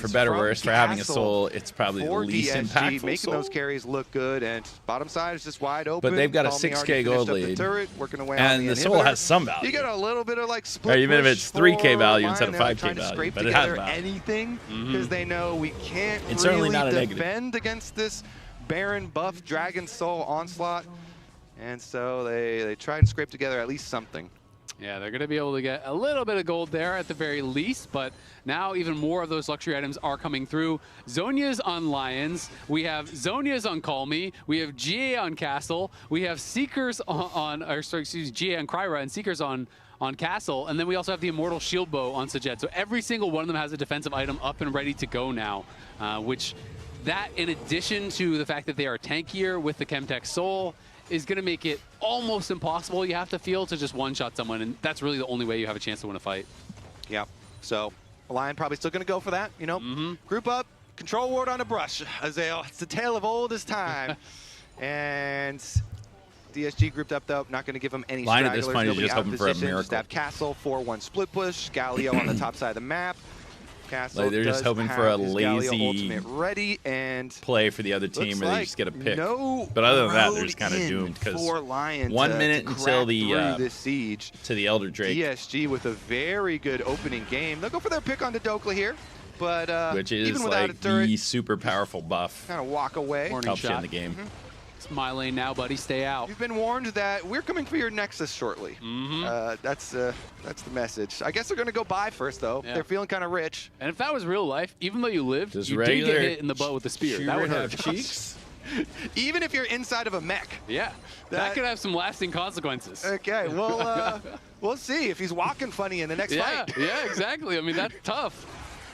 for better or
from
worse, for having a
Castle
soul, it's probably the
for
least
DSG,
impactful
making
soul.
those carries look good, and bottom side is just wide open.
But they've got a
Calmy
6K
already
gold
finished up the
lead,
turret, working away on
and the soul
inhibitor.
has some value.
You get a little bit of like split
Or even if
push
it's 3K
for
value
Lion.
instead of
They're
5K
trying to
value,
scrape
but it has
together
value.
anything because they know we can't
It's certainly
really
not a negative.
defend against this Baron buff Dragon Soul onslaught. And so they try and scrape together at least something.
Yeah, they're going to be able to get a little bit of gold there at the very least, but now even more of those luxury items are coming through. Zonia's on Lions. We have Zonia's on Call Me. We have GA on Castle. We have Seekers GA on Kryra and Seekers on Castle. And then we also have the Immortal Shield Bow on Sajed. So every single one of them has a defensive item up and ready to go now, which that in addition to the fact that they are tankier with the Chemtech Soul, is going to make it almost impossible, you have to feel, to just one-shot someone, and that's really the only way you have a chance to win a fight.
Yeah, so Lion probably still going to go for that, you know? Group up, control ward on a brush, Azale. It's the tale of oldest time. And DSG grouped up, though, not going to give them any
Lion at
stragglers.
this point is just hoping for a miracle.
Just have Castle, 4-1 split push, Galio on the top side of the map. Castle
like they're just hoping for a lazy
ultimate ready and
play for the other team where they just get a pick.
No,
but other than that, they're just kind of doomed because 1 minute until the
this siege
to the Elder Drake.
DSG with a very good opening game. They'll go for their pick on Dokla here, but
which is
even without
like
a turret,
the super powerful buff.
Kind of walk away.
Helps you in the game.
It's my lane now, buddy. Stay out.
You've been warned that we're coming for your Nexus shortly. That's the message. I guess they're going to go buy first, though.
Yeah.
They're feeling kind of rich.
And if that was real life, even though you lived, you did get hit in the butt with the spear. That would hurt.
Cheeks.
Even if you're inside of a mech.
Yeah, that could have some lasting consequences.
Okay, well, we'll see if he's walking funny in the next fight.
Yeah, exactly. I mean, that's tough.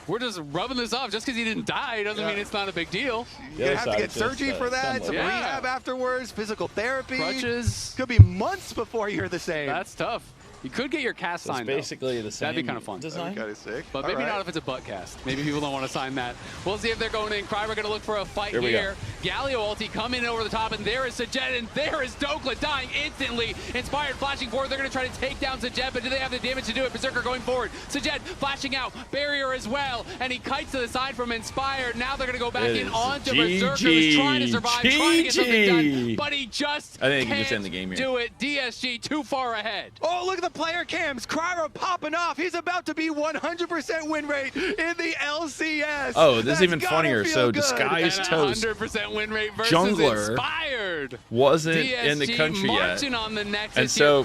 We're just rubbing this off. Just because he didn't die doesn't mean it's not a big deal.
You're going to have to get surgery for that, some rehab afterwards, physical therapy.
Crutches.
Could be months before you're the same.
That's tough. You could get your cast
So it's
signed,
basically the same
That'd be kind of fun.
design.
Kind of sick.
But maybe not if it's a butt cast. Maybe people don't want to sign that. We'll see if they're going in. Kryra going to look for a fight here. Galio ulti coming in over the top, and there is Sajed, and there is Dokla dying instantly. Inspired flashing forward. They're going to try to take down Sajed, but do they have the damage to do it? Berserker going forward. Sajed flashing out. Barrier as well, and he kites to the side from Inspired. Now they're going to go back in onto Berserker, who's trying to survive, trying to get something done, but he just can't
end the game here.
do it. DSG too far ahead.
Oh, look at the player cams. Kryra popping off. He's about to be 100% win rate in the LCS.
Oh, this is even funnier. So Disguised Toast
100% win rate versus
Jungler
Inspired.
wasn't
DSG
in the country yet.
On the Nexus
and so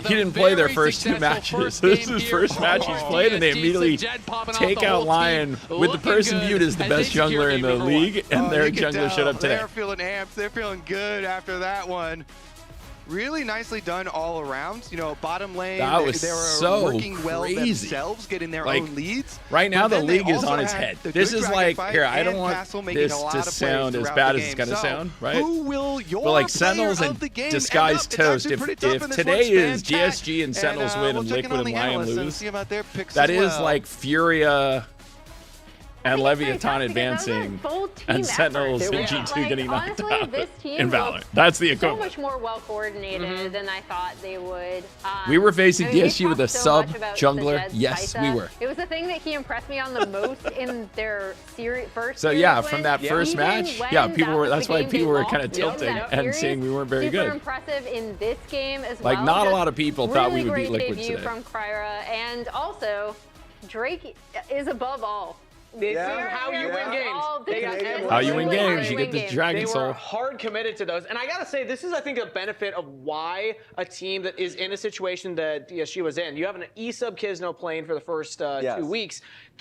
he
didn't play their first 2 matches. This is his first match he's played, and they immediately take out Lion with the person viewed as the best jungler in the league, and their jungler showed up today.
They're feeling amped. They're feeling good after that one. Really nicely done all around. You know, bottom lane,
that was
they were
so
working well
crazy.
themselves, getting their own leads.
Right now, the league is on its head. This is like, here, I don't want this to sound as bad as it's going to sound, right?
Who will your
but like Sentinels and Disguised Toast, if today is DSG and Sentinels win and Liquid and Lion lose, that is like Furia and Leviathan advancing, and Sentinels and G2 getting knocked out in Valorant. That's the equivalent.
So much more well coordinated than I thought they would.
We were facing
I mean,
DSG with a sub jungler. Yes, we were.
It was the thing that he impressed me on the most in their first.
So yeah, from that first match, yeah, people were. That's why people were kind of tilting and saying we weren't very good.
Super impressive in this game as well.
Like not a lot of people thought we would beat Liquid today.
From Kryra, and also Drake is above all.
This is how you win games.
How you win games, you get the Dragon Soul.
They were hard committed to those. And I got to say, this is, I think, a benefit of why a team that is in a situation that DSG was in. You have an E-sub Kisno playing for the first 2 weeks.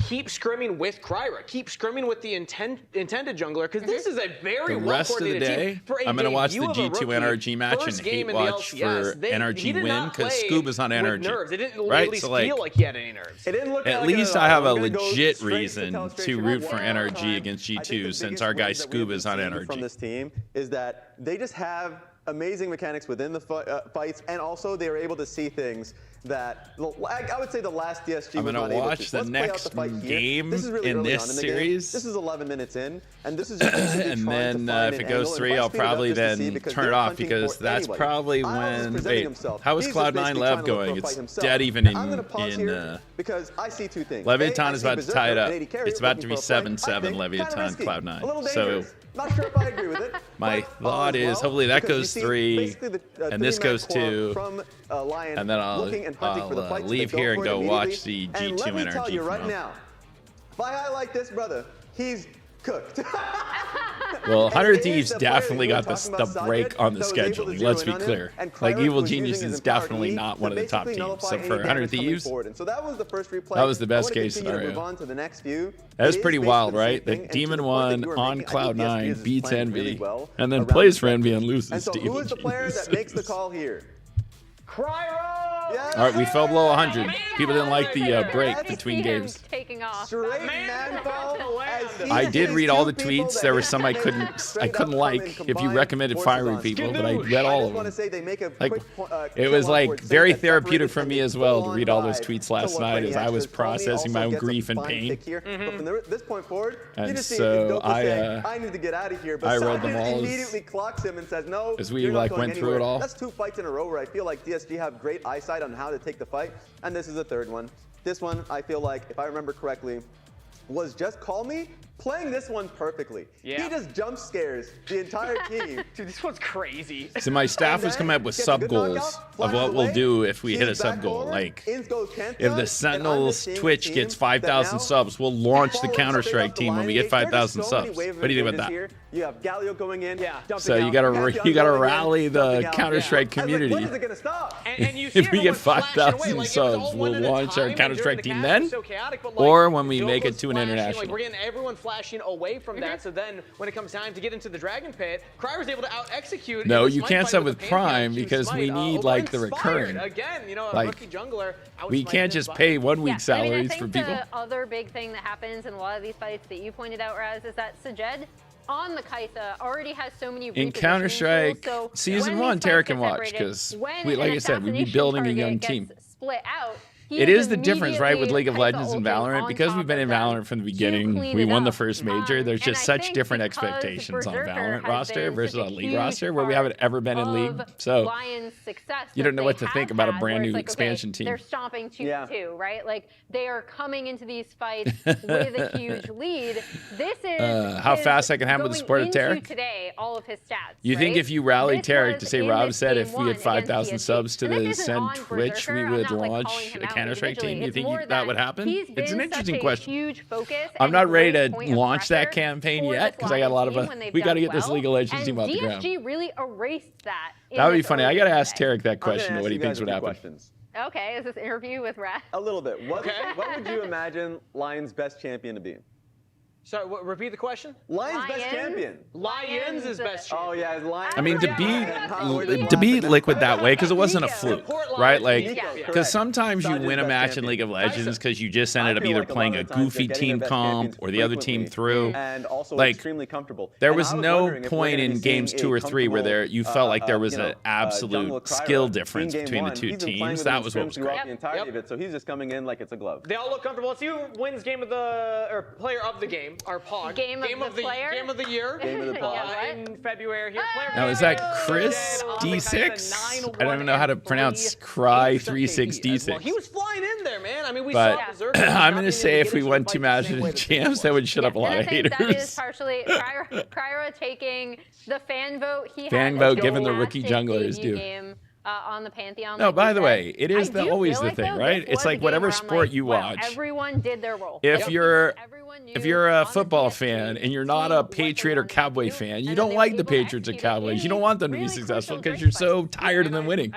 Keep scrimming with Kryra. Keep scrimming with the intended jungler, because this is a very well-coordinated team.
I'm going to watch the G2 NRG match and hate watch for NRG win, because Scuba's on NRG.
It didn't really feel like he had any nerves.
At least I have a legit reason to root for NRG against G2 since our guy Scuba's on NRG.
From this team is that they just have amazing mechanics within the fights, and also they are able to see things that I would say the last DSG
I'm
was not able to.
I'm going to watch the next game in this series.
This is 11 minutes in, and this is just
and then if it goes 3, I'll probably then turn it off, because that's probably when. Wait, how is Cloud9 Lev going? It's dead even in
because I see 2 things.
Leviathan is about to tie it up. It's about to be 7-7 Leviathan Cloud9. So
not sure if I agree with it.
My thought is hopefully that goes 3, and this goes 2, and then I'll leave here and go watch the G2 NRG.
Let me tell you right now, if I like this brother, he's cooked.
Well, 100 Thieves definitely got the break on the scheduling. Let's be clear. Like, Evil Genius is definitely not one of the top teams. So for 100 Thieves, that was the best case scenario. That was pretty wild, right? The Demon 1 on Cloud9 beats Envy, and then plays for Envy and loses to Evil Genius.
Who is the player that makes the call here?
Cryo!
All right, we fell below 100. People didn't like the break between games.
Taking off.
I did read all the tweets. There were some I couldn't like if you recommended firing people, but I read all of them. Like, it was like very therapeutic for me as well to read all those tweets last night as I was processing my own grief and pain. And so I
need to get out of here.
I read them all
immediately clocks him and says, no,
as we like went through it all.
That's 2 fights in a row where I feel like DSG have great eyesight on how to take the fight, and this is the 3rd one. This one, I feel like, if I remember correctly, was just Call Me playing this one perfectly.
Yeah.
He just jump scares the entire team.
Dude, this one's crazy.
So my staff was coming up with sub goals of what we'll do if we hit a sub goal. Like, if the Sentinels Twitch gets 5,000 subs, we'll launch the Counter-Strike team when we get 5,000 subs. What do you think about that?
You have Galio going in.
Yeah.
So you gotta rally the Counter-Strike community.
When is it gonna stop?
And you
If we get 5,000 subs, we'll launch our Counter-Strike team then, or when we make it to an international.
Like, we're getting everyone flashing away from that, so then when it comes time to get into the Dragon Pit, Cry was able to out-execute.
No, you can't sub with Prime because we need like the recurring.
Again, you know, a
like,
rookie jungler.
we can't just pay 1 week salaries for people.
The other big thing that happens in a lot of these fights that you pointed out, Raz, is that Sajed on the Kaisa already has so many
in Counter-Strike Season 1, Tarek can watch because, like I said, we'd be building a young team.
Split out.
It is the difference, right, with League of Legends and Valorant. Because we've been in Valorant from the beginning, we won the first major. There's just such different expectations on Valorant roster versus on League roster, where we haven't ever been in League. So you don't know what to think about a brand new expansion team.
They're stomping 2-2, right? Like, they are coming into these fights with a huge lead. This is
how fast I can have with the support of Tarek.
Today, all of his stats.
You think if you rally Tarek to say Rob said if we had 5,000 subs to the SEN Twitch, we would launch a Counter-Strike team? You think that would happen? It's an interesting question. I'm not ready to launch that campaign yet because I got a lot of we got to get this League of Legends team off the ground.
DSG really erased that.
That would be funny. I got to ask Tarek that question, what he thinks would happen.
Okay, is this interview with Raz?
A little bit. What would you imagine Lion's best champion to be?
Sorry, repeat the question?
Lion's best champion.
Lions is best champion.
Oh, yeah, Lions.
I mean, to be Liquid that way, because it wasn't a fluke, right? Like, because sometimes you win a match in League of Legends because you just ended up either playing a goofy team comp or the other team through.
And also
like,
extremely comfortable.
There was no point in games 2 or 3 where you felt like there was an absolute skill difference between the two teams. That was what was great.
The entirety of it, so he's just coming in like it's a glove.
They all look comfortable. Let's see who wins game of the or player of the game. Our POG.
Game of the player?
Game of the year.
Game of the POG.
In February here.
Now, is that Chris D6? I don't even know how to pronounce Cry36D6.
Well, he was flying in there, man. I mean, we
but
saw Berserker.
I'm going to say if we won 2 matches in champs, that would shut up a lot of haters.
That is partially Kryra taking the fan vote.
Fan vote given the rookie jungler is due.
On the Pantheon.
No, by the way, it is always the thing, right? It's like whatever sport you watch.
Everyone did their role.
If you're a football fan and you're not a Patriot or Cowboy fan, you don't like the Patriots or Cowboys. You don't want them to be successful because you're so tired of them winning.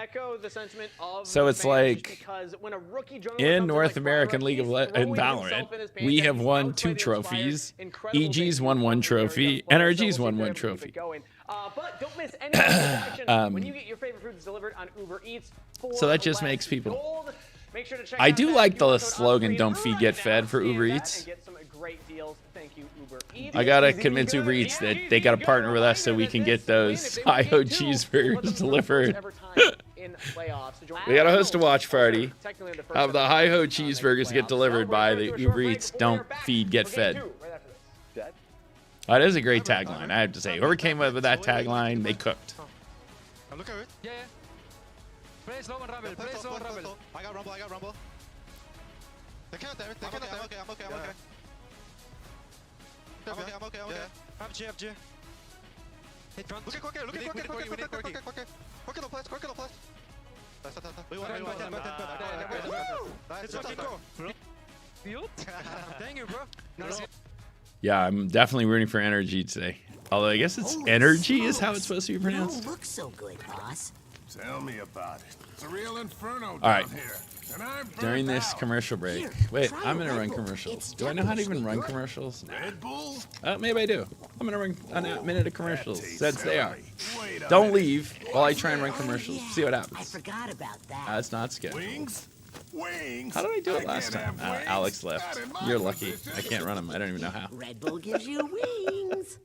So it's like in North American League of and Valorant, we have won 2 trophies. EG's won 1 trophy. NRG's won 1 trophy.
But don't miss any action when you get your favorite foods delivered on Uber Eats.
So that just makes people. I do like the slogan "Don't feed, get fed" for Uber Eats. I gotta convince Uber Eats that they gotta partner with us so we can get those IO cheeseburgers delivered. We gotta host a watch party. Have the hi-ho cheeseburgers get delivered by the Uber Eats. Don't feed, get fed. That is a great tagline, I have to say. Whoever came up with that tagline, they cooked.
Look at it.
Yeah. Play slow and rumble. Play slow and rumble.
I got rumble. They cannot damage. I'm okay. I'm okay.
Have G. Hit front.
Look at Corky. Corky no flash. We won.
Thank you, bro.
Yeah, Yeah, I'm definitely rooting for Energy today. Although I guess it's Energy is how it's supposed to be pronounced.
Don't look so good, boss.
Tell me about it. It's a real inferno
All right.
down here. And I'm
During
burnt
this
out.
commercial break.
Here,
Wait,
try
I'm
a
gonna
Red
run
Bull.
commercials.
It's
Do I know how to even
devilishly
run
good.
commercials? Nah.
Red Bull?
Maybe I do. I'm gonna run a minute of commercials.
tastes
Since they are.
Wait a
Don't
minute.
leave while I try and run commercials.
Yeah,
See what
I
happens.
forgot about that.
That's not scheduled.
Wings? Wings?
How did I do it
I
last
can't
time?
have wings.
Alex left.
Not in my
You're lucky.
position.
I can't run them. I don't even know how.
Red Bull gives you wings.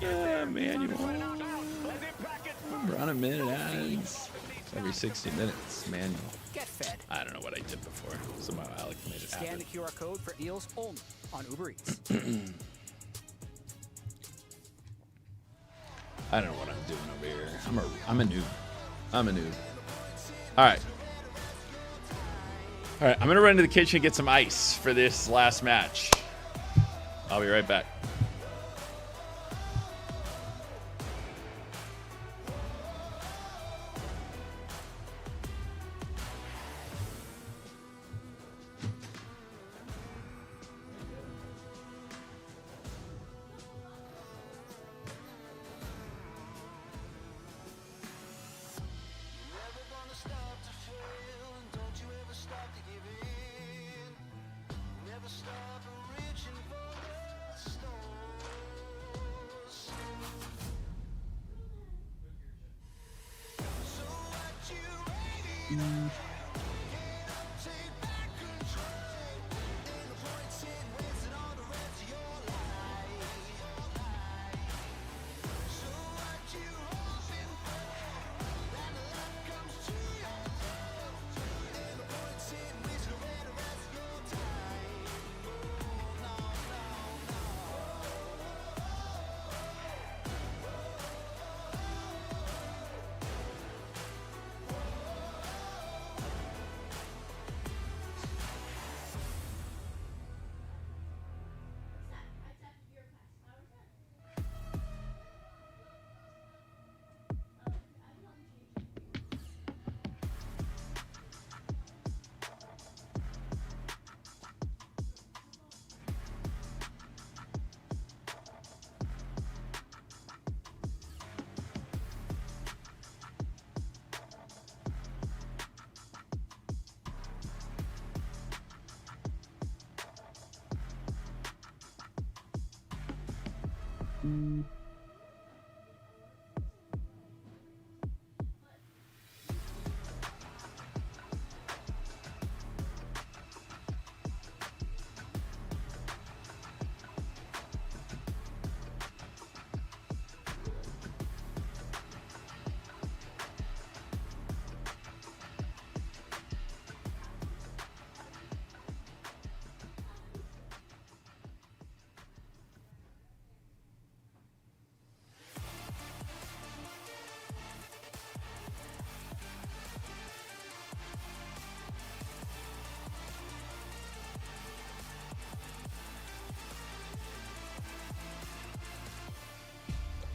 Manual. Run a minute ads. Every 60 minutes. Manual.
Get fed.
I don't know what I did before. Somehow Alex made it
Scan
happen.
the QR code for deals only on Uber Eats.
I don't know what I'm doing over here. I'm a noob. I'm a noob. All right. All right, I'm gonna run to the kitchen and get some ice for this last match. I'll be right back.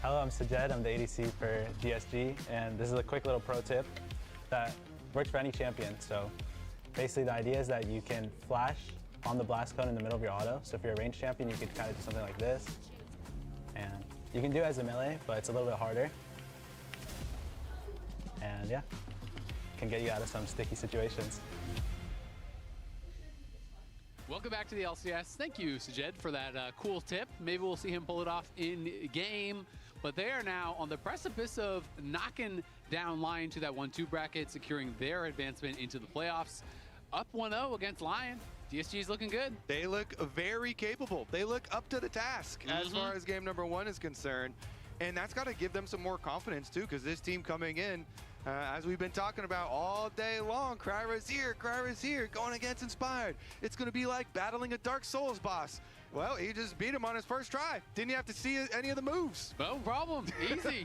Hello, I'm Sajed. I'm the ADC for DSG, and this is a quick little pro tip that works for any champion. So basically the idea is that you can flash on the blast cone in the middle of your auto. So if you're a ranged champion, you could kind of do something like this. And you can do it as a melee, but it's a little bit harder. And yeah, can get you out of some sticky situations.
Welcome back to the LCS. Thank you, Sajed, for that cool tip. Maybe we'll see him pull it off in game. But they are now on the precipice of knocking down Lion to that 1-2 bracket, securing their advancement into the playoffs. Up 1-0 against Lion. DSG is looking good.
They look very capable. They look up to the task as far as game number 1 is concerned. And that's got to give them some more confidence, too, because this team coming in, as we've been talking about all day long, Kryra's here, going against Inspired. It's going to be like battling a Dark Souls boss. Well, he just beat him on his first try. Didn't you have to see any of the moves?
No problem. Easy.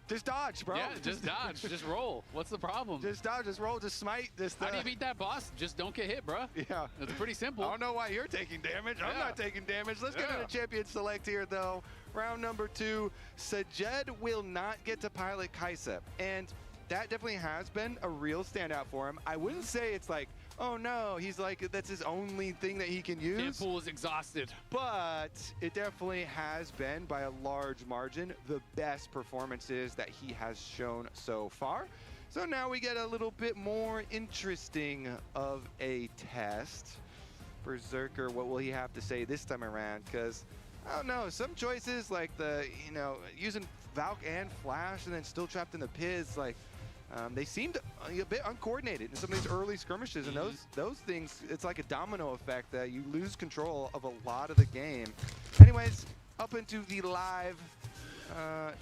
Just dodge, bro.
Yeah, just dodge. Just roll. What's the problem?
Just dodge, just roll, just smite. Just,
How do you beat that boss? Just don't get hit, bro.
Yeah.
It's pretty simple.
I don't know why you're taking damage. I'm not taking damage. Let's get into champion select here, though. Round number 2. Sajed will not get to pilot Kaisep. And that definitely has been a real standout for him. I wouldn't say it's like, oh no, he's like, that's his only thing that he can use.
Pool is exhausted.
But it definitely has been, by a large margin, the best performances that he has shown so far. So now we get a little bit more interesting of a test. Berserker, what will he have to say this time around? Because, I don't know, some choices like the, using Valk and Flash and then still trapped in the pits, like, they seemed a bit uncoordinated in some of these early skirmishes, and those things, it's like a domino effect that you lose control of a lot of the game. Anyways, up into the live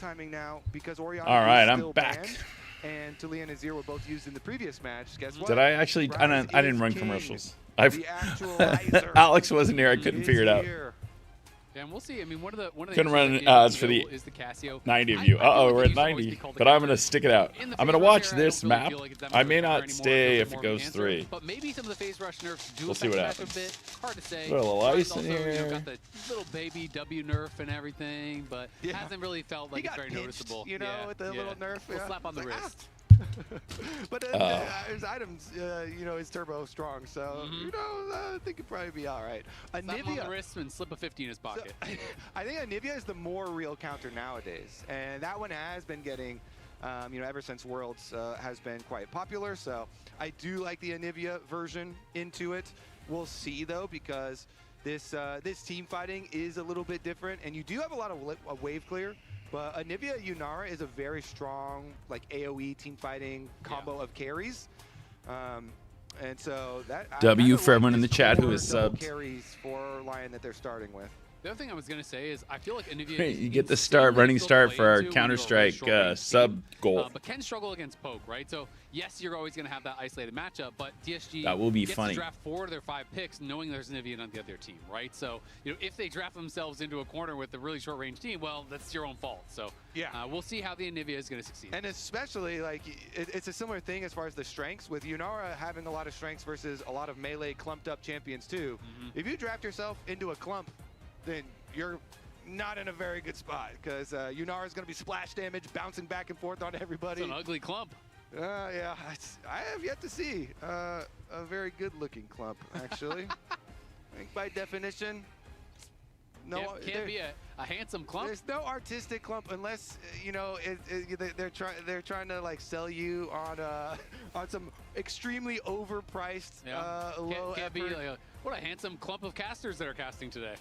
timing now, because Orion
All right,
is
I'm
still
back.
banned, and Talia and Azir were both used in the previous match. Guess what?
Did I actually? I didn't run
King.
commercials.
The actualizer
Alex wasn't here. I couldn't figure it out.
here.
Yeah, and we'll see. I mean, one of the
Couldn't run
issues
ads
that
for
is the Casio.
90 of you.
I feel like
We're
it
at
used to always
90,
be called the
but I'm
counter.
gonna stick it out.
In the
I'm gonna
phase
watch
rush era, I
this
don't really
map.
feel like it's that
I
much
may
of a counter
not
anymore.
stay
Feels
if
more
it
of an
goes
answer,
3.
But maybe some of the phase rush nerfs do
We'll see
affect
what
the match a bit. Hard to say.
Put a little
Ryan's
ice in
also,
here.
got the little baby W nerf and everything, but hasn't really felt like
He
it's
got
very
pinched,
noticeable.
with the little nerf.
Little slap on the
It's like,
wrist.
But his items, his turbo strong, so I think it'd probably be all right.
Slap him on the
Anivia,
wrist and slip a 50 in his pocket.
I think Anivia is the more real counter nowadays, and that one has been getting, ever since Worlds has been quite popular. So I do like the Anivia version into it. We'll see though, because this team fighting is a little bit different, and you do have a lot of wave clear. But Anivia Yunara is a very strong, like AOE team fighting combo of carries, and so that
W for everyone in the chat who is
double
subbed.
carries for Lion that they're starting with.
The other thing I was going to say is I feel like Anivia
You get the running start for our Counter-Strike sub goal.
But can struggle against poke, right? So yes, you're always going to have that isolated matchup, but DSG
That will be
gets
funny.
to draft 4 of their 5 picks knowing there's Anivia on the other team, right? So if they draft themselves into a corner with a really short range team, well, that's your own fault. So we'll see how the Anivia is going to succeed.
And especially, like, it's a similar thing as far as the strengths, with Yunara having a lot of strengths versus a lot of melee clumped up champions too. If you draft yourself into a clump, then you're not in a very good spot, because Yunara is going to be splash damage, bouncing back and forth on everybody.
It's an ugly clump.
Yeah, I have yet to see a very good-looking clump, actually. I think by definition, no,
can't be a handsome clump.
There's no artistic clump unless they're trying to like sell you on some extremely overpriced low
Can't be
effort.
like what a handsome clump of casters that are casting today.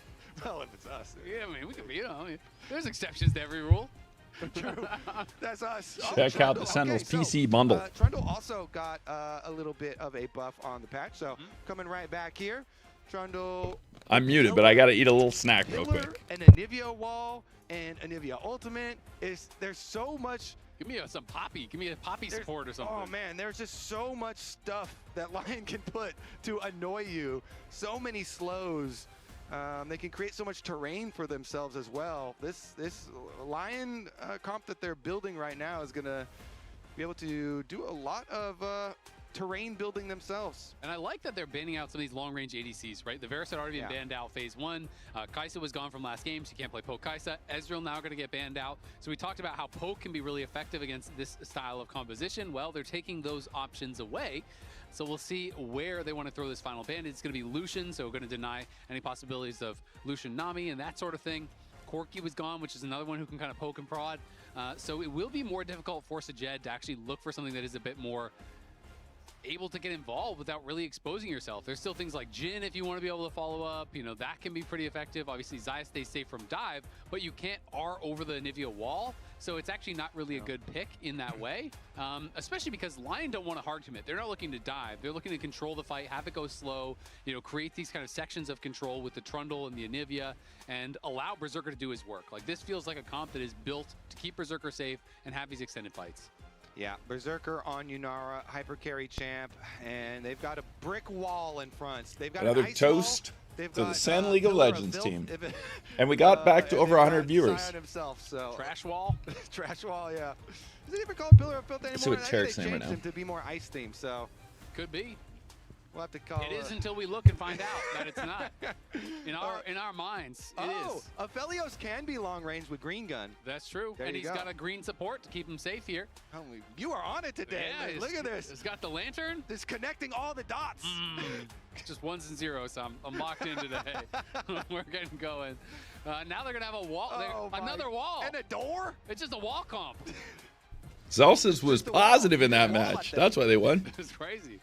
Well, if it's us.
Yeah, I mean, we could be, there's exceptions to every rule.
True. That's us.
Check out the Sentinels PC bundle.
Trundle also got a little bit of a buff on the patch, so coming right back here. Trundle.
I'm muted, but I gotta eat a little snack real quick.
An Anivia wall and Anivia ultimate. There's so much.
Give me some Poppy. Give me a Poppy support or something.
Oh man, there's just so much stuff that Lion can put to annoy you. So many slows. They can create so much terrain for themselves as well. This Lion comp that they're building right now is gonna be able to do a lot of terrain building themselves.
And I like that they're banning out some of these long-range ADCs, right? The Varus had already been banned out phase 1. Kaisa was gone from last game, so you can't play poke Kaisa. Ezreal now going to get banned out. So we talked about how poke can be really effective against this style of composition. Well, they're taking those options away. So we'll see where they want to throw this final ban. It's going to be Lucian, so we're going to deny any possibilities of Lucian Nami and that sort of thing. Corki was gone, which is another one who can kind of poke and prod. So it will be more difficult for Sajed to actually look for something that is a bit more able to get involved without really exposing yourself. There's still things like Jhin if you want to be able to follow up, that can be pretty effective. Obviously Xayah stays safe from dive, but you can't R over the Anivia wall, so it's actually not really a good pick in that way, especially because Lion don't want to hard commit. They're not looking to dive. They're looking to control the fight, have it go slow, create these kind of sections of control with the Trundle and the Anivia, and allow Berserker to do his work. Like, this feels like a comp that is built to keep Berserker safe and have these extended fights.
Yeah, Berserker on Yunara, hyper carry champ, and they've got a brick wall in front. They've got
Another
an ice
toast
wall.
to the SEN League of Legends team. And we got back to over 100 viewers.
Himself, so.
Trash wall?
Trash wall, yeah. Is it even called Pillar of Filth anymore?
Let's see what
I think
Tarek's
they
saying right
changed
now.
him to be more ice themed, so.
Could be.
We'll have to call.
It is until we look and find out that it's not. In our minds, it is.
Aphelios can be long range with green gun.
That's true.
There
and
you
he's
go.
got a green support to keep him safe here.
Oh, you are on it today.
Yeah,
Man. Look at this.
It's got the lantern.
It's connecting all the dots.
Just ones and zeros. So I'm locked in today. We're getting going. Now they're gonna have a wall. Another wall.
And a door.
It's just a wall comp.
Zelsis was positive in that match. That's why they won.
It's crazy.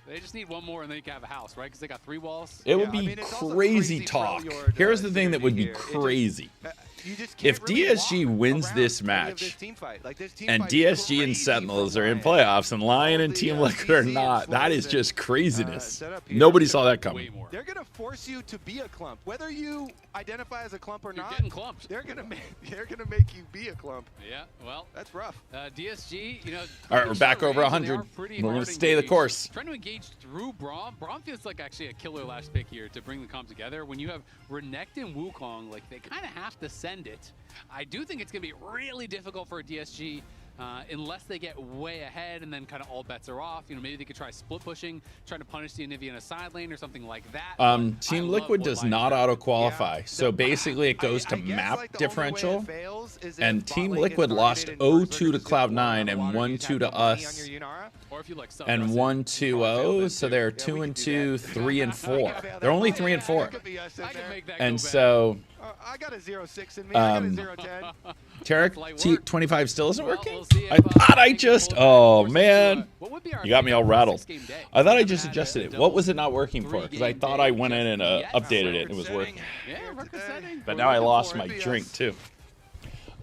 They just need one more and then you can have a house, right? Because they got 3 walls.
It would be crazy talk. Here's the thing that would be crazy. If DSG wins this match, and DSG and Sentinels are in playoffs, and Lion and Team Liquid are not, that is just craziness. Nobody saw that coming.
They're gonna force you to be a clump, whether you identify as a clump or not.
Getting clumped.
They're gonna make you be a clump.
Yeah, well,
that's rough.
DSG, you know.
All right, we're back over 100. We're gonna stay the course.
Trying to engage through Braum. Braum feels like actually a killer last pick here to bring the comp together. When you have Renekton and Wukong, like they kind of have to send it. I do think it's gonna be really difficult for DSG. Unless they get way ahead and then kind of all bets are off. You know, maybe they could try split pushing, trying to punish the Anivia in a side lane or something like that.
Team Liquid does not auto-qualify, so basically it goes to map differential, and Team Liquid lost 0-2 to Cloud9 and 1-2 to us, and 1-2-0, so they're 2-2, 3-4. They're only 3-4, and so
I got a 0-6 in me. I got a 0-10.
Tarek, T25 still isn't working? I thought I just, oh man. You got me all rattled. I thought I just adjusted it. What was it not working for? Because I thought I went in and updated it and it was working. But now I lost my drink too.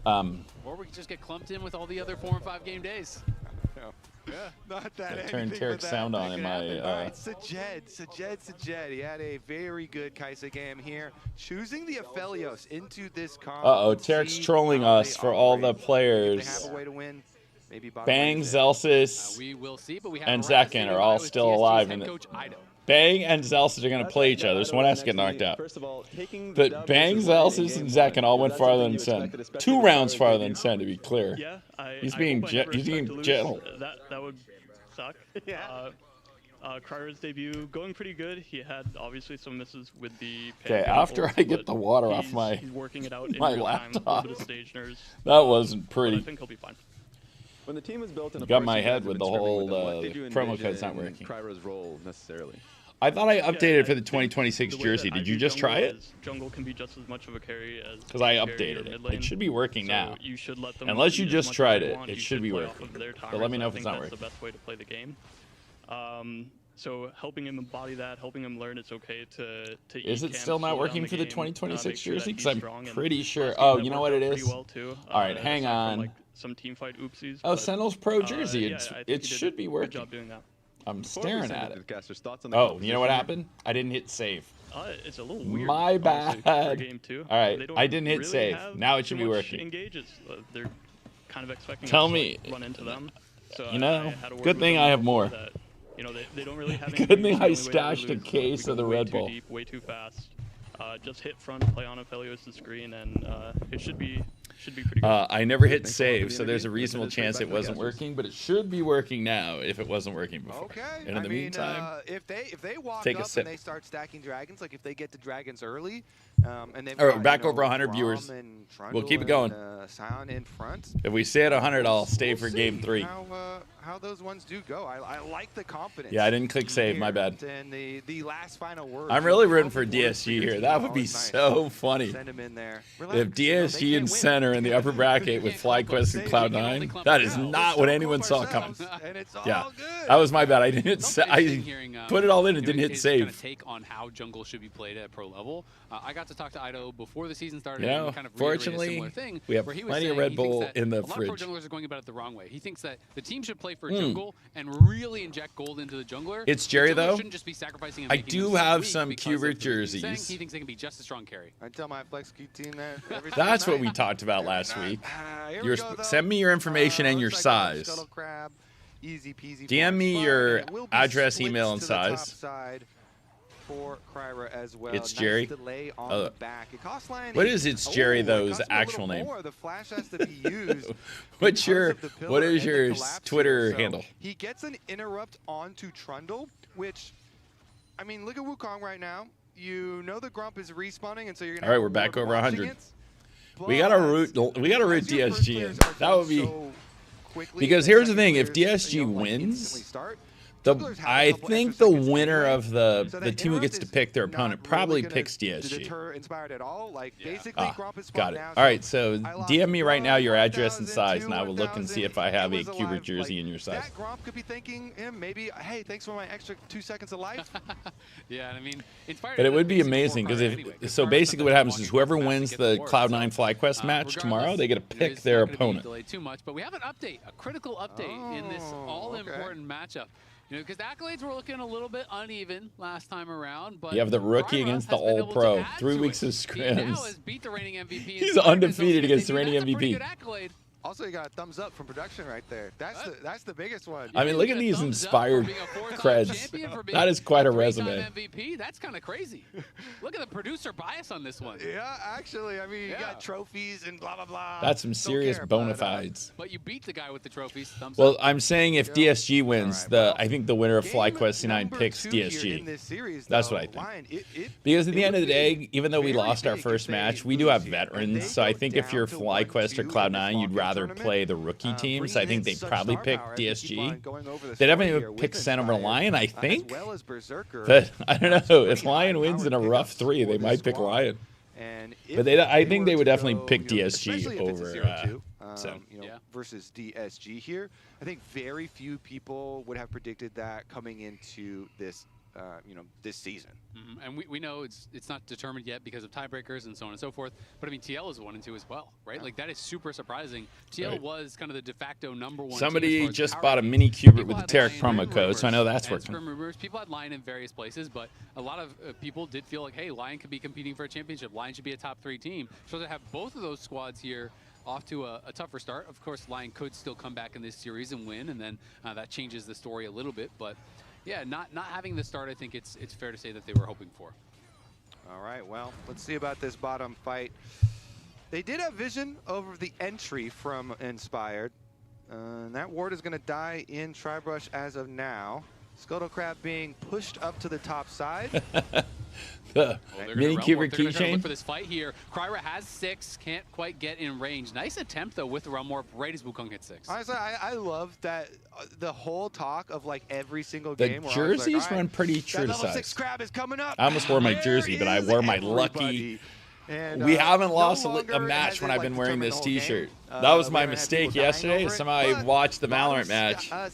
Or we could just get clumped in with all the other 4 and 5 game days.
Yeah, not that.
I turned Tarek's sound on in my.
Sajed. He had a very good Kaisa game here, choosing the Aphelios into this comp.
Tarek's trolling us for all the players. Bang, Zelsis, and Zekin are all still alive. Bang and Zelsis are going to play each other, so one has to get knocked out. But Bang, Zelsis, and Zekin all went farther than Sen. 2 rounds farther than Sen, to be clear.
Yeah,
he's being gentle.
That would suck. Yeah. Crier's debut going pretty good. He had obviously some misses with the.
Okay, after I get the water off my laptop, that wasn't pretty.
I think he'll be fine.
When the team was built in
you got my head with the whole promo code's not working.
Crier's role necessarily.
I thought I updated for the 2026 jersey. Did you just try it?
Jungle can be just as much of a carry as.
Because I updated it. It should be working now.
You should let them.
Unless you just tried it, it should be working. But let me know if it's not working.
That's the best way to play the game. So helping him embody that, helping him learn it's okay to
Is it still not working for the 2026 jersey? Because I'm pretty sure. Oh, you know what it is? All right, hang on.
Some team fight oopsies.
Oh, Sentinels Pro jersey. It should be working.
Good job doing that.
I'm staring at it. Oh, you know what happened? I didn't hit save.
It's a little weird.
My bad.
All
right, I didn't hit save. Now it should be working.
Engages. They're kind of expecting
Tell
us
me.
to run into them. So
you know, good thing I have more.
That, you know, they don't really have.
Good thing I stashed a case of the Red Bull.
Deep, way too fast. Just hit front, play on Aphelios' screen, and it should be pretty good.
I never hit save, so there's a reasonable chance it wasn't working, but it should be working now if it wasn't working before.
Okay.
And in the meantime,
if they walk
take a
up
sip.
and they start stacking dragons, like if they get the dragons early, and they've
all right,
got,
back over 100 viewers. We'll keep it going.
Sound in front.
If we stay at 100, I'll stay for game 3.
How those ones do go. I like the confidence.
Yeah, I didn't click save. My bad.
And the last final word.
I'm really rooting for DSG here. That would be so funny.
Send him in there.
If DSG and Sen are in the upper bracket with FlyQuest and Cloud9, that is not what anyone saw coming. Yeah, that was my bad. I didn't hit. I put it all in and didn't hit save.
Take on how jungle should be played at pro level. I got to talk to Ido before the season started.
You know,
and kind of
fortunately,
thing
we have
where he was
plenty of
saying
Red Bull in the
a lot
fridge.
of pro junglers are going about it the wrong way. He thinks that the team should play for jungle and really inject gold into the jungler.
It's Jerry though.
Shouldn't just be sacrificing and
I
making
do
them
have
weak
some
because of
Qbert
the
jerseys.
He thinks they can be just a strong carry.
I tell my Flex Q team that. Every
That's what
night.
we talked about last week.
Go,
send me your information and your size.
Crab, easy peasy.
DM me your address, email, and size.
For Kryra as well.
It's Jerry.
Nice delay on the back. It costs Lion
what is It's Jerry though's actual name?
The flash has to be used.
What is your Twitter handle?
He gets an interrupt onto Trundle, which, I mean, look at Wukong right now. You know the Grump is respawning, and so you're gonna.
All right, we're back over 100. We gotta root DSG in. That would be because here's the thing: if DSG wins, I think the winner of the team who gets to pick their opponent probably picks DSG. Got it. All right, so DM me right now your address and size, and I will look and see if I have a Kubert jersey in your size.
That Grump could be thanking him, maybe, hey, thanks for my extra 2 seconds of life.
Yeah, I mean,
but it would be amazing because if so, basically what happens is whoever wins the Cloud9 FlyQuest match tomorrow, they get to pick their opponent.
Too much, but we have an update, a critical update in this all-important matchup. You know, because the accolades were looking a little bit uneven last time around, but
you have the rookie against the All-Pro. 3 weeks of scrims.
He now has beat the reigning MVP.
He's undefeated against the reigning MVP.
Also, you got a thumbs up from production right there. That's the biggest one.
I mean, look at these inspired creds. That is quite a resume.
MVP. That's kind of crazy. Look at the producer bias on this one.
Yeah, actually, I mean, you got trophies and blah blah blah.
That's some serious bona fides.
But you beat the guy with the trophies. Thumbs
well,
up.
I'm saying if DSG wins, I think the winner of FlyQuest C9 picks DSG. That's what I think. Because at the end of the day, even though we lost our first match, we do have veterans. So I think if you're FlyQuest or Cloud9, you'd rather play the rookie team, so I think they'd probably pick DSG. They definitely would pick Sen over Lion, I think. But I don't know. If Lion wins in a rough 3, they might pick Lion. But I think they would definitely pick DSG over Sen.
Versus DSG here. I think very few people would have predicted that coming into this this season.
And we know it's not determined yet because of tiebreakers and so on and so forth. But I mean, TL is 1 and 2 as well, right? Like that is super surprising. TL was kind of the de facto #1.
Somebody just bought a mini Kubert with the Tarek promo code, so I know that's working.
Rumors, people had Lion in various places, but a lot of people did feel like, hey, Lion could be competing for a championship. Lion should be a top 3 team. So to have both of those squads here off to a tougher start. Of course, Lion could still come back in this series and win, and then that changes the story a little bit. But yeah, not having the start, I think it's fair to say that they were hoping for.
All right, well, let's see about this bottom fight. They did have vision over the entry from Inspired. That ward is going to die in Tribrush as of now. Scuttle Crab being pushed up to the top side.
Mini Kubert
keychain. Look for this fight here. Kryra has 6, can't quite get in range. Nice attempt though with the Realm Warp right as Wukong hit 6.
Honestly, I love that the whole talk of like every single game.
The jerseys
like,
run pretty true to
level
size.
6 Crab is coming up.
I almost wore my jersey, but I wore my lucky.
And,
we haven't lost a match when I've been wearing this T-shirt. That was my mistake yesterday. Somehow I watched the Valorant match. I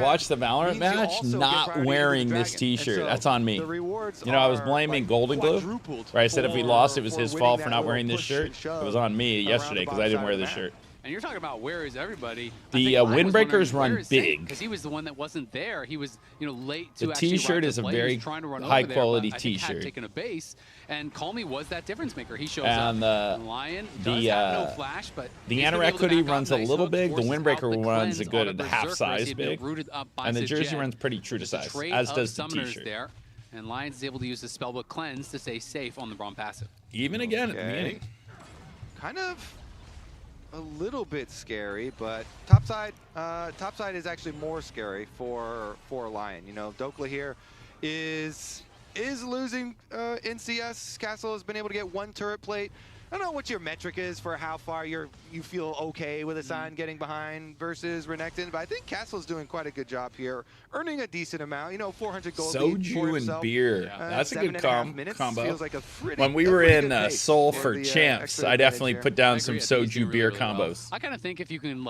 watched the Valorant match not wearing this T-shirt. That's on me. You know, I was blaming Golden Glue. Where I said if we lost, it was his fault for not wearing this shirt. It was on me yesterday because I didn't wear this shirt.
And you're talking about where is everybody?
The Windbreakers run big
because he was the one that wasn't there. He was, late to
the
actually
T-shirt is a very high quality T-shirt.
Had taken a base, and Call Me was that difference maker. He shows
and
up. Lion does have no flash, but
the Anorak hoodie runs a little big. The Windbreaker runs a good half size big, and the jersey runs pretty true to size, as does the T-shirt.
There, and Lions is able to use the Spellbook Cleanse to stay safe on the Braum passive.
Even again at the beginning.
Kind of a little bit scary, but topside is actually more scary for Lion. Dokla here is losing NCS. Castle has been able to get 1 turret plate. I don't know what your metric is for how far you feel okay with a sign getting behind versus Renekton, but I think Castle's doing quite a good job here, earning a decent amount. 400 gold.
Soju and beer. That's a good combo.
Feels like a
when we were in Seoul for champs, I definitely put down some Soju beer combos.
I kind of think if you can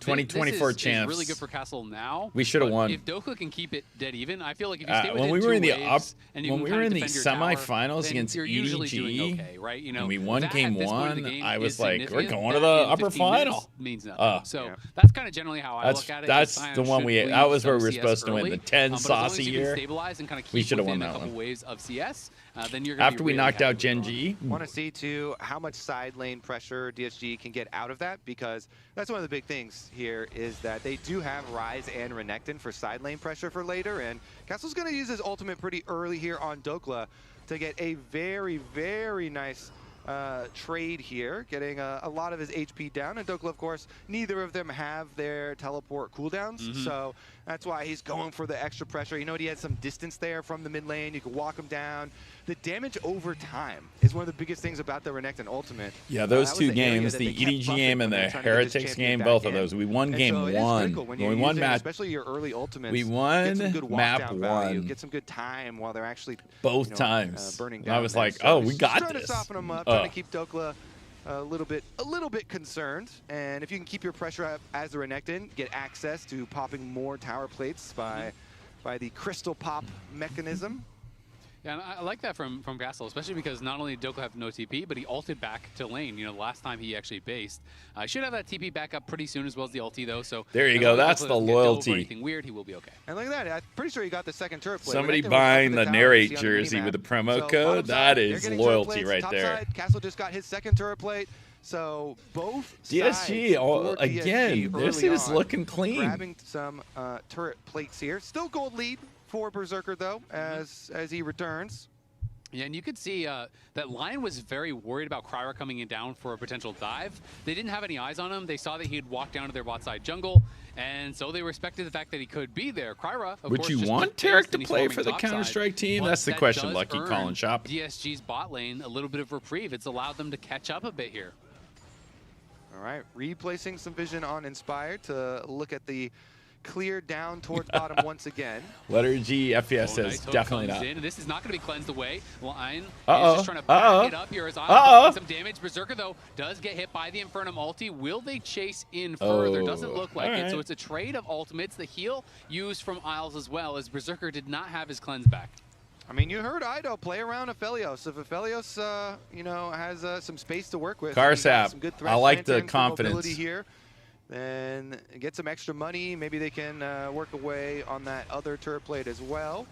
2024 champs.
Is really good for Castle now.
We should have won.
If Dokla can keep it dead even, I feel like if you stay
when we were in the semifinals against
you're usually doing okay, right?
And we won game 1. I was like, we're going to the upper final.
Means nothing. So that's kind of generally how I look at it.
That's the one that was where we were supposed to win. The 10 saucy year. We should have won that one.
Waves of CS. Then you're
after we knocked out Gen G.
Want to see too how much side lane pressure DSG can get out of that, because that's one of the big things here is that they do have Ryze and Renekton for side lane pressure for later, and Castle's going to use his ultimate pretty early here on Dokla to get a very, very nice trade here, getting a lot of his HP down. And Dokla, of course, neither of them have their teleport cooldowns, so That's why he's going for the extra pressure. You know, he had some distance there from the mid lane. You could walk him down. The damage over time is one of the biggest things about the Renekton ultimate.
Yeah, those two games, the EDG game and the Heretics game, both of those. We won game one. When we won match,
especially your early ultimates.
We won map
one. Get some good time while they're actually
both times.
Burning down.
I was like, oh, we got
trying
this.
To soften them up, trying to keep Dokla a little bit concerned. And if you can keep your pressure up as the Renekton, get access to popping more tower plates by the crystal pop mechanism.
Yeah, and I like that from Castle, especially because not only did Dokla have no TP, but he ulted back to lane. You know, last time he actually based. I should have that TP back up pretty soon as well as the ulti, though. So
there you go. That's the loyalty.
Anything weird, he will be okay.
And look at that. I'm pretty sure he got the second turret play.
Somebody buying the Narrate jersey with the promo code. That is loyalty right there.
Side, Castle just got his second turret plate. So both
DSG, again, this is looking clean.
Grabbing some turret plates here. Still gold lead for Berserker, though, as he returns.
Yeah, and you could see that Lion was very worried about Kryra coming in down for a potential dive. They didn't have any eyes on him. They saw that he had walked down to their bot side jungle, and so they respected the fact that he could be there. Kryra, of
would
course,
you want Tarek to play for the Counter-Strike team? That's the question, Lucky Colin Shop.
DSG's bot lane a little bit of reprieve. It's allowed them to catch up a bit here.
All right, replacing some vision on Inspired to look at the clear down towards bottom once again.
Letter G, FPS says
nice
definitely not.
In, and this is not going to be cleansed away. Lion is
Uh-oh.
just trying to back it up here. As Isles some damage. Berserker, though, does get hit by the Infernum ulti. Will they chase in further? Doesn't look like it. So it's a trade of ultimates. The heal used from Isles as well, as Berserker did not have his cleanse back.
I mean, you heard Ido play around Aphelios. If Aphelios, you know, has some space to work with,
Carsap,
some good
I like the confidence
here. Then get some extra money. Maybe they can work away on that other turret plate as well.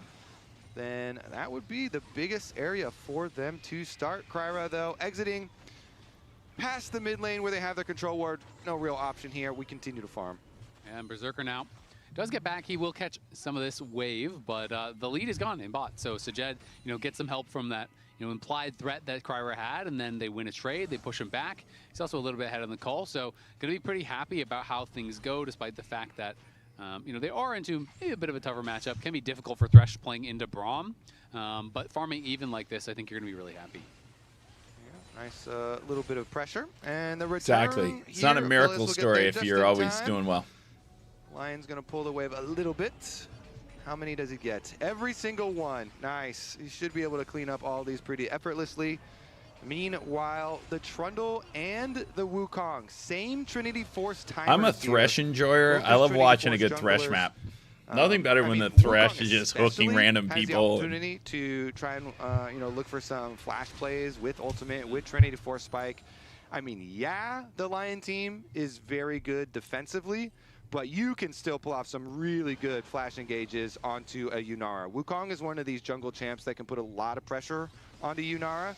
Then that would be the biggest area for them to start. Kryra, though, exiting past the mid lane where they have their control ward. No real option here. We continue to farm.
And Berserker now does get back. He will catch some of this wave, but the lead is gone in bot. So Sajed, you know, gets some help from that, you know, implied threat that Kryra had, and then they win a trade. They push him back. He's also a little bit ahead on the call, so going to be pretty happy about how things go, despite the fact that, you know, they are into maybe a bit of a tougher matchup. Can be difficult for Thresh playing into Braum, but farming even like this, I think you're going to be really happy.
Yeah, nice little bit of pressure, and the return.
Exactly. It's not a miracle story if you're always doing well.
Lion's going to pull the wave a little bit. How many does he get? Every single one. Nice. He should be able to clean up all these pretty effortlessly. Meanwhile, the Trundle and the Wukong, same Trinity Force timers.
I'm a Thresh enjoyer. I love watching a good Thresh map. Nothing better when the Thresh is just hooking random people.
The opportunity to try and you know, look for some flash plays with Ultimate, with Trinity Force Spike. I mean, yeah, the Lion team is very good defensively, but you can still pull off some really good flash engages onto a Yunara. Wukong is one of these jungle champs that can put a lot of pressure onto Yunara.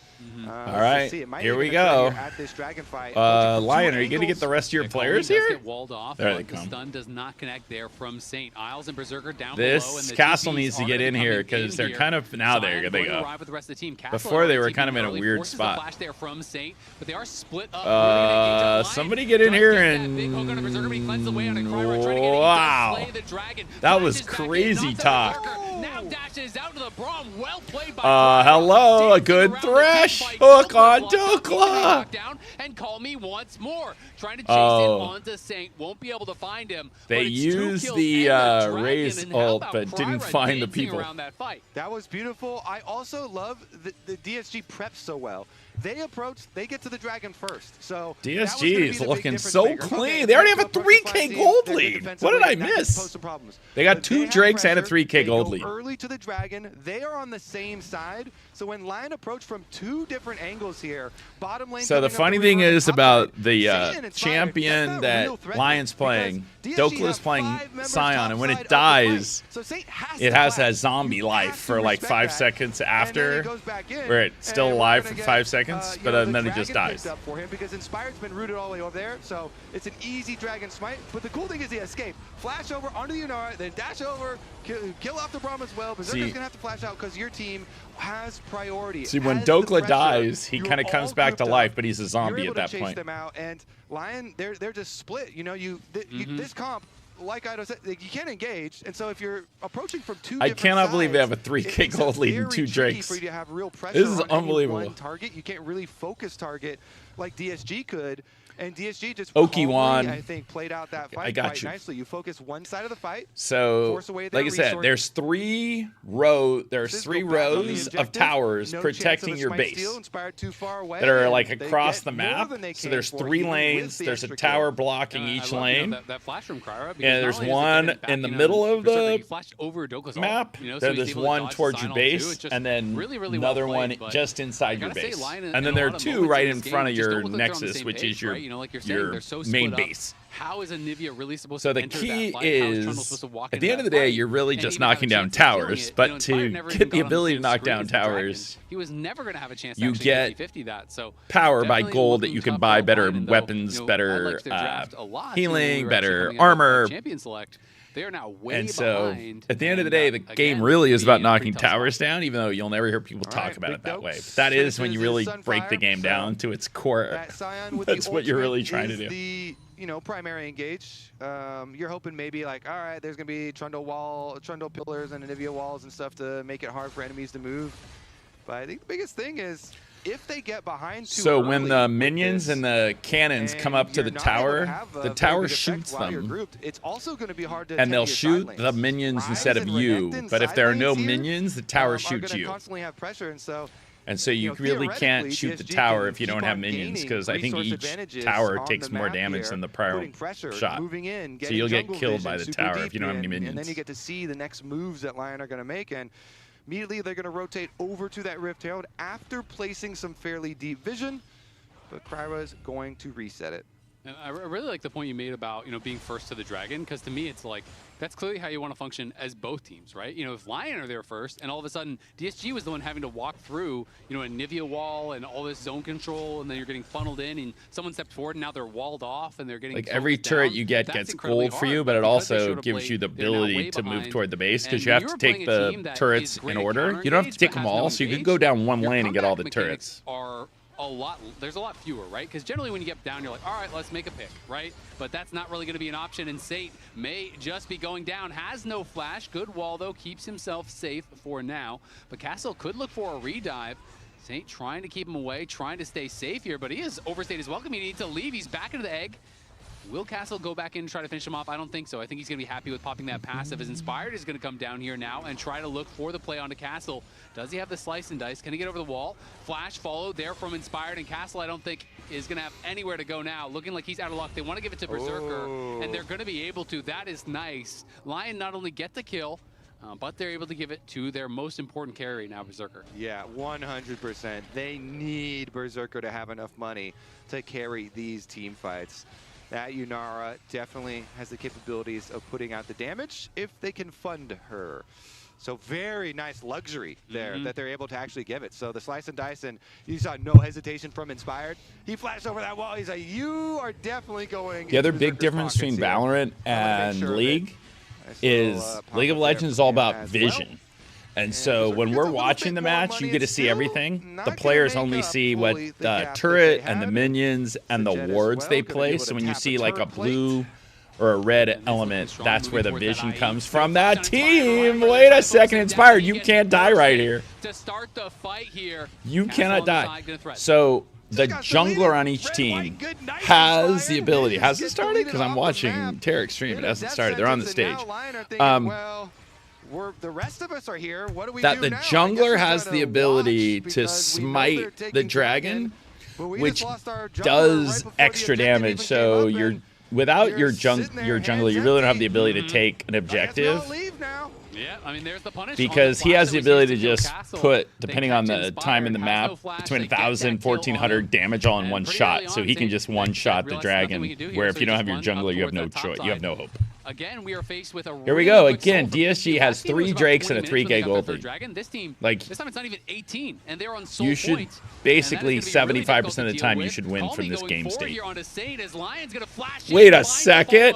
All right, here we go.
At this dragon fight.
Lion, are you going to get the rest of your players here?
Get walled off,
there they
come. The stun does not connect there from Saint. Isles and Berserker down
below.
And
This Castle needs to get in here because they're kind of now there they go.
With the rest of the team.
Before they were kind of in a weird spot.
Flash there from Saint, but they are split up.
Somebody get in here and wow, that was crazy talk.
Now dashes out to the Braum. Well played by
hello, a good Thresh hook on Dokla.
And call me once more. Trying to chase in onto Saint. Won't be able to find him.
They used the Raze ult, but didn't find the people.
That was beautiful. I also love the DSG prep so well. They approach, they get to the dragon first. So
DSG is looking so clean. They already have a 3K gold lead. What did I miss? They got 2 Drakes and a 3K gold lead.
Early to the dragon, they are on the same side. So when Lion approach from 2 different angles here, bottom lane.
So the funny thing is about the champion that Lion's playing, Dokla is playing Scion, and when it dies, it has that zombie life for like 5 seconds after, where it's still alive for 5 seconds, but then it just dies.
For him because Inspired's been rooted all the way over there, so it's an easy dragon smite. But the cool thing is the escape. Flash over onto the Yunara, then dash over, kill off the Braum as well. Berserker's going to have to flash out because your team has priority.
See, when Dokla dies, he kind of comes back to life, but he's a zombie at that point.
Them out, and Lion, they're just split. You know, this comp, like I said, like, you can't engage, and so if you're approaching from two
I
different
cannot believe they have a
sides,
3K gold lead and 2 Drakes.
for you to have real pressure
This is
on any
unbelievable.
one target. You can't really focus target like DSG could, and DSG just
Oki
calmly,
won.
I think, played out that
I
fight
got
quite
you.
nicely. You focus one side of the fight.
So,
force away their
like I said,
resource-
there's three rows
objective,
of towers
no
protecting
chance of a
your
smite
base
steal, inspired too far away,
that are
and
like
they
across
get
the
more
map.
than they
So
came
there's
for,
3
even with
lanes.
the
There's a
extra
tower
kill.
blocking
I
each
love,
lane.
that flash from Kryra.
And there's one in the middle of the map. There's one towards your base, and then another one just inside your base. And then there are 2 right in front of your nexus, which is your main base.
How is Anivia really supposed
So
to
the
enter
key
that fight? How is Trundle
is,
supposed to walk
at
into
the end
that
of the day,
fight
you're really
and
just
even have
knocking
a
down
chance of killing
towers.
it?
But
Inspired
to
never even
get the
got on
ability to
same
knock
screen
down
as the Dragon.
towers,
He was never going to have a chance to
you
actually
get
50-50 that. So
power by
definitely
gold that
looking
you can
tough
buy
for
better
Lion, though.
weapons,
I
better
liked their draft a lot, when
healing,
we were actually
better
coming out of
armor.
Champion select. They are now way
And so,
behind.
at the end of the day, the game really is about knocking towers down, even though you'll never hear people talk about it that way. But that is when you really break the game down to its core. That's what you're really trying to do.
The primary engage. You're hoping maybe like, all right, there's gonna be Trundle pillars and Anivia walls and stuff to make it hard for enemies to move. But I think the biggest thing is if they get behind too
So when
early
the
with
minions
this,
and the cannons come up to the tower, the tower shoots them.
It's also going to be hard to
And they'll
attack your
shoot
side
the
lanes.
minions
Ryze
instead of
and
you.
Renekton
But if
side
there are
lanes
no
here,
minions, the tower
are
shoots
gonna
you.
constantly have pressure, and so
you really can't shoot the tower if you don't have minions, because I think each tower takes more damage than the prior shot. So you'll get killed by the tower if you don't have any minions.
And then you get to see the next moves that Lion are going to make, and immediately they're going to rotate over to that Rift Herald after placing some fairly deep vision, but Kryra's going to reset it.
And I really like the point you made about, being first to the Dragon, because to me it's like, that's clearly how you want to function as both teams, right? If Lion are there first, and all of a sudden DSG was the one having to walk through, a Nivea wall and all this zone control, and then you're getting funneled in, and someone stepped forward, and now they're walled off, and they're getting
like every turret you get gets gold for you, but it also gives you the ability to move toward the base, because you have to take the turrets in order. You don't have to take them all, so you can go down one lane and get all the turrets.
There's a lot fewer, right? Because generally when you get down, you're like, all right, let's make a pick, right? But that's not really going to be an option, and Saint may just be going down. Has no flash. Good wall, though. Keeps himself safe for now. But Castle could look for a redive. Saint trying to keep him away, trying to stay safe here, but he has overstayed his welcome. He needs to leave. He's back into the egg. Will Castle go back in and try to finish him off? I don't think so. I think he's going to be happy with popping that passive. As Inspired is going to come down here now and try to look for the play onto Castle. Does he have the slice and dice? Can he get over the wall? Flash followed there from Inspired, and Castle I don't think is going to have anywhere to go now. Looking like he's out of luck. They want to give it to Berserker, and they're going to be able to. That is nice. Lion not only get the kill, but they're able to give it to their most important carry now, Berserker.
Yeah, 100%. They need Berserker to have enough money to carry these team fights. That Yunara definitely has the capabilities of putting out the damage if they can fund her. So very nice luxury there that they're able to actually give it. So the slice and dice, and you saw no hesitation from Inspired. He flashed over that wall. He's like, you are definitely going.
The other big difference between Valorant and League is League of Legends is all about vision. And so when we're watching the match, you get to see everything. The players only see what the turret and the minions and the wards they place. So when you see like a blue or a red element, that's where the vision comes from. That team, wait a second, Inspired, you can't die right here.
To start the fight here,
you cannot die. So the jungler on each team has the ability. Has it started? Because I'm watching Tarek stream. It hasn't started. They're on the stage.
The rest of us are here. What do we
that
do
the
now?
jungler has the ability to smite the dragon, which does extra damage. So you're without your jungler, you really don't have the ability to take an objective.
Yeah, I mean, there's the punish.
Because he has the ability to just put, depending on the time in the map, between 1,000 1,400 damage all in one shot. So he can just one-shot the dragon, where if you don't have your jungler, you have no choice. You have no hope.
Again, we are faced with a
Here we go. Again, DSG has 3 Drakes and a 3K gold lead.
This team,
like,
this time it's not even 18, and they're on soul
you should
point.
basically 75% of the time you should win from this game state.
Wait
a second.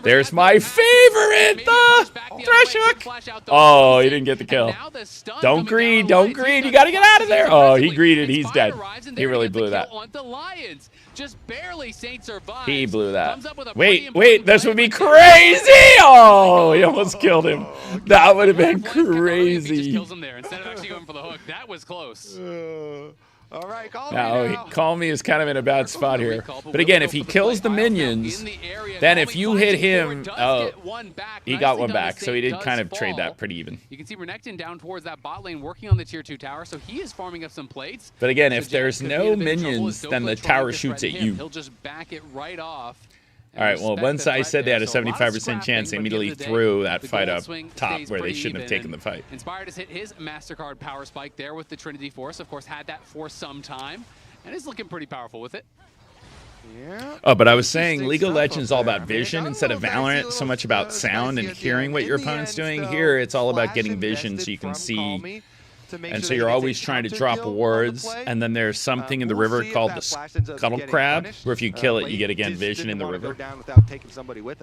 There's my favorite, the Thresh Hook. Oh, he didn't get the kill. Don't greed, don't greed. You got to get out of there. Oh, he greeted. He's dead. He really blew that.
Just barely Saint survives.
He blew that. Wait, this would be crazy. crazy! Oh, he almost killed him. That would have been
He just
crazy.
kills him there instead of actually going for the hook. That was close.
All right,
Now, Call Me is kind of in a bad spot here. But again, if he kills the minions, then if you hit him, oh, he got one back. So he did kind of trade that pretty even.
You can see Renekton down towards that bot lane working on the tier 2 tower, so he is farming up some plates.
But again, if there's no minions, then the tower shoots at you.
He'll just back it right off.
All right, well, once I said they had a 75% chance, they immediately threw that fight up top where they shouldn't have taken the fight.
Inspired has hit his MasterCard power spike there with the Trinity Force. Of course, had that for some time, and is looking pretty powerful with it.
Yeah.
Oh, but I was saying League of Legends is all about vision instead of Valorant, so much about sound and hearing what your opponent's doing. Here, it's all about getting vision so you can see. And so you're always trying to drop wards, and then there's something in the river called the scuttle crab, where if you kill it, you get again vision in the river.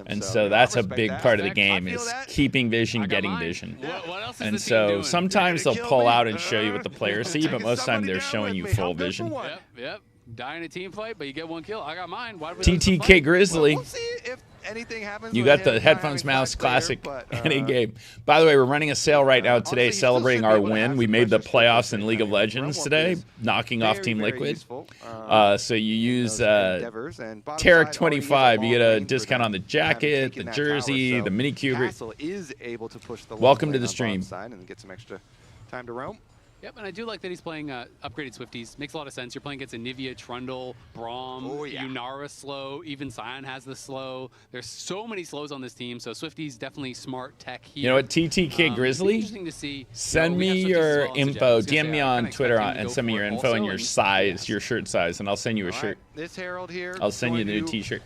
And so that's a big part of the game, is keeping vision, getting vision. And so sometimes they'll pull out and show you what the players see, but most of the time they're showing you full vision.
Yep. Die in a team fight, but you get one kill. I got mine.
TTK Grizzly.
We'll see if anything happens.
You got the headphones, mouse, classic, any game. By the way, we're running a sale right now today, celebrating our win. We made the playoffs in League of Legends today, knocking off Team Liquid. So you use Tarek25, you get a discount on the jacket, the jersey, the mini cube. Welcome to the stream.
And get some extra time to roam.
Yep, and I do like that he's playing upgraded Swifties. Makes a lot of sense. You're playing against Anivia, Trundle, Braum, Yunara slow, even Sion has the slow. There's so many slows on this team, so Swifties definitely smart tech here.
You know what, TTK Grizzly?
Interesting to see.
Send me your info. DM me on Twitter and send me your info and your size, your shirt size, and I'll send you a shirt.
This Herald here.
I'll send you the new t-shirt.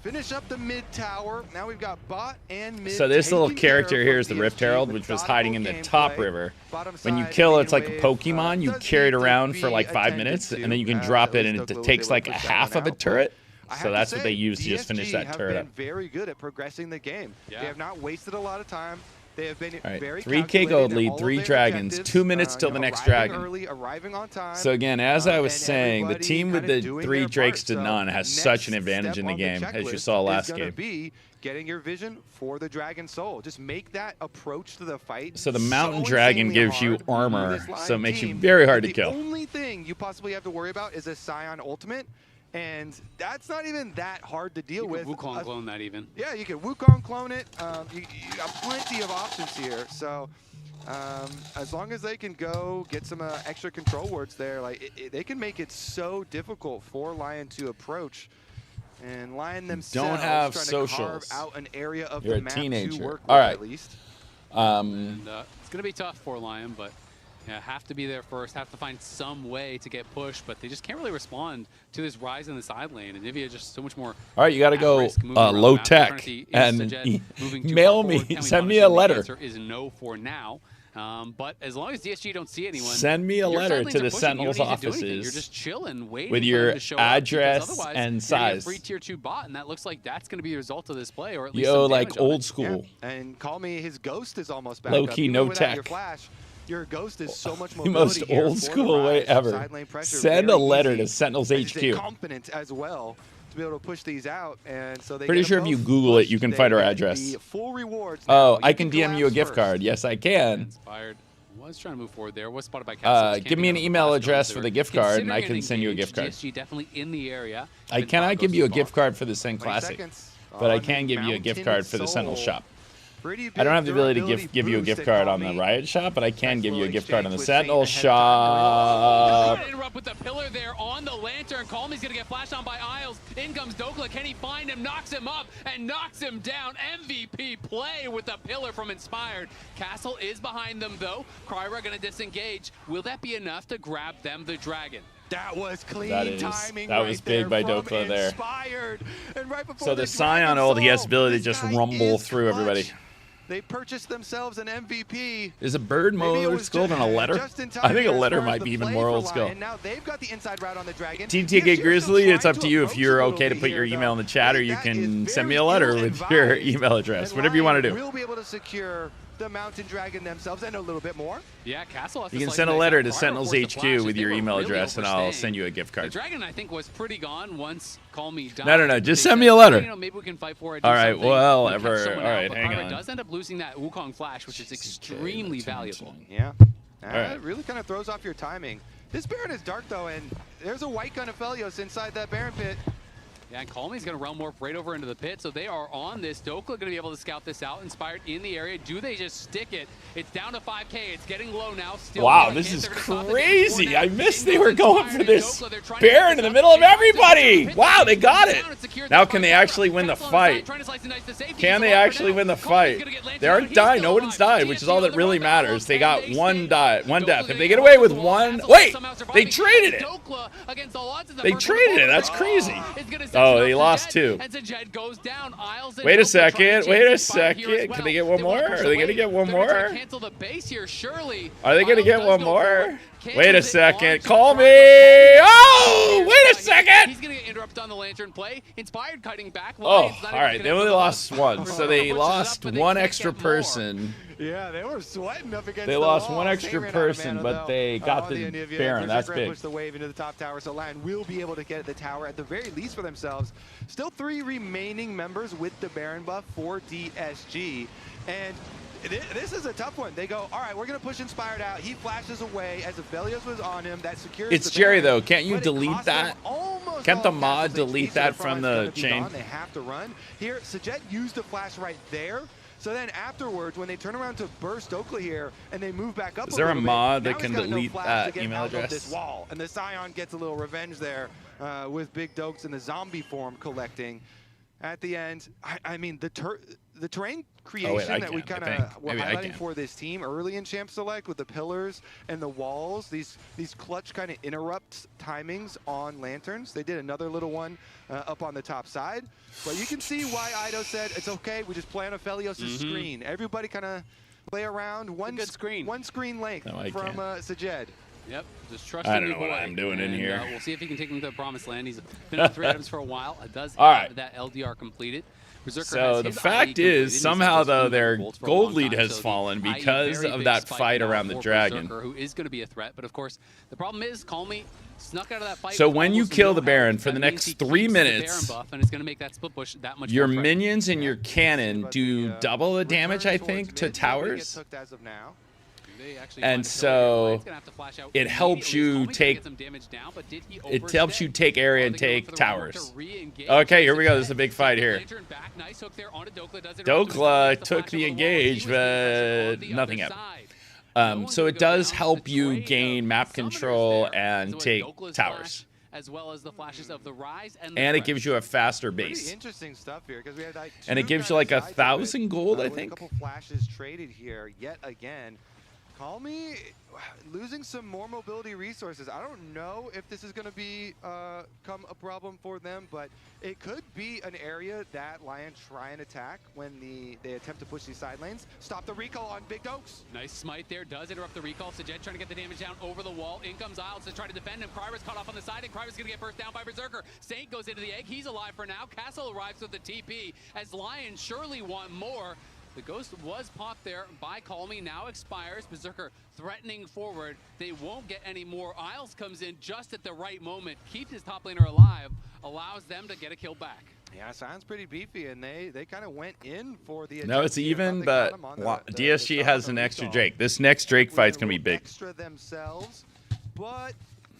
Finish up the mid tower. Now we've got bot and mid.
So this little character here is the Rift Herald, which was hiding in the top river. When you kill, it's like a Pokemon. You carry it around for like 5 minutes, and then you can drop it, and it takes like a half of a turret. So that's what they use to just finish that turret up.
Very good at progressing the game. They have not wasted a lot of time. They have been very
3K gold lead, 3 dragons, 2 minutes till the next dragon. So again, as I was saying, the team with the 3 drakes to none has such an advantage in the game, as you saw last game.
Getting your vision for the dragon soul. Just make that approach to the fight.
So the mountain dragon gives you armor, so it makes you very hard to kill.
The only thing you possibly have to worry about is a Sion ultimate. And that's not even that hard to deal with.
You can Wukong clone that even.
Yeah, you can Wukong clone it. You have plenty of options here. So as long as they can go get some extra control wards there, like they can make it so difficult for Lion to approach. And Lion themselves
don't have
trying
socials.
to carve out an area of
You're
the
a
map
teenager.
to work
All
with
right.
at least.
And it's going to be tough for Lion, but yeah, have to be there first, have to find some way to get pushed, but they just can't really respond to this rise in the side lane. And Nivea just so much more.
All right, you got to go low tech and mail me. Send me a letter.
The answer is no for now. But as long as DSG don't see anyone,
send me a letter to the Sentinels offices.
You're just chilling, waiting
with your address and size.
Free tier 2 bot, and that looks like that's going to be the result of this play, or at least
Yo, like old school.
Yeah. And call me, his ghost is almost back
low
up.
key,
Even
no
without
tech.
Your flash, your ghost is so much
the most old school way ever. Send a letter to Sentinels HQ.
Confident as well to be able to push these out, and so they
pretty sure if you Google it, you can find our address.
Full rewards.
Oh, I can DM you a gift card. Yes, I can.
Inspired. Was trying to move forward there. Was spotted by Castle.
Give me an email address for the gift card, and I can send you a gift card.
DSG definitely in the area.
I cannot give you a gift card for the SEN Classic, but I can give you a gift card for the Sentinel shop. I don't have the ability to give you a gift card on the Riot shop, but I can give you a gift card on the Sentinel shop.
Interrupt with the pillar there on the lantern. Calmy's gonna get flashed on by Isles. In comes Dokla. Can he find him? Knocks him up and knocks him down. MVP play with the pillar from Inspired. Castle is behind them though. Kryra gonna disengage. Will that be enough to grab them the dragon?
That was clean timing.
That was big by Dokla there.
And right
so the Sion ult, he has the ability to just rumble through everybody.
They purchased themselves an MVP.
Is a bird more old school than a letter? I think a letter might be even more old school.
Now they've got the inside route on the dragon.
TTK Grizzly, it's up to you if you're okay to put your email in the chat, or you can send me a letter with your email address. Whatever you want to do.
We'll be able to secure the Mountain Dragon themselves and a little bit more.
Yeah, Castle.
You can send a letter to Sentinels HQ with your email address, and I'll send you a gift card.
The Dragon, I think, was pretty gone once Call Me died.
No. Just send me a letter.
You know, maybe we can fight for it.
All right, well, all
right,
hang on.
Does end up losing that Wukong flash, which is extremely valuable.
Yeah.
Right.
It really kind of throws off your timing. This Baron is dark, though, and there's a white gun of Felios inside that Baron pit.
Yeah, and Call Me's going to realm warp right over into the pit, so they are on this. Dokla going to be able to scout this out. Inspired in the area. Do they just stick it? It's down to 5K. It's getting low now. Still
wow, this is crazy. I missed they were going for this Baron in the middle of everybody. Wow, they got it. Now can they actually win the fight? Can they actually win the fight? They aren't dying. Nobody's died, which is all that really matters. They got one death. If they get away with one... Wait! They traded it! They traded it. That's crazy. Oh, they lost 2. Wait a second. Can they get one more? Are they going to get one more? Are they going to get one more? Wait a second. Call me. Oh, wait a second.
He's going to get interrupt on the Lantern play. Inspired cutting back.
Oh, all right. They only lost 1, so they lost 1 extra person.
Yeah, they were sweating up against
They lost 1 extra person, but they got the Baron. That's big.
Push the wave into the top tower, so Lion will be able to get the tower at the very least for themselves. Still 3 remaining members with the Baron buff for DSG, and this is a tough one. They go, all right, we're going to push Inspired out. He flashes away as if Velios was on him. That secures
It's
the
Jerry,
Baron,
though. Can't you delete that? Can't the mod delete that from the chain?
They have to run. Here, Sajet used the flash right there. So then afterwards, when they turn around to burst Dokla here and they move back up,
is there a mod that can delete that email address?
This wall, and the Scion gets a little revenge there with Big Dokes in the zombie form collecting. At the end, I mean, the terrain creation that we kind of were highlighting for this team early in Champ Select with the pillars and the walls, these clutch kind of interrupt timings on lanterns. They did another little one up on the top side. But you can see why Ido said, it's okay, we just play on a Felios' screen. Everybody kind of play around one screen length from Sajed.
Yep, just trust
I don't know what I'm doing in here.
We'll see if he can take him to the promised land. He's been on 3 items for a while. It does
have
that LDR completed. Berserker
so the fact is, somehow though, their gold lead has fallen because of that fight around the dragon.
Berserker, who is going to be a threat, but of course, the problem is, Call Me snuck out of that fight.
So when you kill the Baron for the next 3 minutes, your minions and your cannon do double the damage, I think, to towers. And so it helps you take area and take towers. Okay, here we go. This is a big fight here. Dokla took the engage, but nothing happened. So it does help you gain map control and take towers.
As well as the flashes of the rise
and it gives you a faster base.
Pretty interesting stuff here because we had like
and it gives you like 1,000 gold, I think.
A couple flashes traded here yet again. Call Me losing some more mobility resources. I don't know if this is going to become a problem for them, but it could be an area that Lion try and attack when they attempt to push these side lanes. Stop the recall on Big Dokes.
Nice smite there. Does interrupt the recall. Sajet trying to get the damage down over the wall. In comes Isles to try to defend him. Kryra's caught off on the side, and Kryra's going to get burst down by Berserker. Saint goes into the egg. He's alive for now. Castle arrives with the TP as Lion surely want more. The ghost was popped there by Call Me, now expires. Berserker threatening forward. They won't get any more. Isles comes in just at the right moment, keeps his top laner alive, allows them to get a kill back.
Yeah, sounds pretty beefy, and they kind of went in for the...
No, it's even, but DSG has an extra Drake. This next Drake fight's going to be big.
Extra themselves, but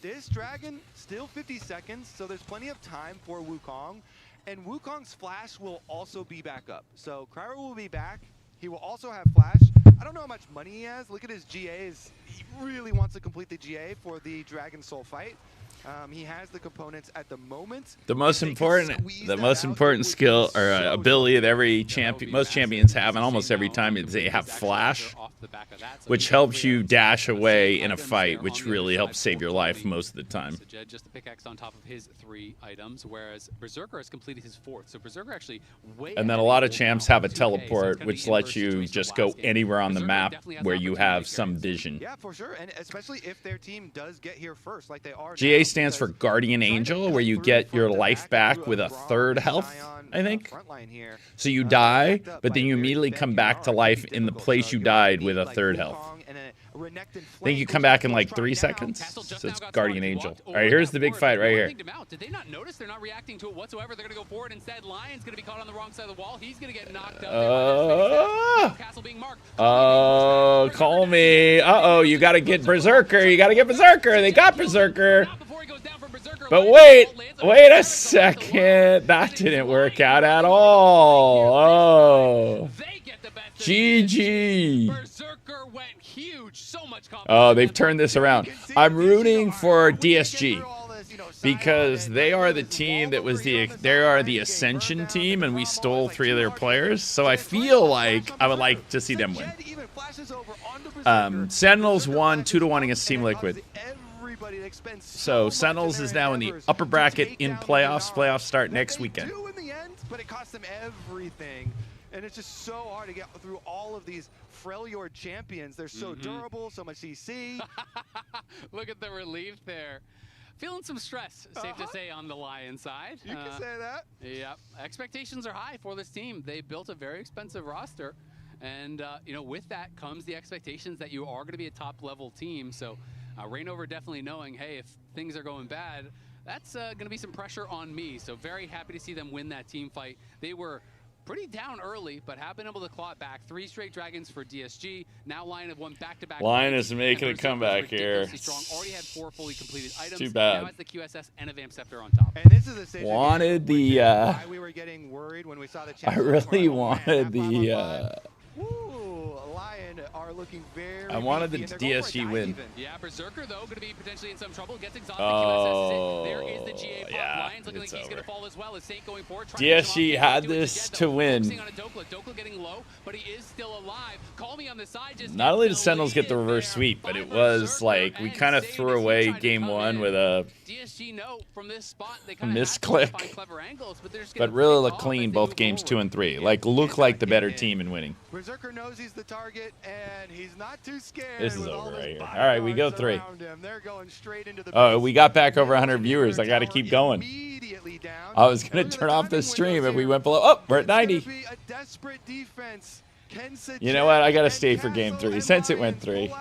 this Dragon, still 50 seconds, so there's plenty of time for Wukong. And Wukong's flash will also be back up. So Kryra will be back. He will also have flash. I don't know how much money he has. Look at his GAs. He really wants to complete the GA for the Dragon Soul fight. He has the components at the moment.
The most important skill or ability that every champion, most champions have, and almost every time they have flash, which helps you dash away in a fight, which really helps save your life most of the time.
Just the pickaxe on top of his 3 items, whereas Berserker has completed his 4th. So Berserker actually way.
And then a lot of champs have a teleport, which lets you just go anywhere on the map where you have some vision.
Yeah, for sure, and especially if their team does get here first, like they are.
GA stands for Guardian Angel, where you get your life back with a third health, I think. So you die, but then you immediately come back to life in the place you died with a third health. I think you come back in like 3 seconds. So it's Guardian Angel. All right, here's the big fight right here.
Did they not notice? They're not reacting to it whatsoever. They're going to go forward instead. Lion's going to be caught on the wrong side of the wall. He's going to get knocked out.
Oh, call me. Uh-oh, you got to get Berserker. You got to get Berserker. They got Berserker. But wait a second. That didn't work out at all. Oh. GG. Oh, they've turned this around. I'm rooting for DSG because they are the team that was they are the Ascension team, and we stole 3 of their players. So I feel like I would like to see them win. Sentinels won 2-1 against Team Liquid. So Sentinels is now in the upper bracket in playoffs. Playoffs start next weekend.
But it cost them everything. And it's just so hard to get through all of these Freljord champions. They're so durable, so much CC.
Look at the relief there. Feeling some stress, safe to say, on the Lion side.
You can say that.
Yep. Expectations are high for this team. They built a very expensive roster. And, you know, with that comes the expectations that you are going to be a top-level team. So Rainover definitely knowing, hey, if things are going bad, that's going to be some pressure on me. So very happy to see them win that team fight. They were pretty down early, but have been able to claw it back. 3 straight dragons for DSG. Now Lion have won back-to-back.
Lion is making a comeback here.
Already had 4 fully completed items.
Too bad.
Now has the QSS and a Vamp Scepter on top.
And this is the stage
wanted the.
we were getting worried when we saw the
I really wanted the.
Lion are looking very.
I wanted the DSG win.
Yeah, Berserker though going to be potentially in some trouble. Gets exhausted.
Oh,
there is the GA pop.
yeah,
Lion's looking like he's going to fall as well as Saint going forward.
DSG had this to win.
Dokla getting low, but he is still alive. Call me on the side. Just
Not only did Sentinels get the reverse sweep, but it was like we kind of threw away game 1 with a
DSG know from this spot they
misclick. But really look clean both games 2 and 3. Like look like the better team in winning.
Berserker knows he's the target, and he's not too scared.
This is over right here. All right, we go 3.
They're going straight into the
Oh, we got back over 100 viewers. I got to keep going. I was going to turn off the stream if we went below. Oh, we're at 90. You know what? I got to stay for game 3 since it went 3.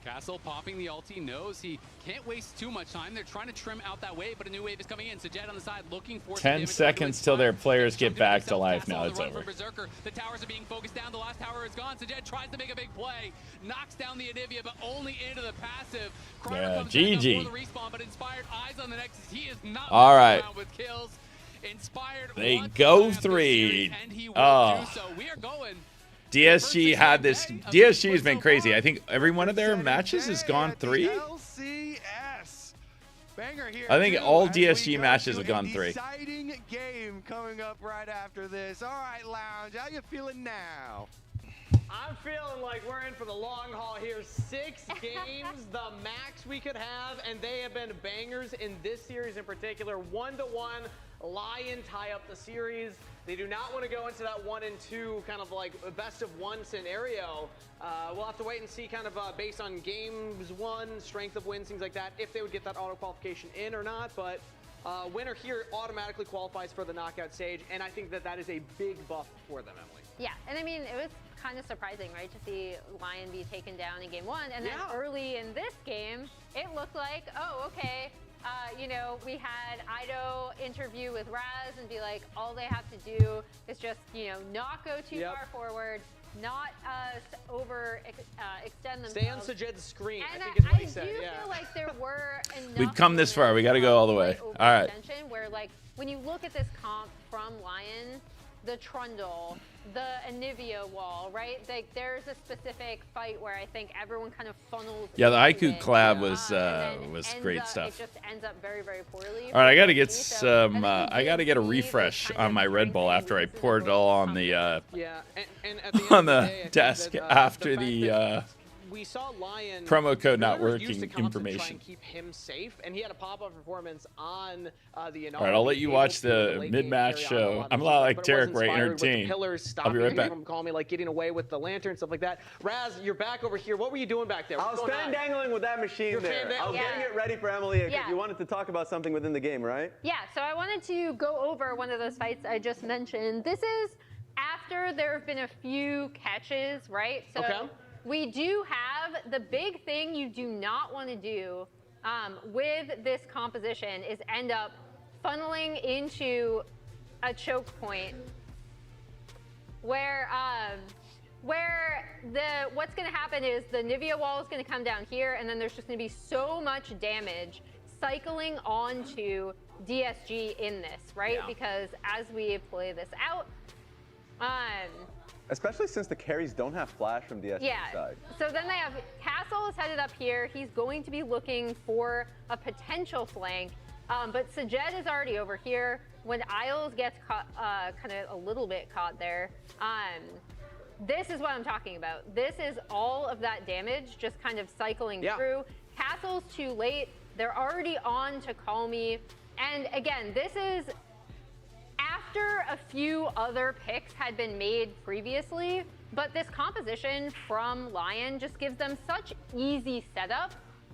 Castle popping the ulti, knows he can't waste too much time. They're trying to trim out that wave, but a new wave is coming in. So Jet on the side looking for
10 seconds till their players get back to life. Now it's over.
The towers are being focused down. The last tower is gone. So Jet tries to make a big play, knocks down the Anivia, but only into the passive.
Yeah, GG.
The respawn, but Inspired eyes on the Nexus. He is not
all right.
with kills. Inspired.
They go 3. Oh.
So we are going.
DSG had this. DSG has been crazy. I think every one of their matches has gone 3. I think all DSG matches have gone 3.
Exciting game coming up right after this. All right, Lounge, how you feeling now?
I'm feeling like we're in for the long haul here. 6 games, the max we could have, and they have been bangers in this series in particular. 1-1, Lion tie up the series. They do not want to go into that 1 and 2 kind of like best of 1 scenario. We'll have to wait and see kind of based on games won, strength of wins, things like that, if they would get that auto qualification in or not. But winner here automatically qualifies for the knockout stage, and I think that that is a big buff for them, Emily.
Yeah, and I mean, it was kind of surprising, right, to see Lion be taken down in game 1, and then early in this game, it looked like, oh, okay. You know, we had Ido interview with Raz and be like, all they have to do is just, you know, not go too far forward, not extend themselves.
Stay on Sajid's screen,
and
I think is what he said.
I do feel like there were enough
We've come this far. We got to go all the way. All right.
Where, like, when you look at this comp from Lion, the Trundle, the Anivia wall, right? Like, there's a specific fight where I think everyone kind of funnels.
Yeah, the IQ collab was great stuff.
It just ends up very, very poorly.
All right, I got to get some. I got to get a refresh on my Red Bull after I poured it all on the on the desk after the
we saw Lion
Promo code not
used to
working
come to try
information.
and keep him safe, and he had a pop-up performance on the
All right, I'll let you watch the mid-match show. I'm a lot like Derek, where I entertain. I'll be right back.
From calling me, like getting away with the lantern, stuff like that. Raz, you're back over here. What were you doing back there?
I was fan-dangling with that machine there. I was getting it ready for Emily because you wanted to talk about something within the game, right?
Yeah, so I wanted to go over one of those fights I just mentioned. This is after there have been a few catches, right? So we do have the big thing you do not want to do with this composition is end up funneling into a choke point where what's going to happen is the Nivea wall is going to come down here, and then there's just going to be so much damage cycling onto DSG in this, right?
Yeah.
Because as we play this out,
especially since the carries don't have flash from DSG side.
So then they have Castle is headed up here. He's going to be looking for a potential flank, but Sajed is already over here. When Isles gets caught, kind of a little bit caught there, this is what I'm talking about. This is all of that damage just kind of cycling through. Castle's too late. They're already on to call me. And again, this is after a few other picks had been made previously, but this composition from Lion just gives them such easy setup.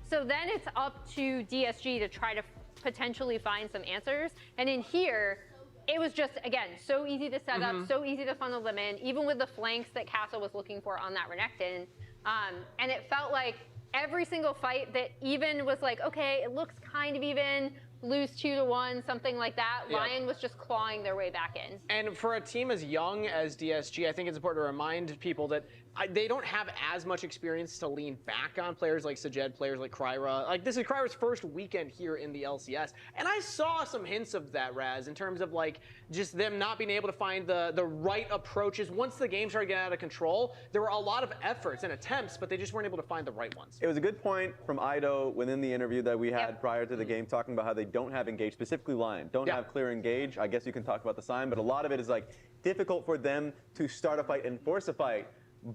So then it's up to DSG to try to potentially find some answers. And in here, it was just, again, so easy to set up, so easy to funnel them in, even with the flanks that Castle was looking for on that Renekton. And it felt like every single fight that even was like, okay, it looks kind of even, lose 2-1, something like that. Lion was just clawing their way back in.
And for a team as young as DSG, I think it's important to remind people that they don't have as much experience to lean back on. Players like Sajed, players like Kryra. Like, this is Kryra's first weekend here in the LCS. And I saw some hints of that, Raz, in terms of like just them not being able to find the right approaches. Once the game started getting out of control, there were a lot of efforts and attempts, but they just weren't able to find the right ones.
It was a good point from Ido within the interview that we had prior to the game, talking about how they don't have engage, specifically Lion, don't have clear engage. I guess you can talk about the sign, but a lot of it is like difficult for them to start a fight and force a fight.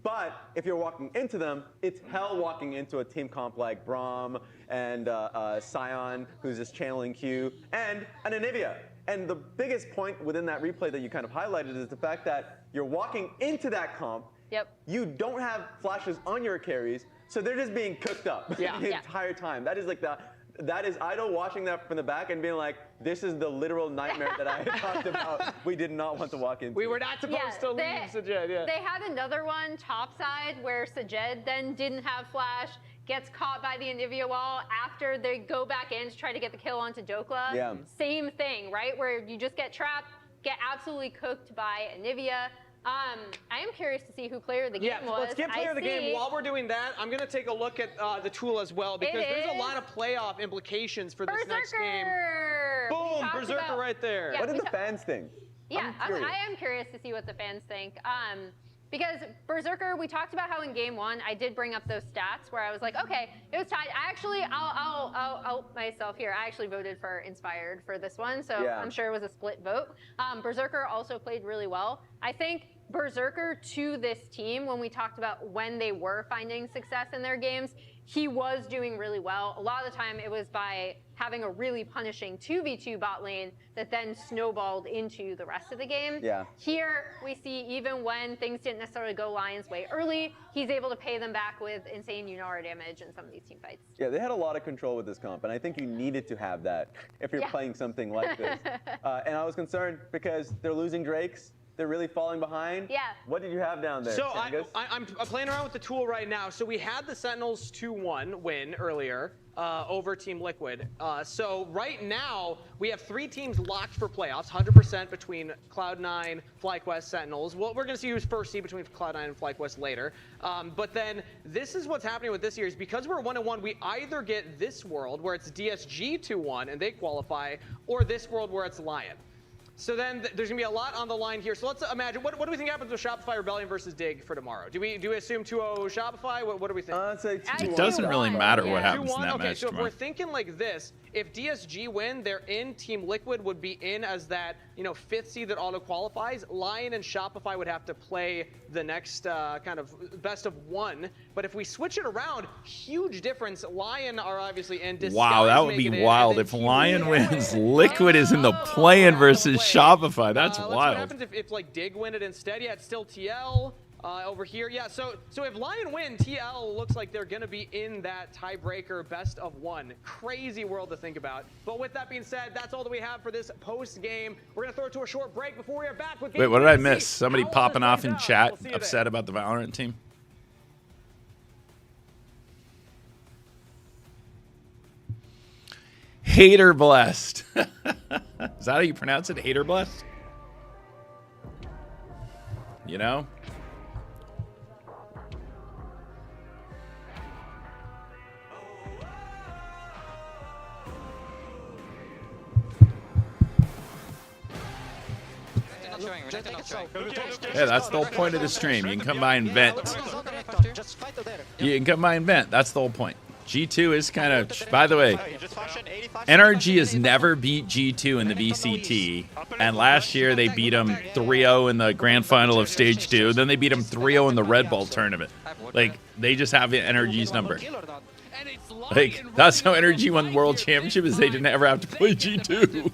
But if you're walking into them, it's hell walking into a team comp like Braum and Sion, who's just channeling Q, and an Anivia. And the biggest point within that replay that you kind of highlighted is the fact that you're walking into that comp, you don't have flashes on your carries, so they're just being cooked up the entire time. That is like that is Ido watching that from the back and being like, this is the literal nightmare that I had talked about. We did not want to walk into.
We were not supposed to leave Sajed.
They had another one topside where Sajed then didn't have flash, gets caught by the Anivia wall after they go back in to try to get the kill onto Dokla. Same thing, right? Where you just get trapped, get absolutely cooked by Anivia. I am curious to see who player of the game was.
Let's get player of the game. While we're doing that, I'm going to take a look at the tool as well, because there's a lot of playoff implications for this next game. Boom, Berserker right there.
What did the fans think?
Yeah, I am curious to see what the fans think. Because Berserker, we talked about how in game one, I did bring up those stats where I was like, okay, it was tied. I'll out myself here. I actually voted for Inspired for this one, so I'm sure it was a split vote. Berserker also played really well. I think Berserker to this team, when we talked about when they were finding success in their games, he was doing really well. A lot of the time it was by having a really punishing 2v2 bot lane that then snowballed into the rest of the game. Here we see even when things didn't necessarily go Lion's way early, he's able to pay them back with insane Unara damage in some of these team fights.
Yeah, they had a lot of control with this comp, and I think you needed to have that if you're playing something like this. And I was concerned because they're losing Drakes. They're really falling behind. What did you have down there?
So I'm playing around with the tool right now. So we had the Sentinels 2-1 win earlier over Team Liquid. So right now we have 3 teams locked for playoffs, 100% between Cloud9, FlyQuest, Sentinels. Well, we're going to see who's first seed between Cloud9 and FlyQuest later. But then this is what's happening with this year is because we're 1-1, we either get this world where it's DSG 2-1 and they qualify, or this world where it's Lion. So then there's going to be a lot on the line here. So let's imagine, what do we think happens with Shopify Rebellion versus Dig for tomorrow? Do we assume 2-0 Shopify? What do we think?
It doesn't really matter what happens in that match
so
tomorrow.
if we're thinking like this, if DSG win, they're in. Team Liquid would be in as that 5th seed that auto qualifies. Lion and Shopify would have to play the next kind of best of 1 But if we switch it around, huge difference. Lion are obviously in disguise.
Wow, that would be wild. If Lion wins, Liquid is in the play-in versus Shopify. That's
Let's see what
wild.
happens if like Dig win it instead. Yeah, it's still TL over here. Yeah, so if Lion win, TL looks like they're going to be in that tiebreaker best of one. Crazy world to think about. But with that being said, that's all that we have for this post game. We're going to throw it to a short break before we are back with.
Wait, what did I miss? Somebody popping off in chat, upset about the Valorant team? Hater blessed. Is that how you pronounce it? Hater blessed? You know? Yeah, that's the whole point of the stream. You can come by and vent. You can come by and vent. That's the whole point. G2 is kind of, by the way, NRG has never beat G2 in the VCT, and last year they beat them 3-0 in the grand final of Stage 2, then they beat them 3-0 in the Red Bull tournament. Like, they just have NRG's number. Like, that's how NRG won the World Championship, is they didn't ever have to play G2.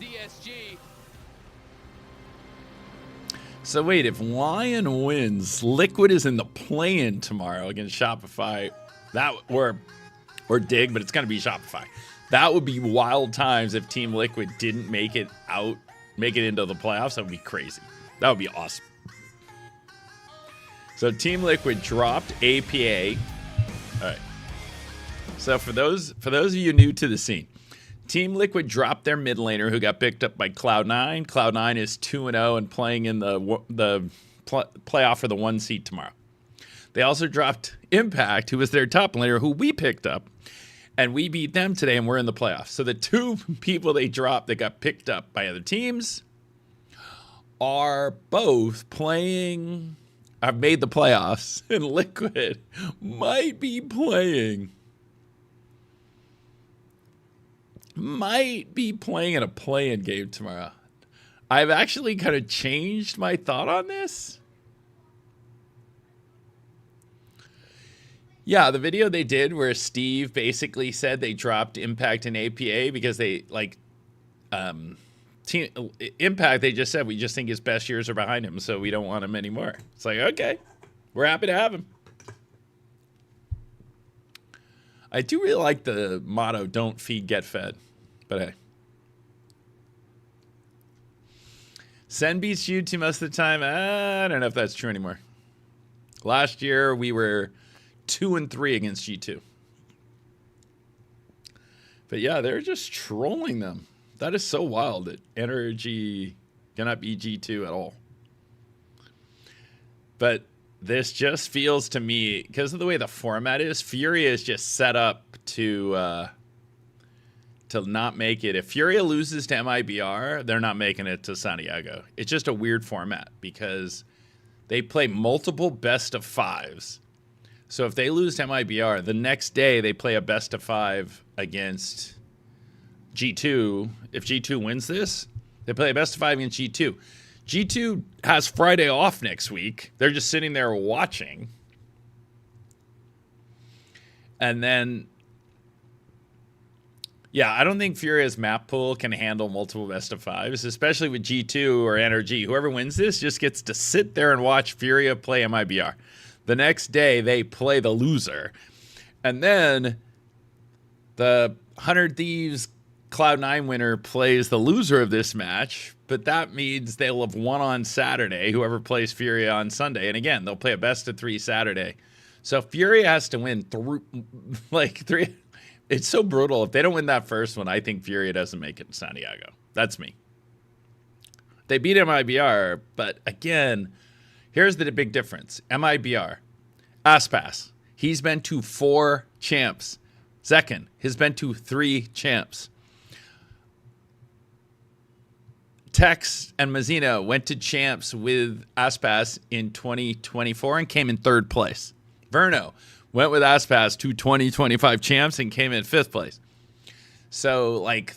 So wait, if Lion wins, Liquid is in the play-in tomorrow against Shopify. That or Dig, but it's going to be Shopify. That would be wild times if Team Liquid didn't make it into the playoffs. That would be crazy. That would be awesome. So Team Liquid dropped APA. All right. So for those of you new to the scene, Team Liquid dropped their mid laner who got picked up by Cloud9. Cloud9 is 2-0 and playing in the playoff for the 1 seed tomorrow. They also dropped Impact, who was their top laner, who we picked up, and we beat them today, and we're in the playoffs. So the two people they dropped that got picked up by other teams are both playing, have made the playoffs, and Liquid might be playing in a play-in game tomorrow. I've actually kind of changed my thought on this. Yeah, the video they did where Steve basically said they dropped Impact and APA because they Impact, they just said, we just think his best years are behind him, so we don't want him anymore. It's like, okay, we're happy to have him. I do really like the motto, don't feed, get fed. But hey. SEN beats G2 most of the time. I don't know if that's true anymore. Last year, we were 2-3 against G2. But yeah, they're just trolling them. That is so wild that NRG cannot beat G2 at all. But this just feels to me, because of the way the format is, Furia is just set up to not make it. If Furia loses to MIBR, they're not making it to Santiago. It's just a weird format because they play multiple best of fives. So if they lose to MIBR, the next day they play a best of 5 against G2. If G2 wins this, they play a best of 5 against G2. G2 has Friday off next week. They're just sitting there watching. And then, yeah, I don't think Furia's map pool can handle multiple best of 5s, especially with G2 or NRG. Whoever wins this just gets to sit there and watch Furia play MIBR. The next day, they play the loser. And then the 100 Thieves Cloud9 winner plays the loser of this match, but that means they'll have won on Saturday, whoever plays Furia on Sunday. And again, they'll play a best of 3 Saturday. So Furia has to win three. It's so brutal. If they don't win that first one, I think Furia doesn't make it to Santiago. That's me. They beat MIBR, but again, here's the big difference. MIBR, Aspas, he's been to 4 champs. Zekken has been to 3 champs. Tex and Mazzino went to champs with Aspas in 2024 and came in 3rd place. Verno went with Aspas to 2025 champs and came in 5th place. So, like,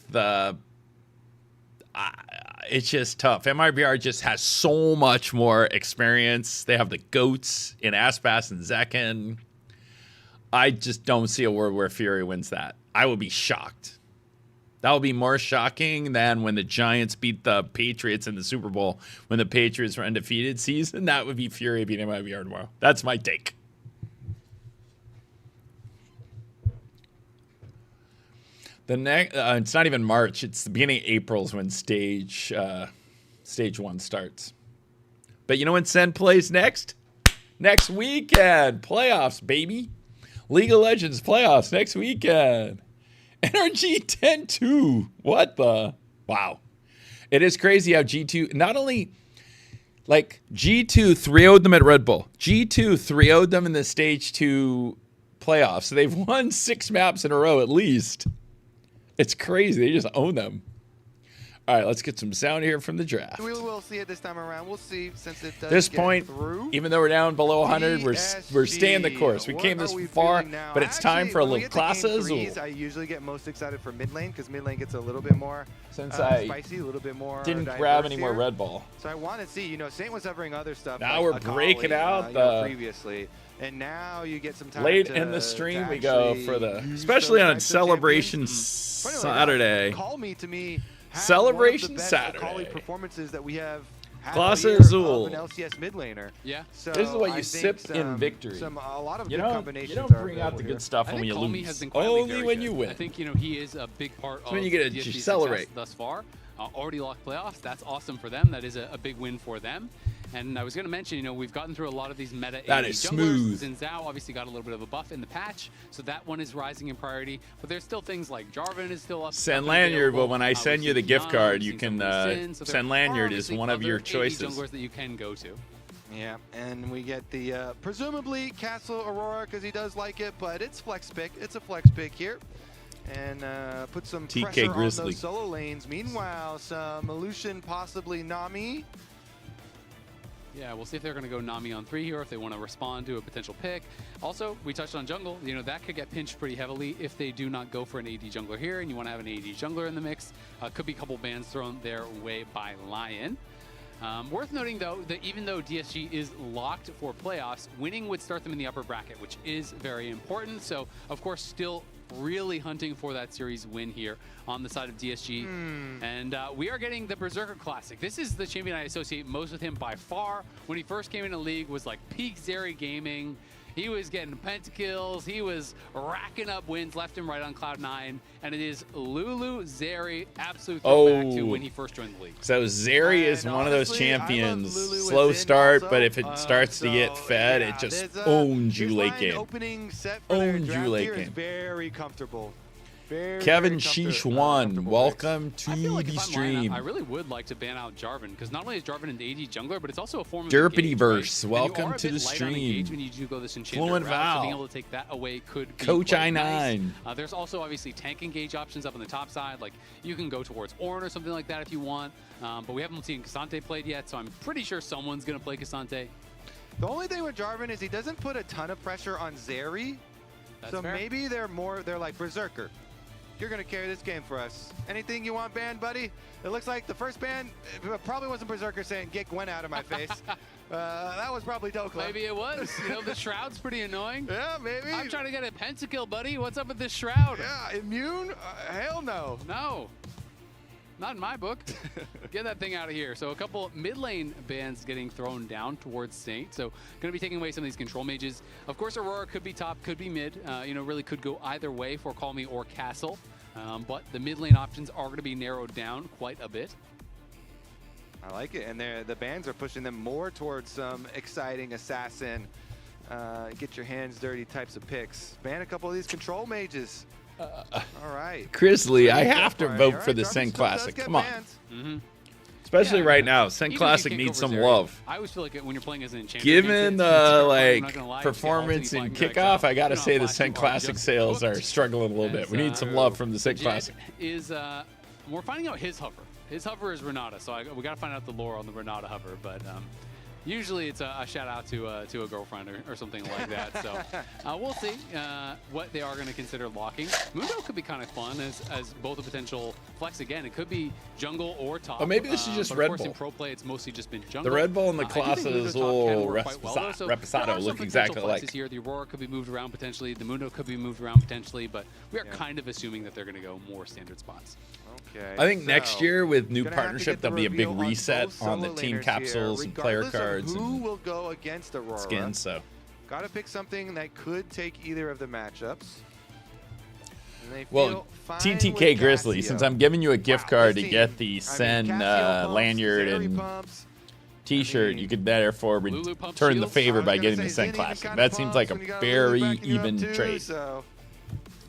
it's just tough. MIBR just has so much more experience. They have the GOATs in Aspas and Zekken. I just don't see a world where Fury wins that. I will be shocked. That will be more shocking than when the Giants beat the Patriots in the Super Bowl when the Patriots were undefeated season. That would be Fury beating my VR tomorrow. That's my take. The next, it's not even March. It's the beginning of April is when stage 1 starts. But you know when SEN plays next? Next weekend. Playoffs, baby. League of Legends playoffs next weekend. NRG 10-2. What the? Wow. It is crazy how G2, not only, like, G2 3-0'd them at Red Bull. G2 3-0'd them in the Stage 2 playoffs. So they've won 6 maps in a row at least. It's crazy. They just own them. All right, let's get some sound here from the draft.
We will see it this time around. We'll see since it does
This
get
point,
through.
even though we're down below 100, we're staying the course. We came this far, but it's time for a little class Azul.
I usually get most excited for mid lane because mid lane gets a little bit more spicy, a little bit more
didn't
diverse
grab any more
here.
Red Ball.
So I want to see, you know, Saint was covering other stuff.
Now
like
we're
Akali,
breaking out
you know,
the
previously, and now you get some time
late
to,
in the stream.
to
We go for the, especially on Celebration Saturday.
Call me to me.
Celebration
Saturday.
Saturday.
Performances that we have had
Class
all year
Azul.
of an LCS mid laner.
Yeah.
So
This is what you
I
sip
think
in victory.
A lot of
You
good
don't
combinations
bring
are
out the
here.
good stuff
I
when
think
you
Call Me
lose.
has been quietly
Only
very
when
good.
you win.
I think, you know, he is a big part
It's
of
when you get to
DSG's
accelerate.
success thus far. Already locked playoffs. That's awesome for them. That is a big win for them. And I was going to mention, you know, we've gotten through a lot of these meta
That
AD
is
junglers.
smooth.
Zinzao obviously got a little bit of a buff in the patch, so that one is rising in priority. But there's still things like Jarvan is still up.
Send
up and
lanyard, but
available.
when I send
We've
you the
seen
gift
Kiana,
card,
we've
you
seen
can
some of Sin, so there
send
are
lanyard is
obviously
one of your
other AD
choices.
junglers that you can go to.
Yeah, and we get the presumably Castle Aurora because he does like it, but it's flex pick. It's a flex pick here. And put some
TK
pressure
Grizzly.
on those solo lanes. Meanwhile, some Lucian, possibly Nami.
Yeah, we'll see if they're going to go Nami on 3 here, if they want to respond to a potential pick. Also, we touched on jungle. You know, that could get pinched pretty heavily if they do not go for an AD jungler here, and you want to have an AD jungler in the mix. Could be a couple bans thrown their way by Lion. Worth noting, though, that even though DSG is locked for playoffs, winning would start them in the upper bracket, which is very important. So, of course, still really hunting for that series win here on the side of DSG. And we are getting the Berserker Classic. This is the champion I associate most with him by far. When he first came into League, was like peak Zeri gaming. He was getting pentakills. He was racking up wins left and right on Cloud9. And it is Lulu Zeri, absolute throwback to when he first joined the league.
So Zeri is one of those champions. Slow start, but if it starts to get fed, it just owns you late game.
Opening set for their
Owns you
draft
late
here is
game.
very comfortable.
Kevin Sheesh1, welcome to
I feel like
the
if I'm
stream.
Lion, I really would like to ban out Jarvan, because not only is Jarvan an AD jungler, but it's also a form of
Derpityverse,
engage, right?
welcome
And you are a
to
bit
the
light on
stream.
engage when you do go this enchanted
Fluent
route,
Val.
so being able to take that away could be
Coach
quite
I9.
nice. There's also obviously tank engage options up on the top side, like you can go towards Ornn or something like that if you want, but we haven't seen Cassante played yet, so I'm pretty sure someone's going to play Cassante.
The only thing with Jarvan is he doesn't put a ton of pressure on Zeri.
That's
so
fair.
maybe they're like Berserker. You're going to carry this game for us. Anything you want banned, buddy? It looks like the first ban probably wasn't Berserker saying, "Get Gwen out of my face." That was probably Dokla.
Maybe it was. You know, the Shroud's pretty annoying.
Yeah, maybe.
I'm trying to get a pentakill, buddy. What's up with this Shroud?
Yeah, immune? Hell no.
No. Not in my book. Get that thing out of here. So a couple mid lane bans getting thrown down towards Saint. So going to be taking away some of these control mages. Of course, Aurora could be top, could be mid. You know, really could go either way for Call Me or Castle. But the mid lane options are going to be narrowed down quite a bit.
I like it. And the bans are pushing them more towards some exciting assassin, get your hands dirty types of picks. Ban a couple of these control mages. All right.
Grizzly, I have to vote for the SEN
Jarvan
Classic.
does get
Come on.
banned.
Especially right now. SEN
Even if you
Classic
can't
needs
go
some
for Zeri,
love.
I always feel like when you're playing as an enchanter,
Given
against it, it's
the
super fun, I'm not gonna lie, you just get
performance
ultimate
and
black and
kickoff, I gotta
you know,
say the
Flash,
SEN
you are
Classic
just
sales are
hooked.
struggling a little bit. We need some love from the SEN
Jet
Classic.
is we're finding out his hover. His hover is Renata, so we got to find out the lore on the Renata hover. But Usually it's a shout out to a girlfriend or something like that. So we'll see what they are going to consider locking. Mundo could be kind of fun as both a potential flex. Again, it could be jungle or top.
Oh, maybe this is just
but
Red
of course,
Bull.
in pro play, it's mostly just been jungle.
The Red Bull and the
I do think
Colossus
Mundo
little
top can work quite well, though. So
Reposado
there are
look
some
exactly
potential
alike.
flexes here. The Aurora could be moved around potentially. The Mundo could be moved around potentially. But we are kind of assuming that they're going to go more standard spots.
Okay.
I think next year with new
gonna have to
partnership,
get the
there'll be a big
reveal on
reset
both
on the
solo
team
laners
capsules
here,
and player
regardless of
cards
who
and
will go against Aurora.
skins. So
Gotta pick something that could take either of the matchups. And they
well,
feel fine
TTK
with
Grizzly,
Cassio.
since I'm giving you a gift card to
team,
get the SEN
Cassio pumps,
lanyard
Zeri
and
pumps.
T-shirt, you could therefore
Lulu pumps
return the
shields.
favor by
I was gonna
getting the
say,
SEN
Zen even
Classic.
kinda
That seems like a
pumps when you got Lulu
very
backing you up
even
too,
trade.
So.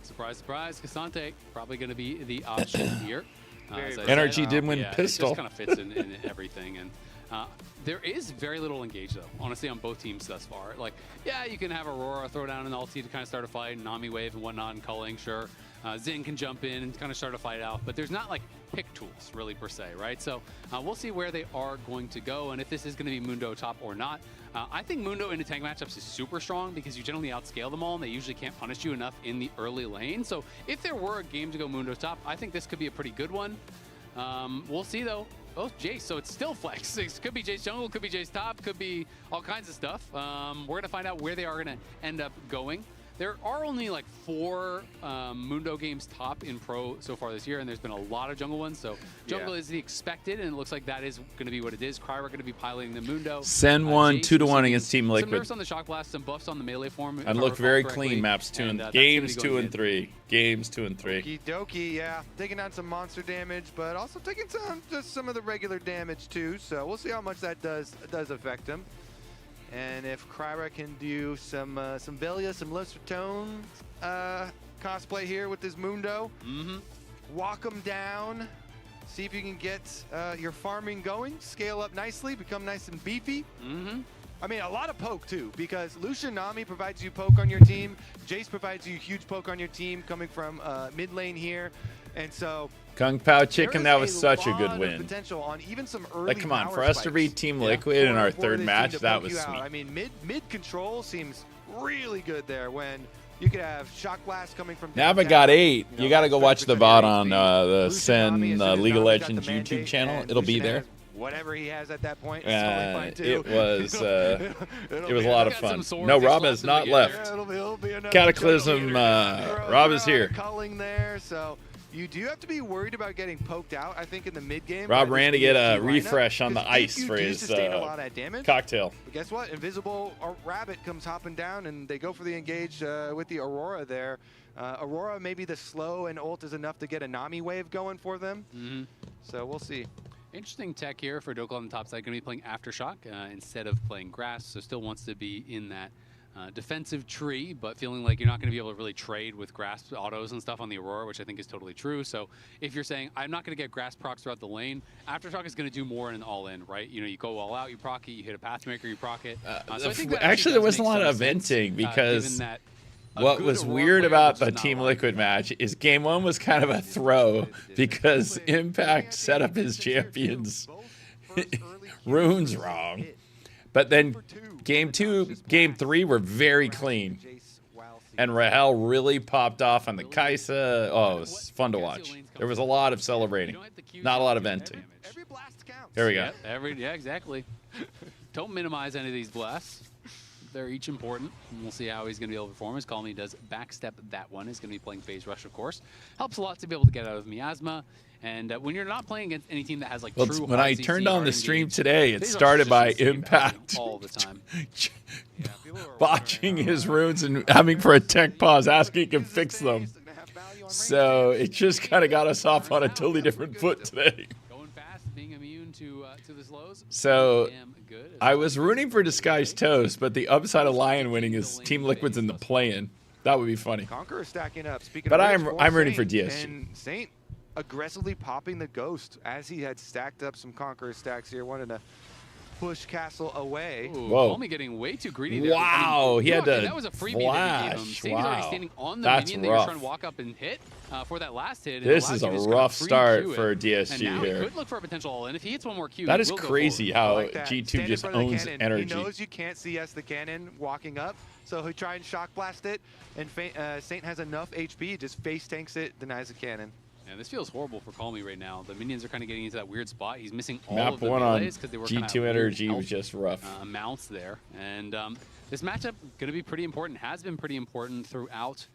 Surprise, surprise, Cassante probably going to be the option here. As I
NRG
said,
did win
yeah,
pistol.
It just kind of fits in everything. And there is very little engage, though, honestly, on both teams thus far. Like, yeah, you can have Aurora throw down an ulti to kind of start a fight, Nami wave and whatnot, and culling, sure. Zin can jump in and kind of start a fight out, but there's not like pick tools really per se, right? So we'll see where they are going to go and if this is going to be Mundo top or not. I think Mundo into tank matchups is super strong because you generally outscale them all and they usually can't punish you enough in the early lane. So if there were a game to go Mundo top, I think this could be a pretty good one. We'll see though. Oh, Jace, so it's still flex. It could be Jace jungle, could be Jace top, could be all kinds of stuff. We're going to find out where they are going to end up going. There are only like 4 Mundo games top in pro so far this year, and there's been a lot of jungle ones. So jungle is the expected, and it looks like that is going to be what it is. Cryer going to be piloting the Mundo.
SEN won 2-1 against Team
Some
Liquid.
nerfs on the shock blast, some buffs on the melee form.
And looked very clean maps 2 and games 2 and 3. Games 2 and 3.
Okie dokie, yeah. Taking on some monster damage, but also taking some of the regular damage too. So we'll see how much that does affect him. And if Kryra can do some Velia, some lesser tone cosplay here with this Mundo, walk him down, see if you can get your farming going, scale up nicely, become nice and beefy. I mean, a lot of poke too, because Lucian Nami provides you poke on your team. Jace provides you huge poke on your team coming from mid lane here. And so
Kung Pao Chicken, that was such a good win.
Potential on even some early
Like, come on,
power
for us to
spikes.
beat Team Liquid in our third
this
match,
team to
that
poke
was
you out.
sweet.
I mean, mid control seems really good there when you could have shock blast coming from
Nava
downtown.
got 8.
You know,
You got to go watch the VOD on the
Nami,
SEN
as soon as
League of
Nami got the
Legends YouTube
mandate
channel.
and
It'll be
Lucian
there.
has whatever he has at that point, it's totally fine too.
It was
It'll
it was
be-
a lot of
Got some
fun.
swords,
No,
they
Rob
slap
has
them
not
together.
left.
It'll be another
Cataclysm, Rob is here.
Culling there, so you do have to be worried about getting poked out, I think, in the mid game.
Rob ran to get a refresh on the ice for his cocktail.
But guess what? Invisible Rabbit comes hopping down, and they go for the engage with the Aurora there. Aurora, maybe the slow and ult is enough to get a Nami wave going for them. So we'll see.
Interesting tech here for Dokal on the top side. Going to be playing Aftershock instead of playing Grass, so still wants to be in that defensive tree, but feeling like you're not going to be able to really trade with Grass autos and stuff on the Aurora, which I think is totally true. So if you're saying, I'm not going to get Grass procs throughout the lane, Aftershock is going to do more in an all-in, right? You know, you go all out, you proc it, you hit a Pathmaker, you proc it. So I think that
Actually, there
does
wasn't a
make
lot of
some sense,
venting because
given that
what was weird about the Team Liquid match is Game 1 was kind of a throw because Impact set up his champions runes wrong. But then Game 2, Game 3 were very clean. And Rahel really popped off on the Kaisa. Oh, it was fun to watch. There was a lot of celebrating, not a lot of venting. There we go.
Yeah, exactly. Don't minimize any of these blasts. They're each important, and we'll see how he's going to be able to perform. As Calmy does backstep that one. He's going to be playing Phase Rush, of course. Helps a lot to be able to get out of Miasma. And when you're not playing against any team that has like
Well,
true
when I
high CC
turned on
or
the stream
engaged,
today, it
Phase Rush
started
is
by
just insane
Impact
all the time.
botching his runes and having for a tech pause, asking if he can fix them. So it just kind of got us off on a totally different foot today.
Going fast, being immune to the slows.
So I was rooting for Disguised Toast, but the upside of Lion winning is Team Liquid's in the play-in. That would be funny.
Conqueror stacking up. Speaking
But
of which,
I'm rooting for
Saint,
DSG.
And Saint aggressively popping the Ghost as he had stacked up some Conqueror stacks here. Wanted to push Castle away.
Ooh,
Whoa.
Only getting way too greedy there.
Wow, he had to
that was a freebie that he gave him.
flash.
Saint's already
Wow.
standing on the
That's
minion that you're
rough.
trying to walk up and hit for that last hit.
This is a rough start for DSG
and now
here.
He could look for a potential all-in. If he hits one more Q,
That
he
is
will go
crazy
forward.
how
Like that.
G2
Stand in
just
front of the
owns
cannon.
energy.
He knows you can't CS the cannon walking up, so he'll try and shock blast it, and Saint has enough HP, just face tanks it, denies the cannon.
Yeah, this feels horrible for Call Me right now. The minions are kind of getting into that weird spot. He's missing all
Map
of the
one on
melees because they were
G2 energy was just rough.
Mounts there. And this matchup going to be pretty important, has been pretty important throughout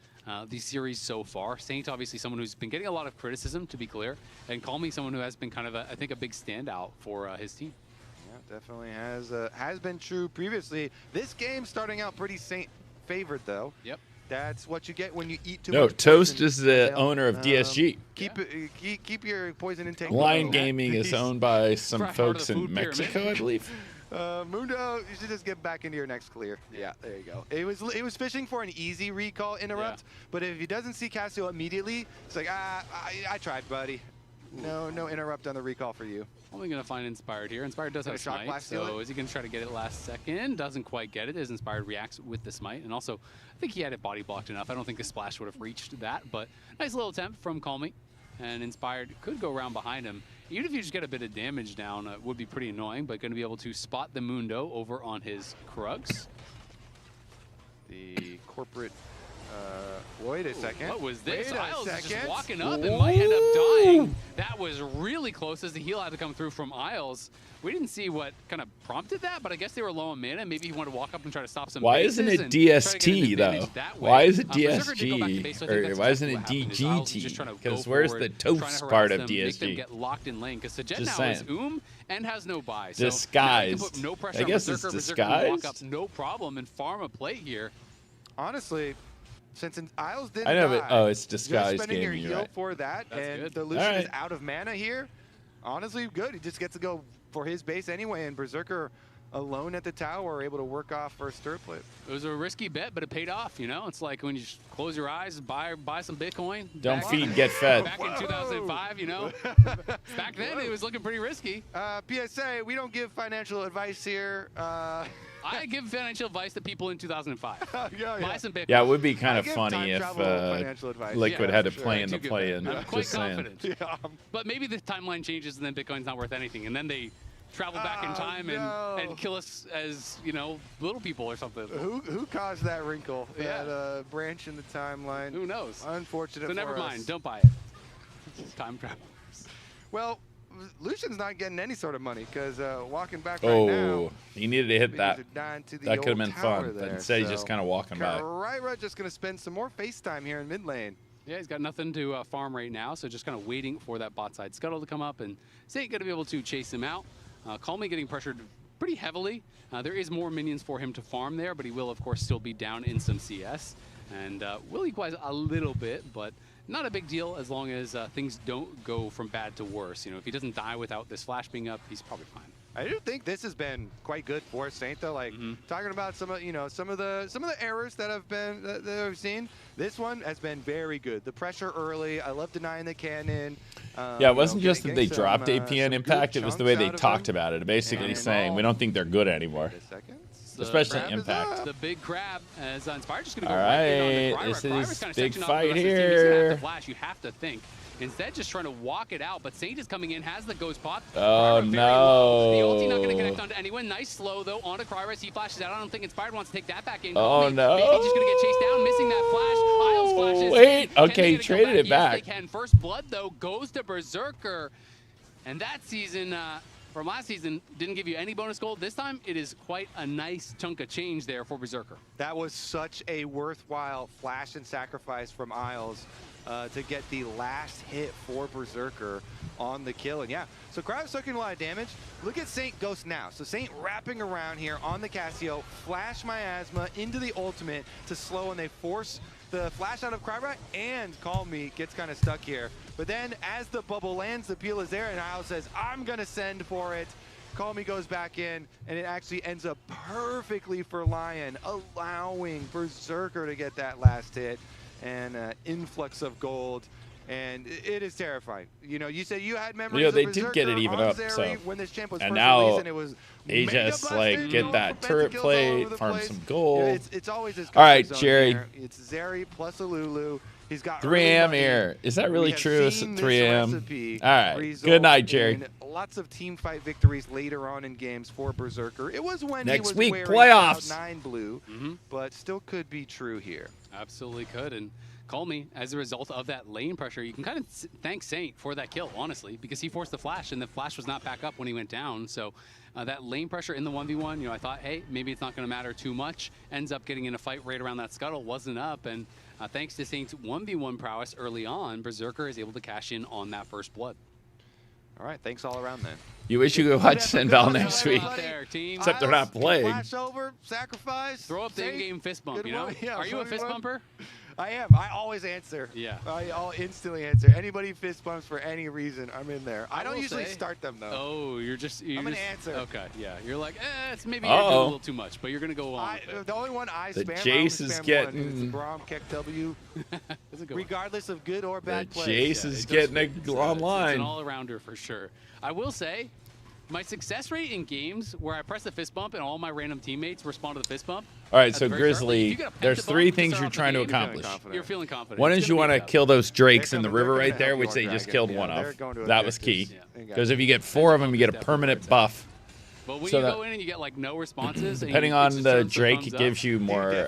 the series so far. Saint, obviously someone who's been getting a lot of criticism, to be clear, and Call Me someone who has been kind of, I think, a big standout for his team.
Yeah, definitely has been true previously. This game starting out pretty Saint favored though.
Yep.
That's what you get when you eat too
No,
much
Toast
poison.
is the owner of DSG.
Keep your poison intake.
Lion
low.
Gaming is owned by some
Right, part of
folks
the
in
food
Mexico,
pyramid.
I believe.
Mundo, you should just get back into your next clear. Yeah, there you go. It was fishing for an easy recall interrupt, but if he doesn't see Casio immediately, it's like, I tried, buddy. No interrupt on the recall for you.
Only going to find Inspired here. Inspired does have a
Shock
smite,
blast
so
to it?
is he going to try to get it last second? Doesn't quite get it as Inspired reacts with the smite. And also, I think he had it body blocked enough. I don't think the splash would have reached that, but nice little attempt from Call Me. And Inspired could go around behind him. Even if you just get a bit of damage down, it would be pretty annoying, but going to be able to spot the Mundo over on his Krugs.
The corporate, wait a second.
What was this?
Wait a
Isles is just
second.
walking up and might end up dying. That was really close as the heal had to come through from Isles. We didn't see what kind of prompted that, but I guess they were low on mana. Maybe he wanted to walk up and try to stop some
Why
bases
isn't it
and try to get an
DST
advantage
though?
that way.
Why is it
Berserker did go back to base, so I think
DSG? Or
that's
why
exactly
isn't it
what happened, is Isles was just trying to
DGT?
go
Because where's
forward,
the
trying to
Toast
harass
part of
them, Make them
DSG?
get locked in lane, because Sejet
Just
now is
saying.
and has no buy. So
Disguised.
now he can put no pressure
I
on
guess
Berserker.
it's
Berserker can walk
disguised.
up no problem and farm a plate here.
Honestly, since Isles didn't
I know, but
die,
it's disguised
just spending your
gaming, you're
heal
right.
for that,
That's
and
good.
the Lucian
All
is
right.
out of mana here. Honestly, good. He just gets to go for his base anyway, and Berserker alone at the tower able to work off first third plate.
It was a risky bet, but it paid off, you know? It's like when you just close your eyes, buy some Bitcoin.
Don't
back-
feed, get fed.
Back in 2005, you know? Back then, it was looking pretty risky.
PSA, we don't give financial advice here.
I give financial advice to people in 2005.
Yeah.
Buy some Bitcoin.
Yeah, it would be kind
I
of
give
funny
time
if
travel financial advice.
Liquid
Yeah,
had to
for sure.
play in the
Too good.
play-in.
I'm quite
Just saying.
confident. But maybe the timeline changes and then Bitcoin's not worth anything. And then they travel back in time and kill us as, you know, little people or something.
Who caused that wrinkle?
Yeah.
That branch in the timeline.
Who knows?
Unfortunate.
So never
for
mind.
us.
Don't buy it. Time travel.
Well, Lucian's not getting any sort of money because walking back right now.
Oh, he needed to hit that.
are dying to the
That could have
old
been
tower
fun, but
there,
instead he's
so
just kind of walking by.
Kyra just going to spend some more FaceTime here in mid lane.
Yeah, he's got nothing to farm right now, so just kind of waiting for that bot side scuttle to come up, and Saint going to be able to chase him out. Call Me getting pressured pretty heavily. There is more minions for him to farm there, but he will, of course, still be down in some CS. And will equalize a little bit, but not a big deal as long as things don't go from bad to worse. You know, if he doesn't die without this flash being up, he's probably fine.
I do think this has been quite good for Saint though. Like talking about some of some of the errors that have been that I've seen. This one has been very good. The pressure early. I love denying the cannon.
Yeah, it wasn't just that they dropped APN Impact. It was the way they talked about it. Basically saying, we don't think they're good anymore. Especially Impact.
The big crab as Inspired just going to go
All
right in
right,
on the
this
Kryra.
is
Kryra's kinda
big
sectioned off the
fight
rest of his team. He's gonna have
here.
to flash, you have to think. Instead, just trying to walk it out, but Saint is coming in, has the ghost pot.
Oh,
Kryra very low. The ulti not going to
no.
connect onto anyone. Nice slow, though, onto Kryra as he flashes out. I don't think Inspired wants to take that back in.
Oh,
Maybe
no.
just going to get chased down, missing that flash. Isles flashes.
Wait,
Can
okay,
they
he
get
traded it
Yes,
back.
they can. First blood, though, goes to Berserker. And that season, from last season, didn't give you any bonus gold. This time, it is quite a nice chunk of change there for Berserker.
That was such a worthwhile flash and sacrifice from Isles to get the last hit for Berserker on the kill. And yeah, so Kryra's taking a lot of damage. Look at Saint Ghost now. So Saint wrapping around here on the Casio, flash miasma into the ultimate to slow, and they force the flash out of Kryra, and Call Me gets kind of stuck here. But then as the bubble lands, the peel is there, and Isles says, I'm gonna send for it. Call Me goes back in, and it actually ends up perfectly for Lion, allowing Berserker to get that last hit, and influx of gold. And it is terrifying. You know, you said you had memories.
Yeah, they
of
did get it even up. So,
when this champ was
and
first
now
released, and it was
they just like get that turret
kills
plate, farm some gold.
Yeah, it's always his
all right,
zone
Jerry.
here. It's Zeri plus a Lulu. He's got
3 a.m. here. Is that really true? It's at 3 a.m. All right. Good night, Jerry.
Lots of team fight victories later on in games for Berserker. It was when
next
he was
week
wearing
playoffs.
Cloud9 blue, but still could be true here.
Absolutely could. And call me, as a result of that lane pressure, you can kind of thank Saint for that kill, honestly, because he forced the flash, and the flash was not back up when he went down. So that lane pressure in the 1v1, you know, I thought, hey, maybe it's not going to matter too much. Ends up getting in a fight right around that scuttle, wasn't up, and thanks to Saint's 1v1 prowess early on, Berserker is able to cash in on that first blood.
All right, thanks all around then.
You wish you could watch Sentinels next week. Except they're not playing.
Flash over, sacrifice.
Throw up the in-game fist bump, you know?
Yeah,
Are you a fist bumper?
I am. I always answer.
Yeah.
I'll instantly answer. Anybody fist bumps for any reason, I'm in there. I don't usually start them, though.
Oh, you're
I'm an answer.
Okay, yeah. You're like, it's maybe you're doing a little too much, but you're going to go along with it.
The only one I
The
spam,
Jace is getting...
It's Braum, Keck W. Regardless of good or bad
The
play.
Jace is getting online.
It's an all-arounder for sure. I will say, my success rate in games where I press the fist bump and all my random teammates respond to the fist bump.
All right, so Grizzly, there's 3 things you're trying to accomplish.
You're feeling confident.
One is you want to kill those drakes in the river right there, which they just killed one of. That was key. Because if you get 4 of them, you get a permanent buff.
But when you go in and you get like no responses,
depending on the Drake, it gives you more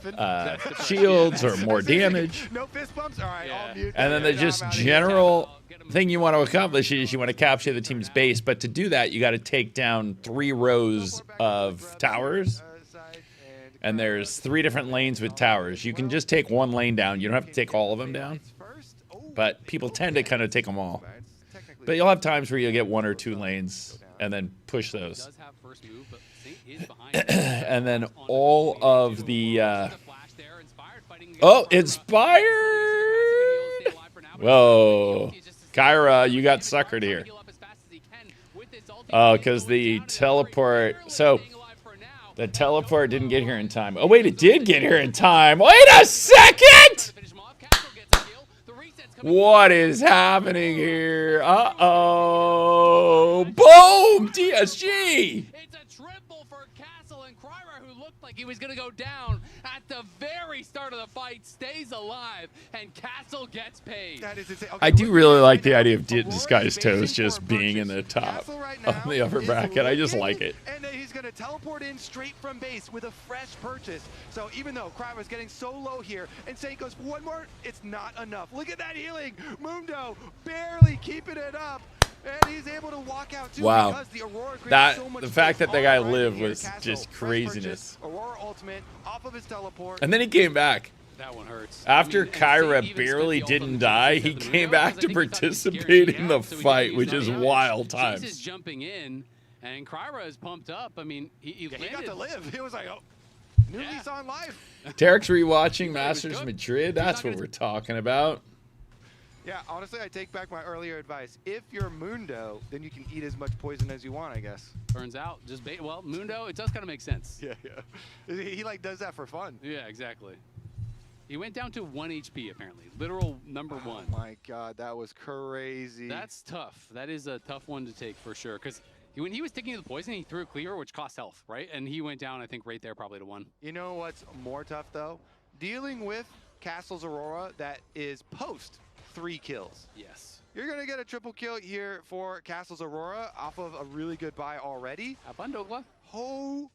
shields or more damage.
No fist bumps? All right, I'll mute
And then the just general thing you want to accomplish is you want to capture the team's base. But to do that, you got to take down 3 rows of towers. And there's 3 different lanes with towers. You can just take 1 lane down. You don't have to take all of them down. But people tend to kind of take them all. But you'll have times where you'll get 1 or 2 lanes and then push those. And then all of the... Oh, Inspired! Whoa. Kyra, you got suckered here. Oh, because the teleport... So, the teleport didn't get here in time. Oh, wait, it did get here in time. Wait a second! What is happening here? Uh-oh. Boom! TSG!
It's a triple for Castle, and Kryra, who looked like he was going to go down at the very start of the fight, stays alive, and Castle gets paid.
That is insane. Okay,
I do really like the idea of Disguised Toes just being in the top of the upper bracket. I just like it.
And he's going to teleport in straight from base with a fresh purchase. So even though Kryra's getting so low here, and Saint goes for 1 more, it's not enough. Look at that healing. Mundo barely keeping it up. And he's able to walk out too.
Wow.
Because the Aurora
That
so much
the fact that the guy lived
here.
was
Castle,
just
fresh
craziness.
purchase, Aurora ultimate off of his teleport.
And then he came back.
That one hurts.
After Kyra barely didn't die, he came back to participate in the fight, which is wild times.
He's jumping in, and Kryra is pumped up. I mean, he
got to live. It was like, oh, new lease on life.
Tarek's rewatching Masters Madrid. That's what we're talking about.
Yeah, honestly, I take back my earlier advice. If you're Mundo, then you can eat as much poison as you want, I guess.
Turns out, just bait. Well, Mundo, it does kind of make sense.
Yeah. He like does that for fun.
Yeah, exactly. He went down to 1 HP, apparently. Literal number 1.
Oh my God, that was crazy.
That's tough. That is a tough one to take for sure. Because when he was taking the poison, he threw a cleaver, which cost health, right? And he went down, I think, right there probably to 1.
You know what's more tough, though? Dealing with Castle's Aurora that is post 3 kills.
Yes.
You're going to get a triple kill here for Castle's Aurora off of a really good buy already. Holy!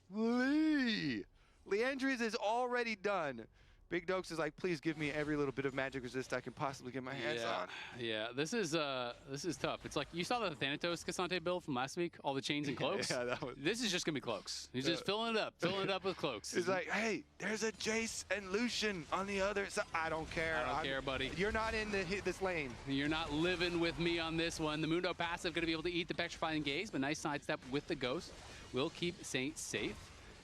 Leandri's is already done. Big Dokes is like, please give me every little bit of magic resist I can possibly get my hands on.
Yeah, this is tough. It's like, you saw the Thanatos Cassante build from last week, all the chains and cloaks.
Yeah, that was...
This is just going to be cloaks. He's just filling it up with cloaks.
He's like, hey, there's a Jace and Lucian on the other side. I don't care.
I don't care, buddy.
You're not in this lane.
You're not living with me on this one. The Mundo passive going to be able to eat the Petrifying Gaze, but nice sidestep with the Ghost. Will keep Saint safe.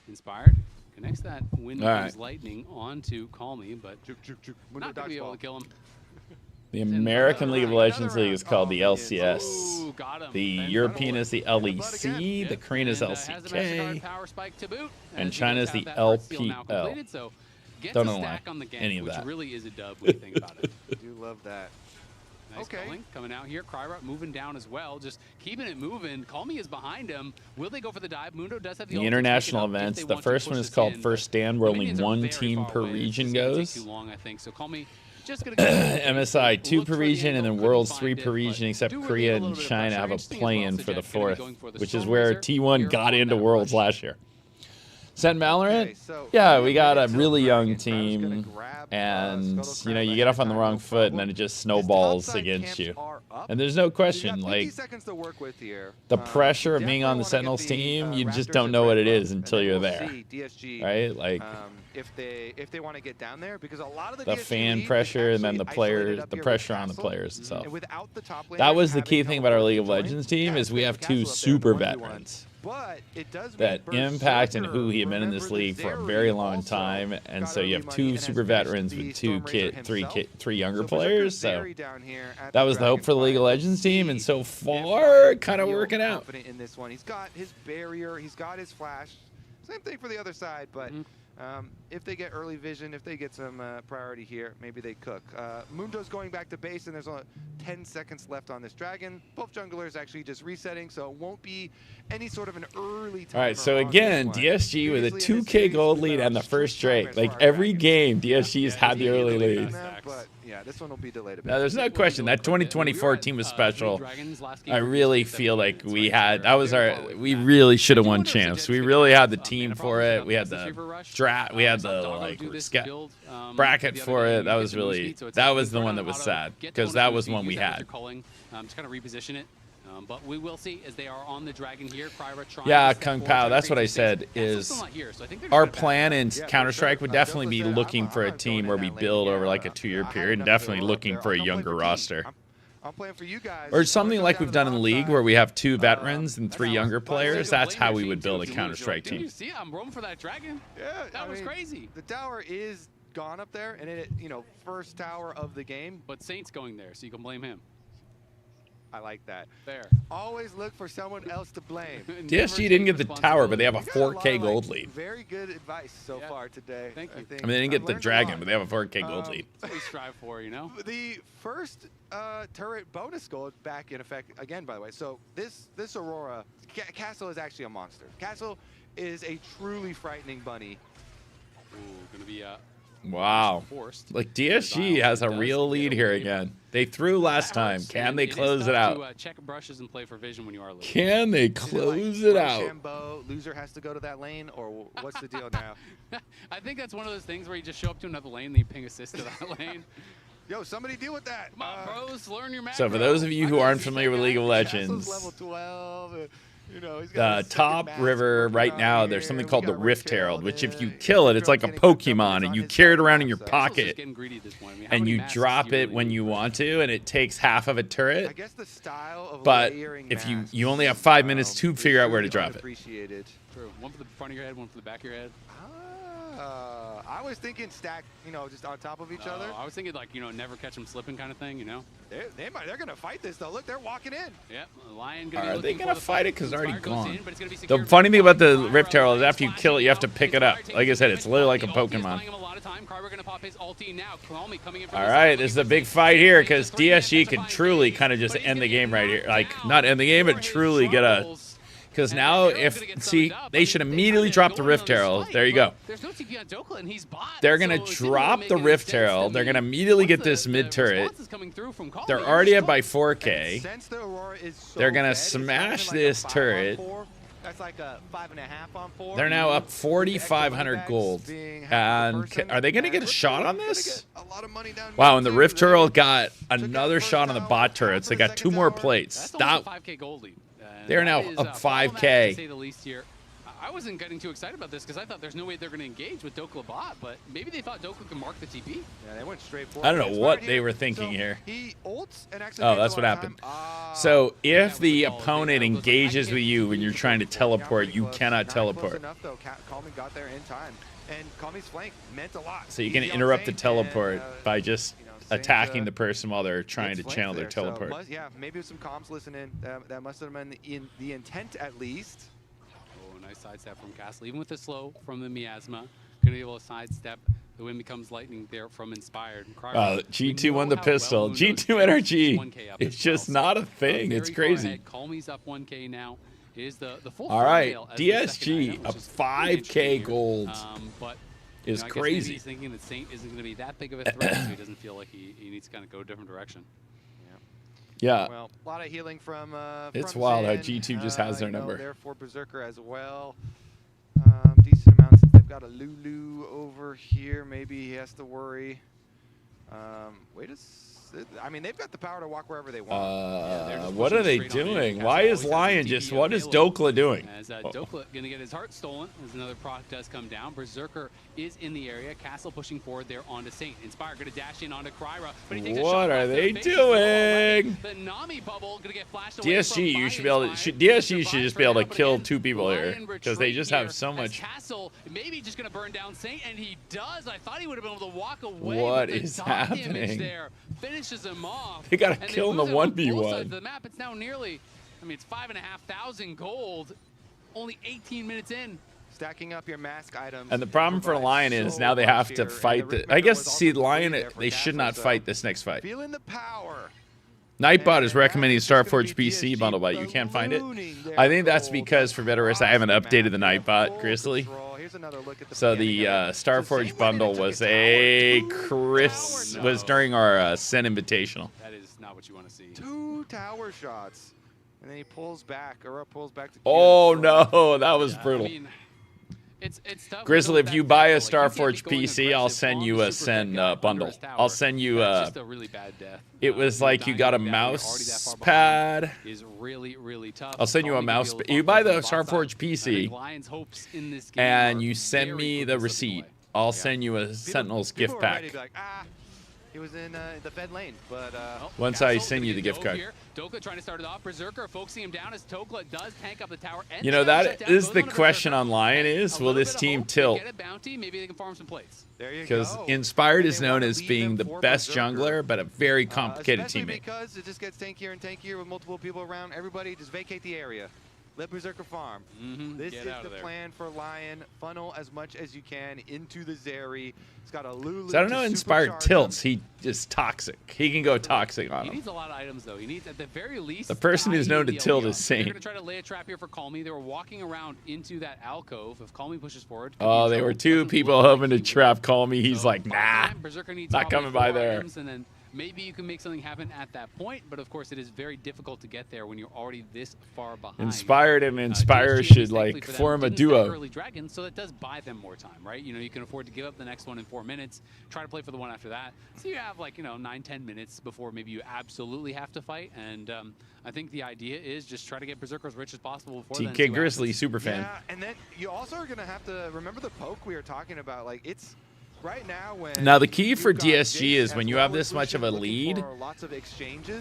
Inspired. Connects that Windows Lightning onto Call Me, but not going to be able to kill him.
The American League of Legends League is called the LCS. The European is the LEC. The Korean is LCK. And China is the LPL. Don't know why. Any of that.
Which really is a dub when you think about it.
I do love that.
Nice culling coming out here. Kryra moving down as well, just keeping it moving. Call Me is behind him. Will they go for the dive? Mundo does have the ult to
international
take it up if
events,
they
the
want to
first
push
one is
this
called
in,
First
but
Stand, where
the
only
minions are
one
very
team
far
per
away. This
region
is gonna take
goes.
too long, I think. So Call Me just gonna go
MSI, 2
look
per
for the
region, and
angle,
then
couldn't
Worlds
find
3
it,
per
but
region, except
do really
Korea
a
and
little bit of
China
pressure.
have a
Interesting as
play-in
well,
for the
Jet gonna be
4th,
going for the
which is
Storm
where
Razor
T1
here
got
on
into
that
Worlds
rush.
last year. Sen Valorant, yeah, we got a really young team, and you know, you get off on the wrong foot, and then it just snowballs against you. And there's no question, like, the pressure of being on the Sentinels team, you just don't know what it is until you're there, right? Like,
if they want to get down there, because a lot of
the fan pressure and then the players, the pressure on the players itself. That was the key thing about our League of Legends team, is we have 2 super veterans that Impact and Who have been in this league for a very long time, and so you have 2 super veterans with 3 younger players. So that was the hope for the League of Legends team, and so far, kind of working out.
In this one, he's got his barrier, he's got his flash. Same thing for the other side, but if they get early vision, if they get some priority here, maybe they cook. Mundo's going back to base, and there's only 10 seconds left on this dragon. Both junglers actually just resetting, so it won't be any sort of an early time.
All right, so again, DSG with a 2K gold lead and the first Drake. Like, every game, DSG's had the early lead.
But yeah, this one will be delayed a bit.
Now, there's no question that 2024 team was special. I really feel like we had, that was our, we really should have won champs. We really had the team for it. We had the draft, we had the like bracket for it. That was really, that was the one that was sad, because that was the one we had.
Just kind of reposition it. But we will see as they are on the dragon here.
Yeah, Kung Pao, that's what I said, is our plan in Counter-Strike would definitely be looking for a team where we build over like a 2-year period, and definitely looking for a younger roster.
I'm playing for you guys.
Or something like we've done in League, where we have 2 veterans and 3 younger players. That's how we would build a Counter-Strike team.
You see, I'm roaming for that dragon.
Yeah,
that was crazy.
The tower is gone up there, and it, you know, first tower of the game.
But Saint's going there, so you can blame him.
I like that.
Fair.
Always look for someone else to blame.
DSG didn't get the tower, but they have a 4K gold lead.
Very good advice so far today.
Thank you.
I mean, they didn't get the dragon, but they have a 4K gold lead.
That's what we strive for, you know?
The first turret bonus gold back in effect again, by the way. So this Aurora, Castle is actually a monster. Castle is a truly frightening bunny.
Ooh, gonna be
wow. Like, DSG has a real lead here again. They threw last time. Can they close it out?
To, check brushes and play for vision when you are losing.
Can they close it out?
Loser has to go to that lane, or what's the deal now?
I think that's one of those things where you just show up to another lane and you ping assist to that lane.
Yo, somebody deal with that.
Come on, bros, learn your macro.
So for those of you who aren't familiar with League of Legends,
level 12. You know,
the top river right now, there's something called the Rift Herald, which if you kill it, it's like a Pokemon, and you carry it around in your pocket, and you drop it when you want to, and it takes half of a turret.
I guess the style of
but if you only have 5 minutes to figure out where to drop it.
True. One for the front of your head, one for the back of your head.
I was thinking stack, you know, just on top of each other.
I was thinking like, you know, never catch them slipping kind of thing, you know.
They're gonna fight this though. Look, they're walking in.
Yep, Lion gonna
Are
be
they gonna fight it? Because it's already
goes
gone.
in, but it's gonna be
The funny thing about the Rift Herald is after you kill it, you have to pick it up. Like I said, it's literally like a Pokemon. All right, this is a big fight here, because DSG could truly kind of just end the game right here. Like, not end the game, but truly get a... Because now, they should immediately drop the Rift Herald. There you go.
There's no TP on Dokla, and he's bot.
They're going to drop the Rift Herald. They're going to immediately get this mid-turret. They're already up by 4K. They're going to smash this turret.
That's like a 5.5 on 4.
They're now up 4,500 gold. And are they going to get a shot on this? Wow, and the Rift Herald got another shot on the bot turrets. They got 2 more plates.
That's 5K gold lead.
They're now up 5K.
To say the least here. I wasn't getting too excited about this because I thought there's no way they're going to engage with Dokla bot, but maybe they thought Dokla could mark the TP.
Yeah, they went straight forward.
I don't know what they were thinking here.
He ults and actually
oh, that's what happened. So if the opponent engages with you when you're trying to teleport, you cannot teleport.
Calmy got there in time, and Calmy's flank meant a lot.
So you can interrupt the teleport by just attacking the person while they're trying to channel their teleport.
So, yeah, maybe with some comms listening, that must have been in the intent at least.
Oh, nice sidestep from Castle. Even with the slow from the Miasma, gonna be able to sidestep The win becomes lightning there from Inspired.
G2 won the pistol. G2 energy. It's just not a thing. It's crazy.
Call Me's up 1K now. Is the full
all right,
thumbnail as the second
DSG
item,
up
which is
5K gold.
But
is
I guess
crazy.
maybe he's thinking that Saint isn't going to be that big of a threat, so he doesn't feel like he needs to kind of go a different direction.
Yeah.
Well, a lot of healing from.
It's
from
wild how
Zen.
G2 just has their
You know,
number.
Therefore, Berserker as well. Decent amount since they've got a Lulu over here. Maybe he has to worry. I mean, they've got the power to walk wherever they want.
What are they doing? Why is Lion just? What is Dokla doing?
As Dokla going to get his heart stolen as another proc does come down. Berserker is in the area. Castle pushing forward there onto Saint. Inspire going to dash in onto Kryra, but he takes a shot.
What are they
face.
doing?
The Nami bubble going to get flashed away.
DSG, you should be able to. DSG should just be able to kill 2 people here because they just have so much.
Castle maybe just going to burn down Saint, and he does. I thought he would have been able to walk away.
What
but the
is
dot
happening?
damage there finishes him off.
They gotta
and
kill in the
lose it on both
1v1.
sides of the map. It's now nearly, I mean, it's 5,500 gold. Only 18 minutes in.
Stacking up your mask items.
And the problem for Lion is now they have to fight the. I guess see Lion, they should not fight this next fight.
Feeling the power.
Nightbot is recommending Starforge PC bundle, but you can't find it. I think that's because for Veterus, I haven't updated the Nightbot Grizzly. So the Starforge bundle was was during our SEN Invitational.
That is not what you want to see.
2 tower shots, and then he pulls back, or pulls back to.
Oh no, that was brutal.
I mean, it's tough.
Grizzly, if you buy a Starforge PC, I'll send you a SEN bundle. I'll send you
just a really bad death.
It was like you got a mouse pad.
Is really, really tough.
I'll send you a mouse. You buy the Starforge PC, and you send me the receipt. I'll send you a Sentinels gift pack.
He was in the Fed lane, but
Once I send you the gift card.
Dokla trying to start it off. Berserker focusing him down as Dokla does tank up the tower.
You know, that is the question on Lion is, will this team tilt?
Get a bounty, maybe they can farm some plates.
Because Inspired is known as being the best jungler, but a very complicated
especially
teammate.
because it just gets tankier and tankier with multiple people around. Everybody just vacate the area. Let Berserker farm. This is the plan for Lion. Funnel as much as you can into the Zeri. It's got a Lulu.
So I don't know, Inspired tilts. He is toxic. He can go toxic on
He
him.
needs a lot of items, though. He needs, at the very least,
The person who's known to tilt is
They're
Saint.
going to try to lay a trap here for Call Me. They were walking around into that alcove. If Call Me pushes forward.
Oh, they were 2 people hoping to trap Call Me. He's like, nah,
Berserker needs
not coming by
4
there.
items, and then maybe you can make something happen at that point, but of course it is very difficult to get there when you're already this far behind.
Inspired and Inspire
DSG,
should
thankfully
like
for them,
form a
didn't stack
duo.
Early Dragon, so that does buy them more time, right? You know, you can afford to give up the next one in 4 minutes, try to play for the one after that. So you have like, 9-10 minutes before maybe you absolutely have to fight. And I think the idea is just try to get Berserker as rich as possible before then.
TK Grizzly, super fan.
Yeah, and then you also are going to have to remember the poke we were talking about. Like, it's right now when.
Now the key for DSG is when you have this much of a lead,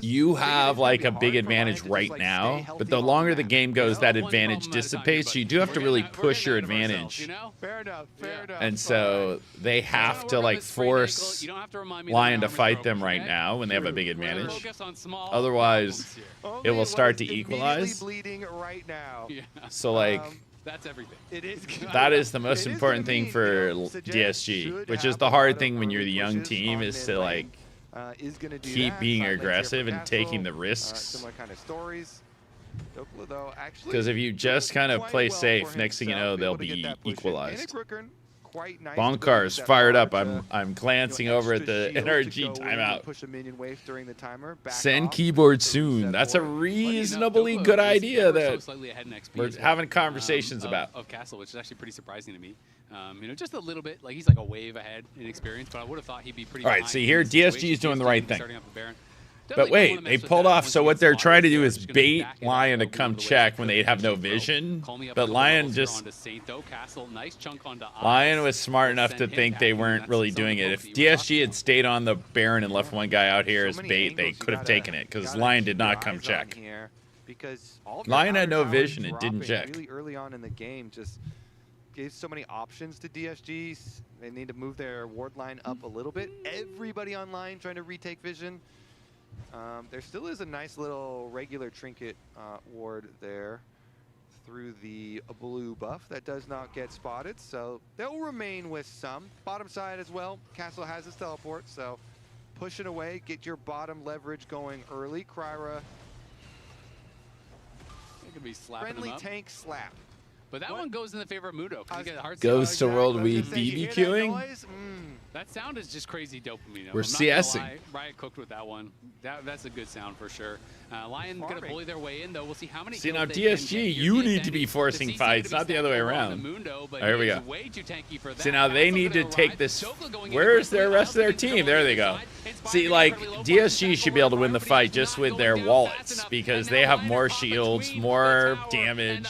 you have like a big advantage right now. But the longer the game goes, that advantage dissipates. So you do have to really push your advantage.
Fair enough.
And so they have to like force Lion to fight them right now when they have a big advantage. Otherwise, it will start to equalize.
Bleeding right now.
So like.
That's everything.
It is.
That is the most important thing for DSG, which is the hard thing when you're the young team, is to like keep being aggressive and taking the risks.
Similar kind of stories.
Because if you just kind of play safe, next thing you know, they'll be equalized. Bonkar's fired up. I'm glancing over at the energy timeout. Send keyboard soon. That's a reasonably good idea that we're having conversations about.
Of Castle, which is actually pretty surprising to me. Just a little bit. Like he's like a wave ahead in experience, but I would have thought he'd be pretty.
All right, see here, DSG is doing the right thing.
Starting up the Baron.
But wait, they pulled off. So what they're trying to do is bait Lion to come check when they have no vision. But Lion just... Lion was smart enough to think they weren't really doing it. If DSG had stayed on the Baron and left one guy out here as bait, they could have taken it because Lion did not come check. Lion had no vision and didn't check.
Really early on in the game, just gave so many options to DSG. They need to move their ward line up a little bit. Everybody online trying to retake vision. There still is a nice little regular trinket ward there. through the blue buff that does not get spotted, so they'll remain with some. Bottom side as well, Castle has his teleport, so push it away, get your bottom leverage going early. Kryra,
It could be slapping
friendly
him up.
tank slap.
But that one goes in the favor of Mundo.
Goes to World we BBQing.
That sound is just crazy dopamine.
We're
I'm not gonna
CSing.
lie, Riot cooked with that one. That's a good sound for sure. Lion gonna bully their way in though. We'll see how many.
See now,
kills they can
DSG,
get.
you
Here's
need to
Danny.
be forcing
The CC
fights,
gonna
not
be
the other way
snapping
around.
the Mundo, but
Here we
he
go.
is way too tanky for
See
that.
now, they
Castle's
need to
gonna
take
arrive.
this.
Sokol going in
Where's
quickly.
the rest of their team? There they go. See, like DSG should be able to win the fight just with their wallets because they have more shields, more damage.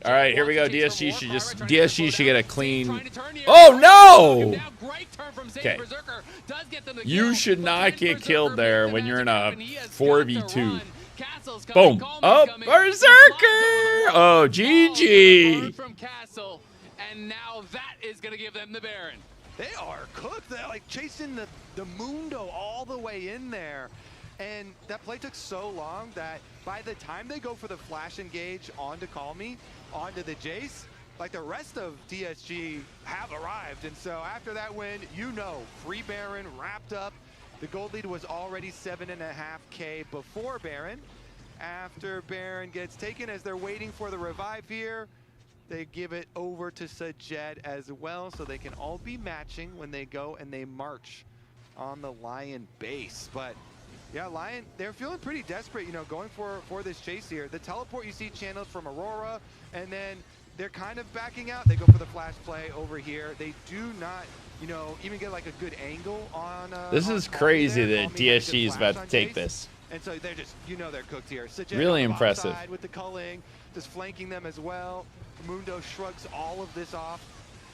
All right, here we go. DSG should get a clean. Oh no! Okay. You should not get killed there when you're in a 4v2. Boom. Oh, Berserker! Oh, GG.
From Castle, and now that is gonna give them the Baron.
They are cooked. They're like chasing the Mundo all the way in there. And that play took so long that by the time they go for the flash engage onto Call Me, onto the Jace, like the rest of DSG have arrived. And so after that win, you know, free Baron wrapped up. The gold lead was already 7.5K before Baron. After Baron gets taken, as they're waiting for the revive here, they give it over to Sajed as well, so they can all be matching when they go and they march on the Lion base. But yeah, Lion, they're feeling pretty desperate, you know, going for this chase here. The teleport you see channeled from Aurora, and then they're kind of backing out. They go for the flash play over here. They do not, you know, even get like a good angle on.
This is crazy that DSG is about to take this.
And so they're just, you know, they're cooked here. Sajed
Really
on the
impressive.
side with the culling, just flanking them as well. Mundo shrugs all of this off.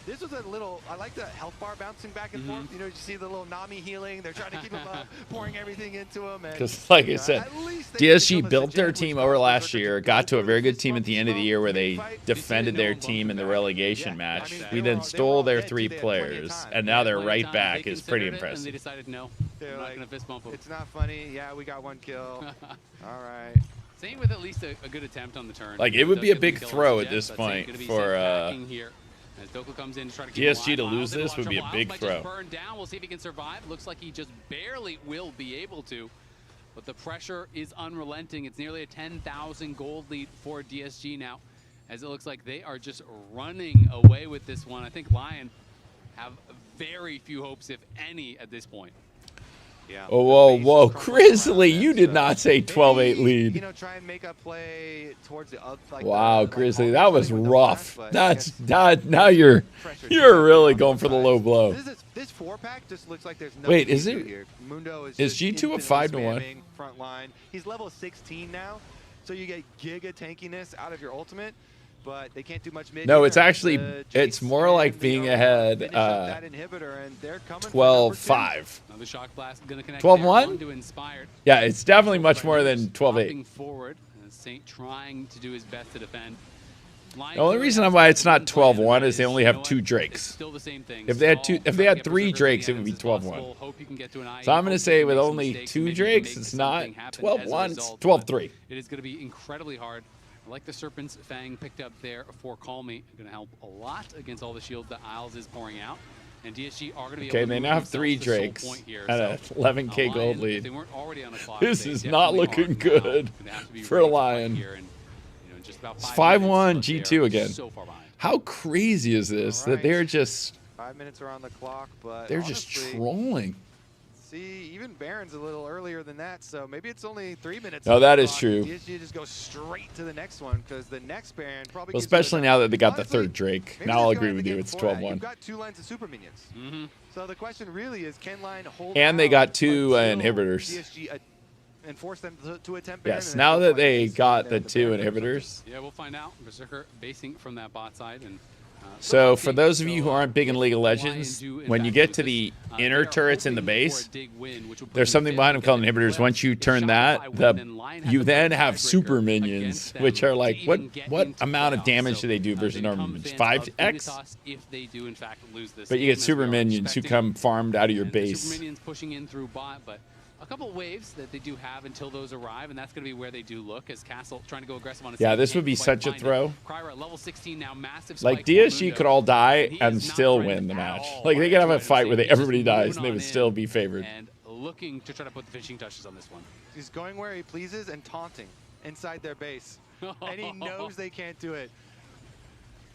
This was a little, I like the health bar bouncing back and forth. You know, you see the little Nami healing. They're trying to keep him up, pouring everything into him.
Because, like I said, DSG built their team over last year, got to a very good team at the end of the year where they defended their team in the relegation match. We then stole their 3 players, and now they're right back. It's pretty
And they
impressive.
decided no.
They're
I'm not
like,
gonna fist bump him.
it's not funny. Yeah, we got 1 kill. All right.
Same with at least a good attempt on the turn.
Like, it would be a big throw at this point for
as Doku comes in to try to
DSG to lose this would be a big throw.
Burn down. We'll see if he can survive. Looks like he just barely will be able to. But the pressure is unrelenting. It's nearly a 10,000 gold lead for DSG now, as it looks like they are just running away with this one. I think Lion have very few hopes, if any, at this point.
Yeah.
Oh, whoa, whoa. Grizzly, you did not say 12-8 lead.
You know, try and make a play towards the up. Like
Wow, Grizzly, that was rough. Now you're really going for the low blow.
This 4-pack just looks like there's no.
Wait, is it?
Here. Mundo is
G2 a 5-1?
Front line. He's level 16 now, so you get giga tankiness out of your ultimate. But they can't do much mid.
No, it's actually, it's more like being ahead 12-5.
Another shock blast going to connect
12-1?
to Inspired.
Yeah, it's definitely much more than 12-8.
Forward, Saint trying to do his best to defend.
The only reason why it's not 12-1 is they only have 2 Drakes.
Still the same thing.
If they had 3 Drakes, it would be 12-1. So I'm going to say with only 2 Drakes, it's not 12-1, it's 12-3.
It is going to be incredibly hard. I like the Serpent's Fang picked up there for Call Me. Going to help a lot against all the shields that Isles is pouring out. And DSG are going to be able to
they now have 3 Drakes and a 11K gold lead.
They weren't already on the clock.
This is not looking good for Lion. It's 5-1 G2 again. How crazy is this that they're just
5 minutes are on the clock, but
they're just trolling.
See, even Baron's a little earlier than that, so maybe it's only 3 minutes.
No, that is true.
DSG just goes straight to the next one because the next Baron probably.
Well, especially now that they got the 3rd Drake. Now I'll agree with you. It's 12-1.
You've got 2 lines of super minions. So the question really is, can Line hold?
And they got 2 inhibitors.
DSG and force them to attempt Baron.
Yes, now that they got the 2 inhibitors.
Yeah, we'll find out. Berserker basing from that bot side. And
so for those of you who aren't big in League of Legends, when you get to the inner turrets in the base, there's something behind them called inhibitors. Once you turn that, you then have super minions, which are like, what amount of damage do they do versus normal minions? 5x?
If they do in fact lose this,
but you get super minions who come farmed out of your base.
Super minions pushing in through bot, but a couple of waves that they do have until those arrive, and that's going to be where they do look as Castle trying to go aggressive on his
Yeah, this would be such a throw.
Cryer at level 16 now, massive
Like
spike
DSG
for
could all die and still win the match. Like they could have a fight where everybody dies and they would still be favored.
And looking to try to put the finishing touches on this one.
He's going where he pleases and taunting inside their base. And he knows they can't do it.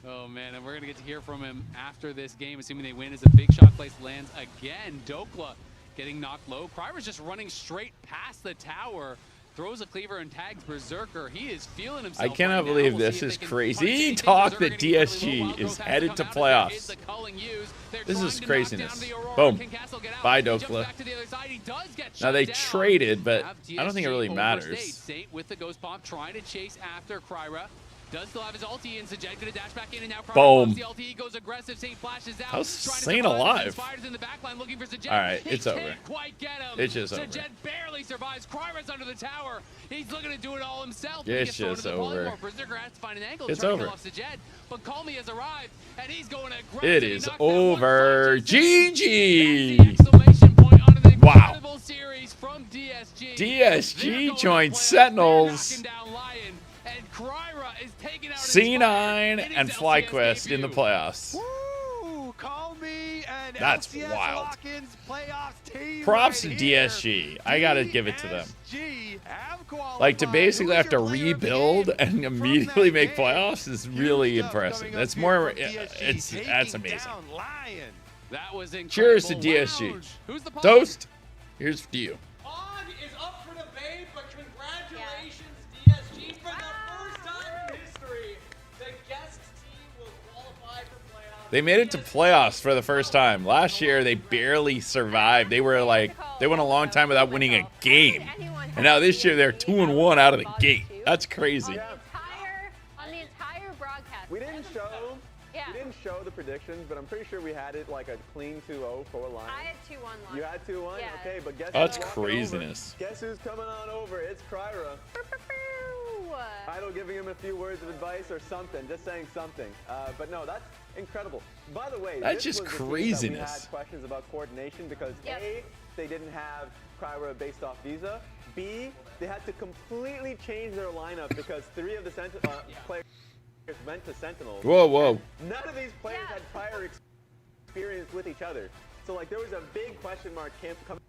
Oh man, and we're gonna get to hear from him after this game, assuming they win, as a big shot place lands again. Dokla getting knocked low. Crier's just running straight past the tower, throws a cleaver and tags Berserker. He is feeling himself.
I cannot believe this is crazy. Talk that DSG is headed to playoffs. This is craziness. Boom. Bye, Dokla. Now they traded, but I don't think it really matters.
With the ghost pop, trying to chase after Cryer. Does still have his ulti, and Sajed gonna dash back in, and now
boom.
The ulti, goes aggressive, Saint flashes out.
How's Saint alive?
In the back line looking for Sajed.
All right, it's over.
Quite get him.
It's just over.
Sajed barely survives. Crier's under the tower. He's looking to do it all himself.
It's just over.
Berserker has to find an angle
it's
to try
over.
to kill off Sajed, but Call Me has arrived, and he's going aggressive.
It is over. GG. Wow.
Series from DSG.
DSG joined Sentinels. C9 and FlyQuest in the playoffs.
Woo! Call Me and
that's
LCS
wild.
Team
Props
right
to DSG.
Here.
I gotta give it to them. Like to basically have to rebuild and immediately make playoffs is really impressive. That's more. That's amazing.
That was incredible.
Cheers to DSG.
Who's the
Toast. Here's to you.
Pog is up for debate, but congratulations, DSG, for the first time in history. The guest team will qualify for playoffs.
They made it to playoffs for the first time. Last year, they barely survived. They were like, they went a long time without winning a game. And now this year, they're 2-1 out of the gate. That's crazy.
On the entire broadcast.
We didn't show the predictions, but I'm pretty sure we had it like a clean 2-0 for Lion.
I had 2-1 Lion.
You had 2-1?
Yeah.
Okay, but guess
That's
who's
craziness.
Over? Guess who's coming on over? It's Cryer. Idol giving him a few words of advice or something, just saying something. But no, that's incredible. By the way,
that's
this
just
was the
craziness.
team that we had questions about coordination because A, they didn't have Cryer based off Visa. B, they had to completely change their lineup because 3 of the players went to Sentinels.
Whoa.
None of these players had prior experience with each other. So like there was a big question mark coming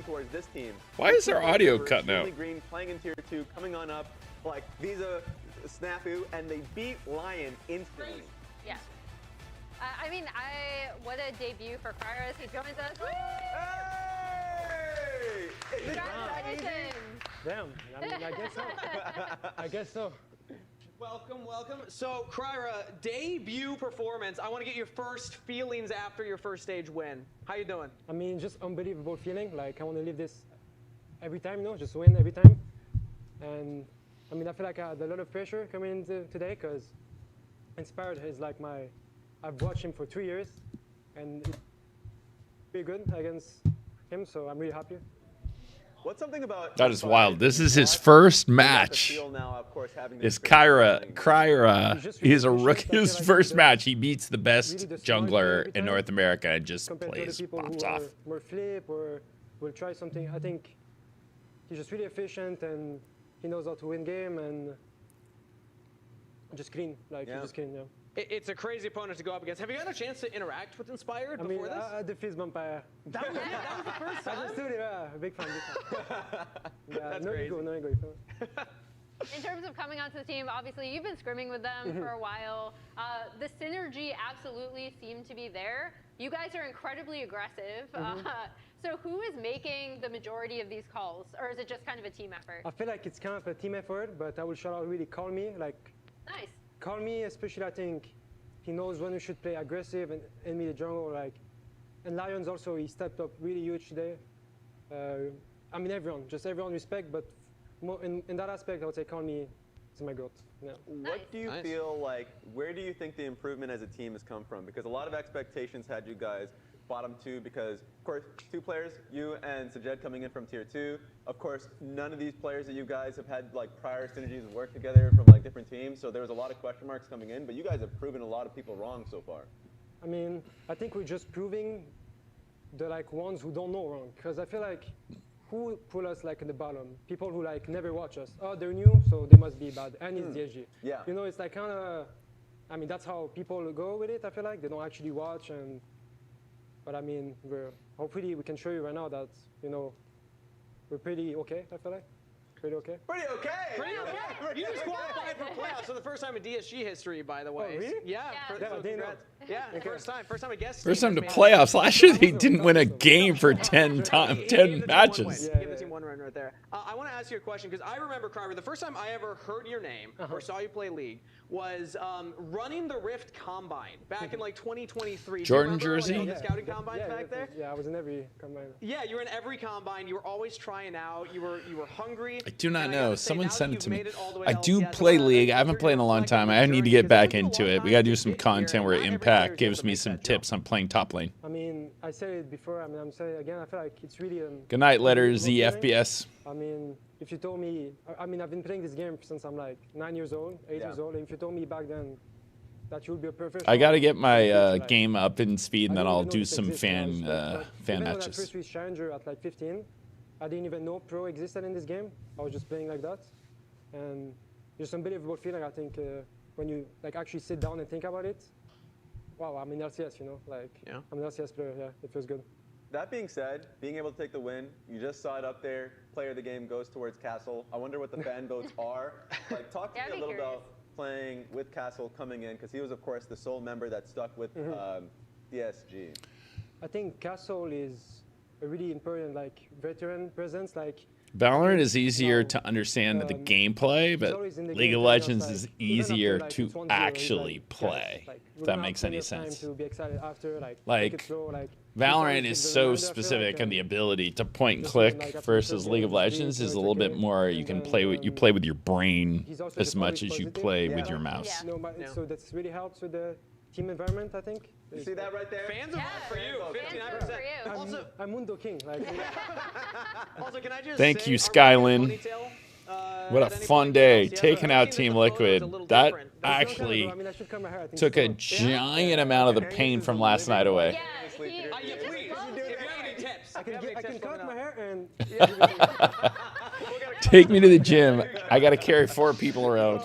towards this team.
Why is their audio cutting out?
Green playing in tier 2, coming on up, like Visa, Snafu, and they beat Lion instantly.
Yeah. I mean, what a debut for Cryer as he joins us.
Hey!
Congratulations.
Damn, I mean, I guess so. I guess so.
Welcome. So, Cryer, debut performance. I want to get your first feelings after your first stage win. How you doing?
I mean, just unbelievable feeling. Like, I want to live this every time, just win every time. And, I mean, I feel like I had a lot of pressure coming into today because Inspired is like I've watched him for 2 years, and it's pretty good against him, so I'm really happy.
What's something about
that is wild. This is his first match. Is Cryer. He's a rookie. His first match. He beats the best jungler in North America and just plays, pops off.
More flip or will try something. I think he's just really efficient and he knows how to win game and just clean. Like he's just clean. Yeah.
It's a crazy opponent to go up against. Have you had a chance to interact with Inspired before this?
I had the fist bump.
That was the first time?
I just did it, big fan.
That's
no
crazy.
ego.
In terms of coming onto the team, obviously you've been scrimming with them for a while. The synergy absolutely seemed to be there. You guys are incredibly aggressive. So who is making the majority of these calls? Or is it just kind of a team effort?
I feel like it's kind of a team effort, but I will shout out really Call Me.
Nice.
Call Me, especially I think he knows when we should play aggressive and me the jungle. And Lions also, he stepped up really huge today. I mean everyone respect, but more in that aspect I would say Call Me is my goat. Yeah.
What do you feel like, where do you think the improvement as a team has come from? Because a lot of expectations had you guys bottom 2 because, of course, 2 players, you and Sajed coming in from tier 2. Of course, none of these players that you guys have had prior synergies and work together from different teams. So there was a lot of question marks coming in, but you guys have proven a lot of people wrong so far.
I mean, I think we're just proving the ones who don't know wrong. Because I feel like who put us like in the bottom? People who like never watch us. Oh, they're new, so they must be bad. And it's DSG.
Yeah.
You know, it's like kind of. I mean, that's how people go with it. I feel like they don't actually watch, but I mean, hopefully we can show you right now that we're pretty okay. I feel like. Pretty okay.
Pretty okay.
Pretty okay. You just qualified for playoffs for the first time in DSG history, by the way.
Oh, really?
Yeah. First time. First time a guest.
First time to playoffs. Last year they didn't win a game for 10 matches.
Give the team one run right there. I want to ask you a question because I remember, Crowder, the first time I ever heard your name or saw you play League was running the Rift Combine back in like 2023.
Jordan jersey.
The scouting combines back there.
Yeah, I was in every combine.
Yeah, you were in every combine. You were always trying out. You were hungry.
I do not know. Someone sent it to me. I do play League. I haven't played in a long time. I need to get back into it. We got to do some content where Impact gives me some tips on playing top lane.
I mean, I said it before. I mean, I'm saying it again. I feel like it's really.
Good night, letters, ZFBS.
I mean, if you told me, I mean, I've been playing this game since I'm like 9 years old, 8 years old. And if you told me back then that you would be a professional,
I got to get my game up in speed, and then I'll do some fan matches.
When I first reached Challenger at like 15, I didn't even know pro existed in this game. I was just playing like that, and it's an unbelievable feeling. I think when you like actually sit down and think about it. Wow, I'm in LCS, I'm an LCS player. Yeah, it feels good.
That being said, being able to take the win, you just saw it up there. Player of the game goes towards Castle. I wonder what the fan votes are. Like, talk to me a little about playing with Castle coming in, because he was, of course, the sole member that stuck with DSG.
I think Castle is a really important veteran presence.
Valorant is easier to understand the gameplay, but League of Legends is easier to actually play. If that makes any sense. Valorant is so specific on the ability to point and click versus League of Legends is a little bit more you can play with your brain as much as you play with your mouse.
So that really helps with the team environment, I think.
You see that right there?
Fans are for you. 59%. Also,
I'm Mundo King.
Also, can I just
Thank you, Skylin. What a fun day taking out Team Liquid. That actually took a giant amount of the pain from last night away.
I can cut my hair and
take me to the gym. I got to carry 4 people around.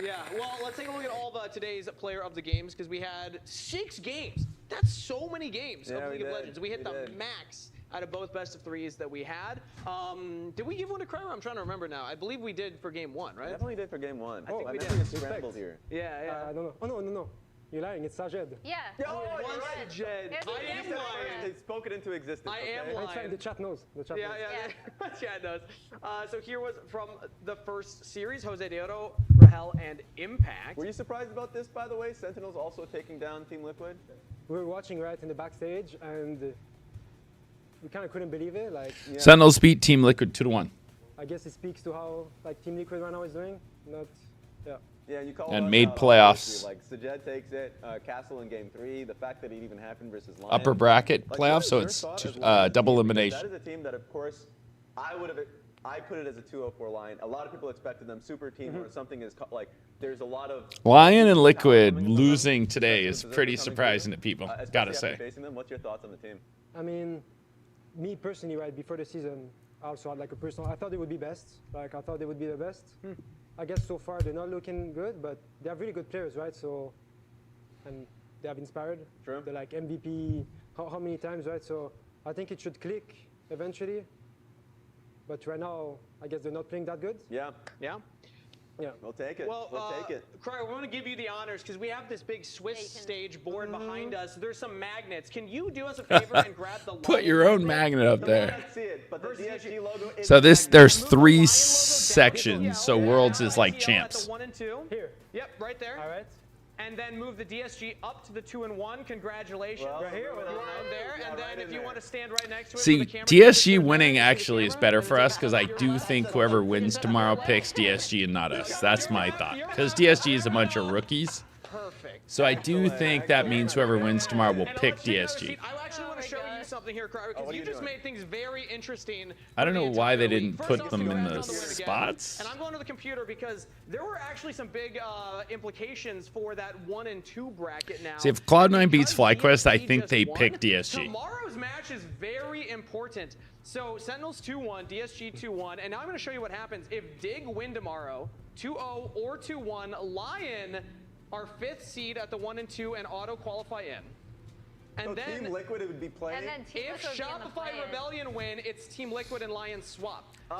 Yeah, well, let's take a look at all of today's player of the games because we had 6 games. That's so many games of League of Legends. We hit the max out of both best of 3s that we had. Did we give one to Cryer? I'm trying to remember now. I believe we did for game 1, right?
Definitely did for game 1.
I think we did.
It's scrambled here.
Yeah.
I don't know. Oh, no. You're lying. It's Sajed.
Yeah.
Oh, Sajed.
I am lying.
They spoke it into existence.
I am lying.
The chat knows. The chat knows.
Yeah. Chat knows. So here was from the first series, Jose De Oro, Rahel, and Impact.
Were you surprised about this, by the way? Sentinels also taking down Team Liquid?
We were watching right in the backstage, and we kind of couldn't believe it.
Sentinels beat Team Liquid 2-1.
I guess it speaks to how Team Liquid right now is doing.
Yeah, and you call
and made playoffs.
Like Sajed takes it, Castle in game 3. The fact that it even happened versus Lion.
Upper bracket playoffs, so it's double elimination.
That is a team that, of course, I put it as a 2-0-4 Lion. A lot of people expected them super team or something is like there's a lot of
Lion and Liquid losing today is pretty surprising to people. Gotta say.
Facing them, what's your thoughts on the team?
I mean, me personally, right before the season, I also had a personal. I thought they would be best. I thought they would be the best. I guess so far they're not looking good, but they have really good players, right? So, and they have inspired.
True.
They're MVP how many times, right? So I think it should click eventually. But right now, I guess they're not playing that good.
Yeah. We'll take it.
Well,
we'll take it.
Cryer, we want to give you the honors because we have this big Swiss stage board behind us. There's some magnets. Can you do us a favor and grab the
Put your own magnet up there.
See it, but the DSG logo is
So there's 3 sections. So Worlds is like champs.
The 1 and 2.
Here.
Yep, right there.
All right.
And then move the DSG up to the 2 and 1. Congratulations.
Right here.
There. And then if you want to stand right next to it.
See, DSG winning actually is better for us because I do think whoever wins tomorrow picks DSG and not us. That's my thought. Because DSG is a bunch of rookies.
Perfect.
So I do think that means whoever wins tomorrow will pick DSG.
I actually want to show you something. something here, Cryer, because you just made things very interesting.
I don't know why they didn't
First
put
off,
them in
congrats
the
on win again.
spots.
And I'm going to the computer because there were actually some big implications for that 1 and 2 bracket now.
See, if Cloud9 beats FlyQuest, I think they pick DSG.
Tomorrow's match is very important. So Sentinels 2-1, DSG 2-1, and now I'm going to show you what happens if Dig win tomorrow, 2-0 or 2-1. Lion are 5th seed at the 1 and 2 and auto qualify in. And
so
then
Team Liquid would be playing.
And then Team
if
Liquid would be
Shopify Rebellion win, it's Team Liquid and Lion swap. So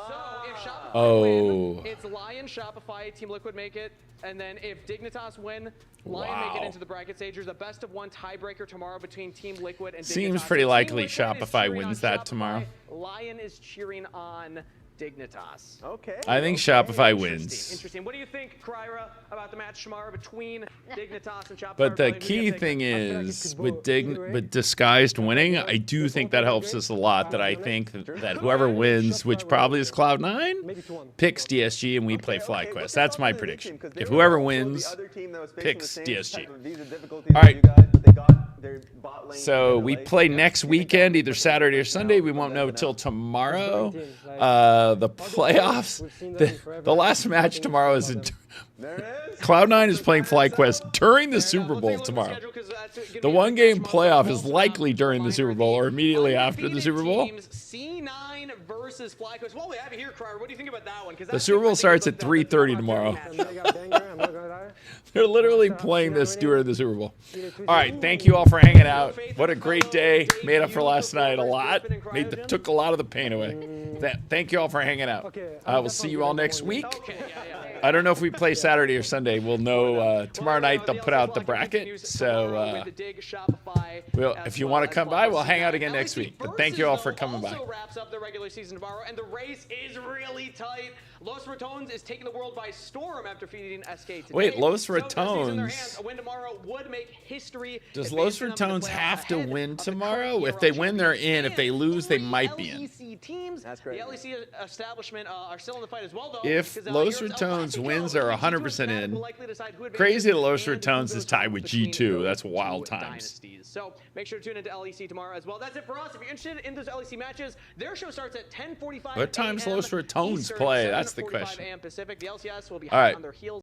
if Shopify
Oh.
win, it's Lion, Shopify, Team Liquid make it. And then if Dignitas win, Lion make it
Wow.
into the bracket stage. There's a best of 1 tiebreaker tomorrow between Team Liquid and Dignitas.
Seems pretty
So Team
likely
Liquid is
Shopify
cheering
wins
on
that
Shopify.
tomorrow.
Lion is cheering on Dignitas.
Okay.
I think Shopify wins.
Interesting. What do you think, Kryra, about the match tomorrow between Dignitas and Shopify?
But the
Rebellion? Who do you
key
think?
thing is, with disguised winning, I do think that helps us a lot. That I think that whoever wins, which probably is Cloud9, picks DSG and we play FlyQuest. That's my prediction. If whoever wins, picks DSG. All right. So we play next weekend, either Saturday or Sunday. We won't know until tomorrow. The playoffs, the last match tomorrow is Cloud9 is playing FlyQuest during the Super Bowl tomorrow. The one-game playoff is likely during the Super Bowl or immediately after the Super Bowl.
C9 versus FlyQuest. Well, we have it here, Kryra. What do you think about that one?
The Super Bowl starts at 3:30 tomorrow. They're literally playing this during the Super Bowl. All right, thank you all for hanging out. What a great day. Made up for last night a lot. Took a lot of the pain away. Thank you all for hanging out. I will see you all next week. I don't know if we play Saturday or Sunday. We'll know tomorrow night. They'll put out the bracket. So if you want to come by, we'll hang out again next week. But thank you all for coming by.
Also wraps up the regular season tomorrow, and the race is really tight. Los Ratones is taking the world by storm after defeating SK today.
Wait, Los
So, with the season in their
Ratones.
hands, a win tomorrow would make history.
Does Los Ratones have to win tomorrow? If they win, they're in. If they lose, they might be in.
LEC teams, the LEC establishment are still in the fight as well, though.
If
because,
Los
here's
Ratones
El
wins,
Clasico,
they're
G2 and
100%
Fnatic
in.
will likely decide who advances
Crazy that Los
and
Ratones
who
is
goes
tied with
between
G2. That's
those
wild
two
times.
dynasties. So make sure to tune into LEC tomorrow as well. That's it for us. If you're interested in those LEC matches, their show starts at 10:45
What time's
a.m.
Los Ratones
Eastern,
play? That's the
7:45
question.
a.m. Pacific. The LCS will be
All
hot
right.
on their heels.